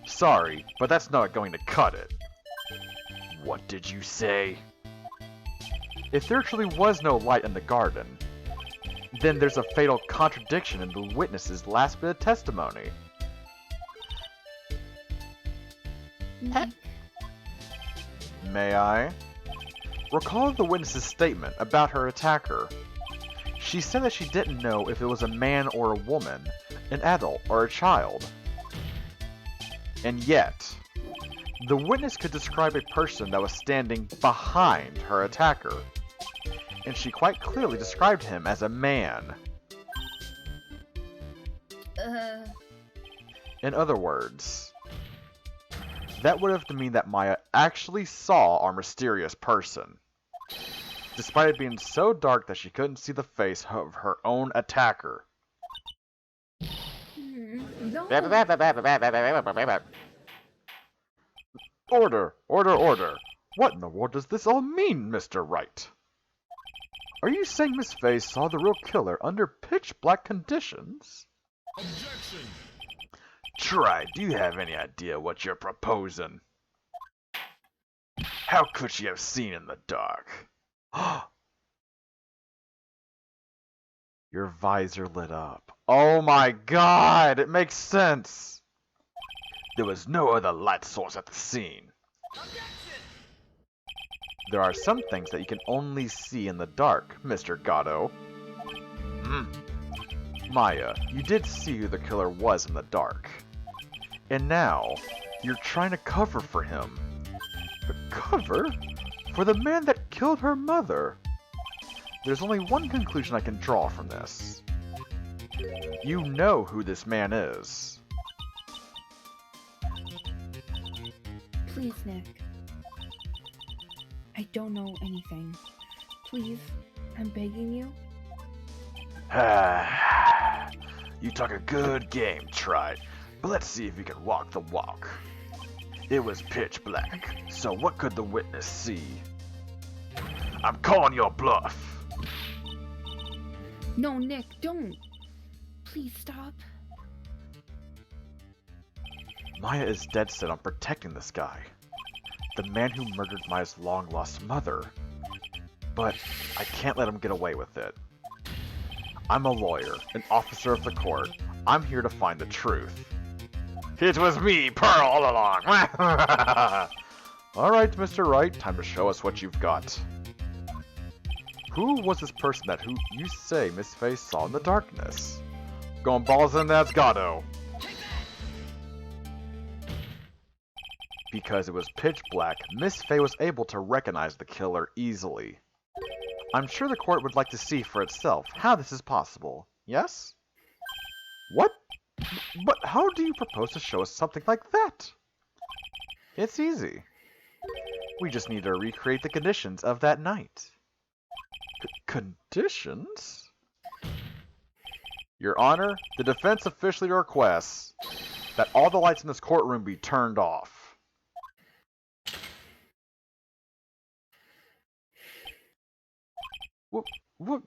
Sorry, but that's not going to cut it. What did you say? If there truly was no light in the garden, then there's a fatal contradiction in the witness's last bit of testimony. May I? Recall the witness's statement about her attacker. She said that she didn't know if it was a man or a woman, an adult or a child. And yet, the witness could describe a person that was standing behind her attacker, and she quite clearly described him as a man. In other words, that would have to mean that Maya actually saw our mysterious person, despite it being so dark that she couldn't see the face of her own attacker. No. Order! Order! Order! What in the world does this all mean, Mr. Wright? Are you saying Miss Faye saw the real killer under pitch-black conditions? Objection! Try, do you have any idea what you're proposing? How could she have seen in the dark? Your visor lit up. Oh my god, it makes sense! There was no other light source at the scene. Objection! There are some things that you can only see in the dark, Mr. Gatto. Maya, you did see who the killer was in the dark. And now, you're trying to cover for him. Cover? For the man that killed her mother? There's only one conclusion I can draw from this. You know who this man is. Please, Nick. I don't know anything. Please, I'm begging you. You talk a good game, Trite, but let's see if you can walk the walk. It was pitch black, so what could the witness see? I'm calling your bluff. No, Nick, don't. Please stop. Maya is dead set on protecting this guy. The man who murdered Maya's long-lost mother. But I can't let him get away with it. I'm a lawyer, an officer of the court. I'm here to find the truth. It was me, Pearl, all along. Alright, Mr. Wright, time to show us what you've got. Who was this person that who you say Miss Faye saw in the darkness? Going balls in, that's Gatto. Because it was pitch black, Miss Faye was able to recognize the killer easily. I'm sure the court would like to see for itself how this is possible, yes? What? But how do you propose to show us something like that? It's easy. We just need to recreate the conditions of that night. Conditions? Your Honor, the defense officially requests that all the lights in this courtroom be turned off. What?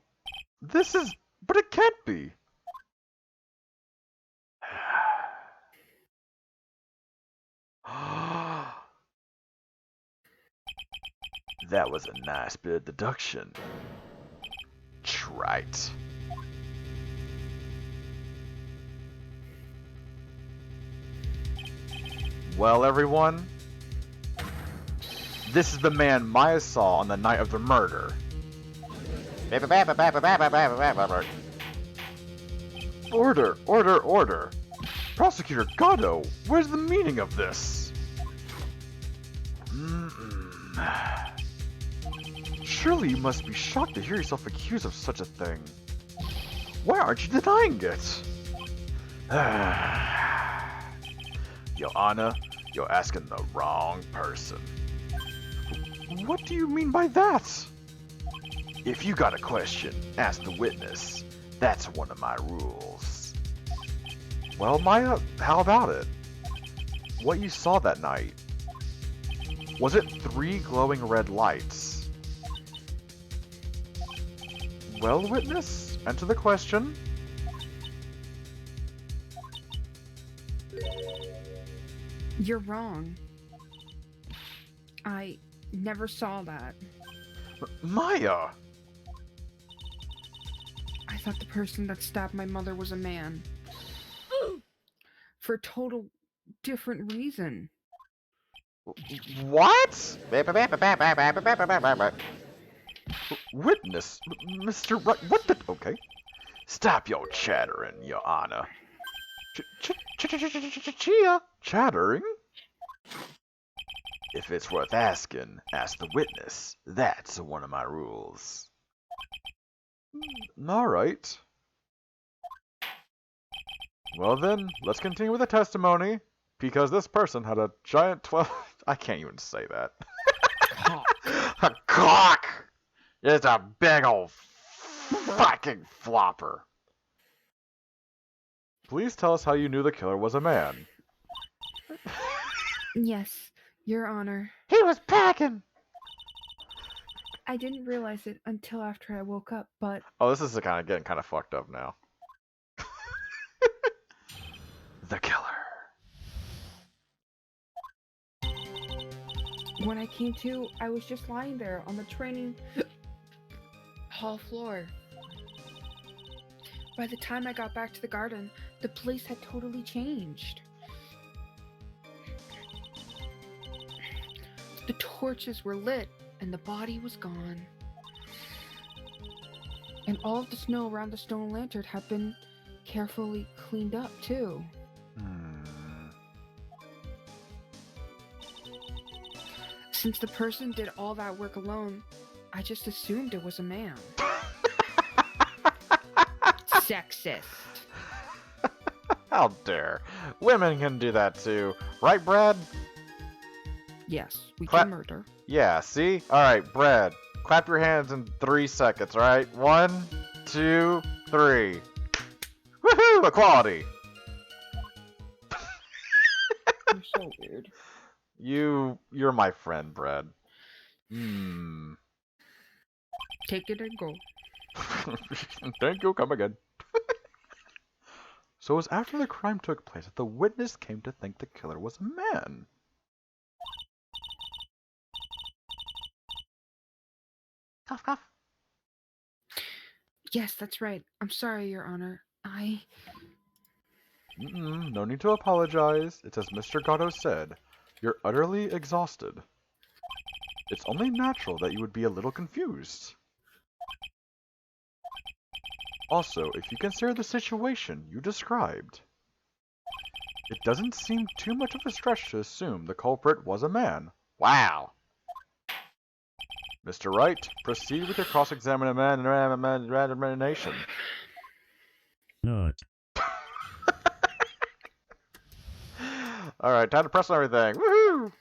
This is... But it can't be. That was a nice bit of deduction. Trite. Well, everyone, this is the man Maya saw on the night of the murder. Order, order, order. Prosecutor Gatto, where's the meaning of this? Surely you must be shocked to hear yourself accused of such a thing. Why aren't you denying it? Your Honor, you're asking the wrong person. What do you mean by that? If you got a question, ask the witness. That's one of my rules. Well, Maya, how about it? What you saw that night? Was it 3 glowing red lights? Well, witness, answer the question. You're wrong. I never saw that. Maya! I thought the person that stabbed my mother was a man. For a total different reason. What? Witness? Mr. Wright, what the... Okay. Stop your chattering, Your Honor. Chattering? If it's worth asking, ask the witness. That's one of my rules. Alright. Well then, let's continue with the testimony. Because this person had a giant 12... I can't even say that. A cock! It's a big old fucking flopper. Please tell us how you knew the killer was a man. Yes, Your Honor. He was packing. I didn't realize it until after I woke up, but... Oh, this is getting kind of fucked up now. The killer. When I came to, I was just lying there on the training hall floor. By the time I got back to the garden, the place had totally changed. The torches were lit and the body was gone. And all of the snow around the stone lantern had been carefully cleaned up, too. Since the person did all that work alone, I just assumed it was a man. Sexist. How dare. Women can do that too. Right, Brad? Yes, we Clap. can murder. Yeah, see? Alright, Brad. Clap your hands in 3 seconds, alright? 1, 2, 3. Woohoo! Equality! You're so weird. You're my friend, Brad. Take it and go. Thank you, come again. So it was after the crime took place that the witness came to think the killer was a man. Cough, cough. Yes, that's right. I'm sorry, Your Honor. No need to apologize. It's as Mr. Gatto said. You're utterly exhausted. It's only natural that you would be a little confused. Also, if you consider the situation you described, it doesn't seem too much of a stretch to assume the culprit was a man. Wow! Mr. Wright, proceed with your cross-examination. Not. Alright, time to press on everything. Woohoo!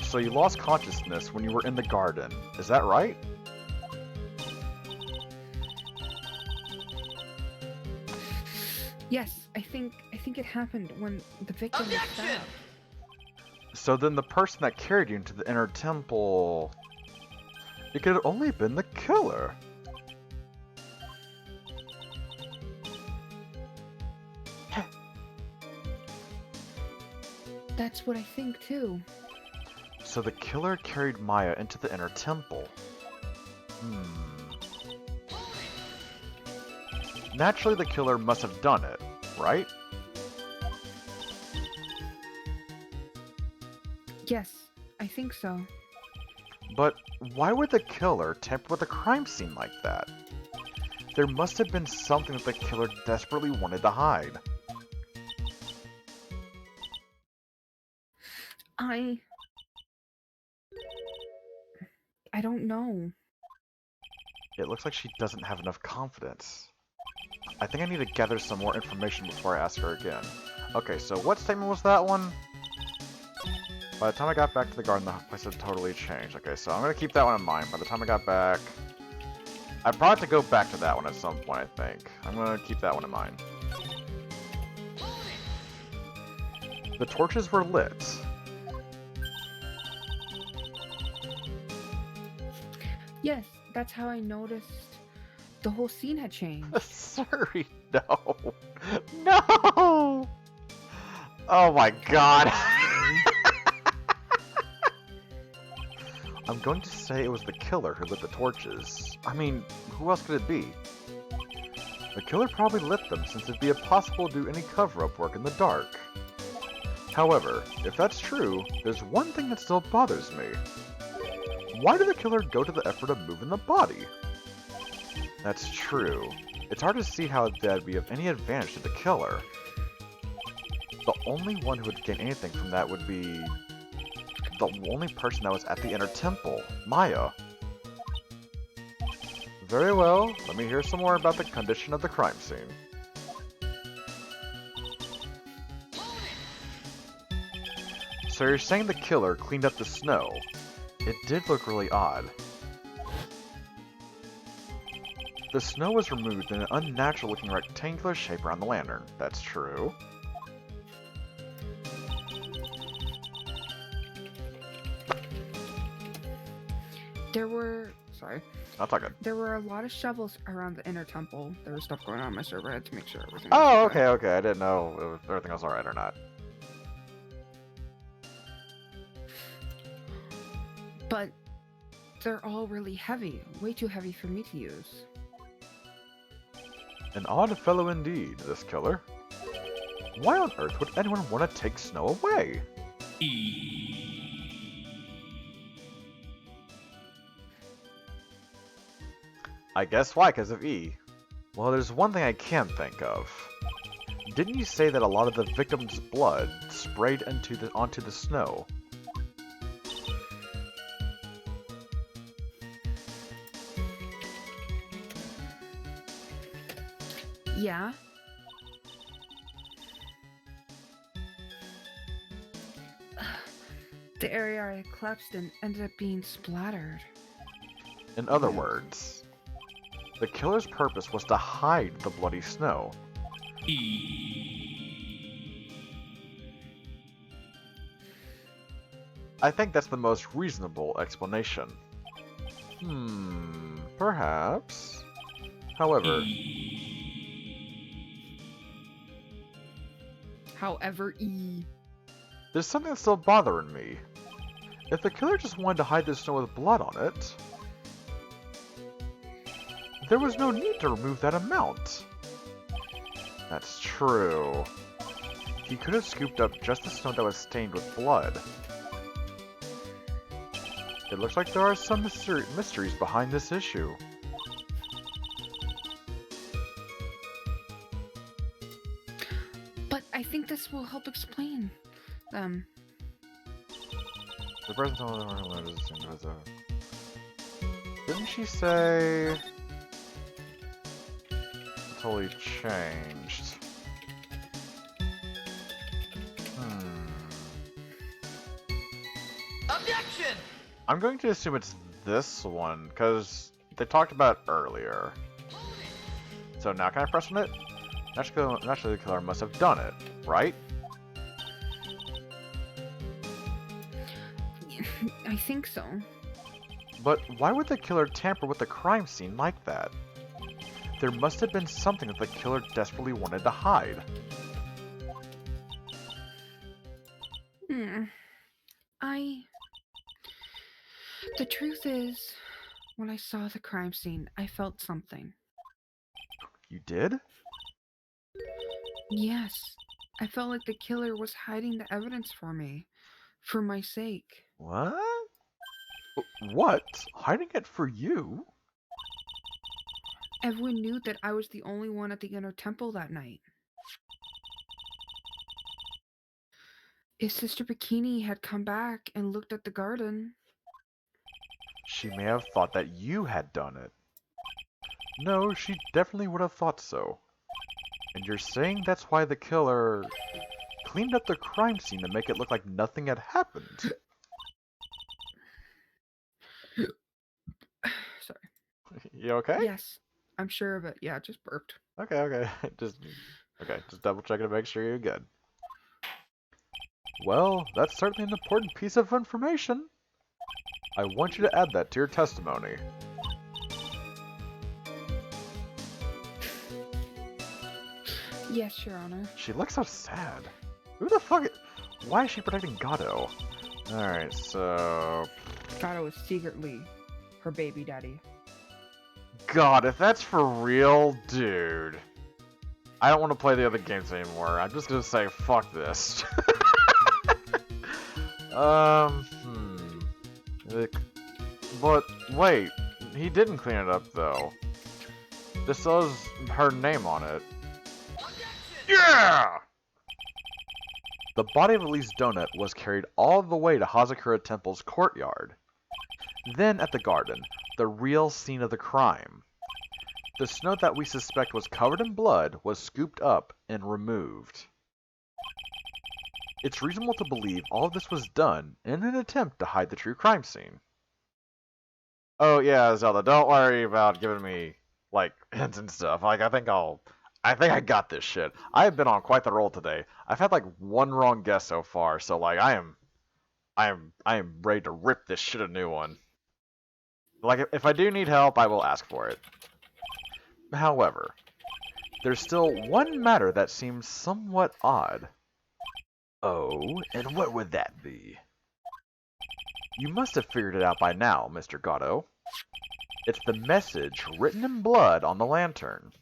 So you lost consciousness when you were in the garden. Is that right? Yes, I think it happened when the victim was stabbed. So then the person that carried you into the inner temple... It could have only been the killer. That's what I think too. So the killer carried Maya into the inner temple. Naturally, the killer must have done it, right? Yes, I think so. But why would the killer tamper with a crime scene like that? There must have been something that the killer desperately wanted to hide. I don't know. It looks like she doesn't have enough confidence. I think I need to gather some more information before I ask her again. Okay, so what statement was that one? By the time I got back to the garden, the place had totally changed. Okay, so I'm going to keep that one in mind. By the time I got back... I probably have to go back to that one at some point, I think. I'm going to keep that one in mind. The torches were lit. Yes, that's how I noticed the whole scene had changed. Sorry, no. No! Oh my god. I'm going to say it was the killer who lit the torches. I mean, who else could it be? The killer probably lit them since it'd be impossible to do any cover-up work in the dark. However, if that's true, there's one thing that still bothers me. Why did the killer go to the effort of moving the body? That's true. It's hard to see how that'd be of any advantage to the killer. The only one who would gain anything from that would be... the only person that was at the inner temple, Maya. Very well, let me hear some more about the condition of the crime scene. So you're saying the killer cleaned up the snow. It did look really odd. The snow was removed in an unnatural looking rectangular shape around the lantern. That's true. That's not good. There were a lot of shovels around the inner temple. There was stuff going on my server. I had to make sure everything Oh, was okay. I didn't know if everything was alright or not. But they're all really heavy. Way too heavy for me to use. An odd fellow indeed, this killer. Why on earth would anyone want to take snow away? I guess why, because of E. Well, there's one thing I can think of. Didn't you say that a lot of the victim's blood sprayed onto the snow? Yeah. The area I collapsed in ended up being splattered. In other words, the killer's purpose was to hide the bloody snow. I think that's the most reasonable explanation. Perhaps. However, However, there's something that's still bothering me. If the killer just wanted to hide the snow with blood on it, there was no need to remove that amount. That's true. He could have scooped up just the snow that was stained with blood. It looks like there are some mysteries behind this issue. But I think this will help explain them. The person didn't she say it's totally changed? Objection! I'm going to assume it's this one, because they talked about it earlier. So now can I press on it? Naturally the killer must have done it, right? I think so. But why would the killer tamper with the crime scene like that? There must have been something that the killer desperately wanted to hide. The truth is, when I saw the crime scene, I felt something. You did? Yes. I felt like the killer was hiding the evidence for me. For my sake. What? What? Hiding it for you? Everyone knew that I was the only one at the inner temple that night. If Sister Bikini had come back and looked at the garden... She may have thought that you had done it. No, she definitely would have thought so. And you're saying that's why the killer cleaned up the crime scene to make it look like nothing had happened? Sorry. You okay? Yes, I'm sure, but yeah, just burped. Okay. just double checking to make sure you're good. Well, that's certainly an important piece of information. I want you to add that to your testimony. Yes, Your Honor. She looks so sad. Who the fuck? Why is she protecting Gato? Alright, so... Gato is secretly her baby daddy. God, if that's for real, dude. I don't want to play the other games anymore. I'm just gonna say, fuck this. But, wait. He didn't clean it up, though. This says her name on it. Yeah! The body of Elise Donut was carried all the way to Hazakura Temple's courtyard. Then at the garden, the real scene of the crime. The snow that we suspect was covered in blood was scooped up and removed. It's reasonable to believe all of this was done in an attempt to hide the true crime scene. Oh yeah, Zelda, don't worry about giving me, like, hints and stuff. Like, I think I got this shit. I've been on quite the roll today. I've had, like, one wrong guess so far, so, like, I am ready to rip this shit a new one. Like, if I do need help, I will ask for it. However, there's still one matter that seems somewhat odd. Oh, and what would that be? You must have figured it out by now, Mr. Gatto. It's the message written in blood on the lantern.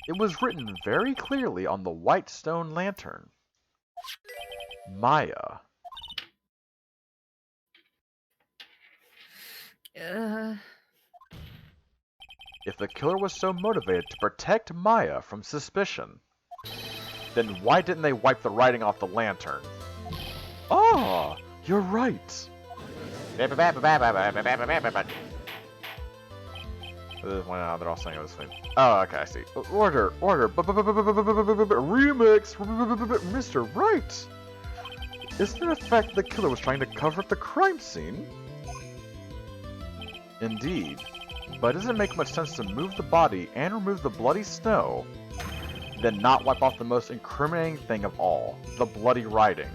It was written very clearly on the white stone lantern. Maya. Uh, If the killer was so motivated to protect Maya from suspicion, then why didn't they wipe the writing off the lantern? Ah, you're right. Well, they're all saying it was fine. Oh, okay, I see. Order, remix, Mr. Right. Isn't it a fact the killer was trying to cover up the crime scene? Indeed. But it doesn't make much sense to move the body and remove the bloody snow, then not wipe off the most incriminating thing of all, the bloody writing.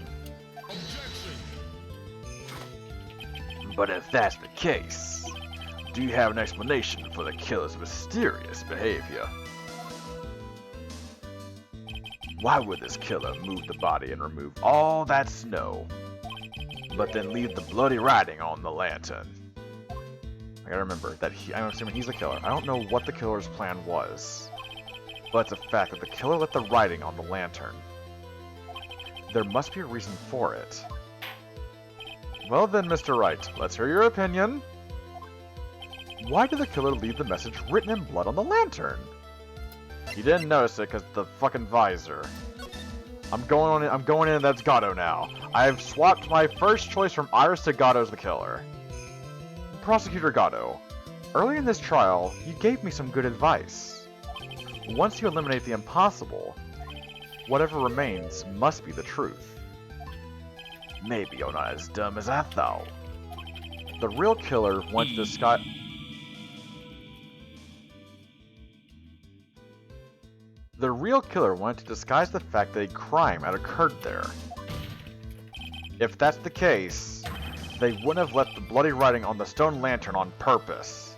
But if that's the case, do you have an explanation for the killer's mysterious behavior? Why would this killer move the body and remove all that snow, but then leave the bloody writing on the lantern? I gotta remember that I'm assuming he's the killer. I don't know what the killer's plan was, but it's a fact that the killer left the writing on the lantern. There must be a reason for it. Well then, Mr. Wright, let's hear your opinion. Why did the killer leave the message written in blood on the lantern? He didn't notice it because the fucking visor. I'm going in and that's Gatto now. I've swapped my first choice from Iris to Gatto as the killer. Prosecutor Gatto, early in this trial, you gave me some good advice. Once you eliminate the impossible, whatever remains must be the truth. Maybe you're not as dumb as I thought. The real killer wanted to disguise... The real killer wanted to disguise the fact that a crime had occurred there. If that's the case, they wouldn't have left the bloody writing on the stone lantern on purpose.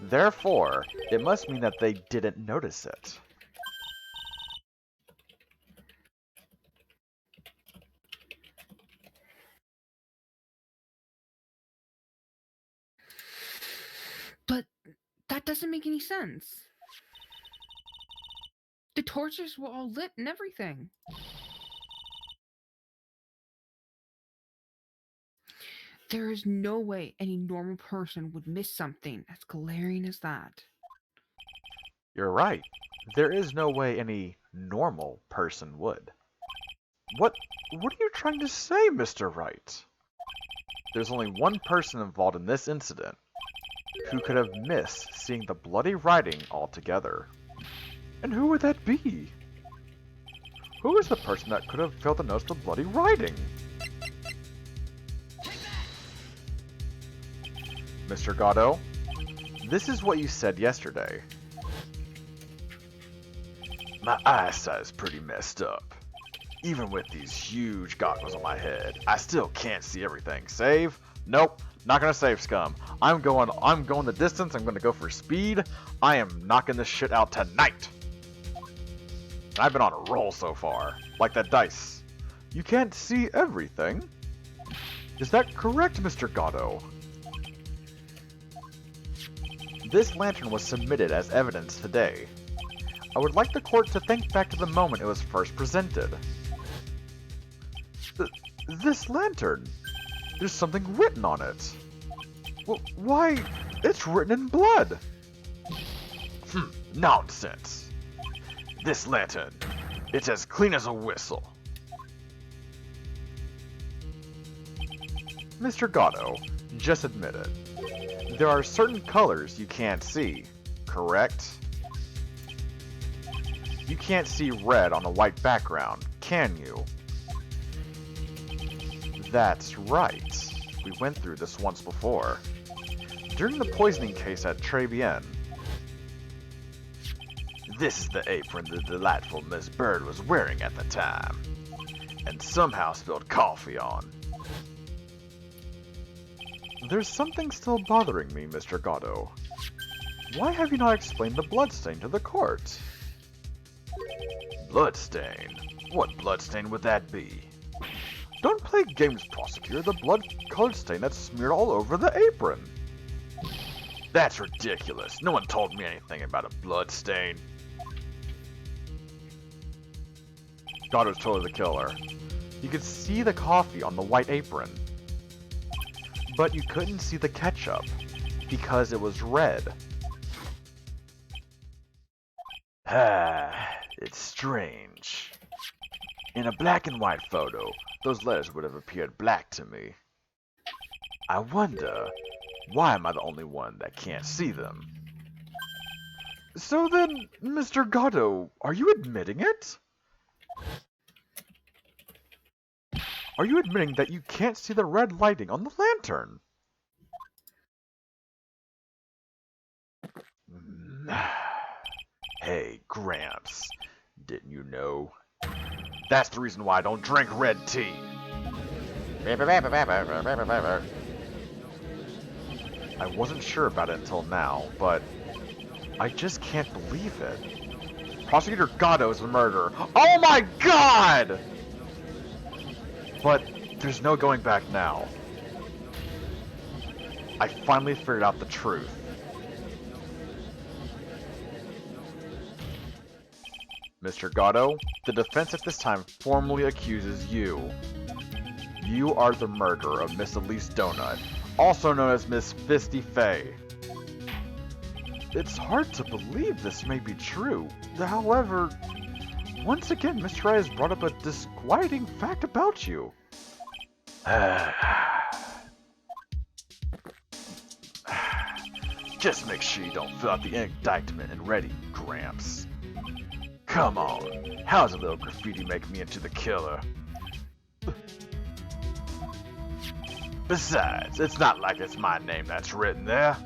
Therefore, it must mean that they didn't notice it. but that doesn't make any sense. The torches were all lit and everything. There is no way any normal person would miss something as glaring as that. You're right. There is no way any normal person would. What are you trying to say, Mr. Wright? There's only one person involved in this incident who could have missed seeing the bloody writing altogether. And who would that be? Who is the person that could have failed to notice the bloody writing? Mr. Gatto, this is what you said yesterday. My eyesight is pretty messed up. Even with these huge goggles on my head, I still can't see everything. Save? Nope, not gonna save, scum. I'm going the distance, I'm gonna go for speed. I am knocking this shit out tonight. I've been on a roll so far, like that dice. You can't see everything? Is that correct, Mr. Gatto? This lantern was submitted as evidence today. I would like the court to think back to the moment it was first presented. This lantern! There's something written on it. Why, it's written in blood! Nonsense! This lantern, it's as clean as a whistle. Mr. Gatto, just admit it. There are certain colors you can't see, correct? You can't see red on a white background, can you? That's right. We went through this once before. During the poisoning case at Trebien. This is the apron the delightful Miss Bird was wearing at the time, and somehow spilled coffee on. There's something still bothering me, Mr. Gatto. Why have you not explained the bloodstain to the court? Bloodstain? What bloodstain would that be? Don't play games, prosecutor. The blood-colored stain that's smeared all over the apron. That's ridiculous. No one told me anything about a blood stain. Gatto's totally the killer. You could see the coffee on the white apron. But you couldn't see the ketchup because it was red. It's strange. In a black and white photo, those letters would have appeared black to me. I wonder, why am I the only one that can't see them? So then, Mr. Gatto, are you admitting it? Are you admitting that you can't see the red lighting on the lantern? Hey, Gramps, didn't you know? That's the reason why I don't drink red tea. I wasn't sure about it until now, but I just can't believe it. Prosecutor Gatto is the murderer. Oh my god! But there's no going back now. I finally figured out the truth. Mr. Gatto, the defense at this time formally accuses you. You are the murderer of Miss Elise Donut, also known as Miss Fisty Fay. It's hard to believe this may be true. However, once again, Mr. Ray has brought up a disquieting fact about you. Just make sure you don't fill out the indictment and ready, Gramps. Come on, how's a little graffiti make me into the killer? Besides, it's not like it's my name that's written there.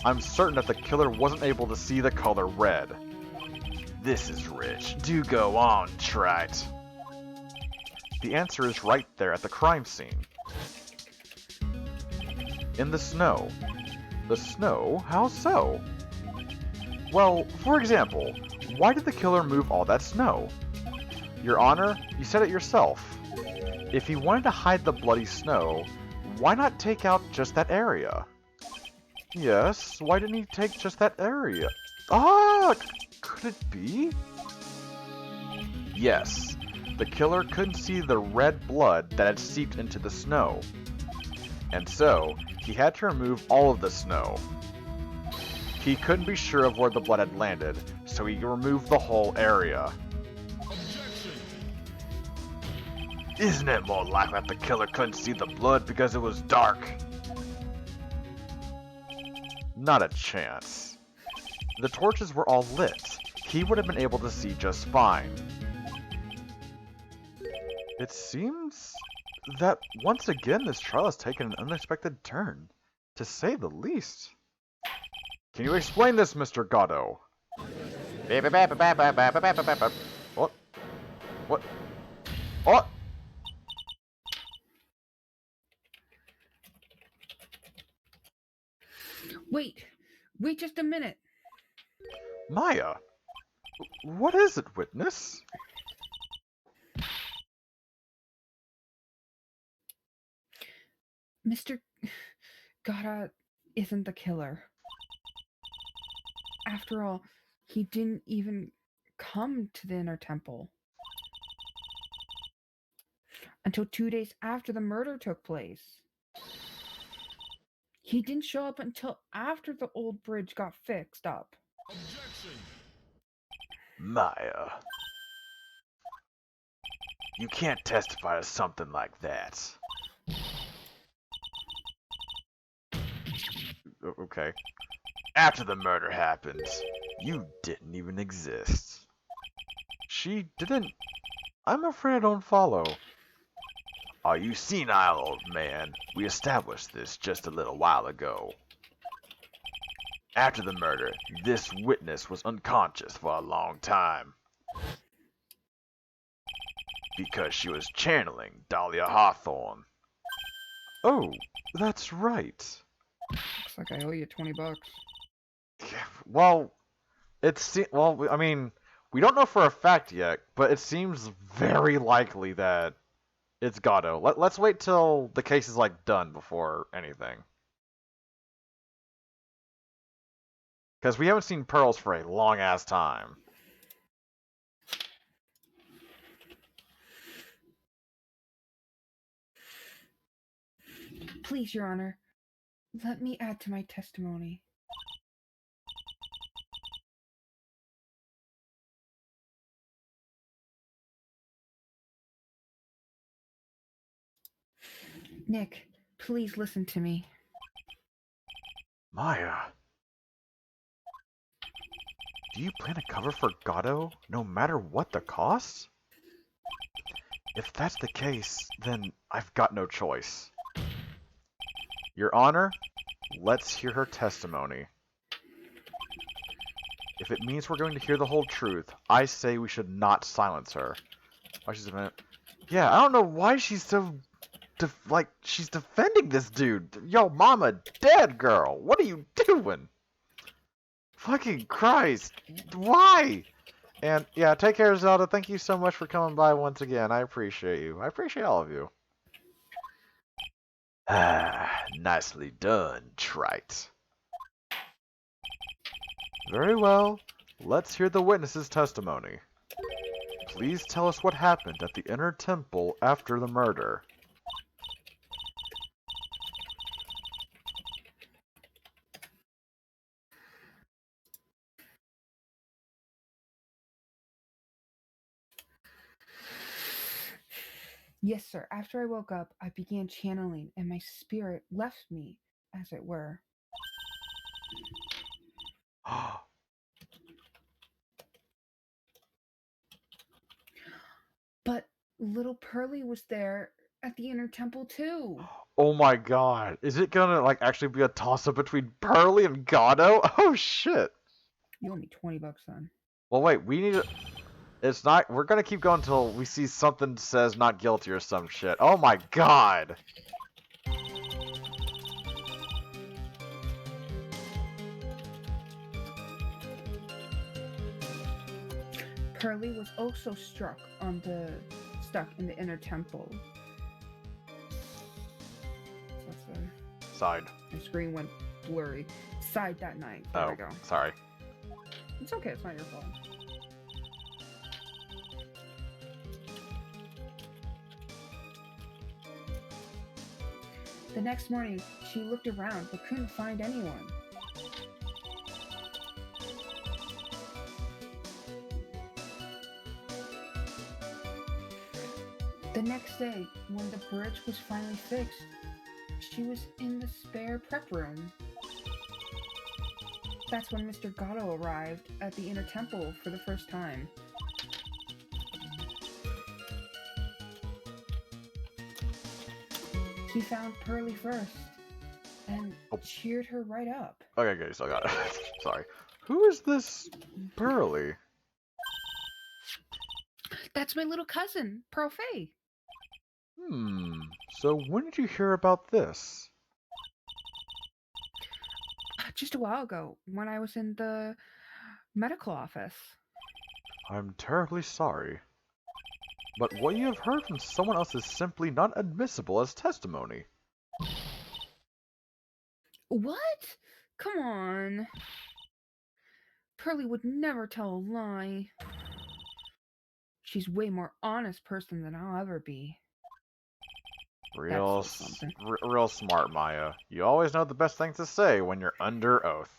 I'm certain that the killer wasn't able to see the color red. This is rich. Do go on, Trite. The answer is right there at the crime scene. In the snow. The snow? How so? Well, for example, why did the killer move all that snow? Your Honor, you said it yourself. If he wanted to hide the bloody snow, why not take out just that area? Yes, why didn't he take just that area? Ah, could it be? Yes, the killer couldn't see the red blood that had seeped into the snow. And so, he had to remove all of the snow. He couldn't be sure of where the blood had landed, so he removed the whole area. Isn't it more likely that the killer couldn't see the blood because it was dark? Not a chance. The torches were all lit. He would have been able to see just fine. It seems that once again this trial has taken an unexpected turn, to say the least. Can you explain this, Mr. Gatto? What? What? What? Wait just a minute. Maya? What is it, witness? Mr. Gata isn't the killer. After all, he didn't even come to the inner temple until 2 days after the murder took place. He didn't show up until after the old bridge got fixed up. Maya. You can't testify to something like that. Okay. After the murder happened, you didn't even exist. She didn't... I'm afraid I don't follow. Are you senile, old man? We established this just a little while ago. After the murder, this witness was unconscious for a long time. Because she was channeling Dahlia Hawthorne. Oh, that's right. Looks like I owe you $20. Well, I mean, we don't know for a fact yet, but it seems very likely that it's Gatto. Let's wait till the case is like done before anything. Because we haven't seen Pearls for a long ass time. Please, Your Honor, let me add to my testimony. Nick, please listen to me. Maya. Do you plan to cover for Gatto, no matter what the cost? If that's the case, then I've got no choice. Your Honor, let's hear her testimony. If it means we're going to hear the whole truth, I say we should not silence her. Why she's defending? Yeah, I don't know why she's so she's defending this dude. Yo, mama, dead girl. What are you doing? Fucking Christ. Why? And yeah, take care, Zelda. Thank you so much for coming by once again. I appreciate you. I appreciate all of you. Ah, nicely done, Trite. Very well. Let's hear the witness's testimony. Please tell us what happened at the inner temple after the murder. Yes, sir. After I woke up, I began channeling, and my spirit left me, as it were. But little Pearly was there at the inner temple, too. Oh my god. Is it gonna, actually be a toss-up between Pearly and Gatto? Oh shit. You owe me $20 then. Well, wait, we need to... It's not... We're gonna keep going until we see something says not guilty or some shit. Oh my god. Pearly was also stuck in the inner temple. What's the... Side. My screen went blurry. Side that night. There we go. Sorry. It's okay, it's not your fault. The next morning, she looked around but couldn't find anyone. The next day, when the bridge was finally fixed, she was in the spare prep room. That's when Mr. Gatto arrived at the inner temple for the first time. He found Pearly first and cheered her right up. Okay, guys, I got it. Sorry. Who is this Pearly? That's my little cousin, Pearl Faye. So when did you hear about this? Just a while ago, when I was in the medical office. I'm terribly sorry. But what you have heard from someone else is simply not admissible as testimony. What? Come on. Pearly would never tell a lie. She's way more honest person than I'll ever be. Real smart, Maya. You always know the best thing to say when you're under oath.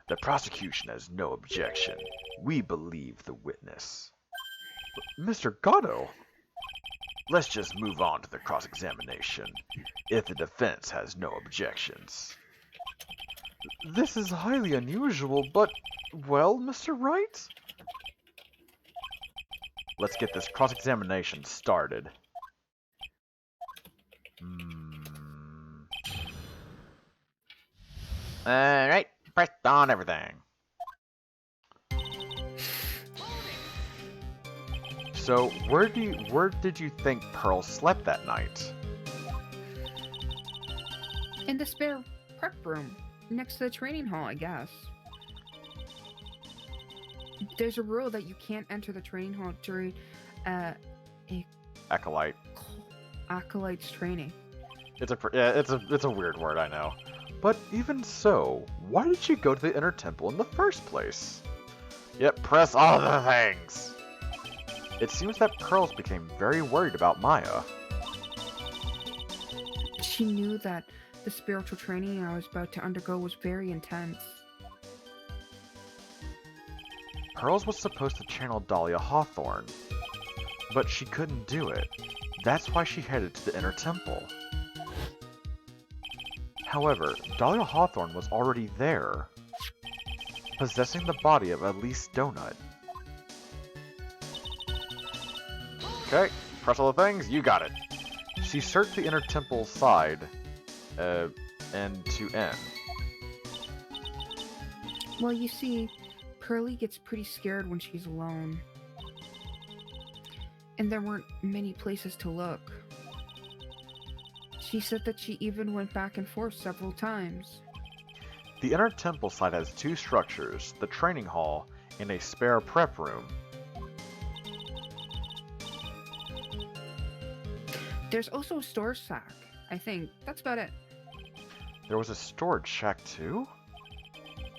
The prosecution has no objection. We believe the witness. Mr. Gatto! Let's just move on to the cross-examination, if the defense has no objections. This is highly unusual, but, well, Mr. Wright? Let's get this cross-examination started. Alright, press on everything. So, where did you think Pearl slept that night? In the spare prep room, next to the training hall, I guess. There's a rule that you can't enter the training hall during Acolyte's training. It's a weird word, I know. But even so, why did she go to the inner temple in the first place? Yep, press all the things. It seems that Pearls became very worried about Maya. She knew that the spiritual training I was about to undergo was very intense. Pearls was supposed to channel Dahlia Hawthorne, but she couldn't do it. That's why she headed to the Inner Temple. However, Dahlia Hawthorne was already there, possessing the body of Elise Donut. Okay, press all the things, you got it. She searched the Inner Temple side, end to end. Well, you see, Pearly gets pretty scared when she's alone. And there weren't many places to look. She said that she even went back and forth several times. The Inner Temple side has two structures, the training hall and a spare prep room. There's also a storage shack, I think. That's about it. There was a storage shack too?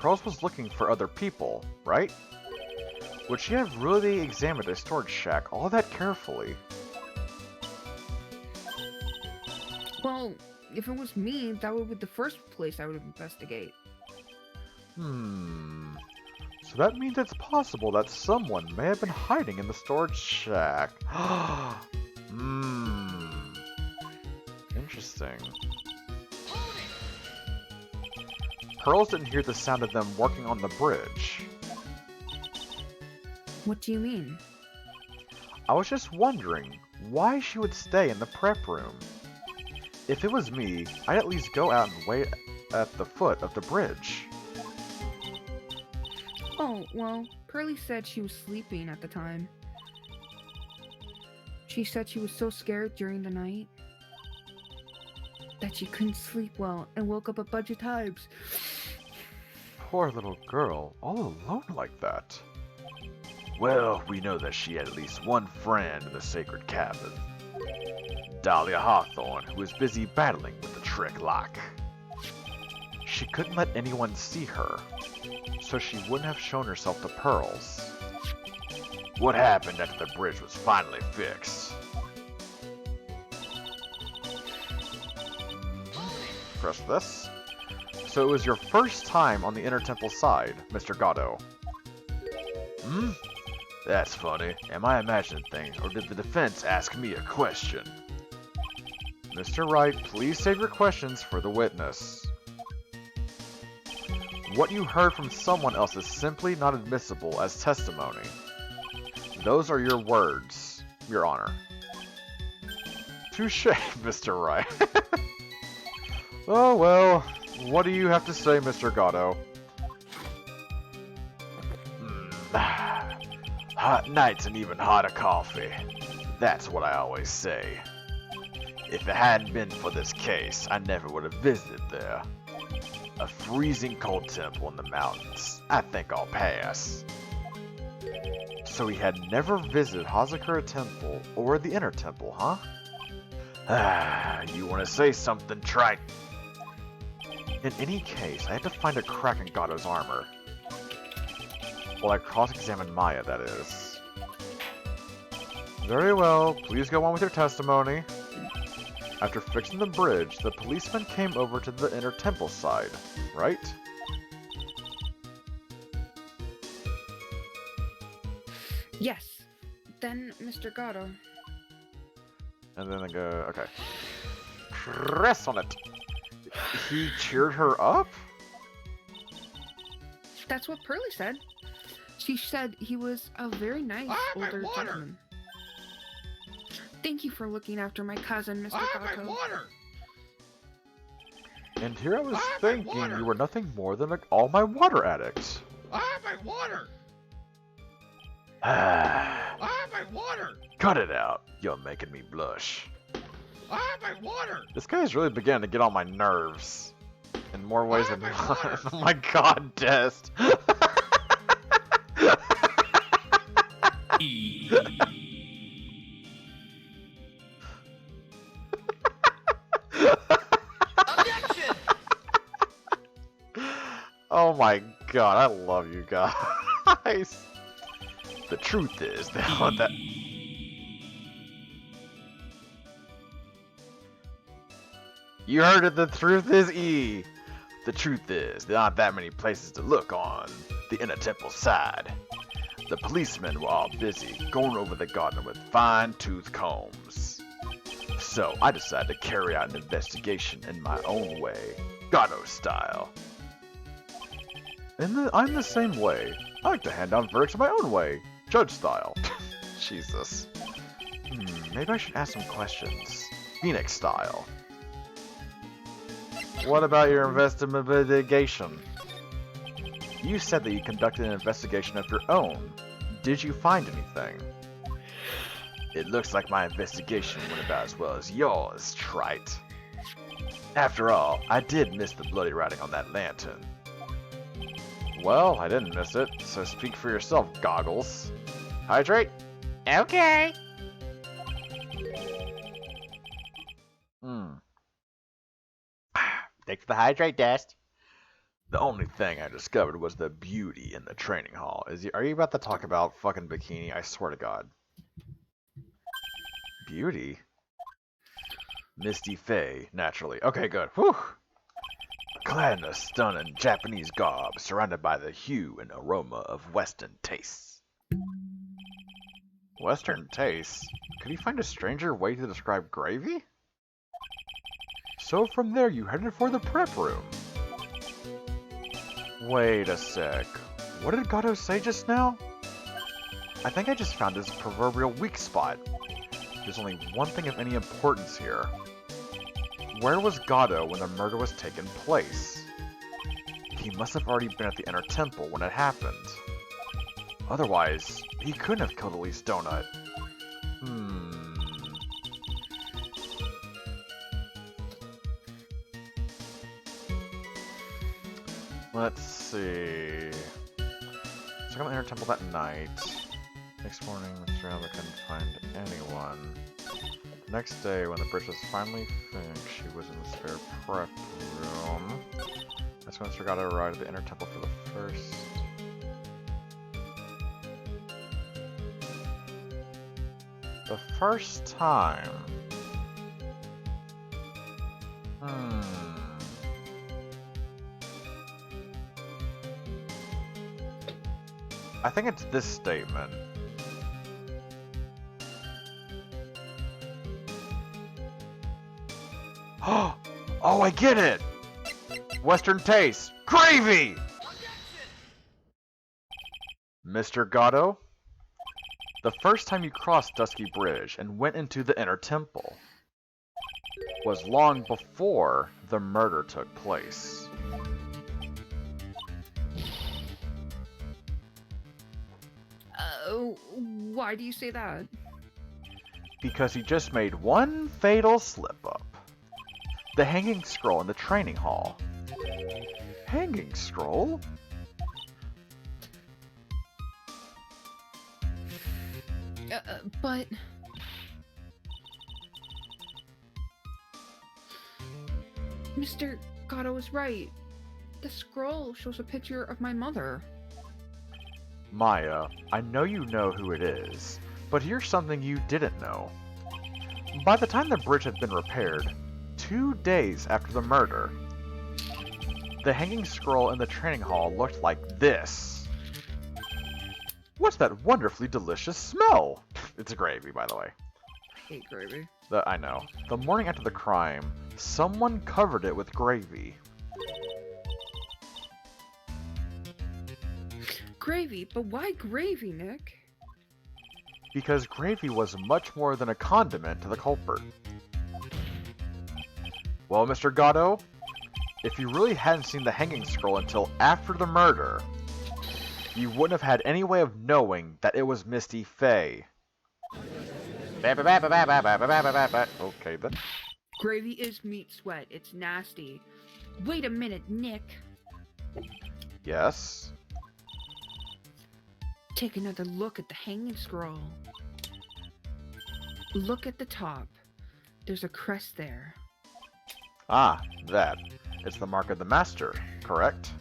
Pearls was looking for other people, right? Would she have really examined a storage shack all that carefully? Well, if it was me, that would be the first place I would investigate. So that means it's possible that someone may have been hiding in the storage shack. Interesting. Pearls didn't hear the sound of them working on the bridge. What do you mean? I was just wondering why she would stay in the prep room. If it was me, I'd at least go out and wait at the foot of the bridge. Oh, well, Pearly said she was sleeping at the time. She said she was so scared during the night that she couldn't sleep well and woke up a bunch of times. Poor little girl, all alone like that. Well, we know that she had at least one friend in the sacred cabin. Dahlia Hawthorne, who was busy battling with the trick lock. She couldn't let anyone see her, so she wouldn't have shown herself to Pearls. What happened after the bridge was finally fixed? Press this. So it was your first time on the Inner Temple side, Mr. Gatto. That's funny. Am I imagining things, or did the defense ask me a question? Mr. Wright, please save your questions for the witness. What you heard from someone else is simply not admissible as testimony. Those are your words, Your Honor. Touché, Mr. Wright. Oh well, what do you have to say, Mr. Gatto? Hot nights and even hotter coffee. That's what I always say. If it hadn't been for this case, I never would have visited there. A freezing cold temple in the mountains. I think I'll pass. So he had never visited Hazakura Temple or the Inner Temple, huh? You want to say something, Trite? In any case, I had to find a crack in Gatto's armor. Well, I cross-examined Maya, that is. Very well, please go on with your testimony. After fixing the bridge, the policeman came over to the Inner Temple side, right? Yes. Then, Mr. Gatto. And then I go, okay. Press on it. He cheered her up? That's what Pearly said. She said he was a very nice older gentleman. Thank you for looking after my cousin, Mr. Gatto. And here I was thinking you were nothing more than an all-my water addict. My water! My water! Cut it out. You're making me blush. My water! This guy's really beginning to get on my nerves. In more ways than one. Oh my god, Dest. Oh my god, I love you guys. The truth is that You heard it, the truth is E. The truth is, there aren't that many places to look on the inner temple side. The policemen were all busy going over the garden with fine-tooth combs. So I decided to carry out an investigation in my own way, Gato style. I'm the same way. I like to hand down verdicts my own way, judge style. Jesus. Maybe I should ask some questions, Phoenix style. What about your investigation? You said that you conducted an investigation of your own. Did you find anything? It looks like my investigation went about as well as yours, trite. After all, I did miss the bloody writing on that lantern. Well, I didn't miss it, so speak for yourself, Goggles. Hydrate? Okay. Thanks for the hydrate, Dust. The only thing I discovered was the beauty in the training hall. Are you about to talk about fucking bikini? I swear to God. Beauty? Misty Faye, Naturally. Okay, good. Whew. clad in a stunning Japanese garb, surrounded by the hue and aroma of Western tastes. Western tastes? Could he find a stranger way to describe gravy? So from there you headed for the prep room. Wait a sec. What did Gato say just now? I think I just found his proverbial weak spot. There's only one thing of any importance here. Where was Gato when the murder was taking place? He must have already been at the inner temple when it happened. Otherwise, he couldn't have killed Elise Donut. Let's see. So I got the inner temple that night. Next morning, Mr. Albert couldn't find anyone. The next day, when the bridge was finally finished, she was in the spare prep room. That's when Mr. Gato arrived at the inner temple for the first time. I think it's this statement. Oh, I get it! Western taste! Gravy! Mr. Gatto? The first time you crossed Dusky Bridge and went into the inner temple was long before the murder took place. Why do you say that? Because he just made one fatal slip-up. The hanging scroll in the training hall. Hanging scroll? But... Mr. Gatto was right. The scroll shows a picture of my mother. Maya, I know you know who it is, but here's something you didn't know. By the time the bridge had been repaired, 2 days after the murder, the hanging scroll in the training hall looked like this. What's that wonderfully delicious smell? It's gravy, by the way. I hate gravy. I know. The morning after the crime, someone covered it with gravy. Gravy? But why gravy, Nick? Because gravy was much more than a condiment to the culprit. Well, Mr. Gatto, if you really hadn't seen the hanging scroll until after the murder, you wouldn't have had any way of knowing that it was Misty Faye. Okay, then. Gravy is meat sweat. It's nasty. Wait a minute, Nick. Yes? Take another look at the hanging scroll. Look at the top. There's a crest there. Ah, that. It's the mark of the master, correct?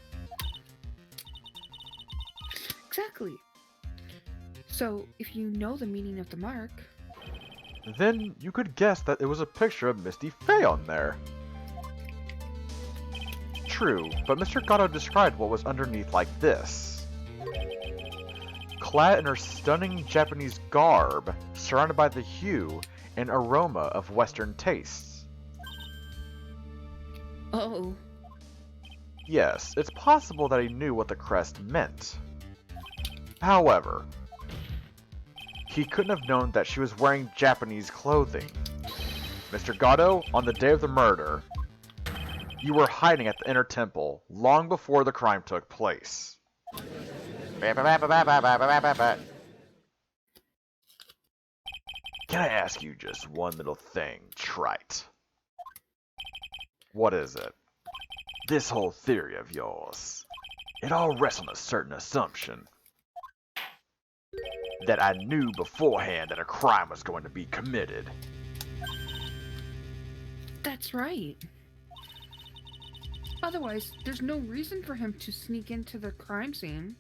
Exactly. So, if you know the meaning of the mark... Then you could guess that it was a picture of Misty Faye on there. true, but Mr. Gatto described what was underneath like this. Clad in her stunning Japanese garb, surrounded by the hue and aroma of Western tastes. Oh. Yes, it's possible that he knew what the crest meant. However, he couldn't have known that she was wearing Japanese clothing. Mr. Gatto, on the day of the murder, you were hiding at the inner temple long before the crime took place. Can I ask you just one little thing, Trite? What is it? This whole theory of yours, it all rests on a certain assumption. That I knew beforehand that a crime was going to be committed. That's right. Otherwise, there's no reason for him to sneak into the crime scene.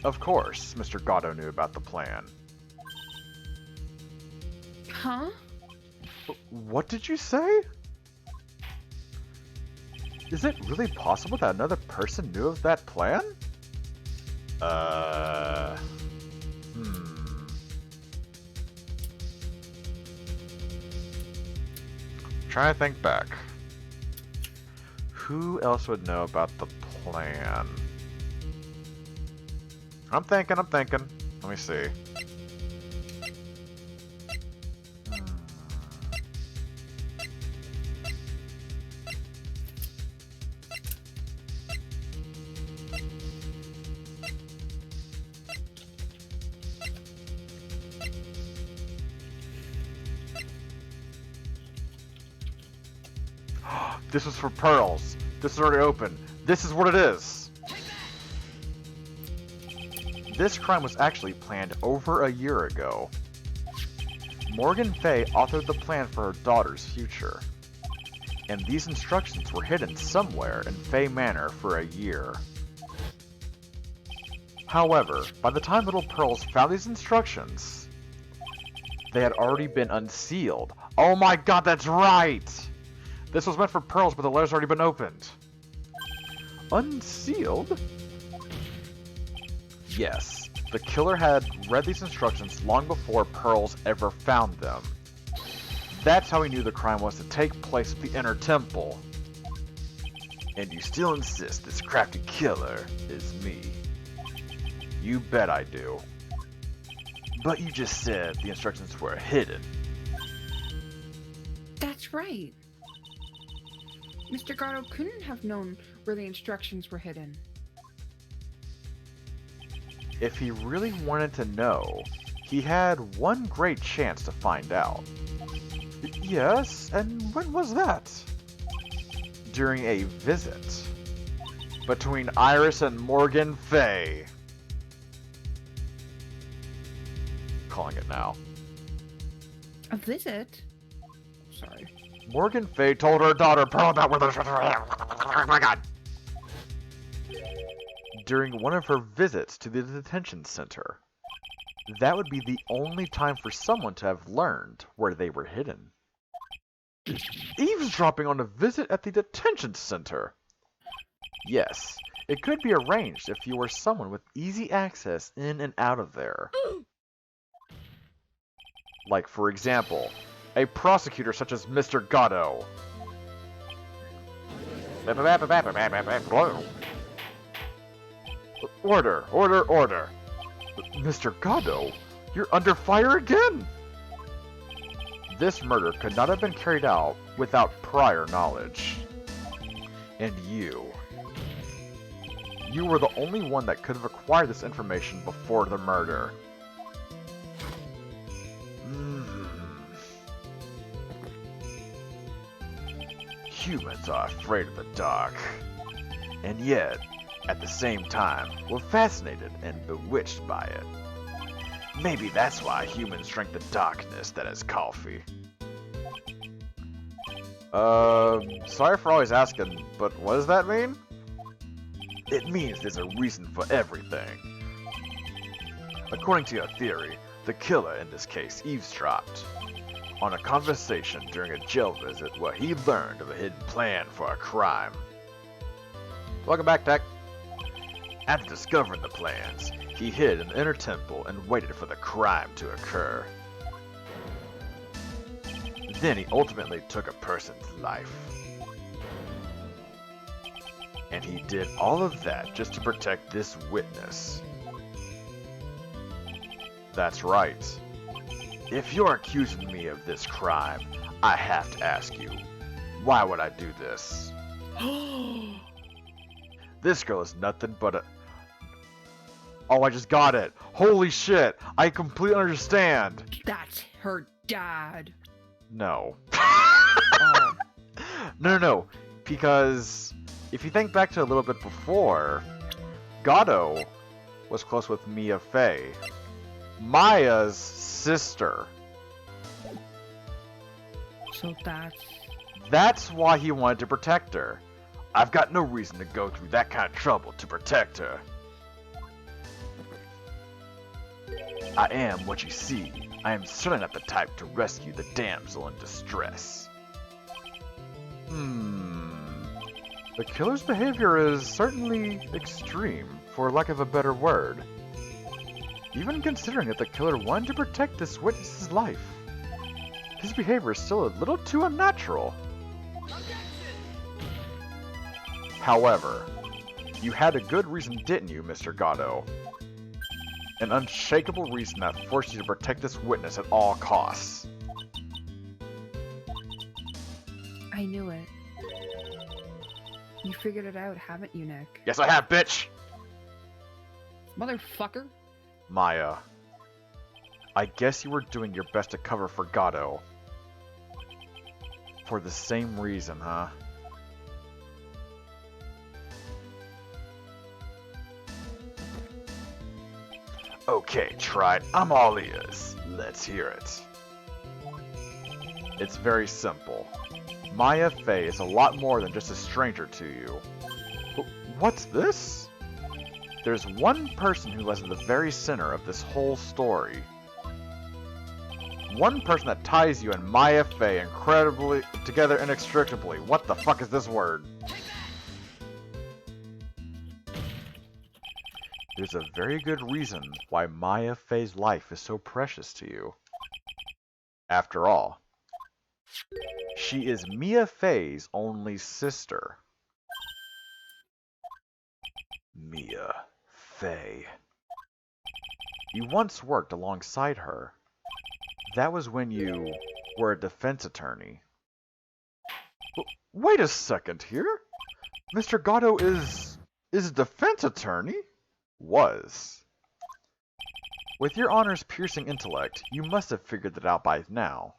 Of course, Mr. Gatto knew about the plan. Huh? What did you say? Is it really possible that another person knew of that plan? Trying to think back. Who else would know about the plan? I'm thinking. Let me see. This was for pearls. This is already open. This is what it is. This crime was actually planned over a year ago. Morgan Fay authored the plan for her daughter's future. And these instructions were hidden somewhere in Fay Manor for a year. However, by the time Little Pearls found these instructions, they had already been unsealed. Oh my god, that's right! This was meant for Pearls, but the letter's already been opened. Unsealed? Yes, the killer had read these instructions long before Pearls ever found them. That's how he knew the crime was to take place at the Inner Temple. And you still insist this crafty killer is me? You bet I do. But you just said the instructions were hidden. That's right. Mr. Gatto couldn't have known where the instructions were hidden. If he really wanted to know, he had one great chance to find out. Yes, and when was that? During a visit between Iris and Morgan Fay. Calling it now. A visit? Sorry. Morgan Fay told her daughter Pearl about where the... Oh my god! During one of her visits to the detention center. That would be the only time for someone to have learned where they were hidden. Eavesdropping on a visit at the detention center! Yes, it could be arranged if you were someone with easy access in and out of there. Like, for example, a prosecutor such as Mr. Gatto. Order, order, order. Mr. Gatto, you're under fire again! This murder could not have been carried out without prior knowledge. And you were the only one that could have acquired this information before the murder. Humans are afraid of the dark. And yet, at the same time, we're fascinated and bewitched by it. Maybe that's why humans drink the darkness that is coffee. Sorry for always asking, but what does that mean? It means there's a reason for everything. According to your theory, the killer in this case eavesdropped. on a conversation during a jail visit where he learned of a hidden plan for a crime. Welcome back, Tech. After discovering the plans, he hid in the inner temple and waited for the crime to occur. Then he ultimately took a person's life. And he did all of that just to protect this witness. That's right. If you're accusing me of this crime, I have to ask you, why would I do this? This girl is nothing but a... Oh, I just got it. Holy shit. I completely understand. That's her dad. No. Oh. No. Because if you think back to a little bit before, Gato was close with Mia Fey, Maya's sister. So That's why he wanted to protect her. I've got no reason to go through that kind of trouble to protect her. I am what you see. I am certainly not the type to rescue the damsel in distress. The killer's behavior is certainly extreme, for lack of a better word. Even considering that the killer wanted to protect this witness's life, his behavior is still a little too unnatural. However, you had a good reason, didn't you, Mr. Gatto? An unshakable reason that forced you to protect this witness at all costs. I knew it. You figured it out, haven't you, Nick? Yes, I have, bitch! Motherfucker. Maya, I guess you were doing your best to cover for Gatto. For the same reason, huh? Okay, Trite, I'm all ears. Let's hear it. It's very simple. Maya Fey is a lot more than just a stranger to you. What's this? There's one person who lies at the very center of this whole story. One person that ties you and Maya Fey incredibly together inextricably. What the fuck is this word? There's a very good reason why Maya Fey's life is so precious to you. After all, she is Mia Fey's only sister. Mia Fey. You once worked alongside her. That was when you were a defense attorney. Wait a second here. Mr. Gatto is a defense attorney? Was. With your honor's piercing intellect, you must have figured that out by now.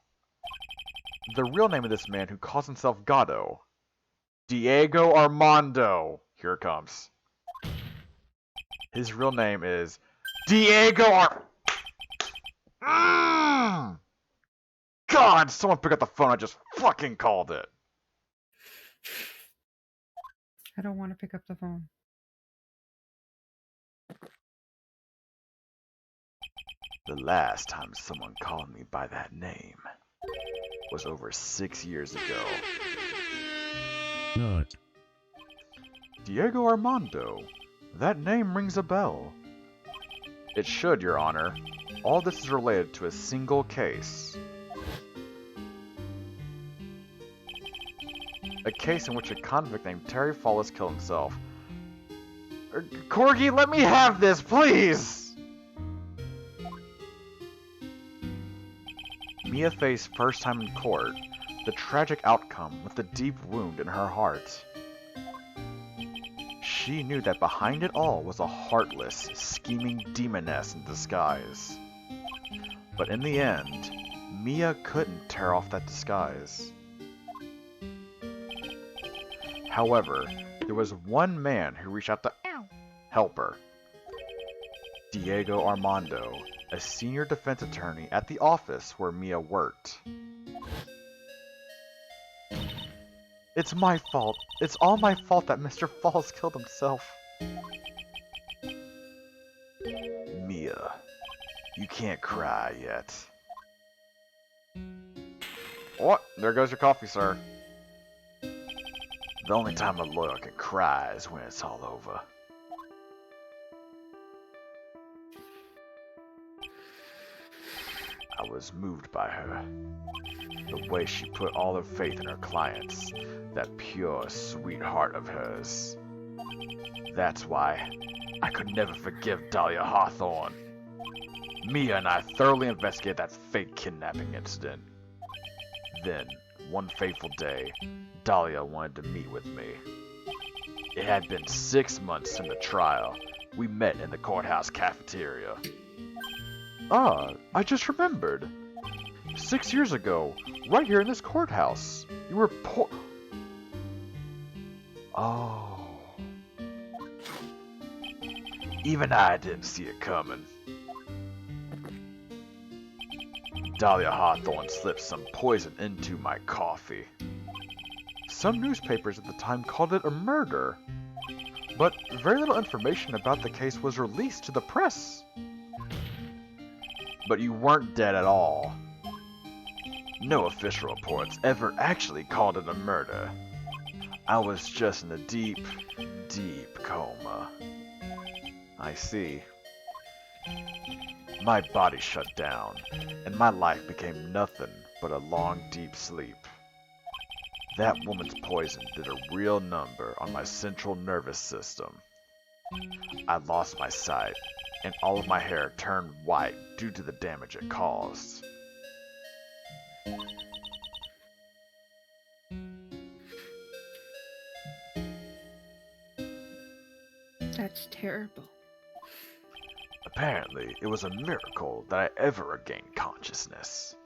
The real name of this man who calls himself Gatto. Diego Armando. Here it comes. His real name is Diego God, someone pick up the phone. I just fucking called it. I don't want to pick up the phone. The last time someone called me by that name was over 6 years ago. Not. Diego Armando. That name rings a bell. It should, Your Honor. All this is related to a single case. A case in which a convict named Terry Follis killed himself. Corgi, let me have this, please! Mia Fey's first time in court, the tragic outcome with the deep wound in her heart. She knew that behind it all was a heartless, scheming demoness in disguise. But in the end, Mia couldn't tear off that disguise. However, there was one man who reached out to help her. Diego Armando, a senior defense attorney at the office where Mia worked. It's my fault. It's all my fault that Mr. Falls killed himself. Mia, you can't cry yet. What? There goes your coffee, sir. The only time a lawyer can cry is when it's all over. I was moved by her. The way she put all her faith in her clients. That pure, sweet heart of hers. That's why I could never forgive Dahlia Hawthorne. Mia and I thoroughly investigated that fake kidnapping incident. Then, one fateful day, Dahlia wanted to meet with me. It had been 6 months since the trial. We met in the courthouse cafeteria. Ah, I just remembered. 6 years ago, right here in this courthouse, you were Oh. Even I didn't see it coming. Dahlia Hawthorne slipped some poison into my coffee. Some newspapers at the time called it a murder. But very little information about the case was released to the press. But you weren't dead at all. No official reports ever actually called it a murder. I was just in a deep, deep coma. I see. My body shut down, and my life became nothing but a long, deep sleep. That woman's poison did a real number on my central nervous system. I lost my sight, and all of my hair turned white due to the damage it caused. That's terrible. Apparently, it was a miracle that I ever regained consciousness.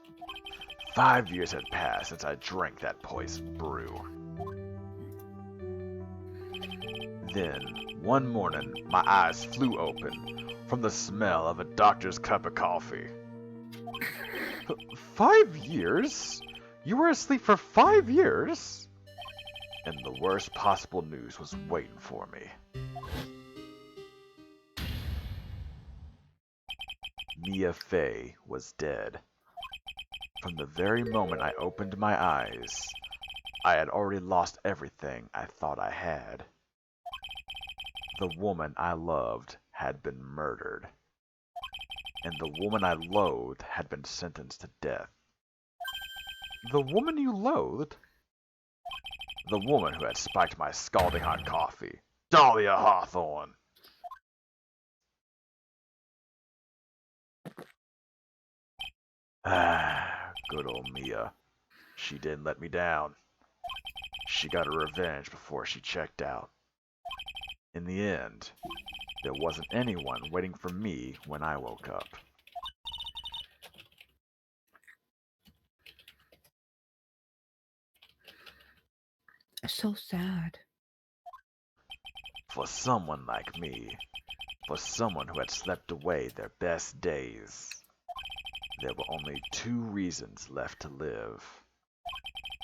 5 years had passed since I drank that poison brew. Then, one morning, my eyes flew open from the smell of a doctor's cup of coffee. 5 years? You were asleep for 5 years? And the worst possible news was waiting for me. Mia Fey was dead. From the very moment I opened my eyes, I had already lost everything I thought I had. The woman I loved had been murdered, and the woman I loathed had been sentenced to death. The woman you loathed? The woman who had spiked my scalding hot coffee, Dahlia Hawthorne. Ah, good old Mia. She didn't let me down. She got her revenge before she checked out. In the end, there wasn't anyone waiting for me when I woke up. So sad. For someone like me, for someone who had slept away their best days, there were only 2 reasons left to live.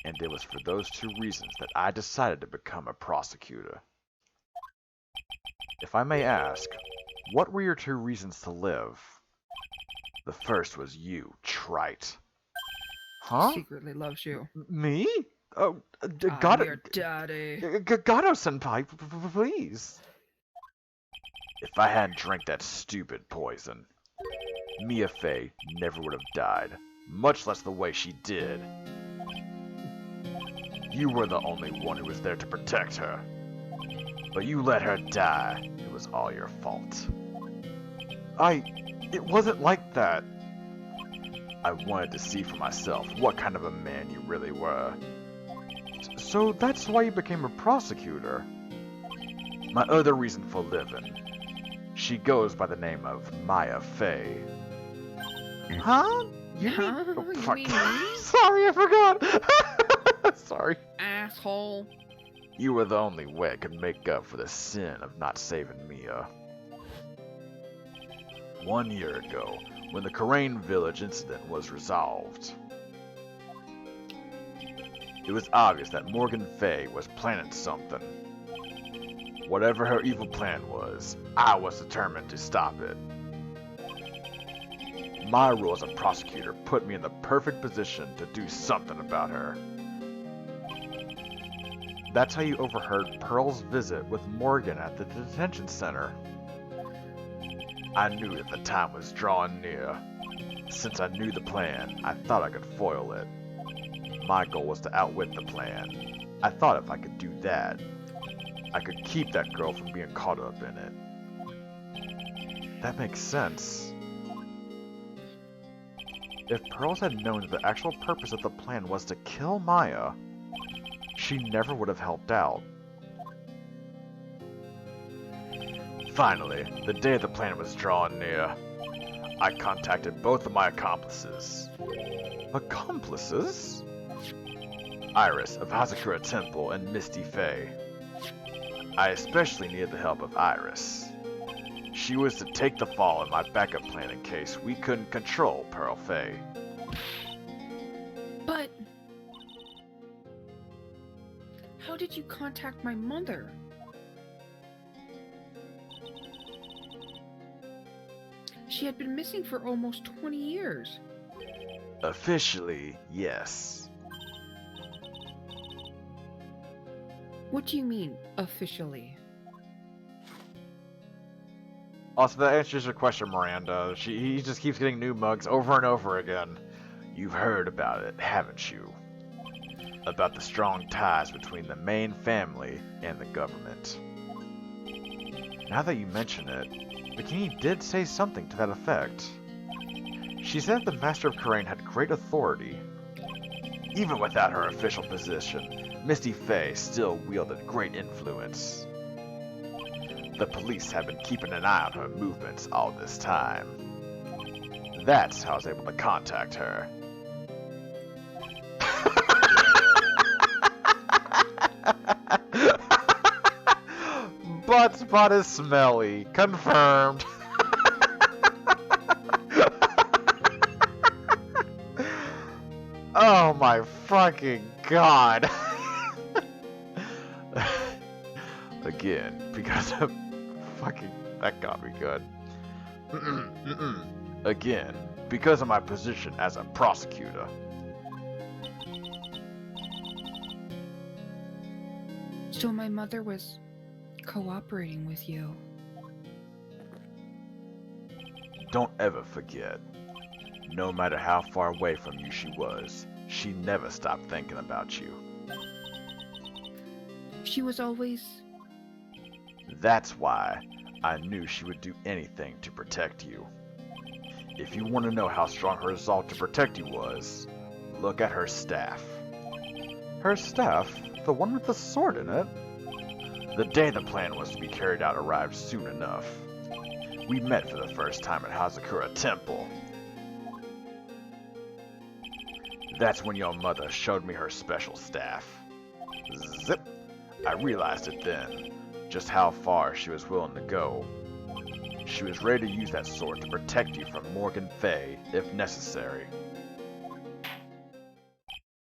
And it was for those 2 reasons that I decided to become a prosecutor. If I may ask, what were your 2 reasons to live? The first was you, trite. Huh? Secretly loves you. Me? Oh, I'm your daddy. Gato-senpai, please. If I hadn't drank that stupid poison, Mia Fey never would have died, much less the way she did. You were the only one who was there to protect her. But you let her die. It was all your fault. It wasn't like that. I wanted to see for myself what kind of a man you really were. So that's why you became a prosecutor? My other reason for living. She goes by the name of Maya Fey. Huh? You fuck. mean me? Sorry, I forgot. Sorry. Asshole. You were the only way I could make up for the sin of not saving Mia. 1 year ago, when the Karain village incident was resolved, it was obvious that Morgan Fey was planning something. Whatever her evil plan was, I was determined to stop it. My role as a prosecutor put me in the perfect position to do something about her. That's how you overheard Pearl's visit with Morgan at the detention center. I knew that the time was drawing near. Since I knew the plan, I thought I could foil it. My goal was to outwit the plan. I thought if I could do that, I could keep that girl from being caught up in it. That makes sense. If Pearls had known that the actual purpose of the plan was to kill Maya, she never would have helped out. Finally, the day the plan was drawing near, I contacted both of my accomplices. Accomplices? Iris of Hazakura Temple and Misty Faye. I especially needed the help of Iris. She was to take the fall in my backup plan in case we couldn't control Pearl Faye. But how did you contact my mother? She had been missing for almost 20 years. Officially, yes. What do you mean, officially? Also, that answers your question, Miranda. He just keeps getting new mugs over and over again. You've heard about it, haven't you? About the strong ties between the main family and the government. Now that you mention it, Bikini did say something to that effect. She said the Master of Karain had great authority. Even without her official position, Misty Faye still wielded great influence. The police have been keeping an eye on her movements all this time. That's how I was able to contact her. Butt spot is smelly. Confirmed. Oh my fucking god. Again, because of Fucking, that got me good. Again, because of my position as a prosecutor. So my mother was cooperating with you. Don't ever forget, no matter how far away from you she was, she never stopped thinking about you. She was always... That's why I knew she would do anything to protect you. If you want to know how strong her resolve to protect you was, look at her staff. Her staff? The one with the sword in it? The day the plan was to be carried out arrived soon enough. We met for the first time at Hazakura Temple. That's when your mother showed me her special staff. Zip! I realized it then, just how far she was willing to go. She was ready to use that sword to protect you from Morgan Faye, if necessary.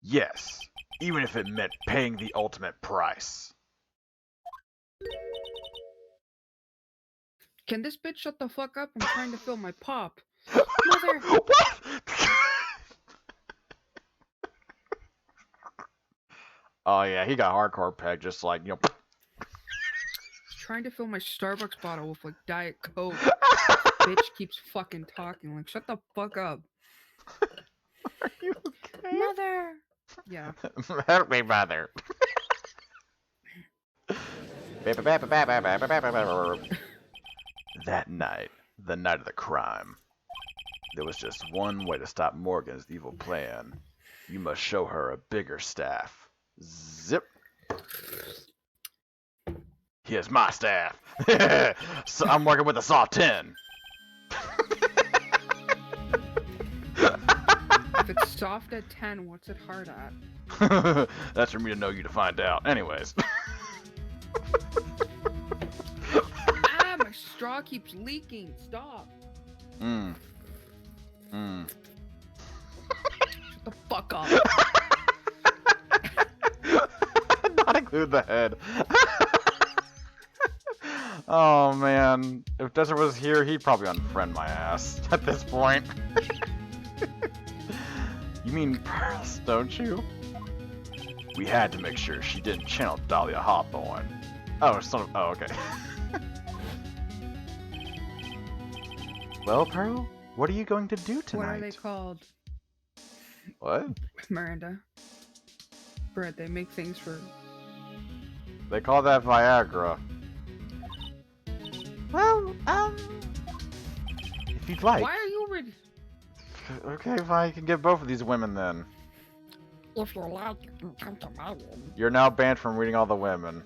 Yes, even if it meant paying the ultimate price. Can this bitch shut the fuck up? I'm trying to fill my pop. Mother! What? Oh yeah, he got hardcore pegged, just like, you know. Trying to fill my Starbucks bottle with like Diet Coke. Bitch keeps fucking talking. Like, shut the fuck up. Are you okay? Mother! Yeah. Help me, mother. That night, the night of the crime, there was just one way to stop Morgan's evil plan. You must show her a bigger staff. Zip. Here's my staff. So I'm working with a Saw 10. If it's soft at 10, what's it hard at? That's for me to know you to find out. Anyways. Ah, my straw keeps leaking. Stop. Mm. Shut the fuck up. Not include the head. Oh man, if Desert was here, he'd probably unfriend my ass at this point. You mean Pearls, don't you? We had to make sure she didn't channel Dahlia Hawthorne. Oh, oh, okay. Well, Pearl, what are you going to do tonight? What are they called? What? Miranda. Brett, they make things for... They call that Viagra. Well, if you'd like. Why are you already... Okay, fine, you can get both of these women then. If you like, you can come to my room. You're now banned from reading all the women.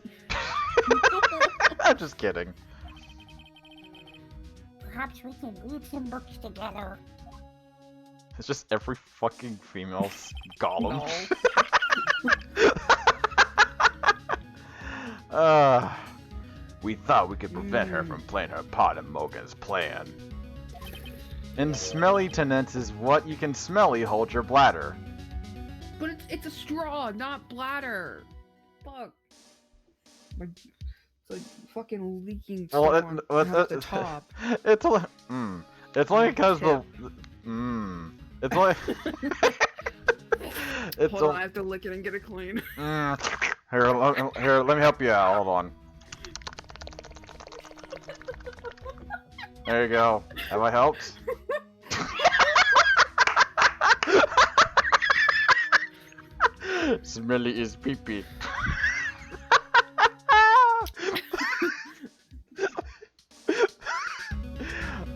I'm just kidding. Perhaps we can read some books together. It's just every fucking female golem. No. We thought we could prevent her from playing her part in Morgan's plan. And smelly tenants is what you can smelly hold your bladder. But it's a straw, not bladder. Fuck. Like, it's like fucking leaking Well, stuff out at the top. It's only because Tip. it's like it's Hold on, I have to lick it and get it clean. Here, let me help you out. Hold on. There you go. Have I helped? Smelly is pee-pee.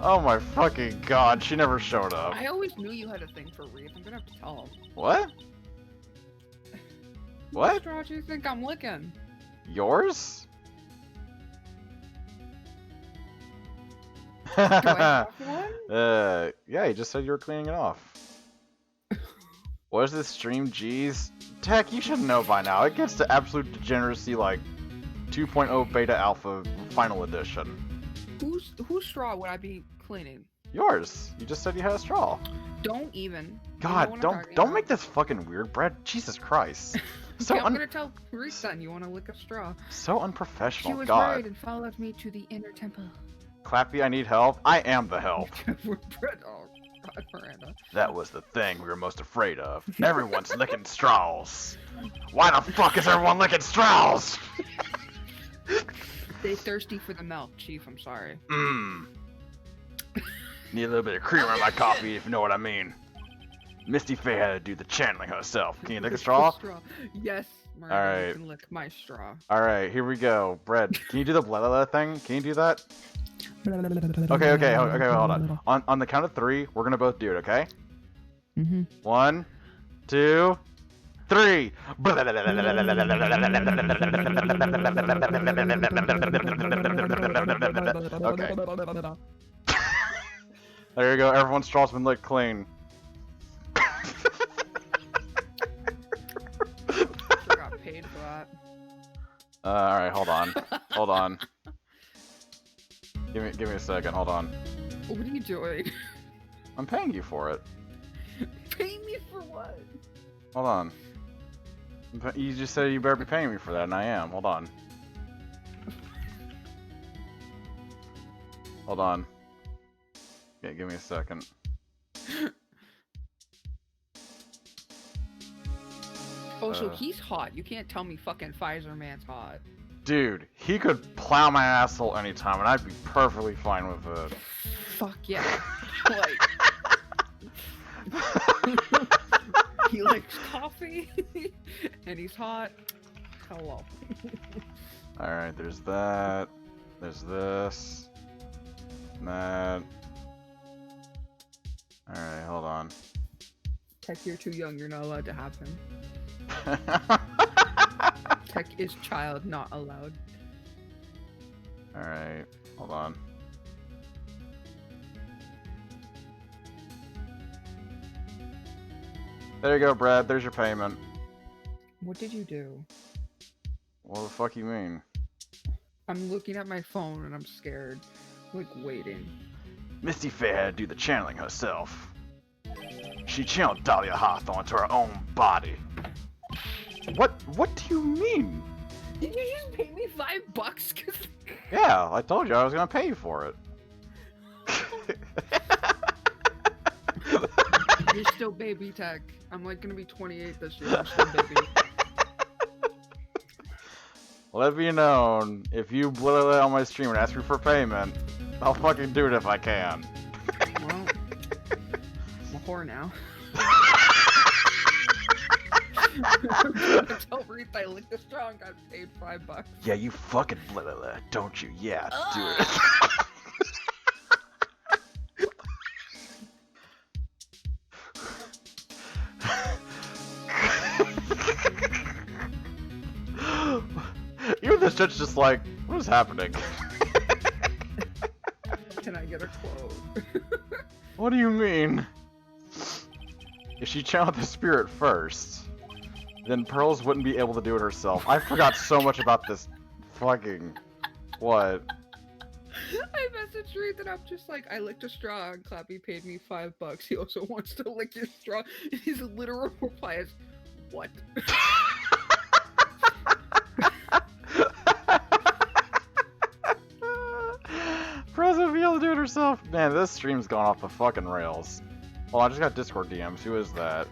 Oh my fucking god, she never showed up. I always knew you had a thing for Reef. I'm gonna have to tell him. What? What? What straw do you think I'm licking? Yours? Do I have one? Yeah, you just said you were cleaning it off. What is this stream, G's? Tech, you should know by now. It gets to absolute degeneracy like 2.0 beta alpha final edition. Whose straw would I be cleaning? Yours. You just said you had a straw. Don't even. You know God, what I'm don't talking don't about. make this fucking weird, Brad. Jesus Christ. So Okay, I'm gonna tell Reese then you want to lick a straw. so She unprofessional. was God. worried and followed me to the inner temple. Clappy, I need help. I am the help. Brett, oh God, Miranda. That was the thing we were most afraid of. Everyone's licking straws. Why the fuck is everyone licking straws? They thirsty for the milk, Chief. I'm sorry. Mmm. Need a little bit of creamer in my coffee, if you know what I mean. Misty Faye had to do the channeling herself. Can you lick a straw? Yes, Miranda, Alright. you can lick my straw. Alright, here we go. Bread, can you do the blah blah blah thing? Can you do that? Okay, hold on. On the count of 3, we're gonna both do it, okay? Mm-hmm. 1, 2, 3. Okay. There you go. Everyone's straw's been licked clean. Sure got paid for that. Alright, hold on. Hold on. Give me a second, hold on. What are you doing? I'm paying you for it. Pay me for what? Hold on. You just said you better be paying me for that, and I am. Hold on. Hold on. Yeah, give me a second. Oh, so he's hot. You can't tell me fucking Pfizer man's hot. Dude, he could plow my asshole anytime, and I'd be perfectly fine with it. Fuck yeah. Like... he likes coffee, and he's hot. Hello. Alright, there's that. There's this. And that. Alright, hold on. Tech, you're too young. You're not allowed to have him. Tech is child, not allowed. Alright, hold on. There you go, Brad. There's your payment. What did you do? What the fuck you mean? I'm looking at my phone and I'm scared. Like, waiting. Misty Faye had to do the channeling herself. She channeled Dahlia Hawthorne to her own body. What do you mean? Did you just pay me $5? Yeah, I told you I was gonna pay you for it. You're still baby tech. I'm like gonna be 28 this year. I'm still baby. Let me know if you blow it on my stream and ask me for payment. I'll fucking do it if I can. Well, I'm a whore now. Tell Reese I licked the straw and got paid $5. Yeah, you fucking blah, blah, blah, don't you? Yeah, do it. Even this judge just like, what is happening? Can I get a quote? What do you mean? If she channeled the spirit first, then Pearls wouldn't be able to do it herself. I forgot so much about this fucking... What? I messaged Reese and I'm just like, I licked a straw and Clappy paid me $5. He also wants to lick your straw. And his literal reply is, what? Pearls would be able to do it herself. Man, this stream's gone off the fucking rails. Well, I just got Discord DMs. Who is that?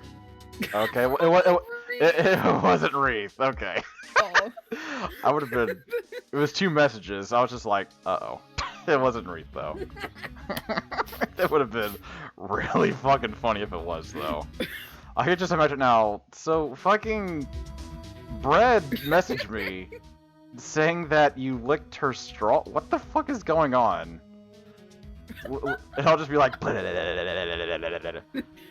Okay, well, it wasn't Reese. Okay. Oh. I would have been... It was 2 messages. I was just like, uh-oh. It wasn't Reese, though. It would have been really fucking funny if it was, though. I could just imagine now. So, fucking... Bread messaged me saying that you licked her straw. What the fuck is going on? And I'll just be like...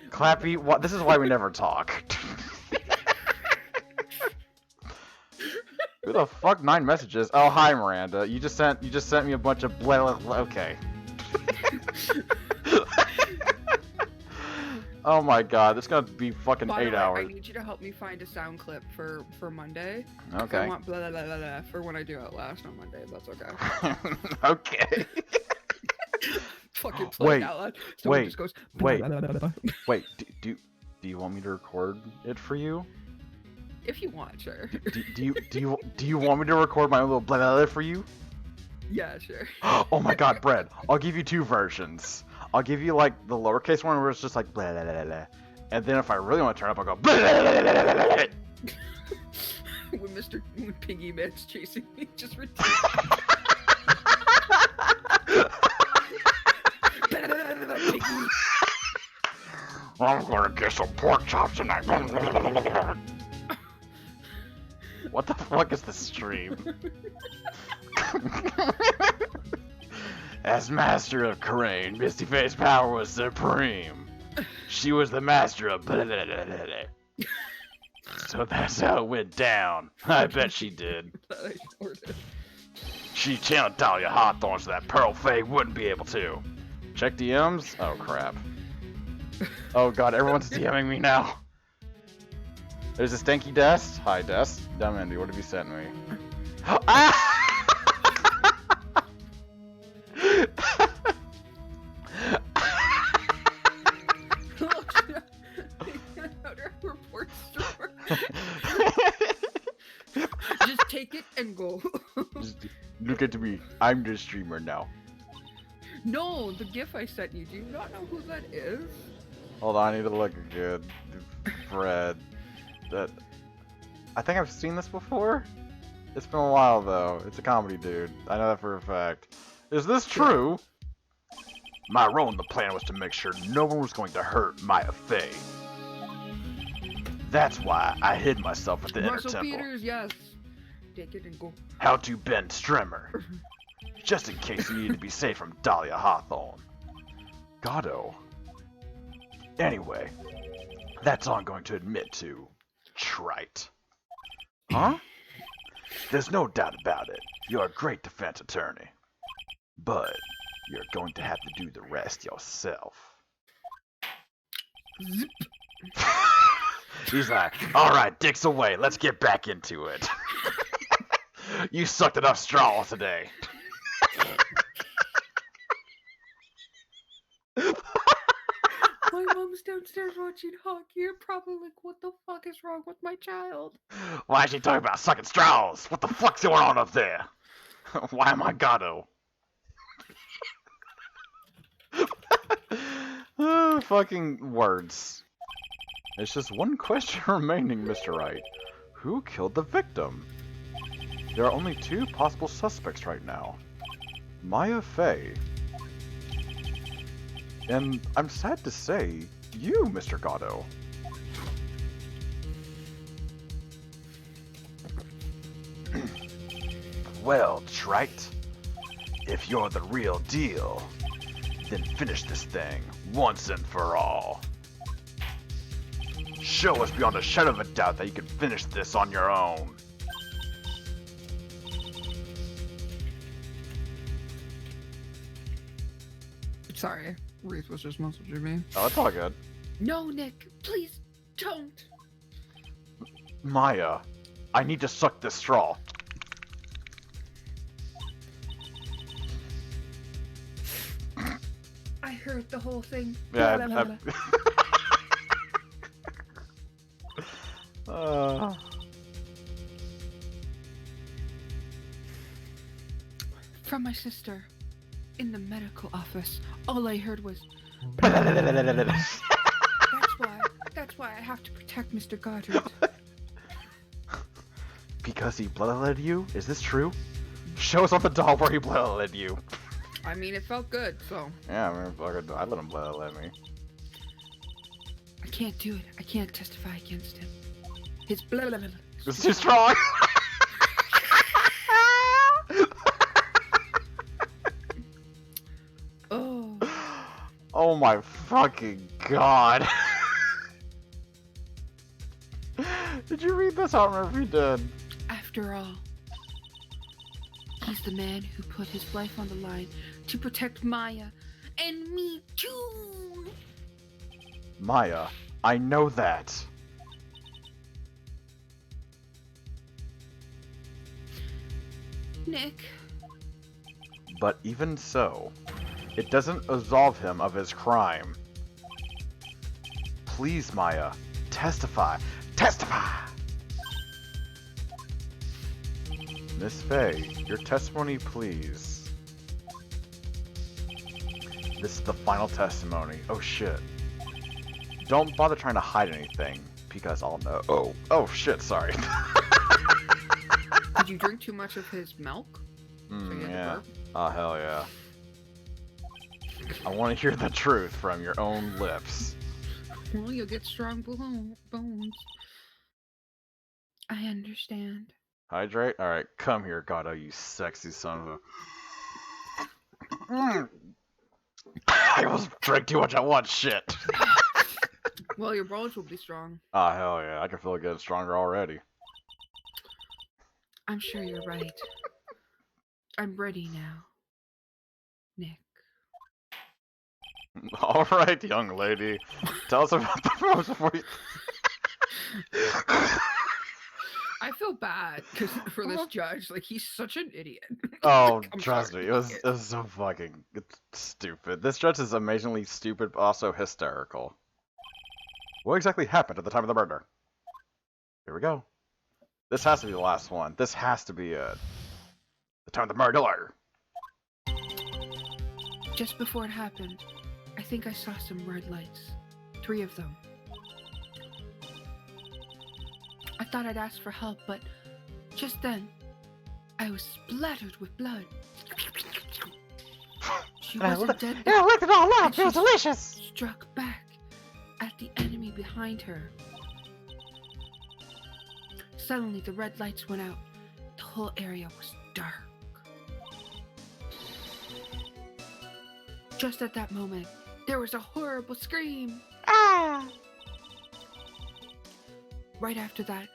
Clappy, what? This is why we never talk. Who the fuck? 9 messages. Oh, hi Miranda. You just sent me a bunch of blah. Okay. Oh my god, this is gonna be fucking By the 8 way, hours. I need you to help me find a sound clip for Monday. Okay. I want blah blah blah blah blah for when I do Outlast on Monday. If that's okay. Okay. Fucking play it out loud. Someone wait, just goes, wait, blah, blah, blah, blah, blah. wait. Do you want me to record it for you? If you want, sure. Do you want me to record my own little blah blah blah for you? Yeah, sure. Oh my god, Brett. I'll give you 2 versions. I'll give you like the lowercase one where it's just like blah blah blah blah. And then if I really want to turn up, I'll go blah blah blah blah blah blah. when Piggy Man's chasing me, just repeat. Piggy. I'm gonna get some pork chops tonight. What the fuck is this stream? As master of Crane, Misty Face's power was supreme. She was the master of blah, blah, blah, blah, blah. So that's how it went down. I bet she did. She channeled Dahlia Hawthorne so that Pearl Faye wouldn't be able to. Check DMs? Oh crap. Oh god, everyone's DMing me now. There's a Stanky Dest. Hi Dest. Dumb Andy, what have you sent me? Ah! Report store. Just take it and go. Just look at me. I'm the streamer now. No, the GIF I sent you. Do you not know who that is? Hold on, I need to look good. Fred. That. I think I've seen this before. It's been a while though. It's a comedy dude. I know that for a fact. Is this true? My role in the plan was to make sure no one was going to hurt Maya Faye. That's why I hid myself at the inner Marshall temple. Peters, yes. Take it and go. How to Ben Strimmer. Just in case you need to be safe from Dahlia Hawthorne. Goddo. Anyway, that's all I'm going to admit to. Trite. Huh? There's no doubt about it. You're a great defense attorney. But you're going to have to do the rest yourself. Zip. He's like, alright, dicks away, let's get back into it. You sucked enough straw today. My mom's downstairs watching hockey. You're probably like, what the fuck is wrong with my child? Why is she talking about sucking straws? What the fuck's going on up there? Why am I Gato? Fucking words. There's just one question remaining, Mr. Wright. Who killed the victim? There are only two possible suspects right now. Maya Fey. And I'm sad to say, you, Mr. Gatto. Well, Trite, if you're the real deal, then finish this thing once and for all. Show us beyond a shadow of a doubt that you can finish this on your own. Sorry, Reese was just messaging me. Oh, it's all good. No, Nick, please don't. Maya, I need to suck this straw. I heard the whole thing. Yeah, Blah, blah, blah. From my sister in the medical office, all I heard was. That's why I have to protect Mr. Goddard. Because he bloodletted you? Is this true? Show us on the doll where he bloodletted you. I mean, it felt good, so. Yeah, I mean, I let him bloodlet me. I can't do it. I can't testify against him. His blah blah blah. It's too strong. Oh. Oh my fucking god. Did you read this? I don't remember if you did. After all, he's the man who put his life on the line to protect Maya and me too. Maya, I know that. Nick, But even so, it doesn't absolve him of his crime. Please, Maya, testify. Testify! Miss Fey, your testimony, please. This is the final testimony. Oh shit. Don't bother trying to hide anything, because I'll know. Oh shit, sorry. Did you drink too much of his milk? So you had to Yeah. burp? Oh, hell yeah. I want to hear the truth from your own lips. Well, you'll get strong bones. I understand. Hydrate? Alright, come here, Gato, you sexy son of a... I almost drank too much at once, shit. Well, your bones will be strong. Oh, hell yeah, I can feel getting stronger already. I'm sure you're right. I'm ready now, Nick. Alright, young lady. Tell us about the most before you... I feel bad for this judge. Like, he's such an idiot. Oh, I'm trust sorry, me, it was so fucking stupid. This judge is amazingly stupid, but also hysterical. What exactly happened at the time of the murder? Here we go. This has to be the last one. This has to be it. The time of the murder. Just before it happened, I think I saw some red lights. 3 of them. I thought I'd ask for help, but just then, I was splattered with blood. She wasn't dead. Yeah, look it all and up. It was delicious. struck back at the enemy behind her. Suddenly, the red lights went out. The whole area was dark. Just at that moment, there was a horrible scream. Ah! Right after that,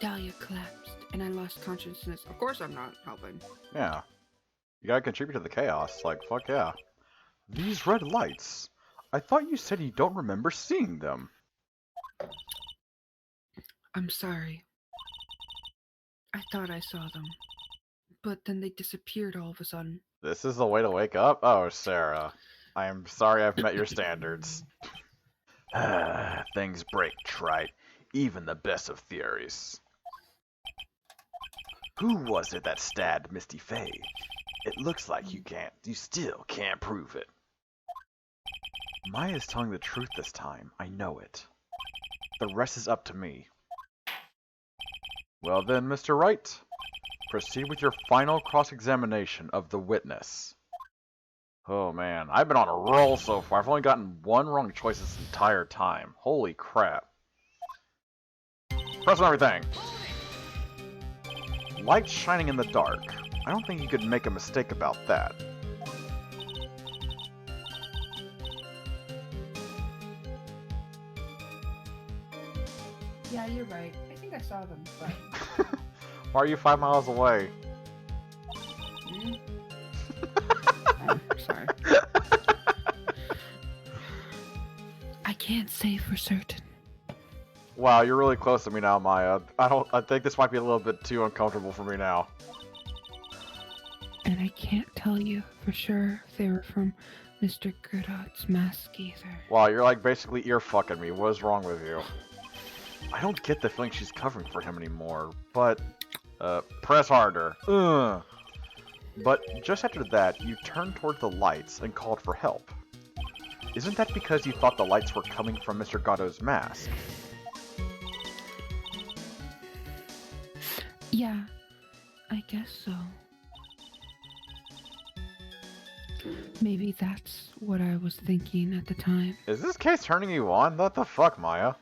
Dahlia collapsed and I lost consciousness. Of course I'm not helping. Yeah. You gotta contribute to the chaos. Like, fuck yeah. These red lights. I thought you said you don't remember seeing them. I'm sorry. I thought I saw them. But then they disappeared all of a sudden. This is the way to wake up? Oh, Sarah. I am sorry I've met your standards. Things break, Trite. Even the best of theories. Who was it that stabbed Misty Faye? It looks like you still can't prove it. Maya's telling the truth this time. I know it. The rest is up to me. Well then, Mr. Wright, proceed with your final cross-examination of the witness. Oh man, I've been on a roll so far. I've only gotten one wrong choice this entire time. Holy crap. Press on everything. Light shining in the dark. I don't think you could make a mistake about that. Yeah, you're right. I think I saw them, but... Why are you 5 miles away? Hmm? Oh, sorry. I can't say for certain. Wow, you're really close to me now, Maya. I think this might be a little bit too uncomfortable for me now. And I can't tell you for sure if they were from Mr. Goodot's mask either. Wow, you're like basically ear fucking me. What is wrong with you? I don't get the feeling she's covering for him anymore, but press harder. Ugh. But just after that, you turned toward the lights and called for help. Isn't that because you thought the lights were coming from Mr. Gatto's mask? Yeah, I guess so. Maybe that's what I was thinking at the time. Is this case turning you on? What the fuck, Maya?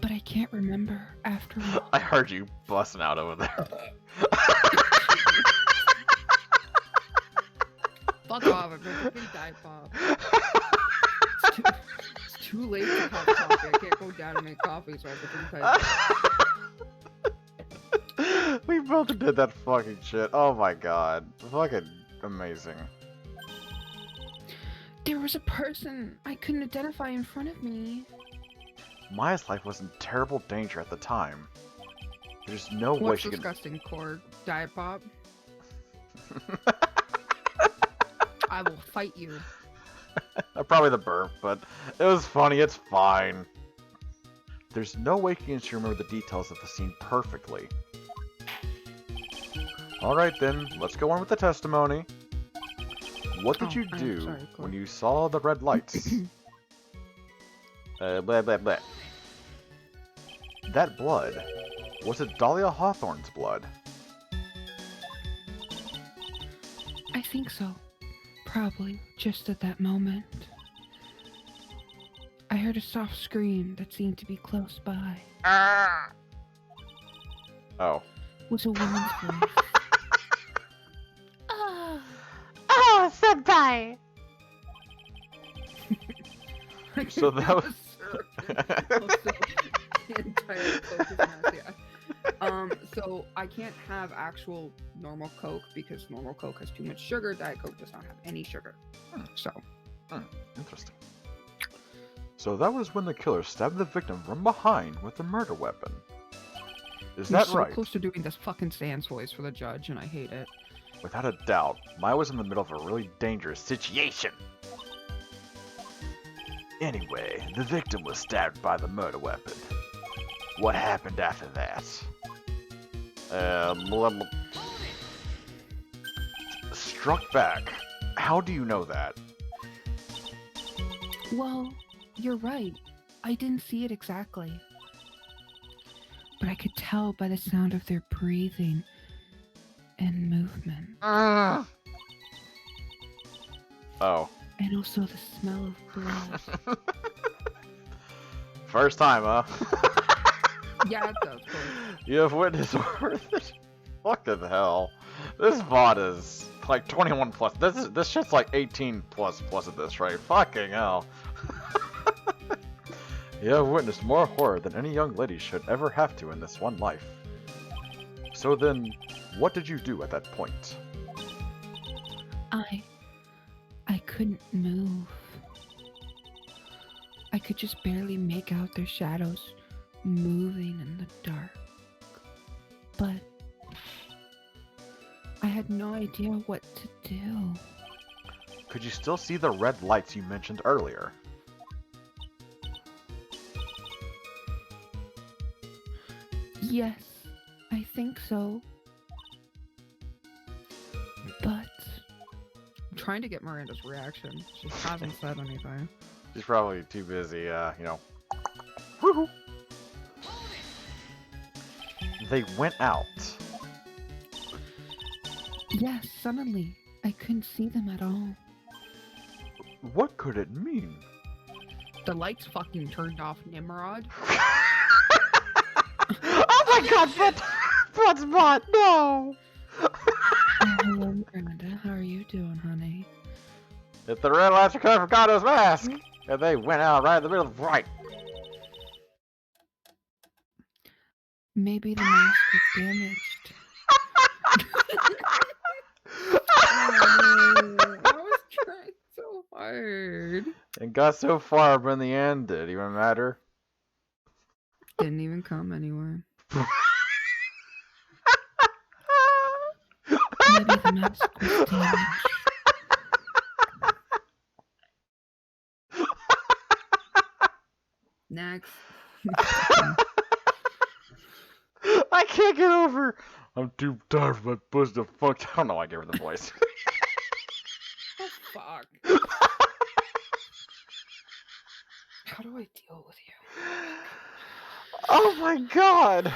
But I can't remember after all. I heard you busting out over there. Fuck off, I'm a fucking dive pop. It's too late to pop coffee. I can't go down and make coffee, so I have to drink dive. We both did that fucking shit. Oh my god. Fucking amazing. There was a person I couldn't identify in front of me. Maya's life was in terrible danger at the time. There's no way What's she could... disgusting, Cord? Diet pop? I will fight you. Probably the burp, but it was funny. It's fine. There's no way she can remember the details of the scene perfectly. Alright then, let's go on with the testimony. What did you I'm do sorry, Cord. when you saw the red lights? Blah blah blah. That blood, was it Dahlia Hawthorne's blood? I think so. Probably just at that moment. I heard a soft scream that seemed to be close by. Oh. It was a woman's voice. Oh, senpai! So that was... So I can't have actual normal Coke because normal Coke has too much sugar. Diet Coke does not have any sugar. So. Interesting. So that was when the killer stabbed the victim from behind with a murder weapon. Is You're that so right? close to doing this fucking Sans voice for the judge, and I hate it. Without a doubt, Maya was in the middle of a really dangerous situation. Anyway, the victim was stabbed by the murder weapon. What happened after that? Struck back. How do you know that? Well, you're right. I didn't see it exactly. But I could tell by the sound of their breathing and movement. Oh. And also the smell of blood. First time, huh? Yeah, it does. You have witnessed worth. Fucking hell. This VOD is like 21 plus. This shit's like 18 plus at this rate. Fucking hell. You have witnessed more horror than any young lady should ever have to in this one life. So then, what did you do at that point? I couldn't move. I could just barely make out their shadows moving in the dark. But I had no idea what to do. Could you still see the red lights you mentioned earlier? Yes, think so. But I'm trying to get Miranda's reaction. She hasn't said anything. She's probably too busy, They went out. yes, suddenly I couldn't see them at all. What could it mean? The lights fucking turned off, Nimrod. Oh my god, Bloodspot, no! Oh, hello, Miranda. How are you doing, honey? If the red lights are coming from Gato's mask, and they went out right in the middle of the fight. Maybe the mask was damaged. I was trying so hard. And got so far, but in the end, did it even matter? Didn't even come anywhere. Maybe the mask was damaged. Next. I can't get over. I'm too tired for my pussy to fuck. I don't know why I gave her the voice. Oh, fuck. How do I deal with you? Oh my god.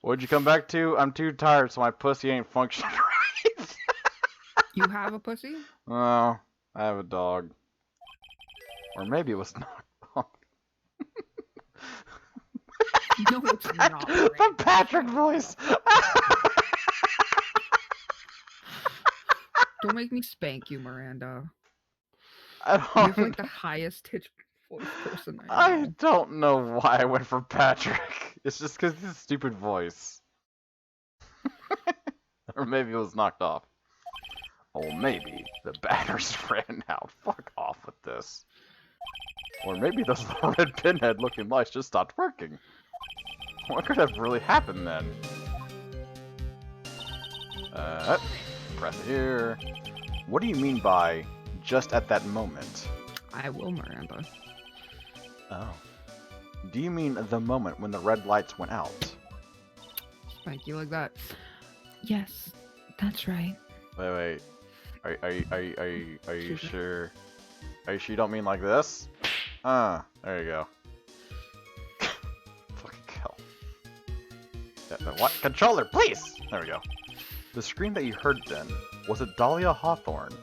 What'd you come back to? I'm too tired, so my pussy ain't functioning right. You have a pussy? Oh, I have a dog. Or maybe it was not. No, it's not. The Patrick voice. Don't make me spank you, Miranda. I You're don't, like the highest pitch voice person I I know. don't know why I went for Patrick. It's just because his stupid voice. Or maybe it was knocked off. Or maybe the batteries ran out. Fuck off with this. Or maybe those little red pinhead looking lights just stopped working. What could have really happened then? Press it here. What do you mean by just at that moment? I will, Miranda. Oh. Do you mean the moment when the red lights went out? Spank you like that. Yes, that's right. Wait. Are you sure? Are you sure you don't mean like this? There you go. Fucking hell. What? Controller, please! There we go. The scream that you heard then, was it Dahlia Hawthorne?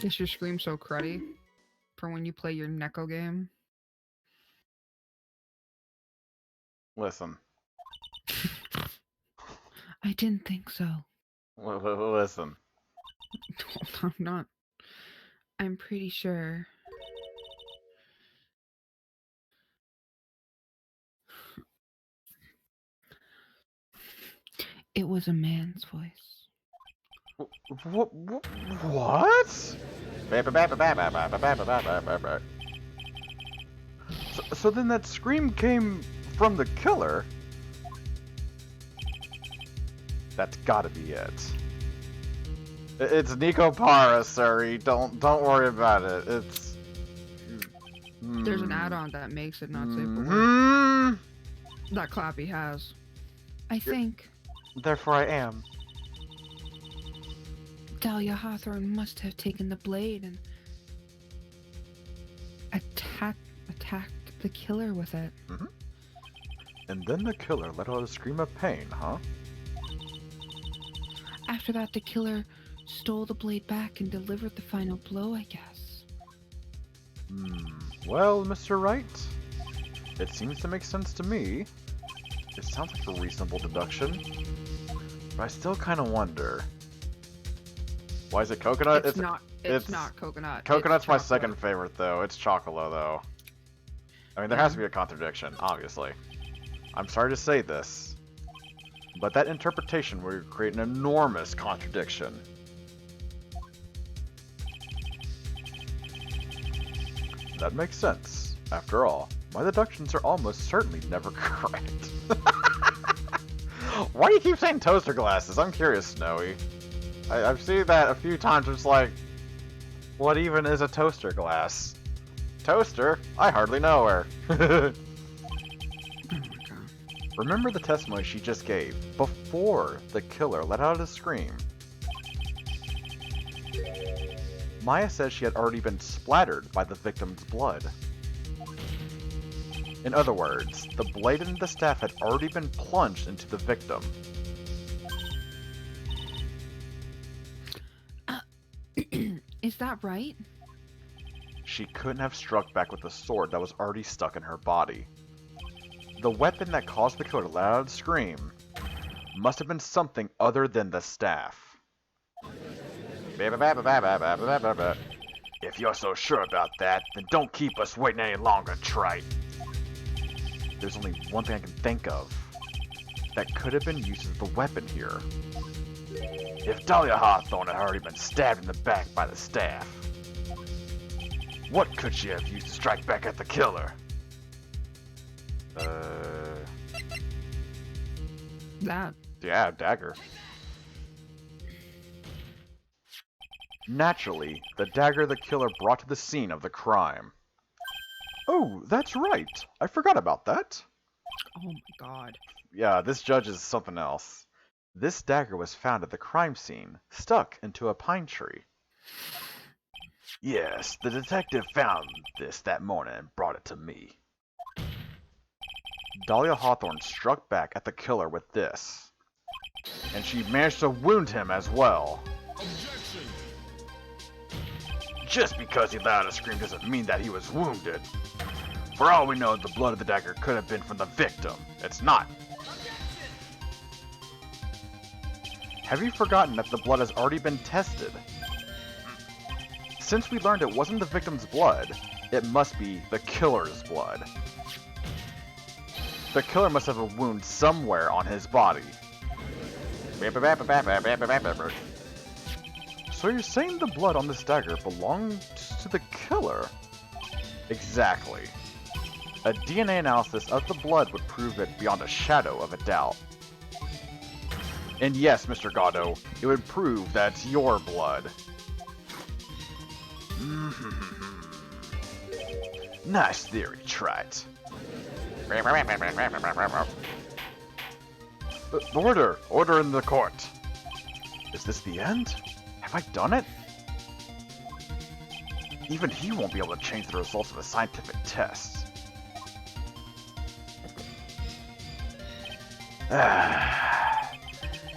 Is your scream so cruddy? For when you play your Neko game? Listen. I didn't think so. Listen. I'm not. I'm pretty sure. It was a man's voice. What? So then that scream came from the killer? That's gotta be it. It's Nico Para, Suri. Don't worry about it. It's... There's an add-on that makes it not safe for work. That Clappy has. I think Therefore I am. Dahlia Hawthorne must have taken the blade and attacked the killer with it. And then the killer let out a scream of pain, huh? After that, the killer stole the blade back and delivered the final blow, I guess. Well, Mr. Wright, it seems to make sense to me. It sounds like a reasonable deduction. But I still kind of wonder. Why is it coconut? It's not coconut. Coconut's it's my chocolate. second favorite, though. It's chocolate, though. I mean, there has to be a contradiction, obviously. I'm sorry to say this, but that interpretation would create an enormous contradiction. That makes sense. After all, my deductions are almost certainly never correct. Why do you keep saying toaster glasses? I'm curious, Snowy. I've seen that a few times. It's like, what even is a toaster glass? Toaster? I hardly know her. Oh my god. Remember the testimony she just gave before the killer let out a scream. Maya says she had already been splattered by the victim's blood. In other words, the blade and the staff had already been plunged into the victim. Is that right? She couldn't have struck back with the sword that was already stuck in her body. The weapon that caused the killer to let out a scream must have been something other than the staff. If you're so sure about that, then don't keep us waiting any longer, Trite. There's only one thing I can think of that could have been used as the weapon here. If Dahlia Hawthorne had already been stabbed in the back by the staff, what could she have used to strike back at the killer? That. Yeah, dagger. Naturally, the dagger the killer brought to the scene of the crime. Oh, that's right. I forgot about that. Oh my god. Yeah, this judge is something else. This dagger was found at the crime scene, stuck into a pine tree. Yes, the detective found this that morning and brought it to me. Dahlia Hawthorne struck back at the killer with this, and she managed to wound him as well. Objection! Just because he let out a scream doesn't mean that he was wounded. For all we know, the blood of the dagger could have been from the victim. It's not. Have you forgotten that the blood has already been tested? Since we learned it wasn't the victim's blood, it must be the killer's blood. The killer must have a wound somewhere on his body. So you're saying the blood on this dagger belonged to the killer? Exactly. A DNA analysis of the blood would prove it beyond a shadow of a doubt. And yes, Mr. Gatto, it would prove that's your blood. Nice theory, Trite. Order! Order in the court! Is this the end? Have I done it? Even he won't be able to change the results of the scientific tests.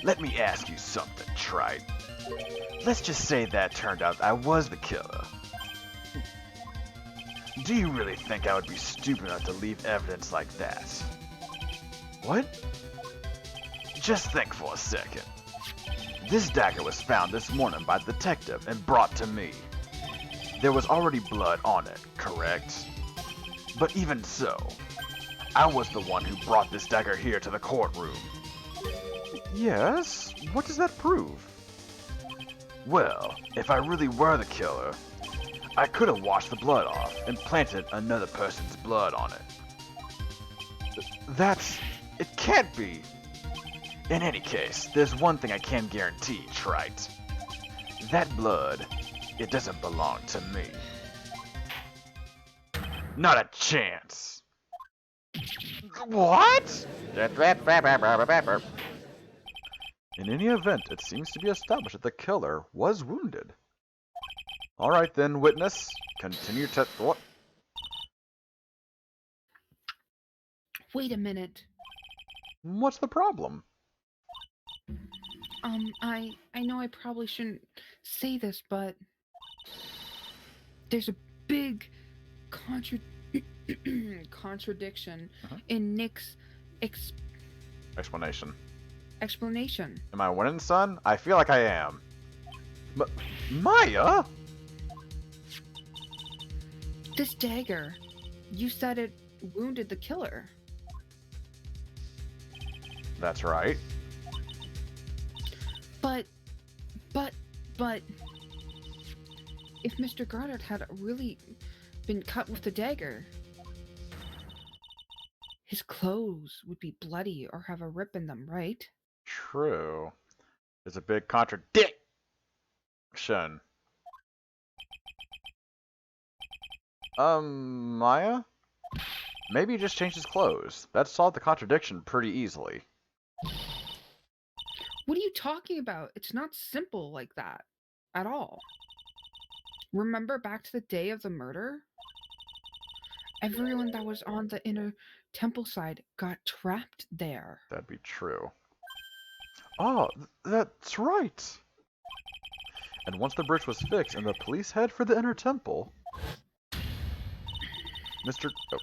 Let me ask you something, Trite. Let's just say that turned out I was the killer. Do you really think I would be stupid enough to leave evidence like that? What? Just think for a second. This dagger was found this morning by the detective and brought to me. There was already blood on it, correct? But even so, I was the one who brought this dagger here to the courtroom. Yes? What does that prove? Well, if I really were the killer, I could have washed the blood off and planted another person's blood on it. It can't be. In any case, there's one thing I can guarantee, Trite. That blood, it doesn't belong to me. Not a chance. What? In any event, it seems to be established that the killer was wounded. Alright then, witness. Continue to... What? Wait a minute. What's the problem? I know I probably shouldn't say this, but there's a big contradiction in Nick's Explanation. explanation. Am I winning, son? I feel like I am. Maya? This dagger, you said it wounded the killer. That's right. But, if Mr. Goddard had really been cut with the dagger, his clothes would be bloody or have a rip in them, right? True. There's a big contradiction. Maya? Maybe he just changed his clothes. That solved the contradiction pretty easily. What are you talking about? It's not simple like that at all. Remember back to the day of the murder? Everyone that was on the inner temple side got trapped there. That'd be true. Oh, that's right. And once the bridge was fixed and the police head for the inner temple, Mr. Oh.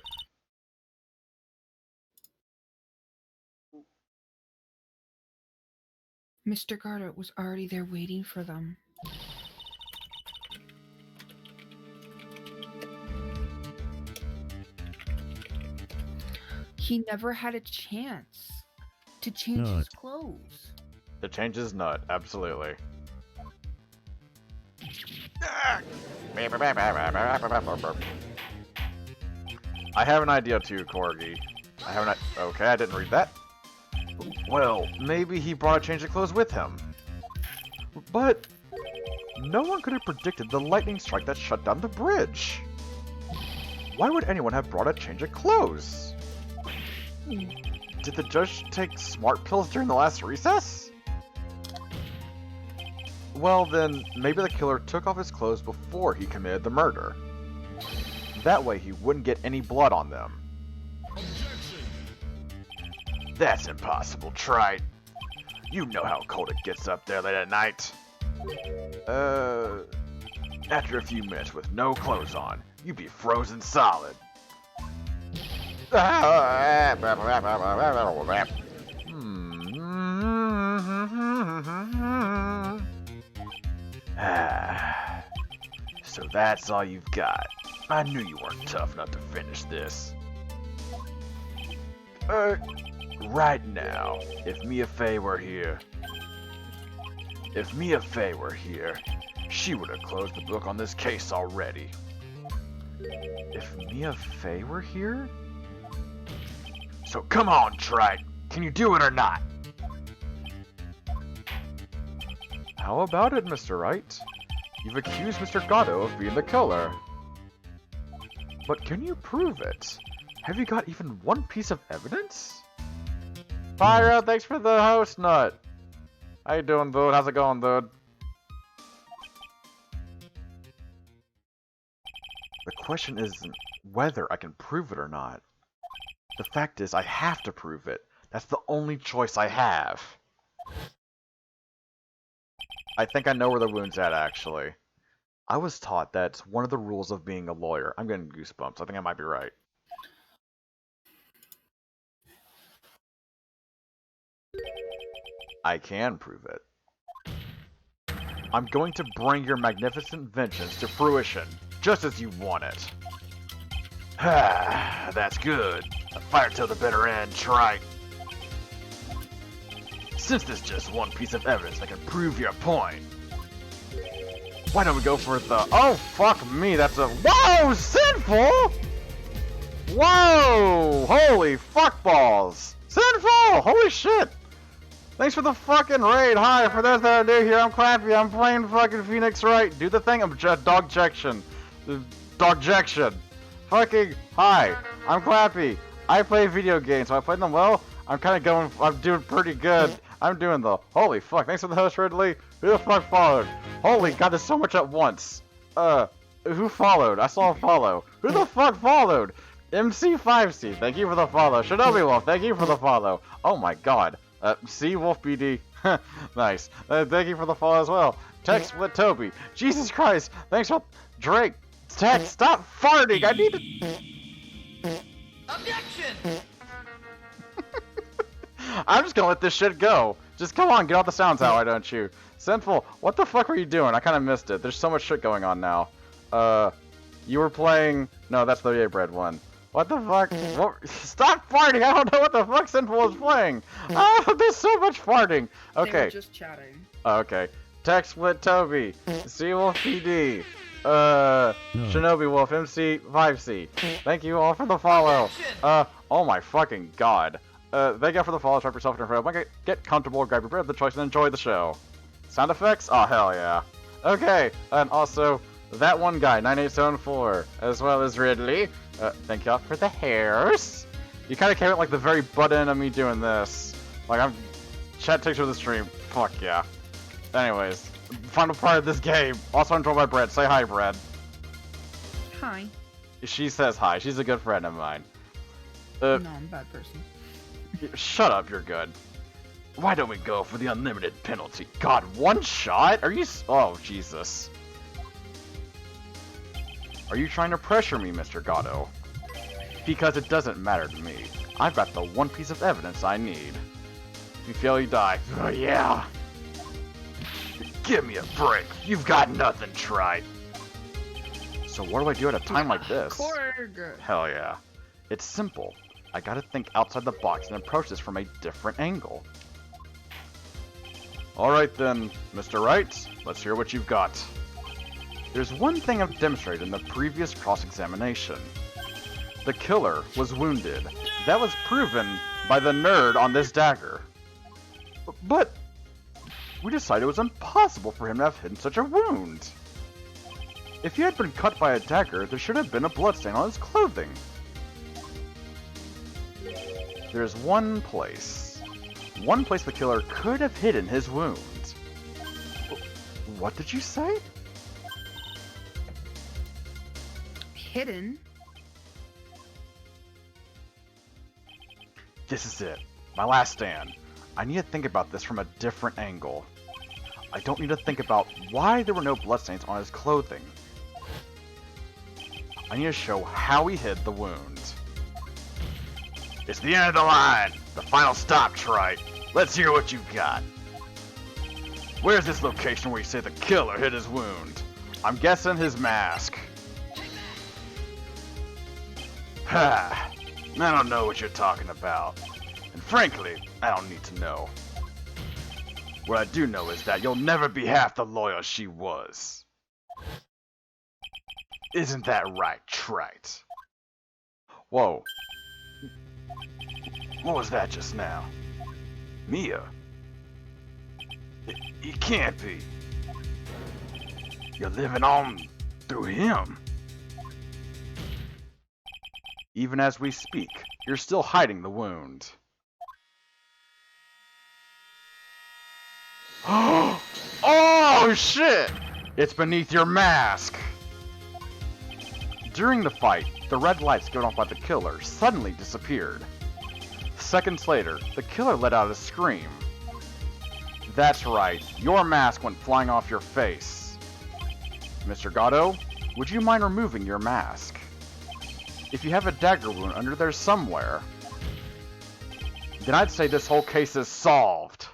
Mr. Goddard was already there waiting for them. He never had a chance to change his clothes. To change his nut, absolutely. I have an idea too, Corgi. Okay, I didn't read that. Well, maybe he brought a change of clothes with him. But no one could have predicted the lightning strike that shut down the bridge. Why would anyone have brought a change of clothes? Did the judge take smart pills during the last recess? Well then, maybe the killer took off his clothes before he committed the murder. That way he wouldn't get any blood on them. That's impossible, Trite. You know how cold it gets up there late at night. After a few minutes with no clothes on, you'd be frozen solid. So that's all you've got. I knew you weren't tough enough to finish this. Right now, if Mia Fey were here, she would have closed the book on this case already. If Mia Fey were here? So come on, Trite. Can you do it or not? How about it, Mr. Wright? You've accused Mr. Gatto of being the killer. But can you prove it? Have you got even one piece of evidence? Pyro, thanks for the host nut. How you doing, dude? How's it going, dude? The question isn't whether I can prove it or not. The fact is, I have to prove it. That's the only choice I have. I think I know where the wound's at, actually. I was taught that's one of the rules of being a lawyer. I'm getting goosebumps. I think I might be right. I can prove it. I'm going to bring your magnificent vengeance to fruition, just as you want it. That's good. A fight till the bitter end, Trite. Since there's just one piece of evidence that can prove your point, why don't we go for the... Oh, fuck me, that's a... Whoa, Sinful! Whoa! Holy fuck balls! Sinful! Holy shit! Thanks for the fucking raid. Hi, for those that are new here, I'm Clappy. I'm playing fucking Phoenix Wright. Do the thing. I'm Dogjection. Dogjection. Fucking hi. I'm Clappy. I play video games. So I play them well. I'm kind of going. I'm doing pretty good. I'm doing the. Holy fuck. Thanks for the host, Ridley. Who the fuck followed? Holy god, there's so much at once. Who followed? I saw a follow. Who the fuck followed? MC5C. Thank you for the follow. Shinobi Wolf. Thank you for the follow. Oh my god. C Wolf BD. Nice. Thank you for the follow as well. Text with Toby. Jesus Christ. Thanks for Drake. Text. Stop farting. I need to. Objection! I'm just gonna let this shit go. Just come on, get all the sounds out, why don't you? Sinful, what the fuck were you doing? I kind of missed it. There's so much shit going on now. You were playing. No, that's the Yaybread one. What the fuck? What? Stop farting! I don't know what the fuck Sinful was playing. Oh, there's so much farting. Okay. They were just chatting. Okay. Text with Toby. C Wolf PD. Shinobi Wolf MC5C. Thank you all for the follow. Oh my fucking god. Thank you all for the follow. Try for yourself and get comfortable, grab your bread of the choice, and enjoy the show. Sound effects? Oh hell yeah. Okay, and also that one guy, 9874, as well as Ridley. Thank y'all for the hairs. You kind of came at like the very butt end of me doing this. Like, I'm chat takes over the stream. Fuck yeah. Anyways, final part of this game. Also controlled by Brett. Say hi, Brett. Hi. She says hi. She's a good friend of mine. No, I'm a bad person. Shut up, you're good. Why don't we go for the unlimited penalty? God, one shot? Are you... Oh, Jesus. Are you trying to pressure me, Mr. Gatto? Because it doesn't matter to me. I've got the one piece of evidence I need. If you fail, you die. Oh, yeah. Give me a break. You've got nothing, Trite. So what do I do at a time like this? Korg! Hell yeah. It's simple. I gotta think outside the box and approach this from a different angle. Alright then, Mr. Wright, let's hear what you've got. There's one thing I've demonstrated in the previous cross-examination. The killer was wounded. That was proven by the nerd on this dagger. But we decided it was impossible for him to have hidden such a wound. If he had been cut by a dagger, there should have been a bloodstain on his clothing. There's one place the killer could have hidden his wound. What did you say? Hidden? This is it. My last stand. I need to think about this from a different angle. I don't need to think about why there were no bloodstains on his clothing. I need to show how he hid the wound. It's the end of the line! The final stop, Trite! Let's hear what you've got. Where's this location where you say the killer hid his wound? I'm guessing his mask. Ha! I don't know what you're talking about. And frankly, I don't need to know. What I do know is that you'll never be half the lawyer she was. Isn't that right, Trite? Whoa. What was that just now? Mia? It can't be. You're living on through him. Even as we speak, you're still hiding the wound. Oh shit! It's beneath your mask! During the fight, the red lights given off by the killer suddenly disappeared. Seconds later, the killer let out a scream. That's right, your mask went flying off your face. Mr. Gatto, would you mind removing your mask? If you have a dagger wound under there somewhere, then I'd say this whole case is solved.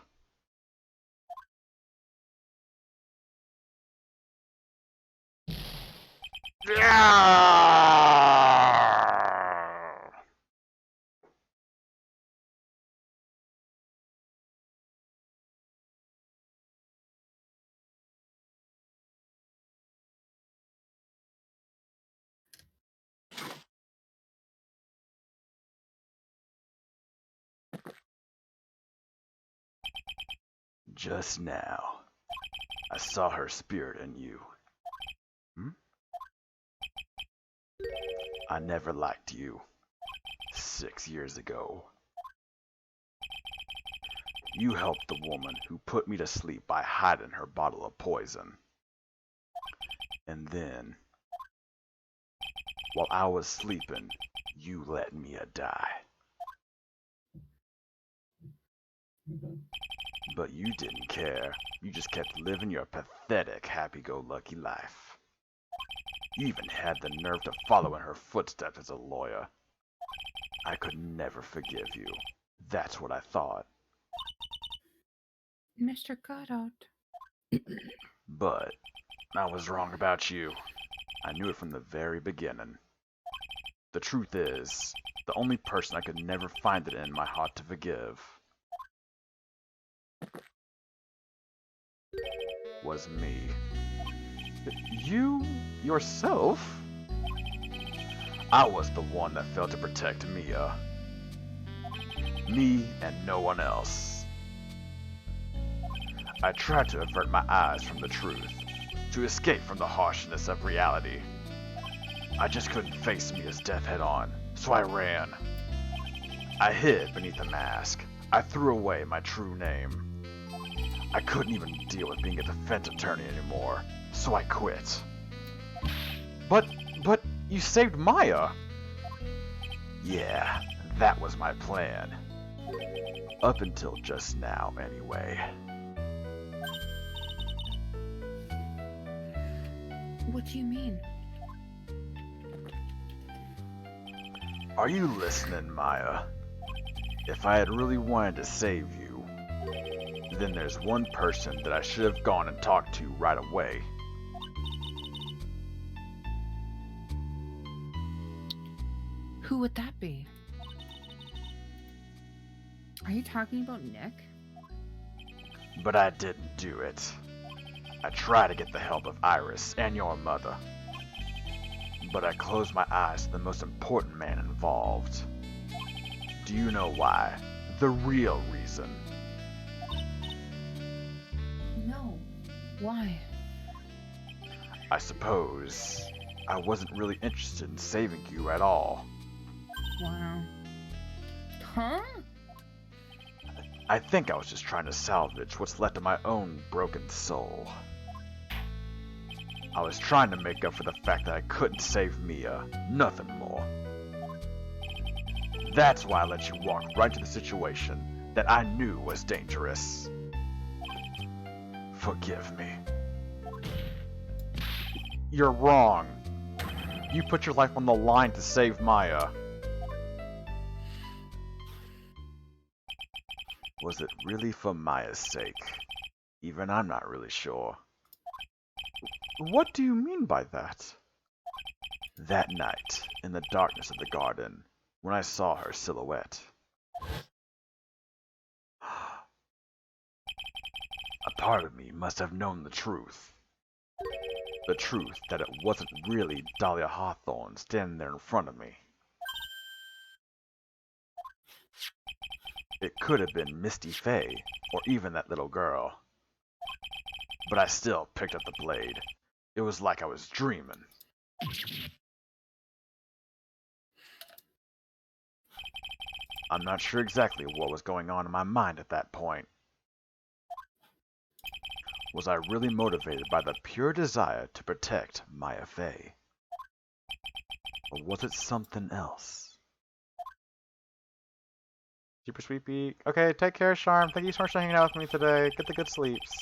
Just now, I saw her spirit in you. I never liked you. 6 years ago. You helped the woman who put me to sleep by hiding her bottle of poison. And then, while I was sleeping, you let Mia die. But you didn't care. You just kept living your pathetic happy-go-lucky life. You even had the nerve to follow in her footsteps as a lawyer. I could never forgive you. That's what I thought. Mr. Goddard. But I was wrong about you. I knew it from the very beginning. The truth is, the only person I could never find it in my heart to forgive was me. You yourself? I was the one that failed to protect Mia. Me and no one else. I tried to avert my eyes from the truth, to escape from the harshness of reality. I just couldn't face Mia's death head on, so I ran. I hid beneath a mask. I threw away my true name. I couldn't even deal with being a defense attorney anymore, so I quit. But you saved Maya. Yeah, that was my plan. Up until just now, anyway. What do you mean? Are you listening, Maya? If I had really wanted to save you, then there's one person that I should have gone and talked to right away. Who would that be? Are you talking about Nick? But I didn't do it. I tried to get the help of Iris and your mother. But I closed my eyes to the most important man involved. Do you know why? The real reason. No. Why? I suppose I wasn't really interested in saving you at all. Wow. Huh? I think I was just trying to salvage what's left of my own broken soul. I was trying to make up for the fact that I couldn't save Mia, nothing more. That's why I let you walk right into the situation that I knew was dangerous. Forgive me. You're wrong. You put your life on the line to save Maya. Was it really for Maya's sake? Even I'm not really sure. What do you mean by that? That night, in the darkness of the garden, when I saw her silhouette. A part of me must have known the truth. The truth that it wasn't really Dahlia Hawthorne standing there in front of me. It could have been Misty Faye, or even that little girl. But I still picked up the blade. It was like I was dreaming. I'm not sure exactly what was going on in my mind at that point. Was I really motivated by the pure desire to protect Maya Faye? Or was it something else? Super sweet beak. Okay, take care, Charm. Thank you so much for hanging out with me today. Get the good sleeps.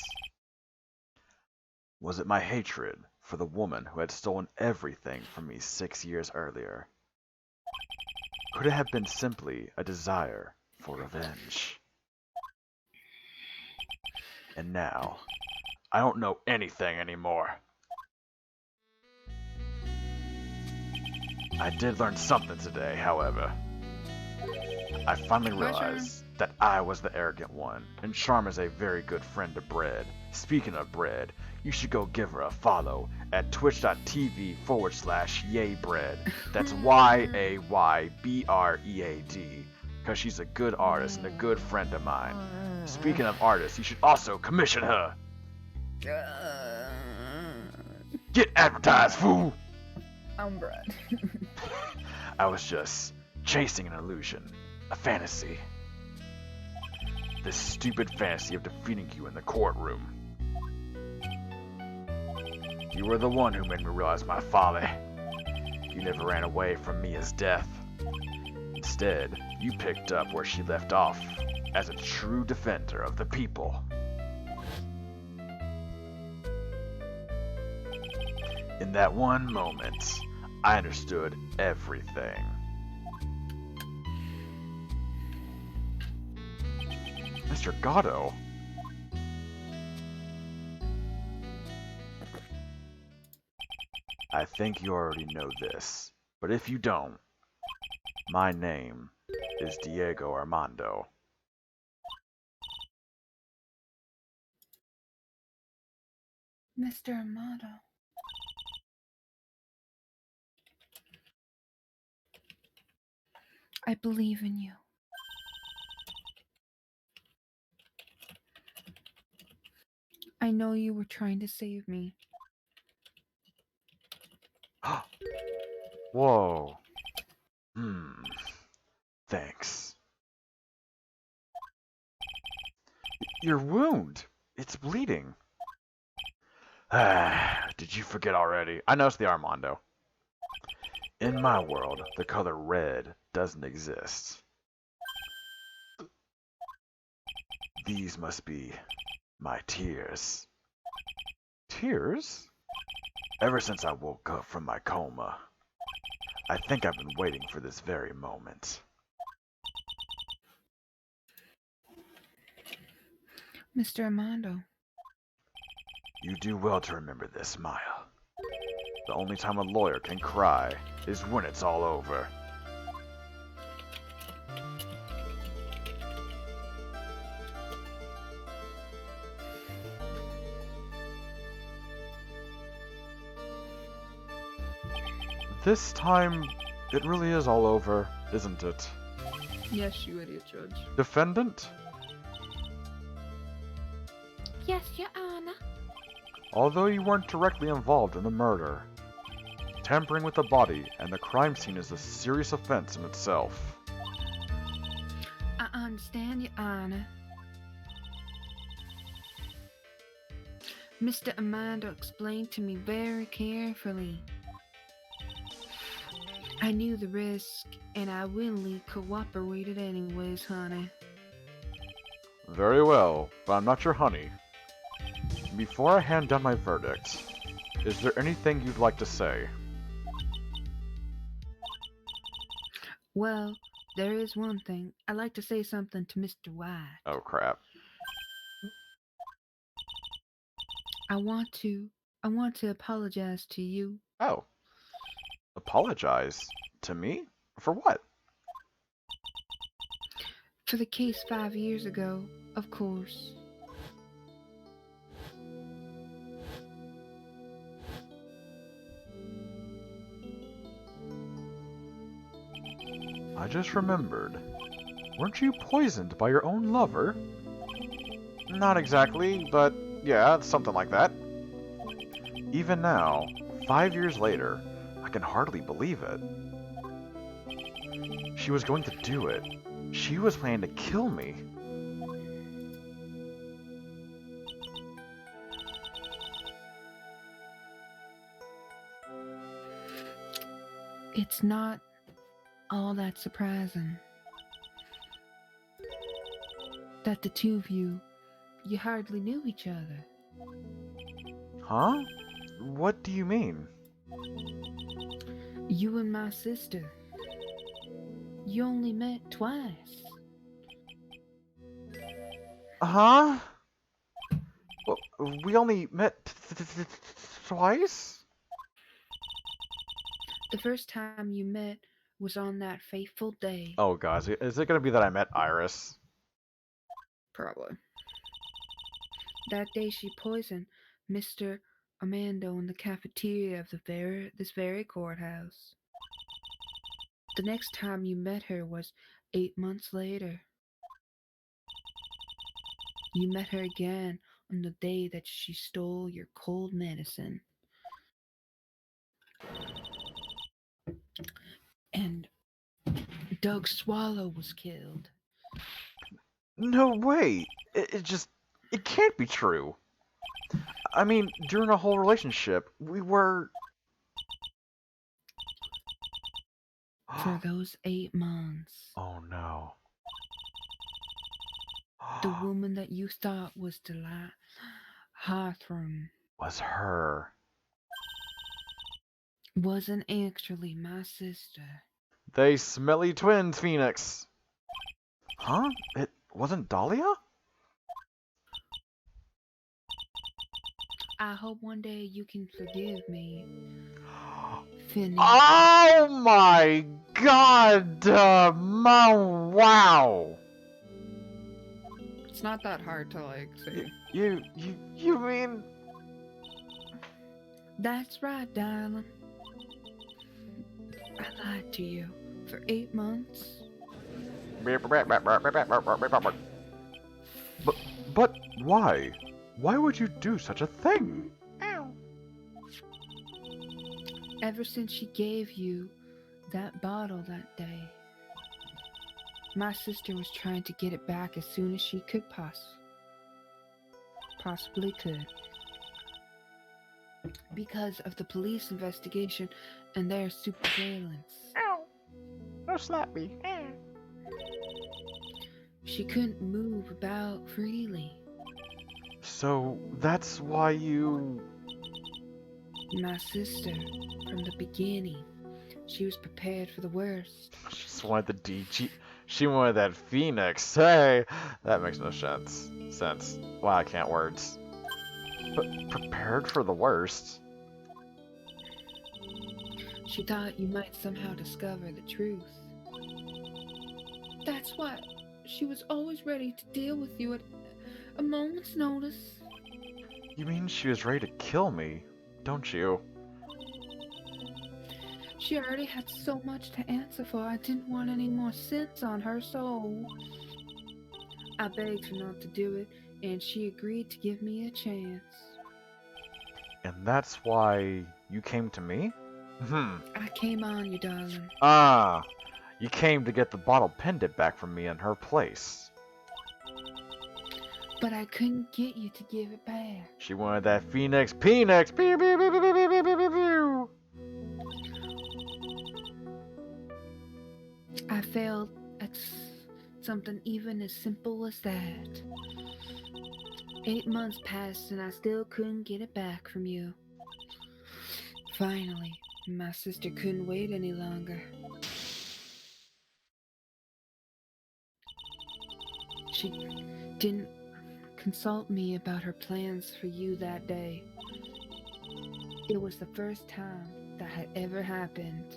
Was it my hatred for the woman who had stolen everything from me 6 years earlier? Could it have been simply a desire for revenge? And now, I don't know anything anymore. I did learn something today, however. I finally realized that I was the arrogant one, and Charm is a very good friend of Bread. Speaking of Bread, you should go give her a follow at twitch.tv/Yaybread. That's YAYBREAD, because she's a good artist and a good friend of mine. Speaking of artists, you should also commission her. Get advertised, fool! I'm Brad. I was just chasing an illusion, a fantasy. This stupid fantasy of defeating you in the courtroom. You were the one who made me realize my folly. You never ran away from Mia's death. Instead, you picked up where she left off, as a true defender of the people. In that one moment, I understood everything. Mr. Gatto? I think you already know this, but if you don't, my name is Diego Armando. Mr. Amato. I believe in you. I know you were trying to save me, Whoa. Thanks. Your wound. It's bleeding. Did you forget already? I noticed the Armando. In my world, the color red doesn't exist. These must be my tears. Tears? Ever since I woke up from my coma, I think I've been waiting for this very moment. Mr. Armando. You do well to remember this smile. The only time a lawyer can cry is when it's all over. This time, it really is all over, isn't it? Yes, you idiot judge. Defendant? Yes, Your Honor. Although you weren't directly involved in the murder, tampering with the body and the crime scene is a serious offense in itself. I understand, Your Honor. Mr. Armando explained to me very carefully. I knew the risk, and I willingly cooperated anyways, honey. Very well, but I'm not your honey. Before I hand down my verdict, is there anything you'd like to say? Well, there is one thing. I'd like to say something to Mr. White. Oh crap. I want to apologize to you. Oh. Apologize? To me? For what? For the case 5 years ago, of course. I just remembered. Weren't you poisoned by your own lover? Not exactly, but yeah, it's something like that. Even now, 5 years later, I can hardly believe it. She was going to do it. She was planning to kill me. It's not all that surprising that the two of you hardly knew each other. Huh? What do you mean? You and my sister, you only met twice. Huh? Well, we only met twice? The first time you met was on that fateful day. Oh gosh, is it gonna be that I met Iris? Probably. That day she poisoned Mr. Armando in the cafeteria of this very courthouse. The next time you met her was 8 months later. You met her again on the day that she stole your cold medicine. And Doug Swallow was killed. No way! It can't be true. I mean, during our whole relationship, we were... For those 8 months. Oh no. The woman that you thought was Delilah Hawthorne Was her. wasn't actually my sister. They smelly twins, Phoenix! Huh? It wasn't Dahlia? I hope one day you can forgive me, Phineas. Oh my god! Wow! It's not that hard to, like, say. You mean... That's right, darling. I lied to you for 8 months. But why? Why would you do such a thing? Ever since she gave you that bottle that day. My sister was trying to get it back as soon as she could possibly could. Because of the police investigation and their surveillance. Ow! Don't slap me. She couldn't move about freely. So that's why you... My sister, from the beginning, she was prepared for the worst. She just wanted the DG. She wanted that Phoenix. Hey, that makes no sense. Wow, I can't words. But prepared for the worst. She thought you might somehow discover the truth. That's why she was always ready to deal with you at a moment's notice. You mean she was ready to kill me, don't you? She already had so much to answer for. I didn't want any more sins on her soul. I begged her not to do it, and she agreed to give me a chance. And that's why you came to me? I came on you, darling. Ah, you came to get the bottle pendant back from me in her place. But I couldn't get you to give it back. She wanted that Phoenix Peanuts. Pew, pew, pew, pew, pew, pew, pew, pew, pew. I failed at something even as simple as that. 8 months passed and I still couldn't get it back from you. Finally, my sister couldn't wait any longer. She didn't consult me about her plans for you that day. It was the first time that had ever happened.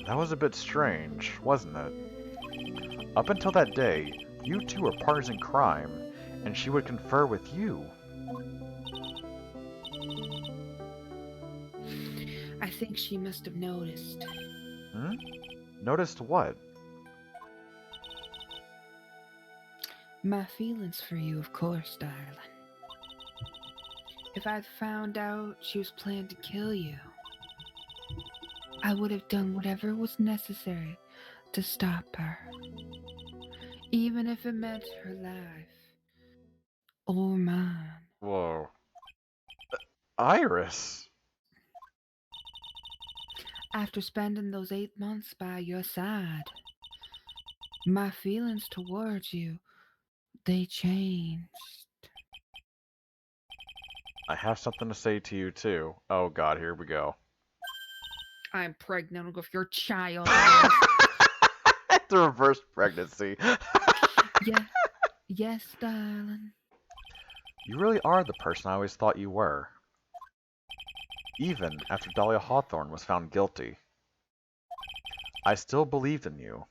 That was a bit strange, wasn't it? Up until that day, you two were partners in crime, and she would confer with you. I think she must have noticed. Noticed what? My feelings for you, of course, darling. If I'd found out she was planning to kill you, I would have done whatever was necessary to stop her. Even if it meant her life. Or mine. Whoa. Iris! After spending those 8 months by your side, my feelings towards you, they changed. I have something to say to you, too. Oh god, here we go. I'm pregnant with your child. The reverse pregnancy. Yeah. Yes, darling. You really are the person I always thought you were. Even after Dahlia Hawthorne was found guilty. I still believed in you.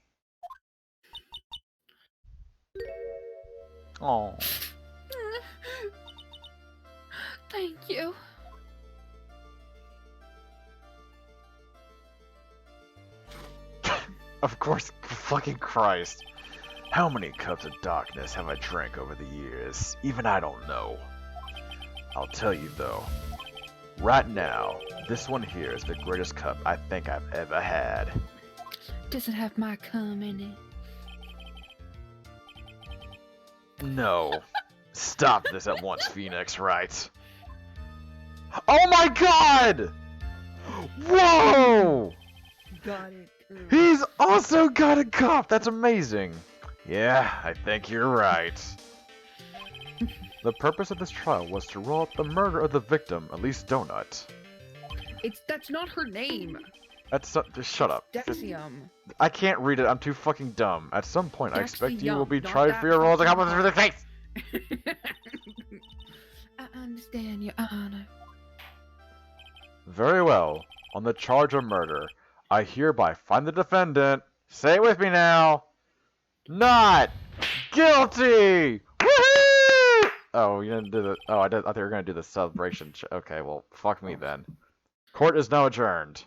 Oh. Thank you. Of course, fucking Christ. How many cups of darkness have I drank over the years? Even I don't know. I'll tell you though. Right now, this one here is the greatest cup I think I've ever had. Does it have my cum in it? No. Stop this at once, Phoenix, right? Oh my god! Whoa! Got it. He's also got a cup! That's amazing! Yeah, I think you're right. The purpose of this trial was to rule out the murder of the victim, Elise Donut. That's not her name. Just shut up. Dexium. I can't read it, I'm too fucking dumb. At some point, I expect you will be Dexium, not tried that for your roles like fucking how much the case! I understand, Your Honor. Very well. On the charge of murder, I hereby find the defendant. Say it with me now. Not guilty! Woohoo! Oh, you didn't do the. Oh, I thought you were gonna do the celebration. Okay, well, fuck me then. Court is now adjourned.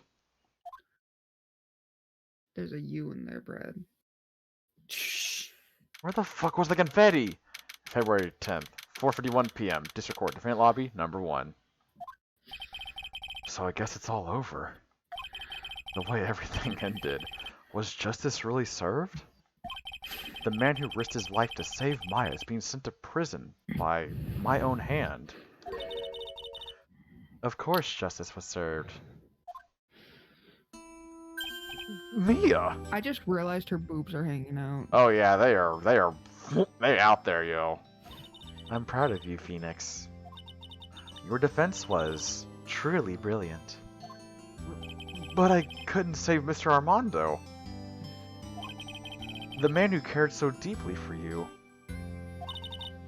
There's a U in there, Brad. Shh. Where the fuck was the confetti? February 10th, 4:51 p.m. District Court, Defendant Lobby, number 1. So I guess it's all over. The way everything ended. Was justice really served? The man who risked his life to save Maya is being sent to prison by my own hand. Of course justice was served. Mia! I just realized her boobs are hanging out. Oh yeah, they out there, yo. I'm proud of you, Phoenix. Your defense was truly brilliant. But I couldn't save Mr. Armando. The man who cared so deeply for you.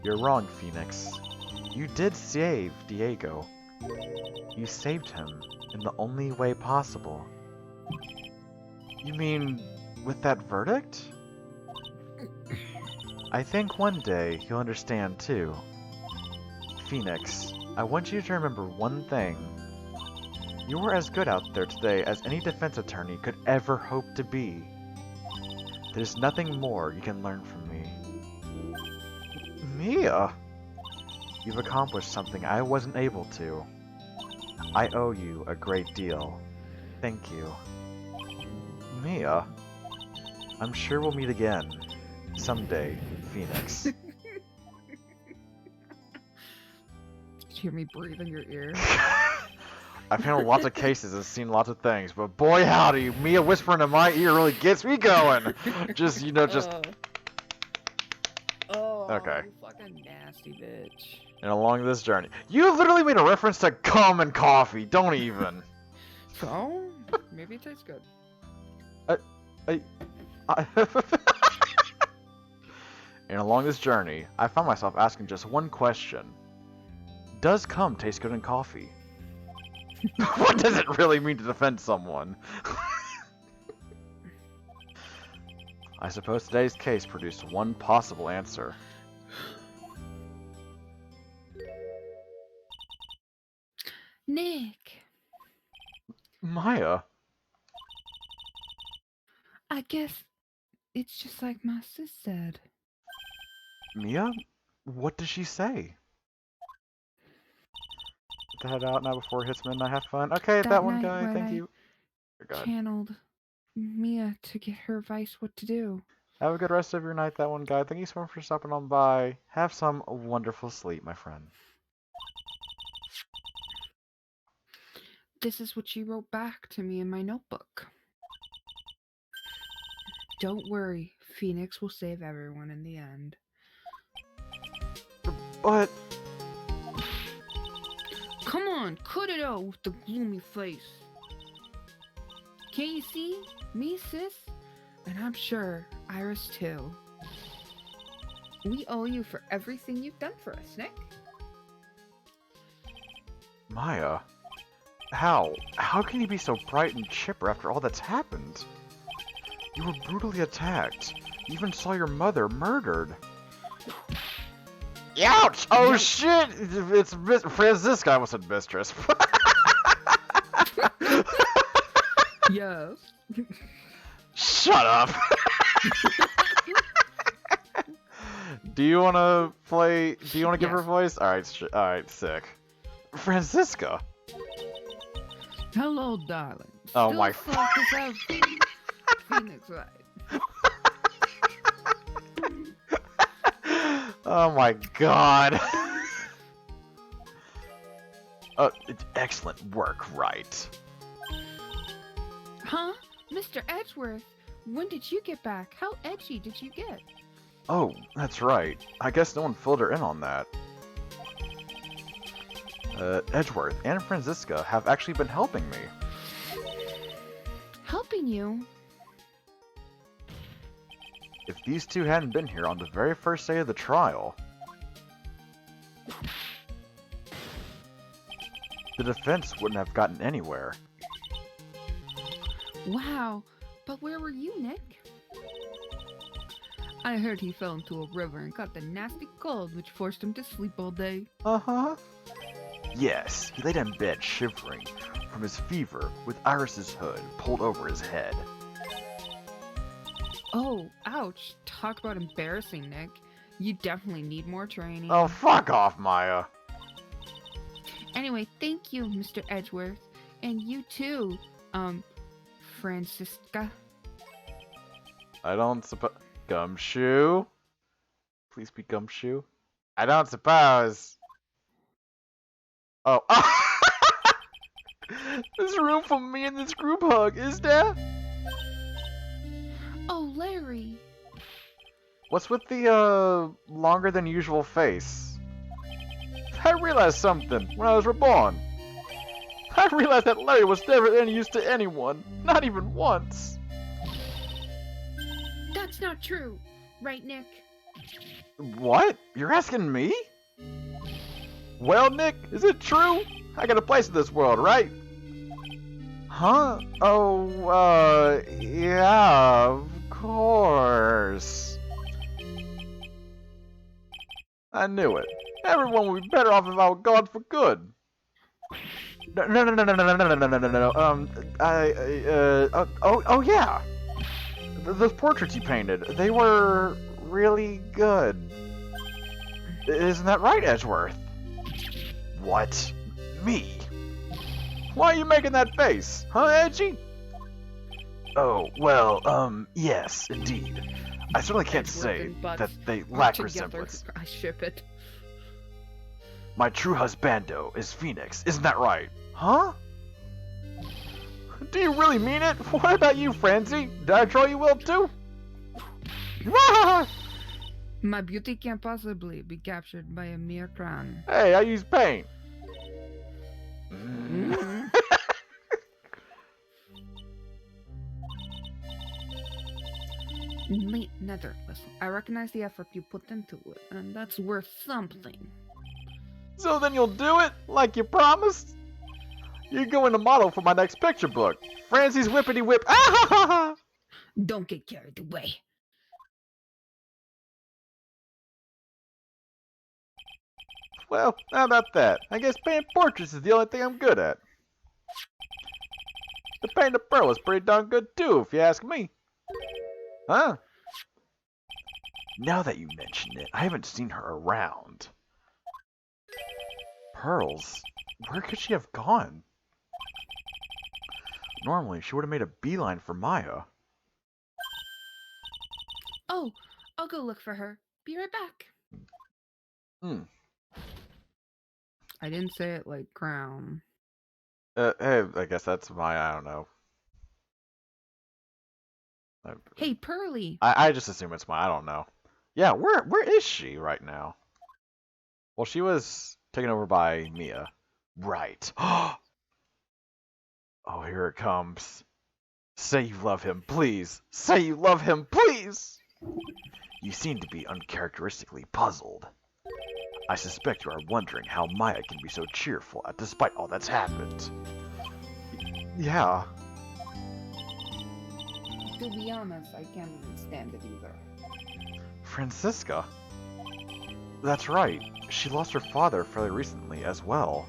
You're wrong, Phoenix. You did save Diego. You saved him in the only way possible. You mean with that verdict? I think one day you'll understand too. Phoenix, I want you to remember one thing. You were as good out there today as any defense attorney could ever hope to be. There's nothing more you can learn from me. Mia! You've accomplished something I wasn't able to. I owe you a great deal. Thank you. Mia? I'm sure we'll meet again. Someday, Phoenix. Did you hear me breathe in your ear? I've handled lots of cases and seen lots of things, but boy howdy, Mia whispering in my ear really gets me going. Just, Oh, Okay. you fucking nasty bitch. And along this journey. You literally made a reference to cum and coffee, don't even. So, maybe it tastes good. And along this journey, I found myself asking just one question. Does cum taste good in coffee? What does it really mean to defend someone? I suppose today's case produced one possible answer. Nick, Maya? I guess it's just like my sis said. Mia? What does she say? Get the head out now before it hits midnight. Have fun. Okay, that one night guy. when Thank I you. God. channeled Mia to get her advice what to do. Have a good rest of your night, that one guy. Thank you so much for stopping on by. Have some wonderful sleep, my friend. This is what she wrote back to me in my notebook. Don't worry, Phoenix will save everyone in the end. But Come on, cut it out with the gloomy face. Can't you see? Me, sis? And I'm sure Iris too. We owe you for everything you've done for us, Nick. Maya, how? How can you be so bright and chipper after all that's happened? You were brutally attacked. You even saw your mother murdered. Ouch! Oh shit! It's Francisca. I almost said mistress. Yes. Shut up! Do you want to play? Do you want to give her a Yes. voice? Alright, sick. Francisca. Hello, darling. Oh Still my soft as ever. Phoenix, right? Oh my god. It's excellent work, right? Huh? Mr. Edgeworth, when did you get back? How edgy did you get? Oh, that's right. I guess no one filled her in on that. Edgeworth and Francisca have actually been helping me. Helping you? If these two hadn't been here on the very first day of the trial, the defense wouldn't have gotten anywhere. Wow, but where were you, Nick? I heard he fell into a river and caught the nasty cold, which forced him to sleep all day. Uh-huh. Yes, he laid in bed shivering from his fever with Iris's hood pulled over his head. Oh, ouch. Talk about embarrassing, Nick. You definitely need more training. Oh, fuck off, Maya. Anyway, thank you, Mr. Edgeworth. And you too, Francisca. I don't suppose. Gumshoe? Please be Gumshoe. I don't suppose. Oh. There's room for me in this group hug, is there? Oh, Larry. What's with the, longer than usual face? I realized something when I was reborn. I realized that Larry was never any use to anyone, not even once. That's not true. Right, Nick? What? You're asking me? Well, Nick, is it true? I got a place in this world, right? Huh? Oh, yeah, of course. I knew it. Everyone would be better off if I were gone for good. No, no, no, no, no, no, no, no, no, no, no, no. Oh, yeah. Those portraits you painted, they were really good. Isn't that right, Edgeworth? What? Me? Why are you making that face? Huh, Edgy? Oh, well, yes, indeed. I certainly can't say that they lack resemblance. I ship it. My true husbando is Phoenix, isn't that right? Huh? Do you really mean it? What about you, Francie? Did I draw you well too? My beauty can't possibly be captured by a mere crown. Hey, I use paint. Nether, listen. I recognize the effort you put into it, and that's worth something. So then you'll do it, like you promised? You're going to model for my next picture book. Francie's Whippity Whip. Ah! Don't get carried away. Well, how about that? I guess painting portraits is the only thing I'm good at. The paint of Pearl is pretty darn good too, if you ask me. Huh? Now that you mention it, I haven't seen her around. Pearls? Where could she have gone? Normally, she would have made a beeline for Maya. Oh, I'll go look for her. Be right back. I didn't say it like crown. Hey, I guess that's Maya, I don't know. Hey, Pearly! I just assume it's Maya, I don't know. Yeah, where is she right now? Well, she was taken over by Mia. Right. Oh, here it comes. Say you love him, please. Say you love him, please! You seem to be uncharacteristically puzzled. I suspect you are wondering how Maya can be so cheerful despite all that's happened. Yeah. To be honest, I can't stand it either. Francisca? That's right. She lost her father fairly recently as well.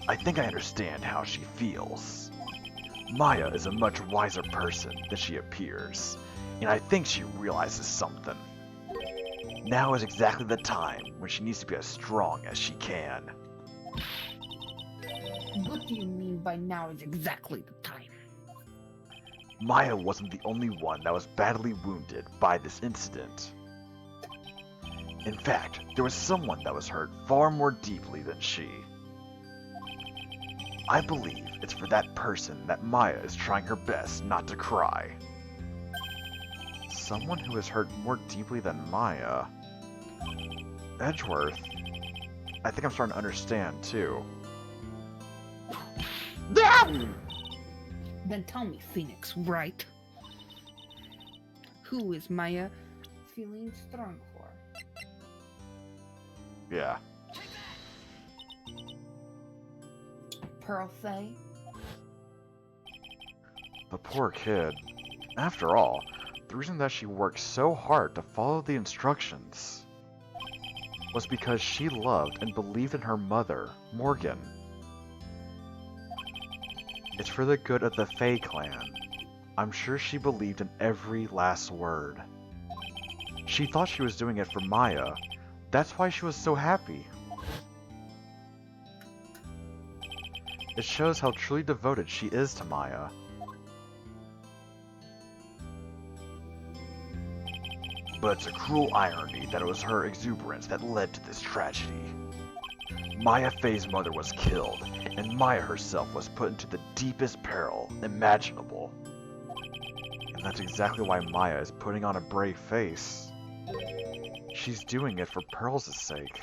I think I understand how she feels. Maya is a much wiser person than she appears, and I think she realizes something. Now is exactly the time when she needs to be as strong as she can. What do you mean by now is exactly the time? Maya wasn't the only one that was badly wounded by this incident. In fact, there was someone that was hurt far more deeply than she. I believe it's for that person that Maya is trying her best not to cry. Someone who is hurt more deeply than Maya. Edgeworth. I think I'm starting to understand, too. Then tell me, Phoenix, right? Who is Maya feeling strong for? Yeah. Pearl Faye? The poor kid. After all, the reason that she worked so hard to follow the instructions was because she loved and believed in her mother, Morgan. It's for the good of the Faye clan. I'm sure she believed in every last word. She thought she was doing it for Maya. That's why she was so happy. It shows how truly devoted she is to Maya. But it's a cruel irony that it was her exuberance that led to this tragedy. Maya Fey's mother was killed, and Maya herself was put into the deepest peril imaginable. And that's exactly why Maya is putting on a brave face. She's doing it for Pearl's sake,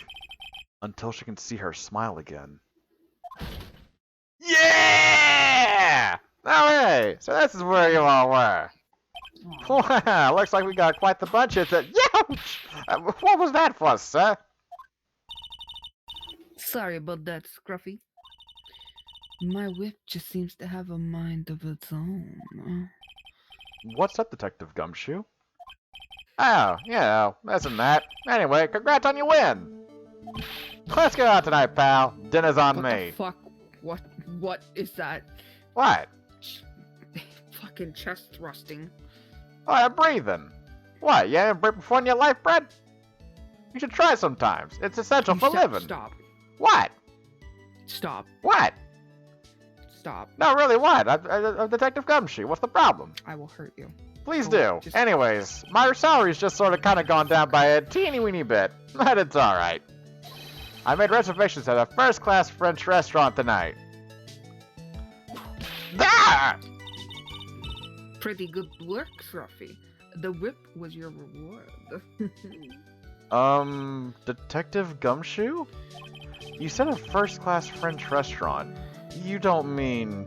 until she can see her smile again. Yeah! Alright, so this is where you all were. Wow, looks like we got quite the bunch of it. Ouch! What was that for, sir? Sorry about that, Scruffy. My whip just seems to have a mind of its own. What's up, Detective Gumshoe? Oh, isn't that? Anyway, congrats on your win! Let's go out tonight, pal. Dinner's on What me. the fuck? What is that? What? Fucking chest thrusting. Oh, I'm breathing. What, you haven't breathed before in your life, Brad? You should try sometimes. It's essential for living. Stop. What? Stop. What? Stop. No, really, what? I'm Detective Gumshoe. What's the problem? I will hurt you. Please Oh, do. Anyways, my salary's just sort of kind of gone down by a teeny weeny bit, but it's alright. I made reservations at a first-class French restaurant tonight. Ah! Pretty good work, Scruffy. The whip was your reward. Detective Gumshoe? You said a first-class French restaurant. You don't mean...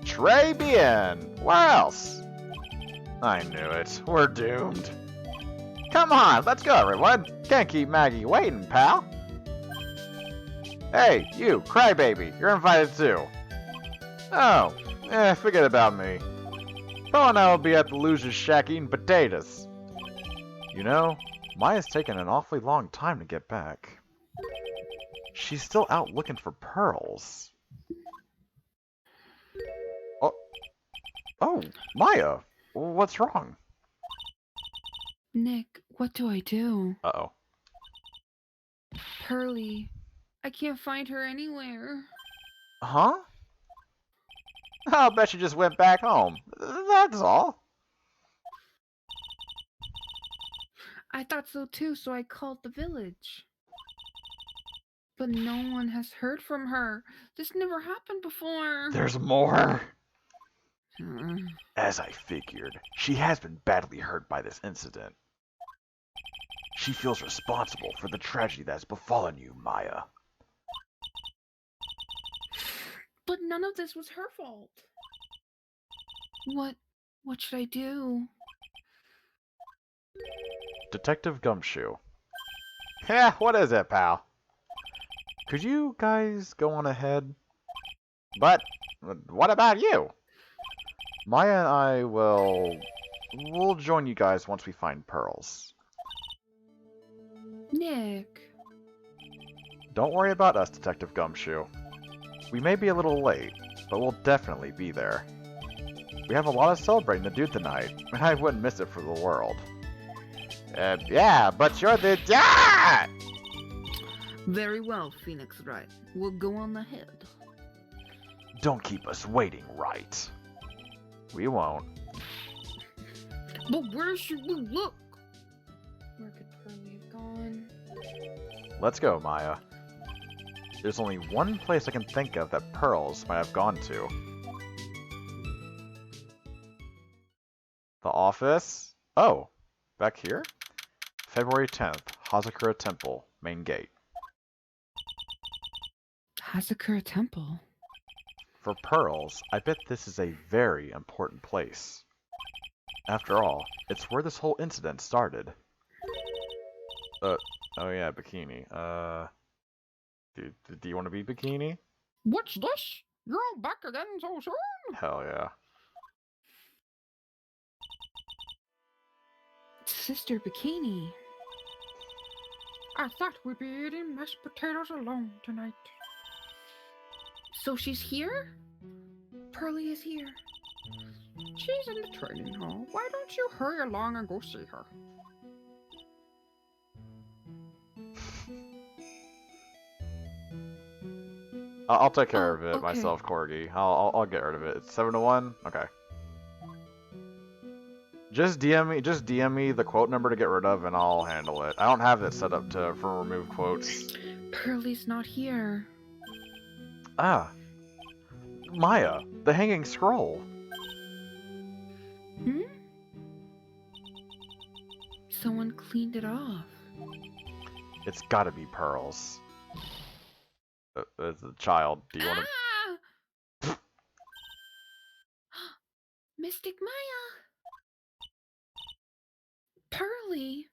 Très bien. Where else? I knew it. We're doomed. Come on, let's go, everyone. Can't keep Maggie waiting, pal. Hey, you, crybaby. You're invited too. Oh, forget about me. Pearl and I will be at the loser's shack eating potatoes. You know, Maya's taken an awfully long time to get back. She's still out looking for pearls. Oh, Maya! What's wrong? Nick, what do I do? Uh-oh. Pearly, I can't find her anywhere. Huh? I'll bet she just went back home. That's all. I thought so too, so I called the village. But no one has heard from her. This never happened before. There's more. Uh, As I figured, she has been badly hurt by this incident. She feels responsible for the tragedy that has befallen you, Maya. But none of this was her fault. What should I do? Detective Gumshoe. Yeah, what is it, pal? Could you guys go on ahead? But what about you? Maya and I we'll join you guys once we find pearls. Nick. Don't worry about us, Detective Gumshoe. We may be a little late, but we'll definitely be there. We have a lot of celebrating to do tonight, and I wouldn't miss it for the world. Yeah, but you're the... Ah! Very well, Phoenix Wright. We'll go on ahead. Don't keep us waiting, right? We won't. But where should we look? Where could Pearly have gone? Let's go, Maya. There's only one place I can think of that pearls might have gone to. The office? Oh, back here? February 10th, Hazakura Temple, main gate. Hazakura Temple? For pearls, I bet this is a very important place. After all, it's where this whole incident started. Oh yeah, Bikini. Do you want to be Bikini? What's this? You're all back again so soon? Hell yeah. Sister Bikini. I thought we'd be eating mashed potatoes alone tonight. So she's here? Pearly is here. She's in the training hall. Why don't you hurry along and go see her? I'll take care Oh, of it okay. myself, Corgi. I'll get rid of it. It's 7-1. Okay. Just DM me the quote number to get rid of, and I'll handle it. I don't have it set up for remove quotes. Pearlie's not here. Ah, Maya, the hanging scroll. Hmm? Someone cleaned it off. It's gotta be Pearls. As a child, do you want to? Ah! Mystic Maya! Pearlie!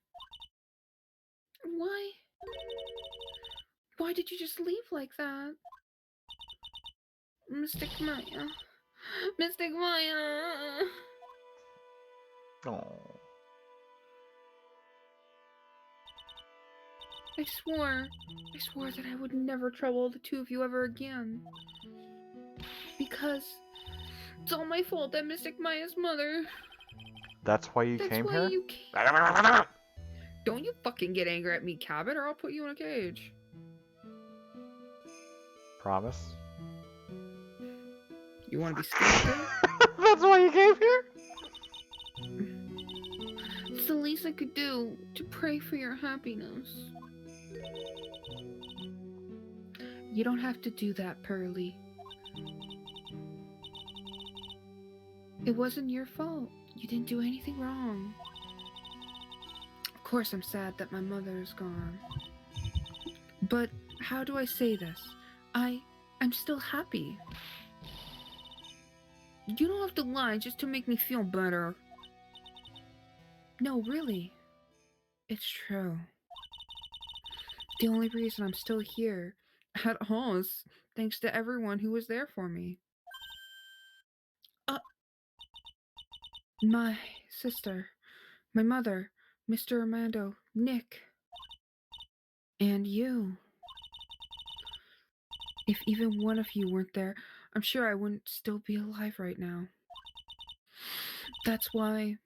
Why? Why did you just leave like that? Mystic Maya. Mystic Maya! Oh. I swore that I would never trouble the two of you ever again. Because it's all my fault that Mystic Maya's mother. That's why you That's came why here? you came. Don't you fucking get angry at me, Cabot, or I'll put you in a cage. Promise? You want to be scared? That's why you came here? It's the least I could do to pray for your happiness. You don't have to do that, Pearlie. It wasn't your fault. You didn't do anything wrong. Of course, I'm sad that my mother is gone. But how do I say this? I'm still happy. You don't have to lie just to make me feel better. No, really. It's true. The only reason I'm still here at all is thanks to everyone who was there for me. My sister, my mother, Mr. Armando, Nick, and you. If even one of you weren't there, I'm sure I wouldn't still be alive right now. That's why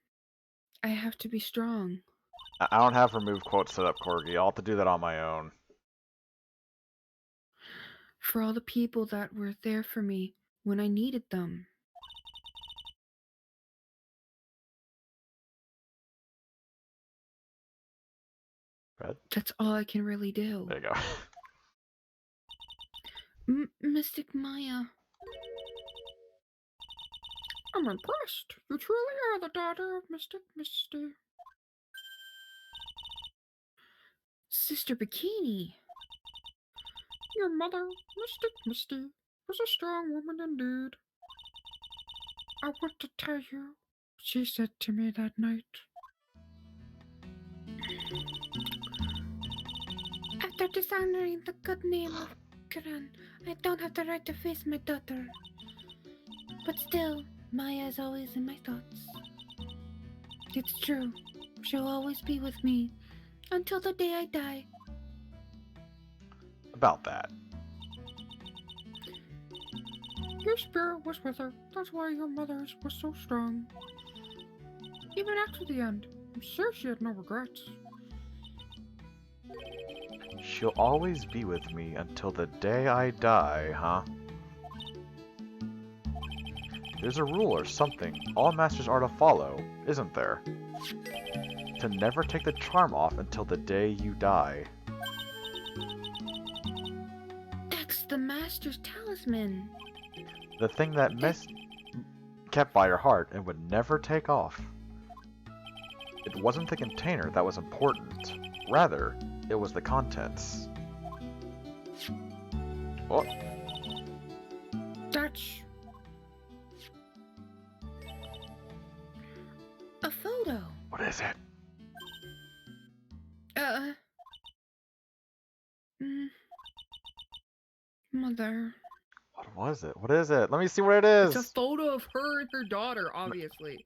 I have to be strong. I don't have remove quotes set up, Corgi. I'll have to do that on my own. For all the people that were there for me when I needed them. Red? That's all I can really do. There you go. Mystic Maya. I'm impressed. You truly are the daughter of Mystic Misty. Sister Bikini. Your mother, Mystic Misty, was a strong woman indeed. I want to tell you, she said to me that night. After dishonoring the good name of Kiran, I don't have the right to face my daughter. But still, Maya is always in my thoughts. It's true. She'll always be with me until the day I die. About that. Your spirit was with her. That's why your mother's was so strong. Even after the end, I'm sure she had no regrets. She'll always be with me until the day I die, huh? There's a rule or something all masters are to follow, isn't there? To never take the charm off until the day you die. That's the master's talisman. The thing that kept by your heart and would never take off. It wasn't the container that was important. Rather, it was the contents. What? That's a photo. What is it? Mother. What was it? What is it? Let me see what it is. It's a photo of her and her daughter, obviously.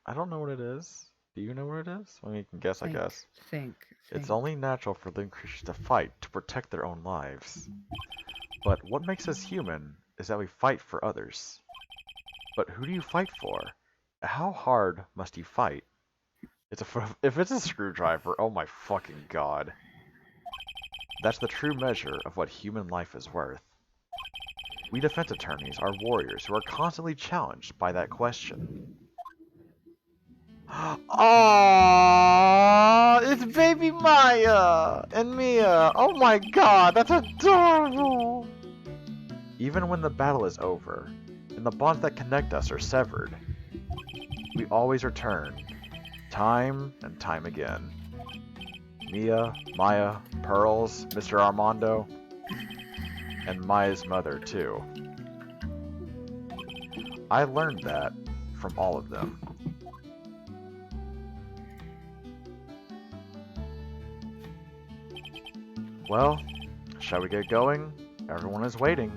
I don't know what it is. Do you know what it is? Well, you can guess, I guess. Think. It's only natural for living creatures to fight to protect their own lives. But what makes us human is that we fight for others. But who do you fight for? How hard must you fight? If it's a screwdriver, oh my fucking god. That's the true measure of what human life is worth. We defense attorneys are warriors who are constantly challenged by that question. Aww, it's baby Maya and Mia. Oh my god, that's adorable. Even when the battle is over, and the bonds that connect us are severed, we always return, time and time again. Mia, Maya, Pearls, Mr. Armando, and Maya's mother, too. I learned that from all of them. Well, shall we get going? Everyone is waiting.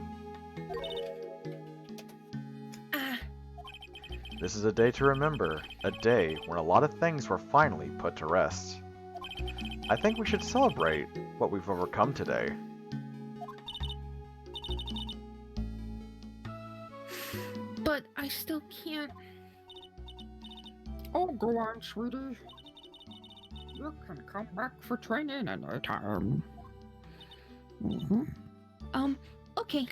This is a day to remember, a day when a lot of things were finally put to rest. I think we should celebrate what we've overcome today. But I still can't. Oh, go on, sweetie. You can come back for training anytime. Okay.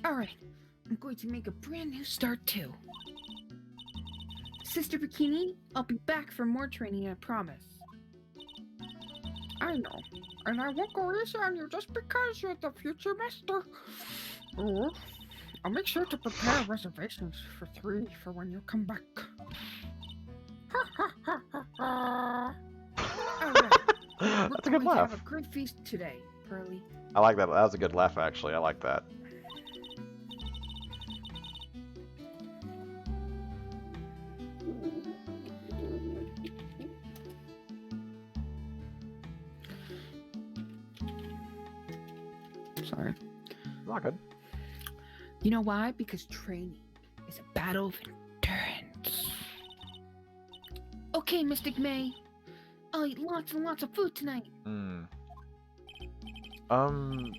Alright, I'm going to make a brand new start too. Sister Bikini, I'll be back for more training, I promise. I know, and I won't go easy on you just because you're the future master. Oh, I'll make sure to prepare reservations for 3 for when you come back. Ha ha ha ha ha. Alright, we're That's a good going to laugh. have a great feast today, Pearly. I like that. That was a good laugh, actually. I like that. Sorry. Not good. You know why? Because training is a battle of endurance. Okay, Mystic May. I'll eat lots and lots of food tonight.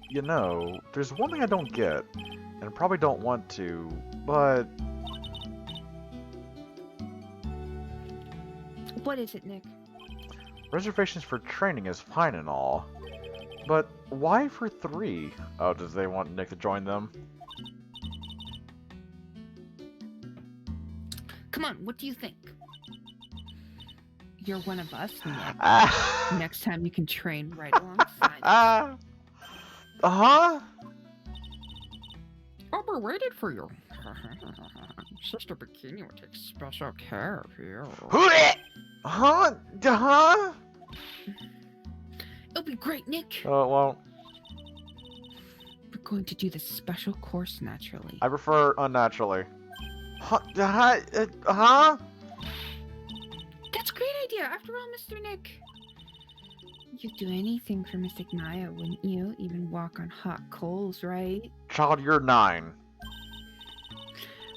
You know, there's one thing I don't get, and I probably don't want to, but What is it, Nick? reservations for training is fine and all, but why for 3? Oh, does they want Nick to join them? Come on, what do you think? You're one of us, Nick. Next time you can train right alongside us. Huh? I'll be waiting for you. Sister Bikini will take special care of you. Huh? Huh? It'll be great, Nick. Oh, it won't. We're going to do this special course naturally. I prefer unnaturally. Huh? That's a great idea. After all, Mr. Nick. You'd do anything for Mystic Maya, wouldn't you? Even walk on hot coals, right? Child, you're 9.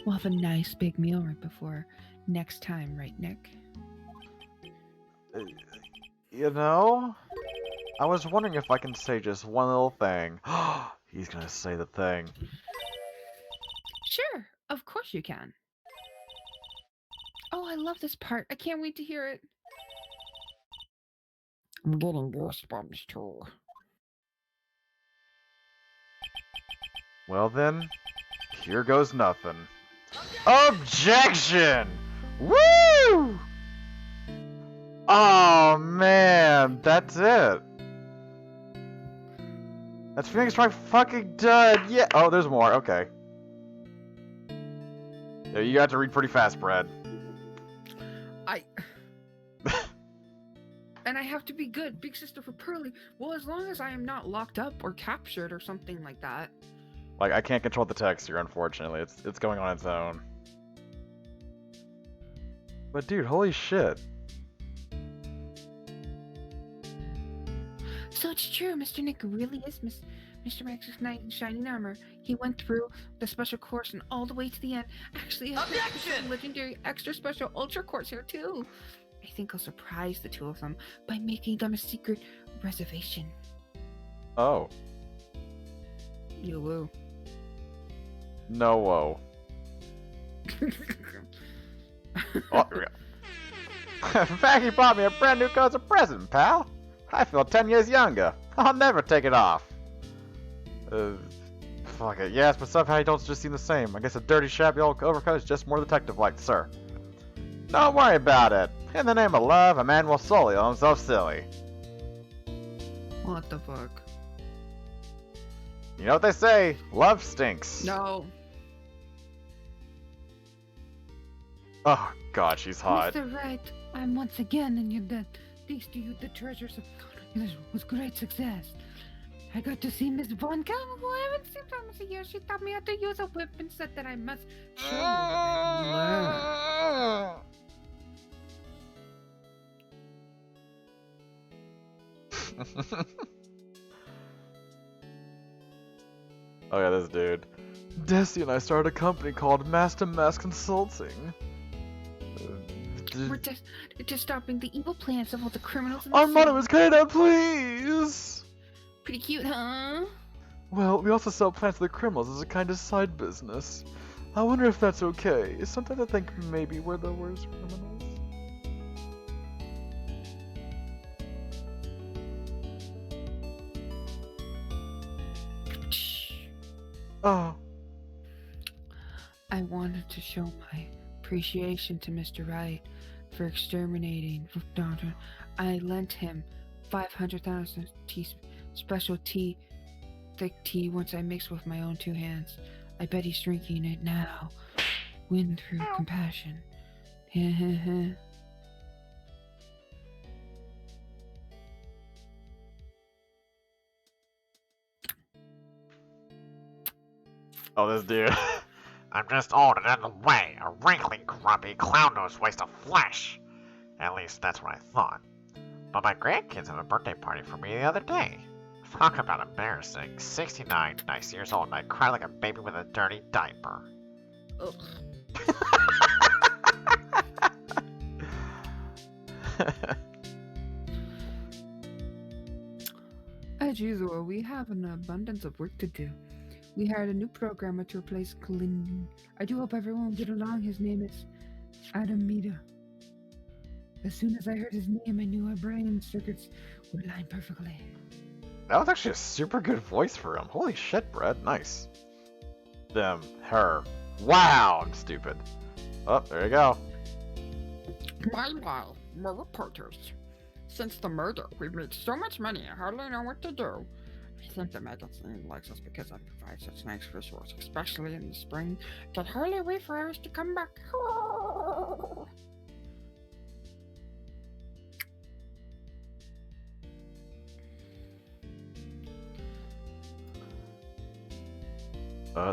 We'll have a nice big meal right before next time, right, Nick? You know? I was wondering if I can say just one little thing. He's gonna say the thing. Sure, of course you can. Oh, I love this part. I can't wait to hear it. I'm getting goosebumps too. Well then, here goes nothing. Objection! Woo! Oh man, that's it. That's Phoenix Wright fucking done. Yeah. Oh, there's more. Okay. Yeah, you got to read pretty fast, Brad. And I have to be good, big sister for Pearly. Well, as long as I am not locked up or captured or something like that. Like, I can't control the text here, unfortunately. It's going on its own. But dude, holy shit. So it's true, Mr. Nick really is Mr. Max's knight in shining armor. He went through the special course and all the way to the end. Actually, I have a legendary extra special ultra course here too. I think I'll surprise the two of them by making them a secret reservation. Oh. You woo. No whoa. Oh, here we go. Maggie bought me a brand new coat as a present, pal. I feel 10 years younger. I'll never take it off. Uh, Fuck it. Yes, but somehow you don't just seem the same. I guess a dirty, shabby old overcoat is just more detective-like, sir. Don't worry about it. In the name of love, a man will solely own himself silly. What the fuck? You know what they say? Love stinks. No. Oh, God, she's hot. Mr. Wright, I'm once again in your debt. Thanks to you, the treasures of this was great success. I got to see Miss Von Calm, who I haven't seen for almost a year. She taught me how to use a whip and said that I must show you what Oh yeah, this dude. Desi and I started a company called Master Mass Consulting. We're just stopping the evil plans of all the criminals in the Our city. motto is Canada, please! Pretty cute, huh? Well, we also sell plants to the criminals as a kind of side business. I wonder if that's okay. Sometimes I think maybe we're the worst criminals. Oh. I wanted to show my appreciation to Mr. Wright for exterminating Doctor. I lent him 500,000 special tea, thick tea, once I mixed with my own 2 hands. I bet he's drinking it now. Win through compassion. Heh heh heh. Oh, this dude. I'm just old and in the way, a wrinkly, grumpy, clown-nosed waste of flesh. At least that's what I thought. But my grandkids have a birthday party for me the other day. Talk about embarrassing. 69 nice years old and I cry like a baby with a dirty diaper. Ugh. As usual, we have an abundance of work to do. We hired a new programmer to replace Clinton. I do hope everyone will get along. His name is Adam Mita. As soon as I heard his name, I knew our brain circuits would line perfectly. That was actually a super good voice for him. Holy shit, Brett. Nice. Them. Her. Wow, I'm stupid. Oh, there you go. Meanwhile, more reporters. Since the murder, we've made so much money, I hardly know what to do. I think the magazine likes us because I provide such nice visuals, especially in the spring. Can hardly wait for ours to come back.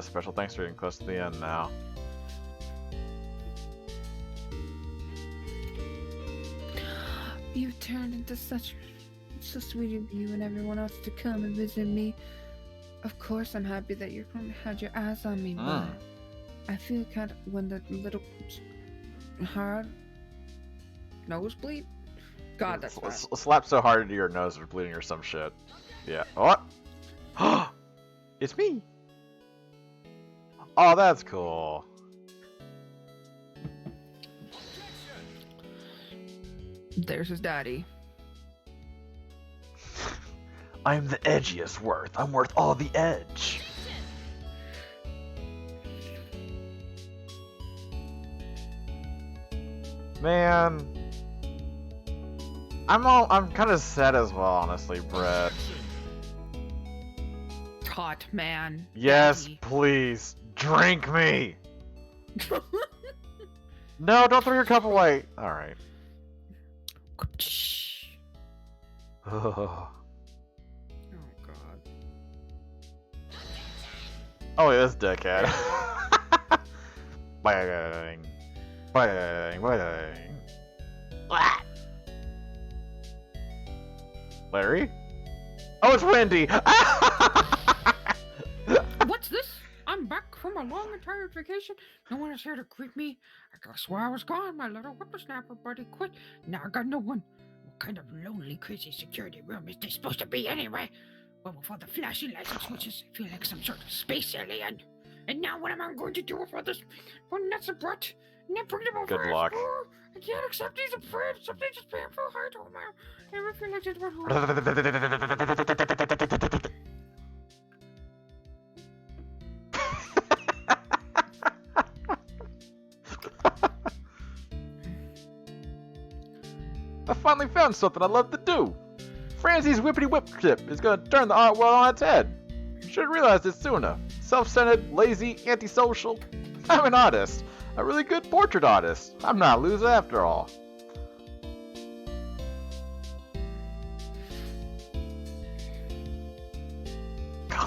Special thanks for getting close to the end now. You've turned into so sweet of you and everyone else to come and visit me. Of course, I'm happy that you had your eyes on me, but I feel kind of when the little hard nosebleed. God, that's bad. Slap so hard into your nose or bleeding or some shit. Yeah. What? It's me. Oh, that's cool. There's his daddy. I'm the edgiest worth. I'm worth all the edge. Man. I'm kind of sad as well, honestly, Brett. Hot man. Yes, Daddy. please. Drink me. No, don't throw your cup away. Alright. Oh god. Oh, yeah, this dickhead. Bang. Bang. Bang. Larry? Oh, it's Wendy! What's this? I'm back from a long retired vacation. No one is here to greet me. I guess while I was gone, my little whippersnapper buddy quit. Now I got no one. What kind of lonely, crazy security room is this supposed to be anyway? Well, before the flashing lights and switches, I feel like some sort of space alien. And now what am I going to do with all this? Well, that's a brat. Good luck. I can't accept these afraid. Something just painful hard home. I never feel like it went home. I finally found something I love to do. Franzie's whippity whip tip is gonna turn the art world on its head. Should've realized it sooner. Self-centered, lazy, antisocial. I'm an artist. A really good portrait artist. I'm not a loser after all.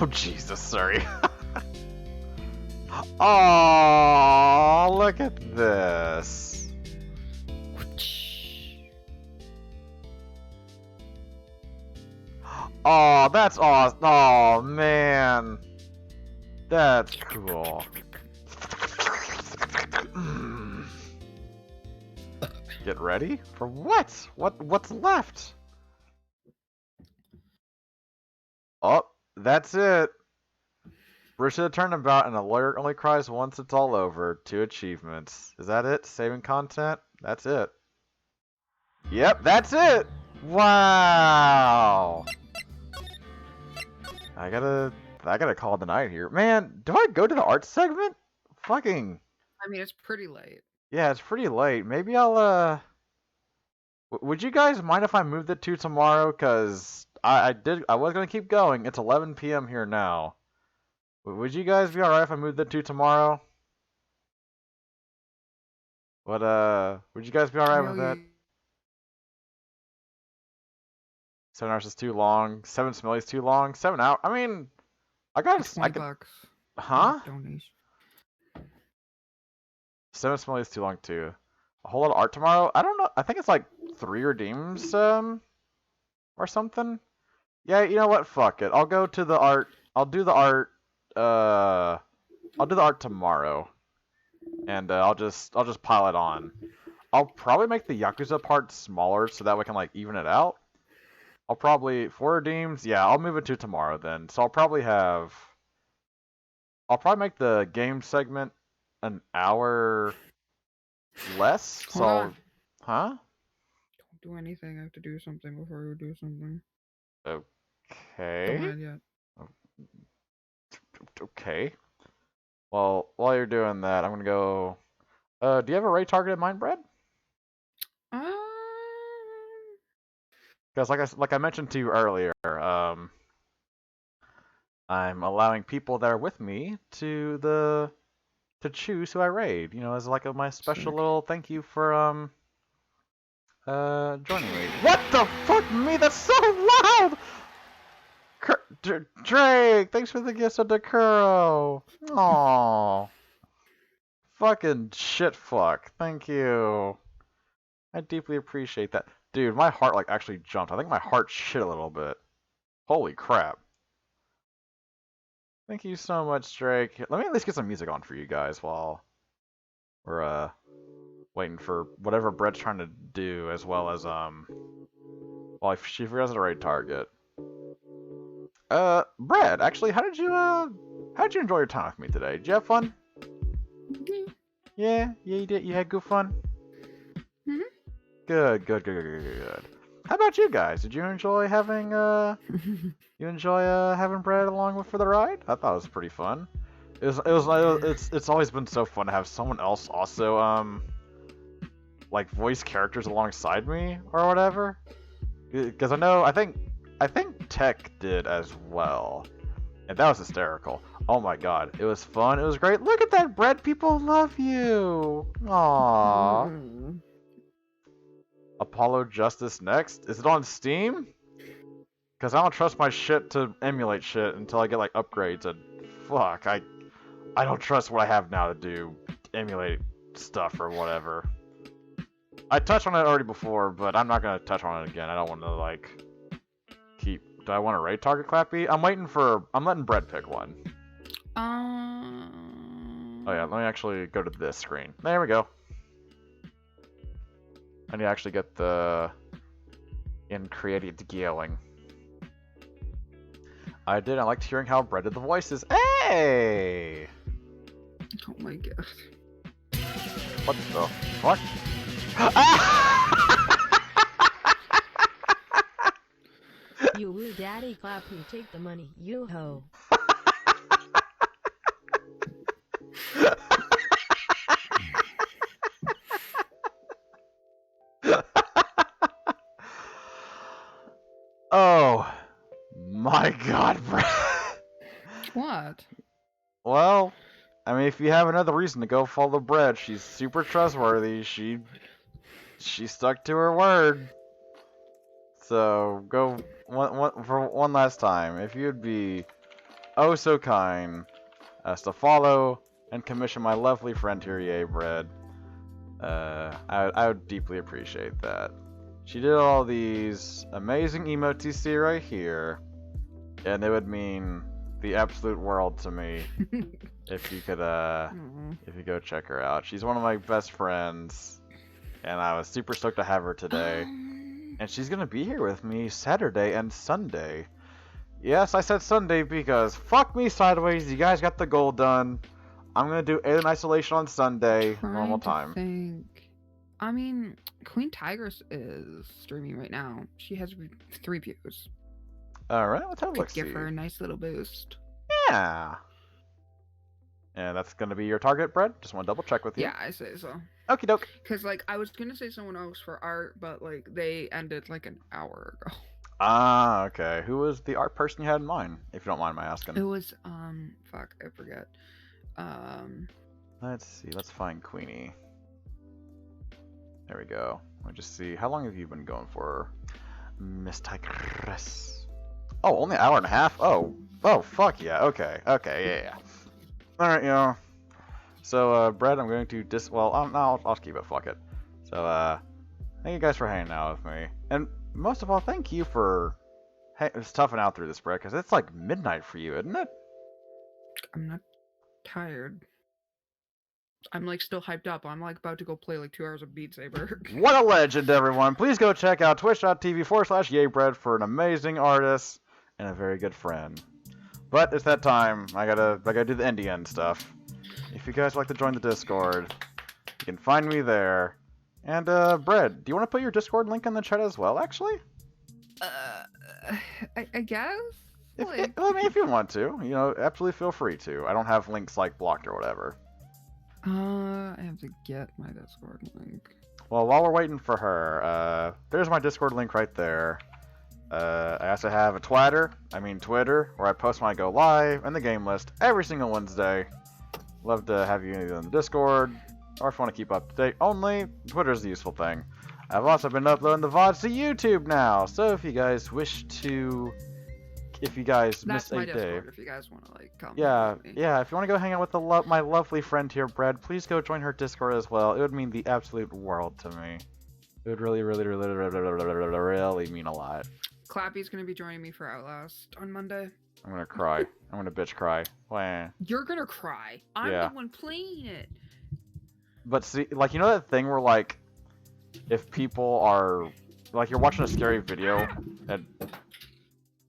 Oh, Jesus, sorry. Oh, look at this. Oh, that's awesome. Oh, man. That's cool. Get ready? For what? What's left? Oh, that's it. Bruce should have turned about and a lawyer only cries once it's all over. 2 achievements. Is that it? Saving content? That's it. Yep, that's it! Wow! I gotta call it the night here. Man, do I go to the art segment? Fucking... I mean, it's pretty late. Yeah, it's pretty late. Maybe I'll, would you guys mind if I moved it to tomorrow? Cause I was gonna keep going. It's 11 p.m. here now. Would you guys be alright if I moved it to tomorrow? Would you guys be alright with that? 7 hours is too long. 7 smelly is too long. 7 hours. I mean, I could. $20. Huh? Donation. 7 smelly is too long too. A whole lot of art tomorrow. I don't know. I think it's like 3 redeems, or something. Yeah, you know what? Fuck it. I'll go to the art. I'll do the art. I'll do the art tomorrow, and I'll just pile it on. I'll probably make the Yakuza part smaller so that we can like even it out. I'll probably 4 redeems. Yeah, I'll move it to tomorrow then. So I'll probably make the game segment an hour less. Hold on. Huh? Don't do anything. I have to do something before we do something. Okay. Don't end yet. Okay. Well, while you're doing that, I'm gonna go. Do you have a rate target in mind, Brad? Because like I mentioned to you earlier, I'm allowing people that are with me to choose who I raid. You know, as like my special little thank you for joining me. What the fuck, me? That's so loud. Drake, thanks for the gifts of Dekuro. Aww. Fucking shit fuck. Thank you. I deeply appreciate that. Dude, my heart like actually jumped. I think my heart shit a little bit. Holy crap. Thank you so much, Drake. Let me at least get some music on for you guys while we're waiting for whatever Brett's trying to do, as well as while she figures out the right target. Brett, actually, how did you enjoy your time with me today? Did you have fun? Yeah, you did. You had good fun. Good. How about you guys? Did you enjoy having having Brett along with for the ride? I thought it was pretty fun. It's always been so fun to have someone else also like voice characters alongside me or whatever. Because I think Tech did as well, and that was hysterical. Oh my god, it was fun. It was great. Look at that, Brett. People love you. Aww. Apollo Justice next? Is it on Steam? Because I don't trust my shit to emulate shit until I get like upgrades, and fuck, I don't trust what I have now to emulate stuff or whatever. I touched on it already before, but I'm not gonna touch on it again. I don't want to like keep. Do I want to raid target Clappy? I'm letting Brett pick one. Oh yeah, let me actually go to this screen. There we go. I need to actually get the created going. I liked hearing how Brett did the voices. Hey! Oh my god. What the fuck? You woo daddy clap who take the money, you ho. my god, Brad. What? Well, I mean, if you have another reason to go follow Brad, she's super trustworthy. She stuck to her word. So go for one last time. If you'd be oh so kind as to follow and commission my lovely friend here, Yaybread, I would deeply appreciate that. She did all these amazing emotes you see right here, and it would mean the absolute world to me if you could if you go check her out. She's one of my best friends, and I was super stoked to have her today. And she's gonna be here with me Saturday and Sunday. Yes, I said Sunday because fuck me sideways. You guys got the goal done. I'm gonna do Alien Isolation on Sunday, normal time. Think. I mean, Queen Tigress is streaming right now. She has 3 views. Alright, let's have a Could look. give her a nice little boost. Yeah. And that's gonna be your target, Brett? Just want to double check with you. Yeah, I say so. Okie doke. Because, like, I was gonna say someone else for art, but, like, they ended, like, an hour ago. Ah, okay. Who was the art person you had in mind, if you don't mind my asking? It was, fuck, I forget. Let's see. Let's find Queenie. There we go. Let me just see. How long have you been going for, Miss Tigress? Oh, only an hour and a half? Oh, fuck yeah. Okay, yeah. Alright, So, Brett, I'm going to well, I'll keep it, fuck it. So, thank you guys for hanging out with me. And most of all, thank you for toughing out through this, Brett, because it's like midnight for you, isn't it? I'm not tired. I'm, like, still hyped up. I'm, like, about to go play, like, 2 hours of Beat Saber. What a legend, everyone. Please go check out twitch.tv/Yaybread for an amazing artist and a very good friend. But it's that time. I gotta do the indie end stuff. If you guys would like to join the Discord, you can find me there. And, Brad, do you want to put your Discord link in the chat as well, actually? I guess? If you want to, absolutely feel free to. I don't have links, like, blocked or whatever. I have to get my Discord link. Well, while we're waiting for her, there's my Discord link right there. I also have a Twitter, where I post when I go live, and the game list every single Wednesday. Love to have you either in the Discord, or if you want to keep up to date only, Twitter's the useful thing. I've also been uploading the VODs to YouTube now, so if you guys missed my a day. Discord if you guys want to, like, come. Yeah, with me. yeah, if you want to go hang out with my lovely friend here, Brad, please go join her Discord as well. It would mean the absolute world to me. It would really, really, really, really mean a lot. Clappy's gonna be joining me for Outlast on Monday. I'm gonna cry. I'm gonna bitch cry. Wah. You're gonna cry. I'm Yeah. the one playing it. But see, like, that thing where, like, if people are, like, you're watching a scary video, and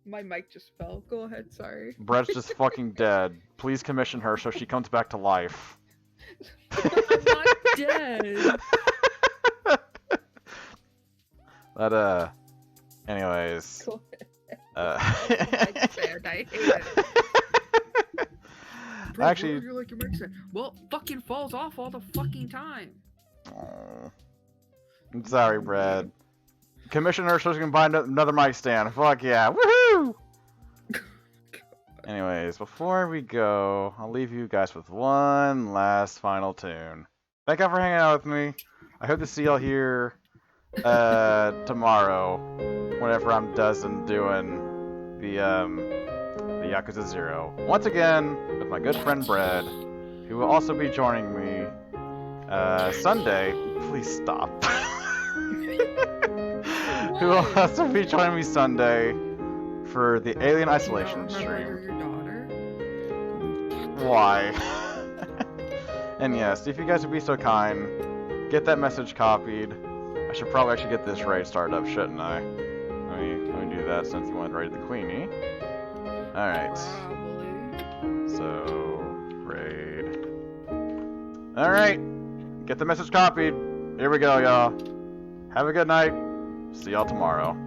My mic just fell. Go ahead, sorry. Brett's just fucking dead, please commission her so she comes back to life. I'm not dead. But, anyways. Go ahead. Mic's dead. I hate it. Bro, Actually, you're like your mic's dead. Well, fucking falls off all the fucking time. oh, I'm sorry, Brad. Commission her so she can buy another mic stand. Fuck yeah. Woohoo! Anyways, before we go, I'll leave you guys with one last final tune. Thank you for hanging out with me. I hope to see y'all here tomorrow, whenever I'm doing the Yakuza 0. Once again, with my good friend Brad, who will also be joining me Sunday. Please stop. Who will also be joining me Sunday for the Alien Isolation stream. Why? And yes, if you guys would be so kind, get that message copied. I should probably actually get this raid started up, shouldn't I? Let me do that since you wanted to raid the Queenie. Alright. So, raid. Alright. Get the message copied. Here we go, y'all. Have a good night. See y'all tomorrow.